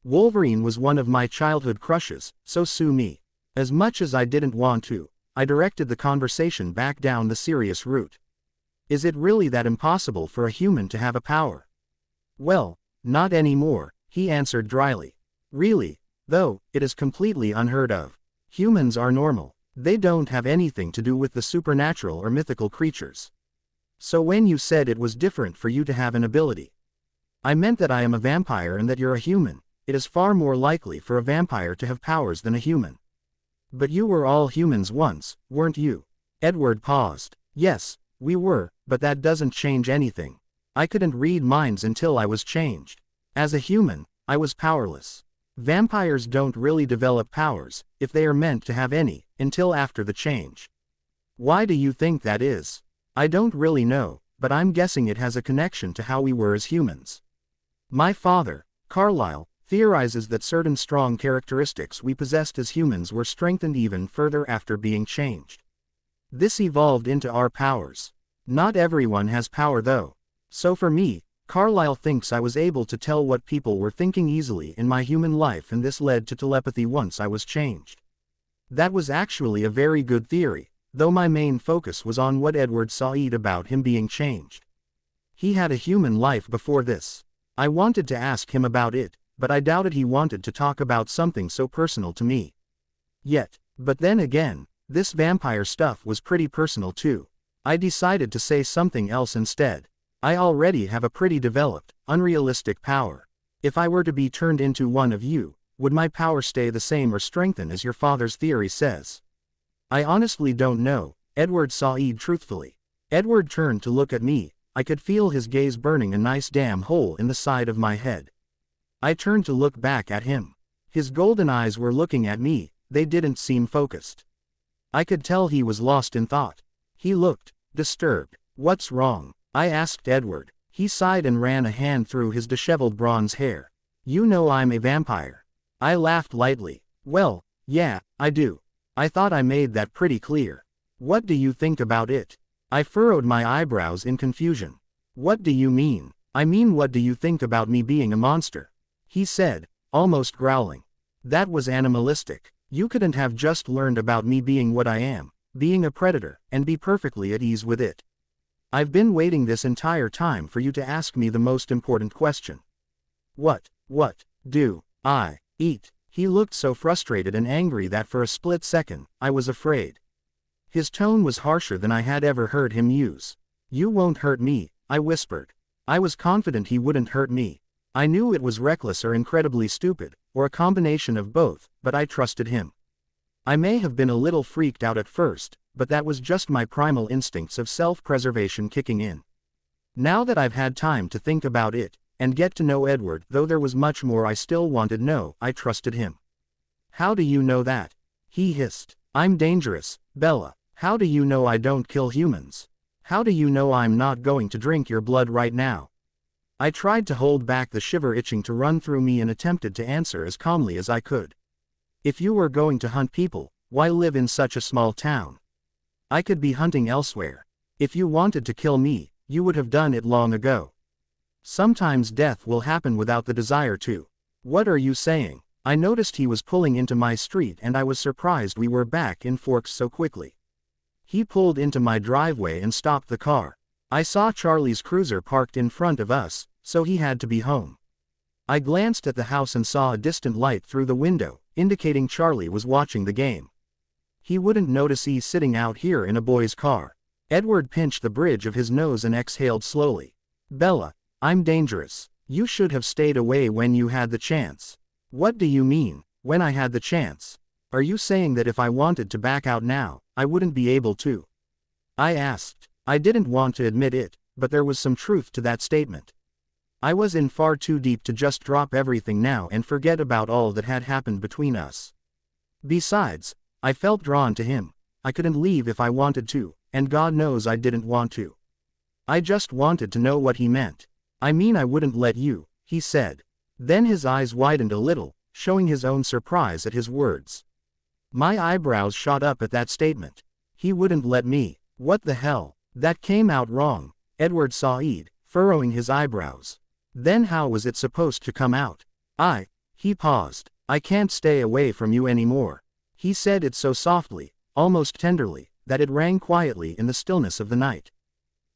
S1: Wolverine was one of my childhood crushes, so sue me. As much as I didn't want to, I directed the conversation back down the serious route. Is it really that impossible for a human to have a power? Well, not anymore, he answered dryly. Really, though, it is completely unheard of. Humans are normal. They don't have anything to do with the supernatural or mythical creatures. So when you said it was different for you to have an ability, I meant that I am a vampire and that you're a human. It is far more likely for a vampire to have powers than a human. But you were all humans once, weren't you? Edward paused. Yes, we were, but that doesn't change anything. I couldn't read minds until I was changed. As a human, I was powerless. Vampires don't really develop powers, if they are meant to have any, until after the change. Why do you think that is? I don't really know, but I'm guessing it has a connection to how we were as humans. My father, Carlyle, theorizes that certain strong characteristics we possessed as humans were strengthened even further after being changed. This evolved into our powers. Not everyone has power though. So for me, Carlyle thinks I was able to tell what people were thinking easily in my human life, and this led to telepathy once I was changed. That was actually a very good theory, though my main focus was on what Edward said about him being changed. He had a human life before this. I wanted to ask him about it, but I doubted he wanted to talk about something so personal to me. But then again, this vampire stuff was pretty personal too. I decided to say something else instead. I already have a pretty developed, unrealistic power. If I were to be turned into one of you, would my power stay the same or strengthen as your father's theory says? I honestly don't know, Edward said truthfully. Edward turned to look at me. I could feel his gaze burning a nice damn hole in the side of my head. I turned to look back at him. His golden eyes were looking at me, they didn't seem focused. I could tell he was lost in thought. He looked disturbed. What's wrong? I asked Edward. He sighed and ran a hand through his disheveled bronze hair. You know I'm a vampire. I laughed lightly. Well, yeah, I do. I thought I made that pretty clear. What do you think about it? I furrowed my eyebrows in confusion. What do you mean? I mean, what do you think about me being a monster? He said, almost growling. That was animalistic. You couldn't have just learned about me being what I am, being a predator, and be perfectly at ease with it. I've been waiting this entire time for you to ask me the most important question. What do I eat? He looked so frustrated and angry that for a split second, I was afraid. His tone was harsher than I had ever heard him use. You won't hurt me, I whispered. I was confident he wouldn't hurt me. I knew it was reckless or incredibly stupid, or a combination of both, but I trusted him. I may have been a little freaked out at first, but that was just my primal instincts of self-preservation kicking in. Now that I've had time to think about it, and get to know Edward, though there was much more I still wanted to know, I trusted him. How do you know that? He hissed. I'm dangerous, Bella. How do you know I don't kill humans? How do you know I'm not going to drink your blood right now? I tried to hold back the shiver itching to run through me and attempted to answer as calmly as I could. If you were going to hunt people, why live in such a small town? I could be hunting elsewhere. If you wanted to kill me, you would have done it long ago. Sometimes death will happen without the desire to. What are you saying? I noticed he was pulling into my street and I was surprised we were back in Forks so quickly. He pulled into my driveway and stopped the car. I saw Charlie's cruiser parked in front of us, so he had to be home. I glanced at the house and saw a distant light through the window, indicating Charlie was watching the game. He wouldn't notice E sitting out here in a boy's car. Edward pinched the bridge of his nose and exhaled slowly. Bella, I'm dangerous. You should have stayed away when you had the chance. What do you mean, when I had the chance? Are you saying that if I wanted to back out now, I wouldn't be able to? I asked. I didn't want to admit it, but there was some truth to that statement. I was in far too deep to just drop everything now and forget about all that had happened between us. Besides, I felt drawn to him. I couldn't leave if I wanted to, and God knows I didn't want to. I just wanted to know what he meant. I mean, I wouldn't let you, he said. Then his eyes widened a little, showing his own surprise at his words. My eyebrows shot up at that statement. He wouldn't let me. What the hell? That came out wrong. Edward saw-eyed, furrowing his eyebrows. Then how was it supposed to come out? He paused. I can't stay away from you anymore. He said it so softly, almost tenderly, that it rang quietly in the stillness of the night.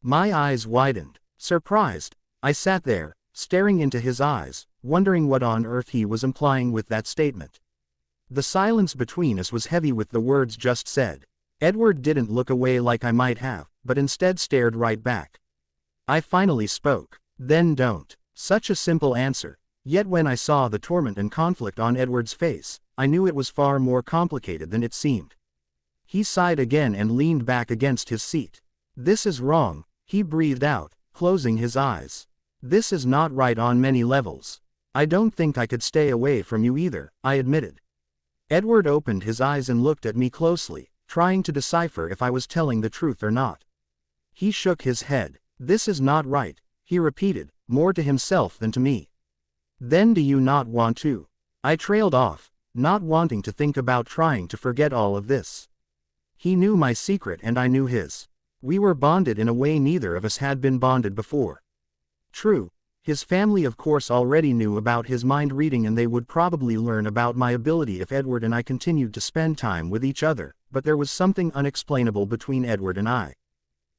S1: My eyes widened. Surprised, I sat there, staring into his eyes, wondering what on earth he was implying with that statement. The silence between us was heavy with the words just said. Edward didn't look away like I might have, but instead stared right back. I finally spoke. Then don't. Such a simple answer. Yet when I saw the torment and conflict on Edward's face, I knew it was far more complicated than it seemed. He sighed again and leaned back against his seat. This is wrong, he breathed out, closing his eyes. This is not right on many levels. I don't think I could stay away from you either, I admitted. Edward opened his eyes and looked at me closely, trying to decipher if I was telling the truth or not. He shook his head. This is not right, he repeated, more to himself than to me. Then do you not want to? I trailed off, not wanting to think about trying to forget all of this. He knew my secret and I knew his. We were bonded in a way neither of us had been bonded before. True, his family of course already knew about his mind reading and they would probably learn about my ability if Edward and I continued to spend time with each other, but there was something unexplainable between Edward and I.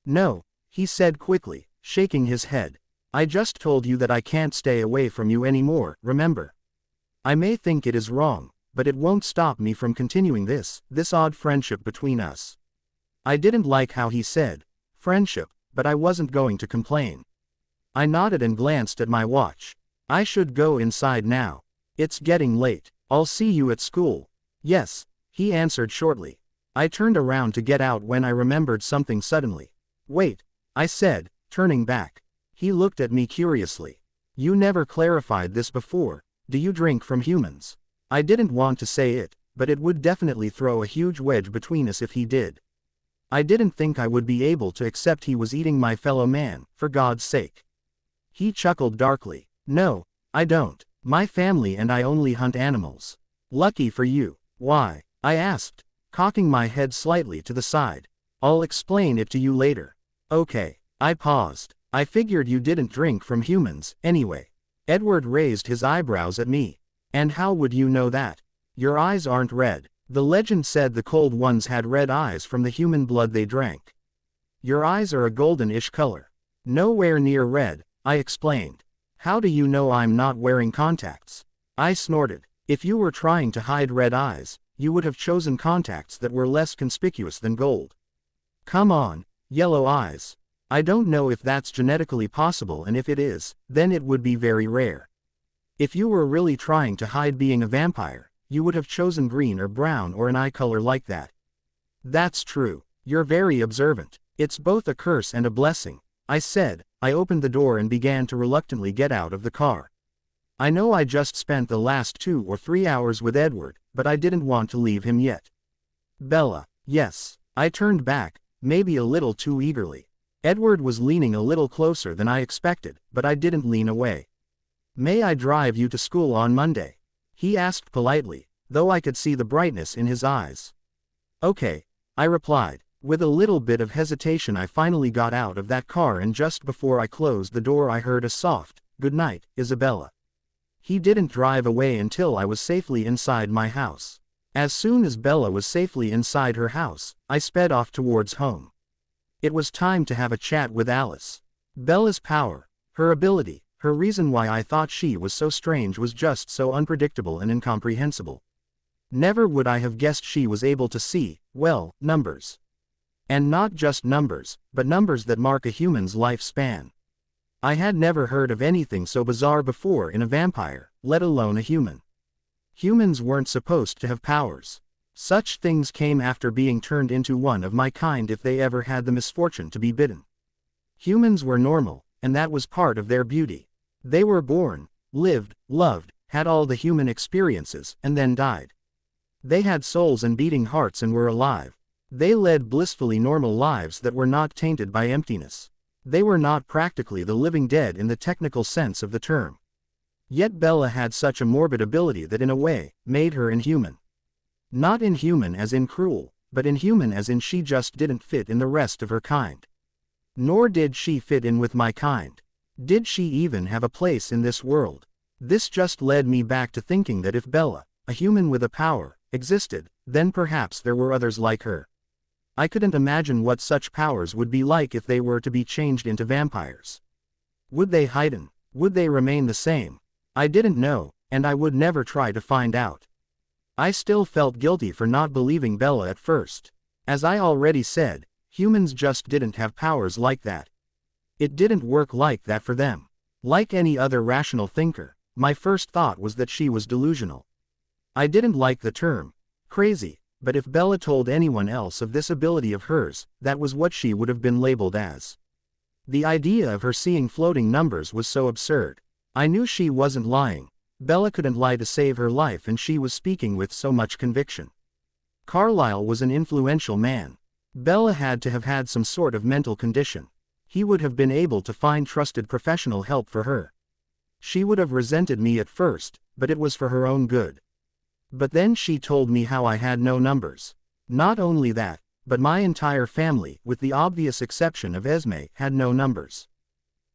S1: No, he said quickly, shaking his head. I just told you that I can't stay away from you anymore, remember? I may think it is wrong, but it won't stop me from continuing this odd friendship between us. I didn't like how he said, friendship, but I wasn't going to complain. I nodded and glanced at my watch. I should go inside now. It's getting late. I'll see you at school. Yes, he answered shortly. I turned around to get out when I remembered something suddenly. Wait, I said, turning back. He looked at me curiously. You never clarified this before. Do you drink from humans? I didn't want to say it, but it would definitely throw a huge wedge between us if he did. I didn't think I would be able to accept he was eating my fellow man, for God's sake. He chuckled darkly. No, I don't. My family and I only hunt animals. Lucky for you. Why? I asked, cocking my head slightly to the side. I'll explain it to you later. Okay. I paused. I figured you didn't drink from humans, anyway. Edward raised his eyebrows at me. And how would you know that? Your eyes aren't red. The legend said the cold ones had red eyes from the human blood they drank. Your eyes are a golden-ish color. Nowhere near red, I explained. How do you know I'm not wearing contacts? I snorted. If you were trying to hide red eyes, you would have chosen contacts that were less conspicuous than gold. Come on, yellow eyes. I don't know if that's genetically possible, and if it is, then it would be very rare. If you were really trying to hide being a vampire, you would have chosen green or brown or an eye color like that. That's true. You're very observant. It's both a curse and a blessing, I said. I opened the door and began to reluctantly get out of the car. I know I just spent the last 2 or 3 hours with Edward, but I didn't want to leave him yet. Bella. Yes. I turned back, maybe a little too eagerly. Edward was leaning a little closer than I expected, but I didn't lean away. May I drive you to school on Monday? He asked politely, though I could see the brightness in his eyes. Okay, I replied. With a little bit of hesitation I finally got out of that car, and just before I closed the door I heard a soft, "Good night, Isabella." He didn't drive away until I was safely inside my house. As soon as Bella was safely inside her house, I sped off towards home. It was time to have a chat with Alice. Bella's power, her ability, her reason why I thought she was so strange was just so unpredictable and incomprehensible. Never would I have guessed she was able to see, well, numbers. And not just numbers, but numbers that mark a human's lifespan. I had never heard of anything so bizarre before in a vampire, let alone a human. Humans weren't supposed to have powers. Such things came after being turned into one of my kind if they ever had the misfortune to be bitten. Humans were normal, and that was part of their beauty. They were born, lived, loved, had all the human experiences, and then died. They had souls and beating hearts and were alive. They led blissfully normal lives that were not tainted by emptiness. They were not practically the living dead in the technical sense of the term. Yet Bella had such a morbid ability that in a way, made her inhuman. Not inhuman as in cruel, but inhuman as in she just didn't fit in the rest of her kind. Nor did she fit in with my kind. Did she even have a place in this world? This just led me back to thinking that if Bella, a human with a power, existed, then perhaps there were others like her. I couldn't imagine what such powers would be like if they were to be changed into vampires. Would they heighten? Would they remain the same? I didn't know, and I would never try to find out. I still felt guilty for not believing Bella at first. As I already said, humans just didn't have powers like that. It didn't work like that for them. Like any other rational thinker, my first thought was that she was delusional. I didn't like the term crazy, but if Bella told anyone else of this ability of hers, that was what she would have been labeled as. The idea of her seeing floating numbers was so absurd. I knew she wasn't lying. Bella couldn't lie to save her life, and she was speaking with so much conviction. Carlyle was an influential man. Bella had to have had some sort of mental condition. He would have been able to find trusted professional help for her. She would have resented me at first, but it was for her own good. But then she told me how I had no numbers. Not only that, but my entire family, with the obvious exception of Renesmee, had no numbers.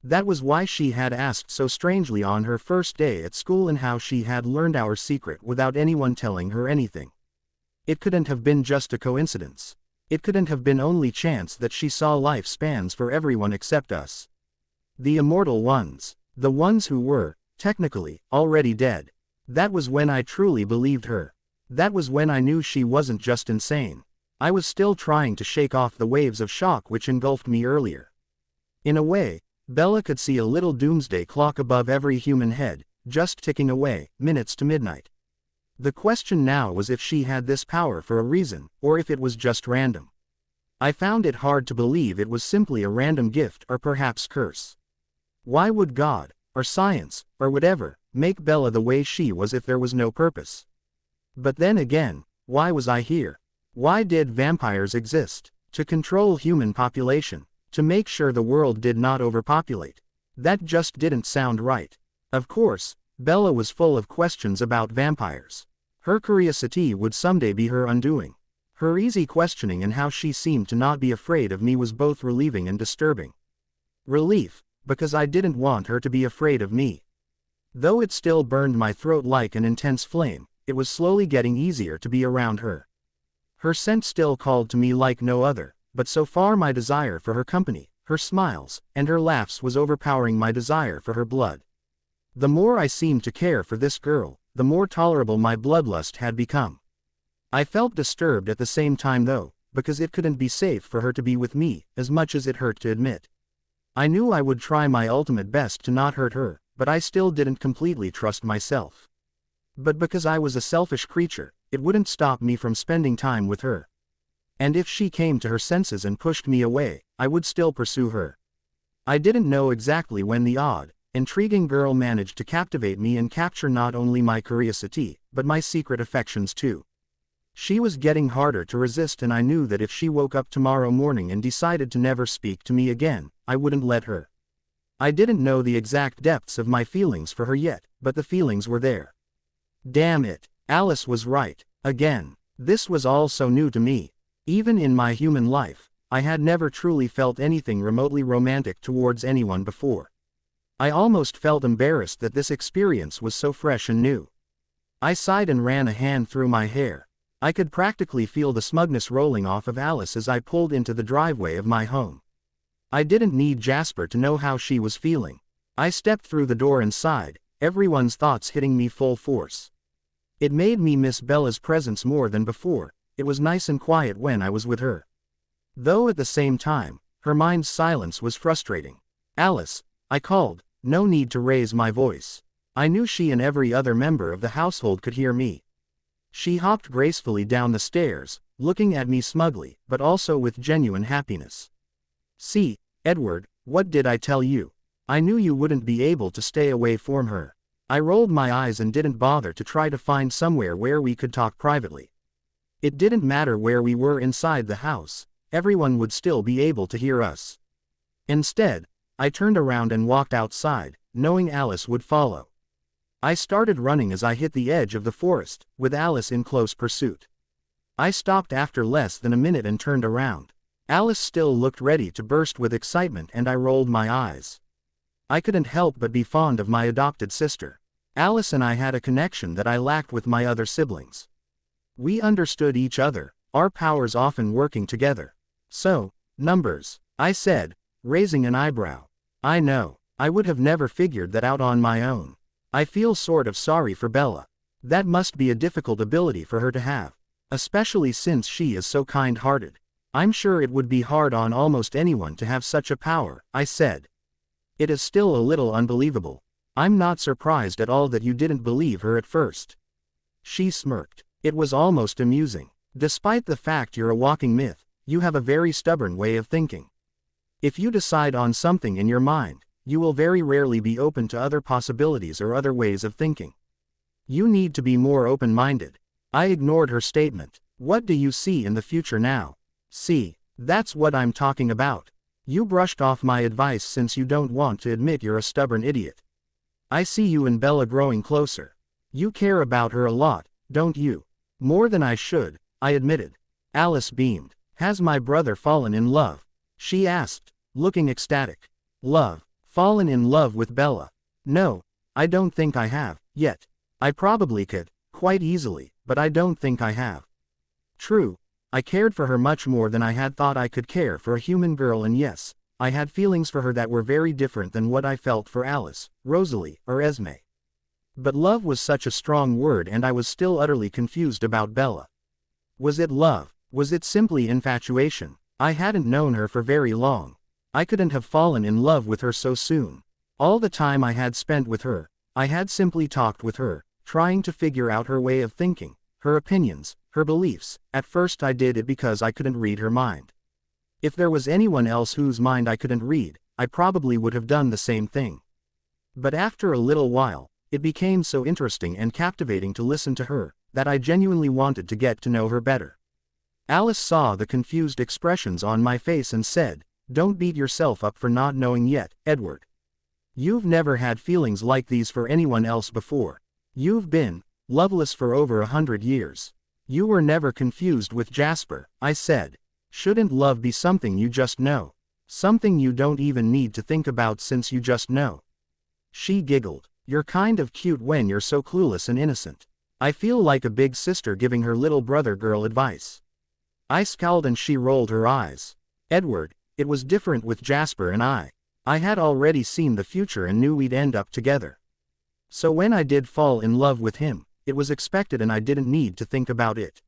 S1: That was why she had asked so strangely on her first day at school, and how she had learned our secret without anyone telling her anything. It couldn't have been just a coincidence. It couldn't have been only chance that she saw lifespans for everyone except us. The immortal ones. The ones who were, technically, already dead. That was when I truly believed her. That was when I knew she wasn't just insane. I was still trying to shake off the waves of shock which engulfed me earlier. In a way, Bella could see a little doomsday clock above every human head, just ticking away, minutes to midnight. The question now was if she had this power for a reason, or if it was just random. I found it hard to believe it was simply a random gift or perhaps curse. Why would God, or science, or whatever, make Bella the way she was if there was no purpose? But then again, why was I here? Why did vampires exist? To control human population. To make sure the world did not overpopulate. That just didn't sound right. Of course, Bella was full of questions about vampires. Her curiosity would someday be her undoing. Her easy questioning and how she seemed to not be afraid of me was both relieving and disturbing. Relief, because I didn't want her to be afraid of me. Though it still burned my throat like an intense flame, it was slowly getting easier to be around her. Her scent still called to me like no other, but so far my desire for her company, her smiles, and her laughs was overpowering my desire for her blood. The more I seemed to care for this girl, the more tolerable my bloodlust had become. I felt disturbed at the same time though, because it couldn't be safe for her to be with me, as much as it hurt to admit. I knew I would try my ultimate best to not hurt her, but I still didn't completely trust myself. But because I was a selfish creature, it wouldn't stop me from spending time with her. And if she came to her senses and pushed me away, I would still pursue her. I didn't know exactly when the odd, intriguing girl managed to captivate me and capture not only my curiosity, but my secret affections too. She was getting harder to resist, and I knew that if she woke up tomorrow morning and decided to never speak to me again, I wouldn't let her. I didn't know the exact depths of my feelings for her yet, but the feelings were there. Damn it, Alice was right, again. This was all so new to me. Even in my human life, I had never truly felt anything remotely romantic towards anyone before. I almost felt embarrassed that this experience was so fresh and new. I sighed and ran a hand through my hair. I could practically feel the smugness rolling off of Alice as I pulled into the driveway of my home. I didn't need Jasper to know how she was feeling. I stepped through the door and sighed, everyone's thoughts hitting me full force. It made me miss Bella's presence more than before. It was nice and quiet when I was with her. Though at the same time, her mind's silence was frustrating. Alice, I called, no need to raise my voice. I knew she and every other member of the household could hear me. She hopped gracefully down the stairs, looking at me smugly, but also with genuine happiness. See, Edward, what did I tell you? I knew you wouldn't be able to stay away from her. I rolled my eyes and didn't bother to try to find somewhere where we could talk privately. It didn't matter where we were inside the house, everyone would still be able to hear us. Instead, I turned around and walked outside, knowing Alice would follow. I started running as I hit the edge of the forest, with Alice in close pursuit. I stopped after less than a minute and turned around. Alice still looked ready to burst with excitement, and I rolled my eyes. I couldn't help but be fond of my adopted sister. Alice and I had a connection that I lacked with my other siblings. We understood each other, our powers often working together. So, numbers, I said, raising an eyebrow. I know, I would have never figured that out on my own. I feel sort of sorry for Bella. That must be a difficult ability for her to have, especially since she is so kind-hearted. I'm sure it would be hard on almost anyone to have such a power, I said. It is still a little unbelievable. I'm not surprised at all that you didn't believe her at first. She smirked. It was almost amusing. Despite the fact you're a walking myth, you have a very stubborn way of thinking. If you decide on something in your mind, you will very rarely be open to other possibilities or other ways of thinking. You need to be more open-minded. I ignored her statement. What do you see in the future now? See, that's what I'm talking about. You brushed off my advice since you don't want to admit you're a stubborn idiot. I see you and Bella growing closer. You care about her a lot, don't you? More than I should, I admitted. Alice beamed. Has my brother fallen in love? She asked, looking ecstatic. Love? Fallen in love with Bella? No, I don't think I have, yet. I probably could, quite easily, but I don't think I have. True, I cared for her much more than I had thought I could care for a human girl, and yes, I had feelings for her that were very different than what I felt for Alice, Rosalie, or Esme. But love was such a strong word, and I was still utterly confused about Bella. Was it love? Was it simply infatuation? I hadn't known her for very long. I couldn't have fallen in love with her so soon. All the time I had spent with her, I had simply talked with her, trying to figure out her way of thinking, her opinions, her beliefs. At first I did it because I couldn't read her mind. If there was anyone else whose mind I couldn't read, I probably would have done the same thing. But after a little while, it became so interesting and captivating to listen to her, that I genuinely wanted to get to know her better. Alice saw the confused expressions on my face and said, "Don't beat yourself up for not knowing yet, Edward. You've never had feelings like these for anyone else before. You've been loveless for over 100 years. You were never confused with Jasper," I said. "Shouldn't love be something you just know? Something you don't even need to think about since you just know?" She giggled. "You're kind of cute when you're so clueless and innocent. I feel like a big sister giving her little brother girl advice." I scowled and she rolled her eyes. "Edward, it was different with Jasper and I. I had already seen the future and knew we'd end up together. So when I did fall in love with him, it was expected and I didn't need to think about it.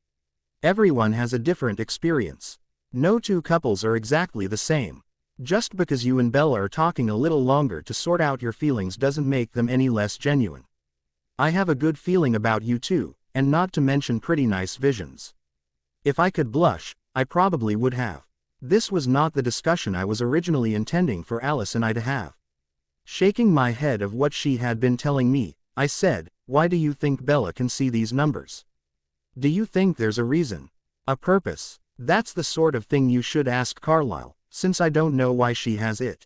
S1: Everyone has a different experience. No two couples are exactly the same. Just because you and Bella are talking a little longer to sort out your feelings doesn't make them any less genuine. I have a good feeling about you too, and not to mention pretty nice visions. If I could blush, I probably would have. This was not the discussion I was originally intending for Alice and I to have. Shaking my head of what she had been telling me, I said, "Why do you think Bella can see these numbers? Do you think there's a reason? A purpose?" "That's the sort of thing you should ask Carlyle, since I don't know why she has it.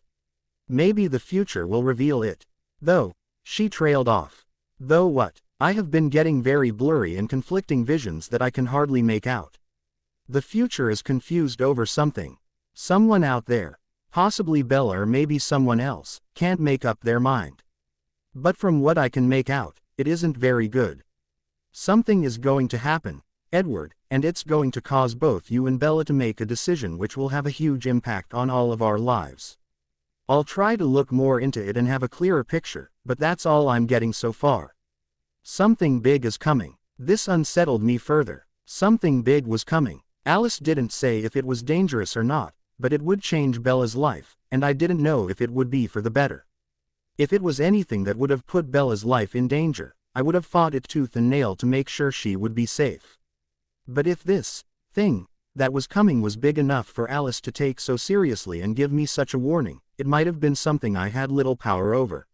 S1: Maybe the future will reveal it." "Though," she trailed off. "Though what?" "I have been getting very blurry and conflicting visions that I can hardly make out. The future is confused over something. Someone out there, possibly Bella or maybe someone else, can't make up their mind. But from what I can make out, it isn't very good. Something is going to happen, Edward, and it's going to cause both you and Bella to make a decision which will have a huge impact on all of our lives. I'll try to look more into it and have a clearer picture, but that's all I'm getting so far. Something big is coming." This unsettled me further. Something big was coming. Alice didn't say if it was dangerous or not, but it would change Bella's life, and I didn't know if it would be for the better. If it was anything that would have put Bella's life in danger, I would have fought it tooth and nail to make sure she would be safe. But if this thing that was coming was big enough for Alice to take so seriously and give me such a warning, it might have been something I had little power over.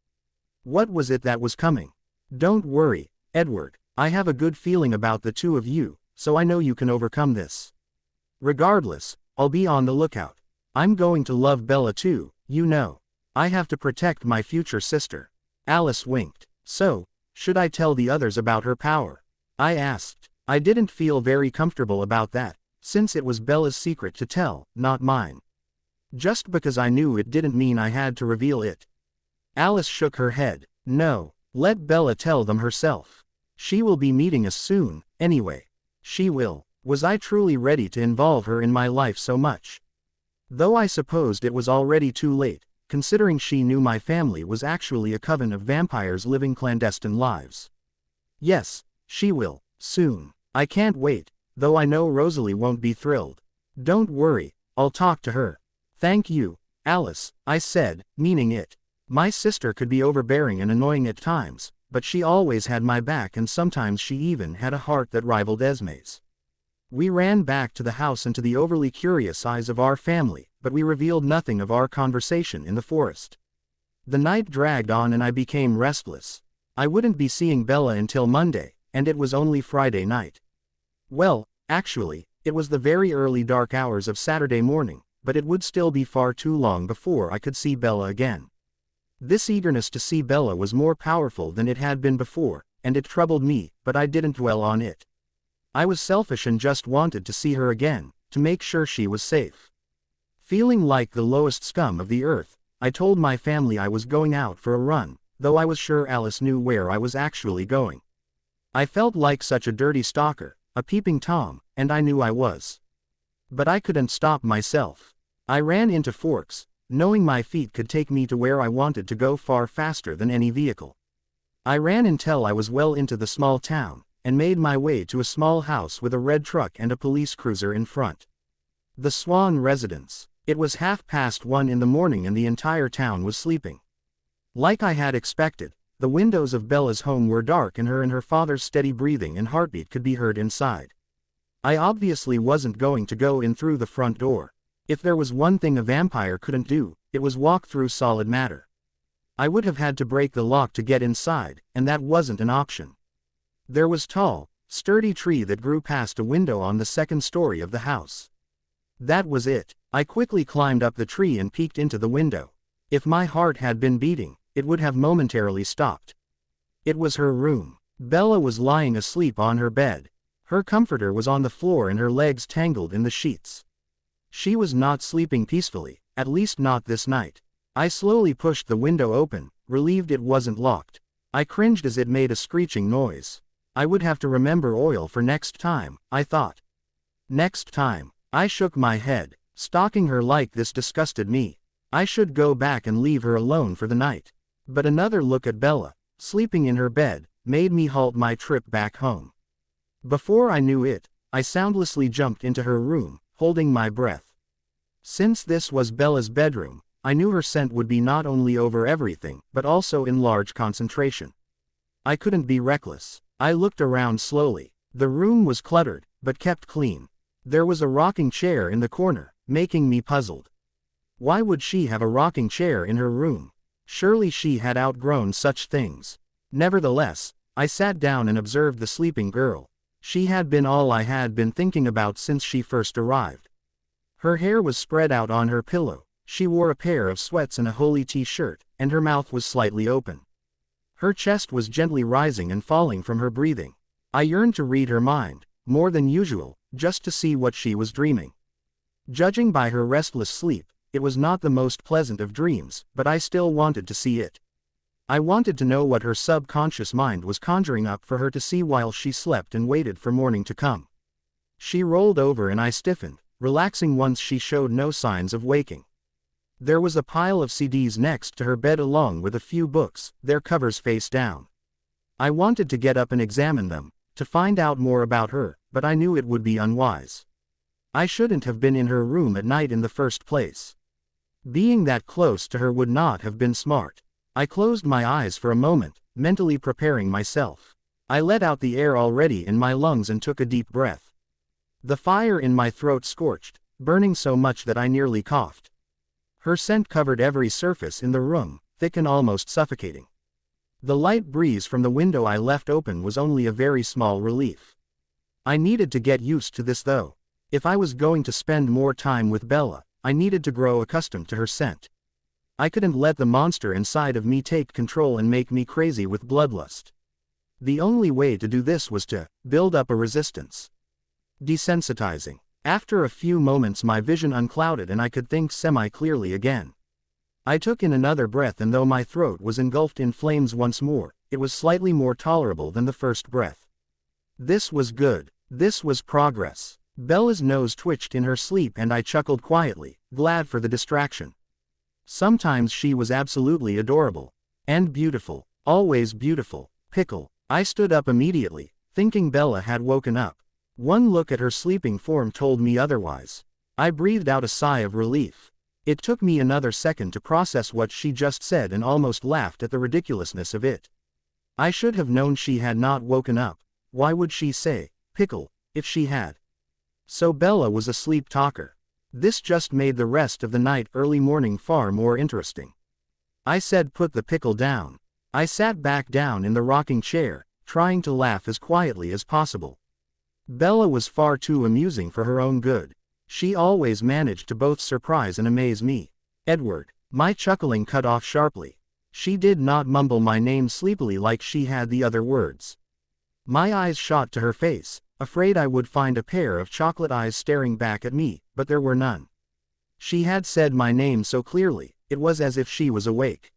S1: What was it that was coming? "Don't worry, Edward, I have a good feeling about the two of you, so I know you can overcome this. Regardless, I'll be on the lookout. I'm going to love Bella too, you know. I have to protect my future sister." Alice winked. "So, should I tell the others about her power?" I asked. I didn't feel very comfortable about that, since it was Bella's secret to tell, not mine. Just because I knew it didn't mean I had to reveal it. Alice shook her head. "No, let Bella tell them herself. She will be meeting us soon, anyway. She will." Was I truly ready to involve her in my life so much? Though I supposed it was already too late, considering she knew my family was actually a coven of vampires living clandestine lives. Yes, she will, soon. I can't wait, though I know Rosalie won't be thrilled. "Don't worry, I'll talk to her." "Thank you, Alice," I said, meaning it. My sister could be overbearing and annoying at times, but she always had my back, and sometimes she even had a heart that rivaled Esme's. We ran back to the house and to the overly curious eyes of our family, but we revealed nothing of our conversation in the forest. The night dragged on and I became restless. I wouldn't be seeing Bella until Monday, and it was only Friday night. Well, actually, it was the very early dark hours of Saturday morning, but it would still be far too long before I could see Bella again. This eagerness to see Bella was more powerful than it had been before, and it troubled me, but I didn't dwell on it. I was selfish and just wanted to see her again, to make sure she was safe. Feeling like the lowest scum of the earth, I told my family I was going out for a run, though I was sure Alice knew where I was actually going. I felt like such a dirty stalker, a peeping Tom, and I knew I was. But I couldn't stop myself. I ran into Forks, knowing my feet could take me to where I wanted to go far faster than any vehicle. I ran until I was well into the small town, and made my way to a small house with a red truck and a police cruiser in front. The Swan residence. It was 1:30 in the morning and the entire town was sleeping. Like I had expected, the windows of Bella's home were dark and her father's steady breathing and heartbeat could be heard inside. I obviously wasn't going to go in through the front door. If there was one thing a vampire couldn't do, it was walk through solid matter. I would have had to break the lock to get inside, and that wasn't an option. There was tall, sturdy tree that grew past a window on the second story of the house. That was it. I quickly climbed up the tree and peeked into the window. If my heart had been beating, it would have momentarily stopped. It was her room. Bella was lying asleep on her bed. Her comforter was on the floor and her legs tangled in the sheets. She was not sleeping peacefully, at least not this night. I slowly pushed the window open, relieved it wasn't locked. I cringed as it made a screeching noise. I would have to remember oil for next time, I thought. Next time. I shook my head. Stalking her like this disgusted me. I should go back and leave her alone for the night. But another look at Bella, sleeping in her bed, made me halt my trip back home. Before I knew it, I soundlessly jumped into her room, holding my breath. Since this was Bella's bedroom, I knew her scent would be not only over everything, but also in large concentration. I couldn't be reckless. I looked around slowly. The room was cluttered, but kept clean. There was a rocking chair in the corner, making me puzzled. Why would she have a rocking chair in her room? Surely she had outgrown such things. Nevertheless, I sat down and observed the sleeping girl. She had been all I had been thinking about since she first arrived. Her hair was spread out on her pillow, she wore a pair of sweats and a holey t-shirt, and her mouth was slightly open. Her chest was gently rising and falling from her breathing. I yearned to read her mind, more than usual, just to see what she was dreaming. Judging by her restless sleep, it was not the most pleasant of dreams, but I still wanted to see it. I wanted to know what her subconscious mind was conjuring up for her to see while she slept and waited for morning to come. She rolled over and I stiffened, relaxing once she showed no signs of waking. There was a pile of CDs next to her bed along with a few books, their covers face down. I wanted to get up and examine them, to find out more about her, but I knew it would be unwise. I shouldn't have been in her room at night in the first place. Being that close to her would not have been smart. I closed my eyes for a moment, mentally preparing myself. I let out the air already in my lungs and took a deep breath. The fire in my throat scorched, burning so much that I nearly coughed. Her scent covered every surface in the room, thick and almost suffocating. The light breeze from the window I left open was only a very small relief. I needed to get used to this though. If I was going to spend more time with Bella, I needed to grow accustomed to her scent. I couldn't let the monster inside of me take control and make me crazy with bloodlust. The only way to do this was to build up a resistance. Desensitizing. After a few moments my vision unclouded and I could think semi-clearly again. I took in another breath and though my throat was engulfed in flames once more, it was slightly more tolerable than the first breath. This was good. This was progress. Bella's nose twitched in her sleep and I chuckled quietly, glad for the distraction. Sometimes she was absolutely adorable. And beautiful. Always beautiful. Pickle. I stood up immediately, thinking Bella had woken up. One look at her sleeping form told me otherwise. I breathed out a sigh of relief. It took me another second to process what she just said and almost laughed at the ridiculousness of it. I should have known she had not woken up. Why would she say, pickle, if she had? So Bella was a sleep talker. This just made the rest of the night early morning far more interesting. I said put the pickle down. I sat back down in the rocking chair, trying to laugh as quietly as possible. Bella was far too amusing for her own good. She always managed to both surprise and amaze me. Edward. My chuckling cut off sharply. She did not mumble my name sleepily like she had the other words. My eyes shot to her face, afraid I would find a pair of chocolate eyes staring back at me, but there were none. She had said my name so clearly, it was as if she was awake.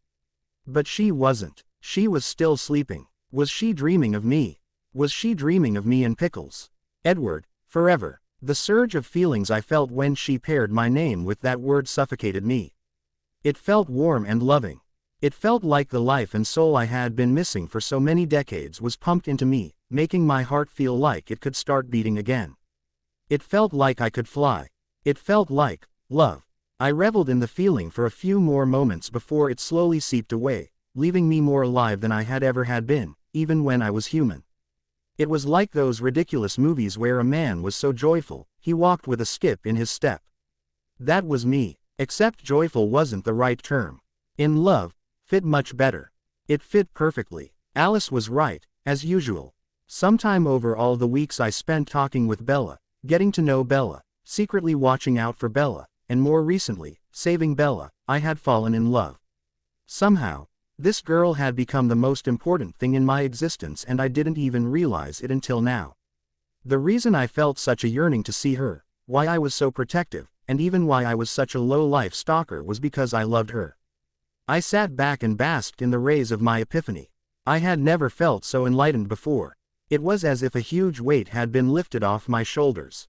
S1: But she wasn't. She was still sleeping. Was she dreaming of me? Was she dreaming of me and Pickles? Edward, forever. The surge of feelings I felt when she paired my name with that word suffocated me. It felt warm and loving. It felt like the life and soul I had been missing for so many decades was pumped into me, making my heart feel like it could start beating again. It felt like I could fly. It felt like love. I reveled in the feeling for a few more moments before it slowly seeped away, leaving me more alive than I had ever had been, even when I was human. It was like those ridiculous movies where a man was so joyful, he walked with a skip in his step. That was me, except joyful wasn't the right term. In love, fit much better. It fit perfectly. Alice was right, as usual. Sometime over all the weeks I spent talking with Bella, getting to know Bella, secretly watching out for Bella, and more recently, saving Bella, I had fallen in love. Somehow, this girl had become the most important thing in my existence and I didn't even realize it until now. The reason I felt such a yearning to see her, why I was so protective, and even why I was such a low-life stalker was because I loved her. I sat back and basked in the rays of my epiphany. I had never felt so enlightened before. It was as if a huge weight had been lifted off my shoulders.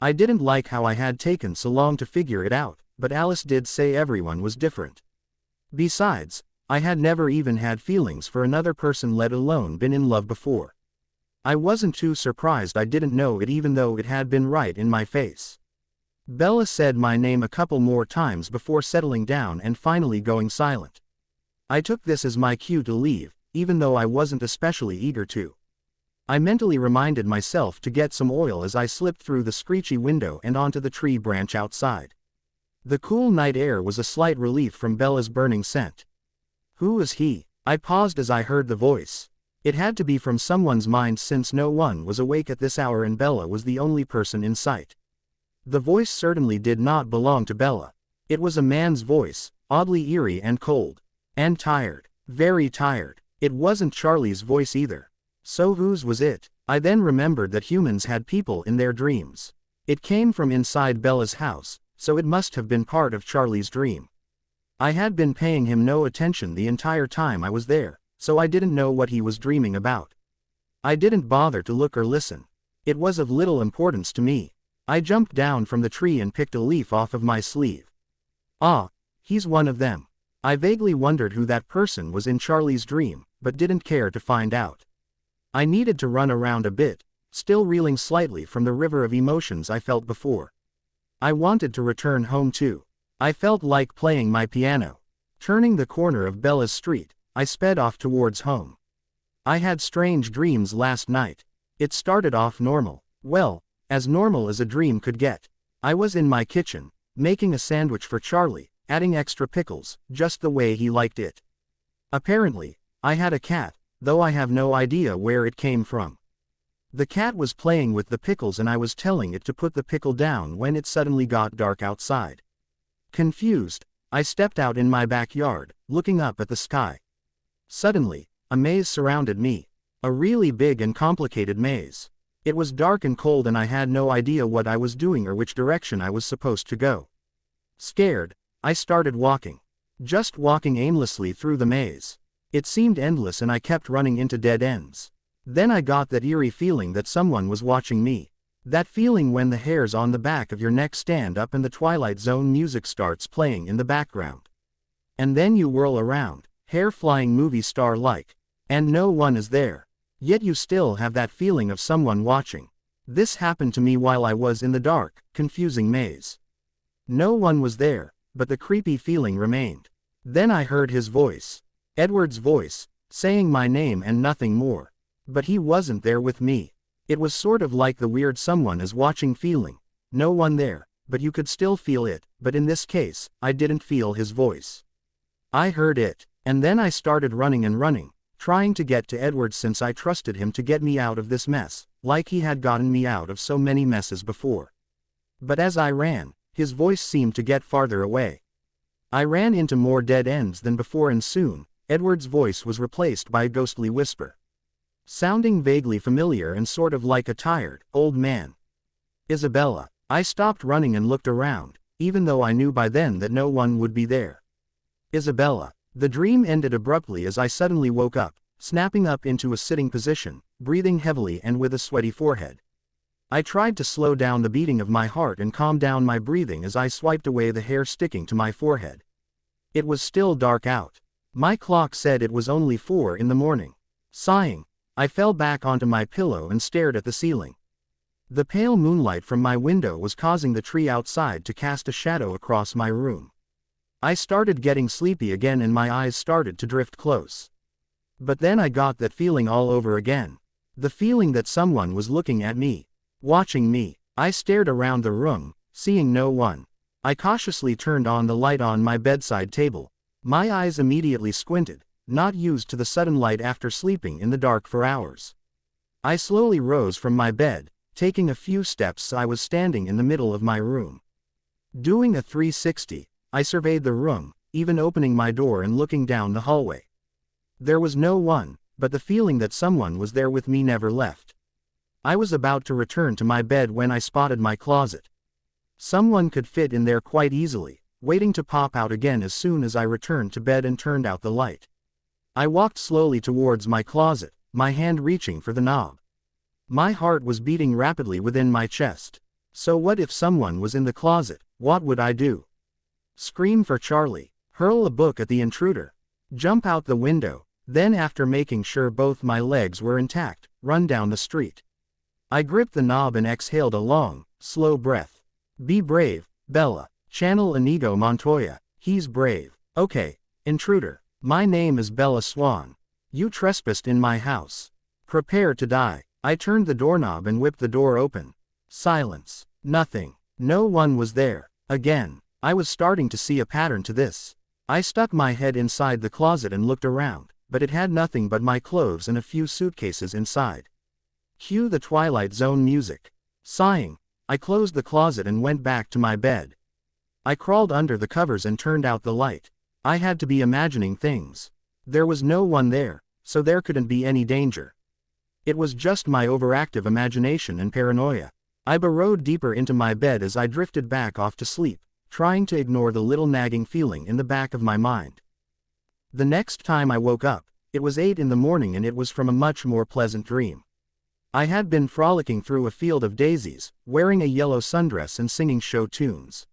S1: I didn't like how I had taken so long to figure it out, but Alice did say everyone was different. Besides, I had never even had feelings for another person, let alone been in love before. I wasn't too surprised I didn't know it even though it had been right in my face. Bella said my name a couple more times before settling down and finally going silent. I took this as my cue to leave, even though I wasn't especially eager to. I mentally reminded myself to get some oil as I slipped through the screechy window and onto the tree branch outside. The cool night air was a slight relief from Bella's burning scent. Who was he? I paused as I heard the voice. It had to be from someone's mind since no one was awake at this hour and Bella was the only person in sight. The voice certainly did not belong to Bella. It was a man's voice, oddly eerie and cold. And tired. Very tired. It wasn't Charlie's voice either. So whose was it? I then remembered that humans had people in their dreams. It came from inside Bella's house, so it must have been part of Charlie's dream. I had been paying him no attention the entire time I was there, so I didn't know what he was dreaming about. I didn't bother to look or listen. It was of little importance to me. I jumped down from the tree and picked a leaf off of my sleeve. Ah, he's one of them. I vaguely wondered who that person was in Charlie's dream, but didn't care to find out. I needed to run around a bit, still reeling slightly from the river of emotions I felt before. I wanted to return home too. I felt like playing my piano. Turning the corner of Bella's street, I sped off towards home. I had strange dreams last night. It started off normal. Well, as normal as a dream could get. I was in my kitchen, making a sandwich for Charlie, adding extra pickles, just the way he liked it. Apparently, I had a cat, though I have no idea where it came from. The cat was playing with the pickles and I was telling it to put the pickle down when it suddenly got dark outside. Confused, I stepped out in my backyard, looking up at the sky. Suddenly, a maze surrounded me. A really big and complicated maze. It was dark and cold and I had no idea what I was doing or which direction I was supposed to go. Scared, I started walking. Just walking aimlessly through the maze. It seemed endless and I kept running into dead ends. Then I got that eerie feeling that someone was watching me. That feeling when the hairs on the back of your neck stand up and the Twilight Zone music starts playing in the background. And then you whirl around, hair flying movie star-like. And no one is there. Yet you still have that feeling of someone watching. This happened to me while I was in the dark, confusing maze. No one was there, but the creepy feeling remained. Then I heard his voice. Edward's voice, saying my name and nothing more. But he wasn't there with me. It was sort of like the weird someone is watching feeling. No one there, but you could still feel it, but in this case, I didn't feel his voice. I heard it, and then I started running and running, trying to get to Edward since I trusted him to get me out of this mess, like he had gotten me out of so many messes before. But as I ran, his voice seemed to get farther away. I ran into more dead ends than before and soon, Edward's voice was replaced by a ghostly whisper. Sounding vaguely familiar and sort of like a tired, old man. Isabella. I stopped running and looked around, even though I knew by then that no one would be there. Isabella. The dream ended abruptly as I suddenly woke up, snapping up into a sitting position, breathing heavily and with a sweaty forehead. I tried to slow down the beating of my heart and calm down my breathing as I swiped away the hair sticking to my forehead. It was still dark out. My clock said it was only 4 in the morning. Sighing, I fell back onto my pillow and stared at the ceiling. The pale moonlight from my window was causing the tree outside to cast a shadow across my room. I started getting sleepy again and my eyes started to drift close. But then I got that feeling all over again. The feeling that someone was looking at me. Watching me. I stared around the room, seeing no one. I cautiously turned on the light on my bedside table. My eyes immediately squinted, not used to the sudden light after sleeping in the dark for hours. I slowly rose from my bed, taking a few steps. I was standing in the middle of my room. Doing a 360, I surveyed the room, even opening my door and looking down the hallway. There was no one, but the feeling that someone was there with me never left. I was about to return to my bed when I spotted my closet. Someone could fit in there quite easily, waiting to pop out again as soon as I returned to bed and turned out the light. I walked slowly towards my closet, my hand reaching for the knob. My heart was beating rapidly within my chest. So what if someone was in the closet? What would I do? Scream for Charlie, hurl a book at the intruder, jump out the window, then after making sure both my legs were intact, run down the street. I gripped the knob and exhaled a long, slow breath. Be brave, Bella. Channel Inigo Montoya. He's brave. Okay, intruder. My name is Bella Swan. You trespassed in my house. Prepare to die. I turned the doorknob and whipped the door open. Silence. Nothing. No one was there. Again. I was starting to see a pattern to this. I stuck my head inside the closet and looked around, but it had nothing but my clothes and a few suitcases inside. Cue the Twilight Zone music. Sighing, I closed the closet and went back to my bed. I crawled under the covers and turned out the light. I had to be imagining things. There was no one there, so there couldn't be any danger. It was just my overactive imagination and paranoia. I burrowed deeper into my bed as I drifted back off to sleep, trying to ignore the little nagging feeling in the back of my mind. The next time I woke up, it was 8 in the morning and it was from a much more pleasant dream. I had been frolicking through a field of daisies, wearing a yellow sundress and singing show tunes.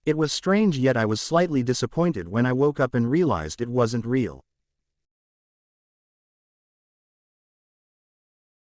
S1: It was strange, yet I was slightly disappointed when I woke up and realized it wasn't real.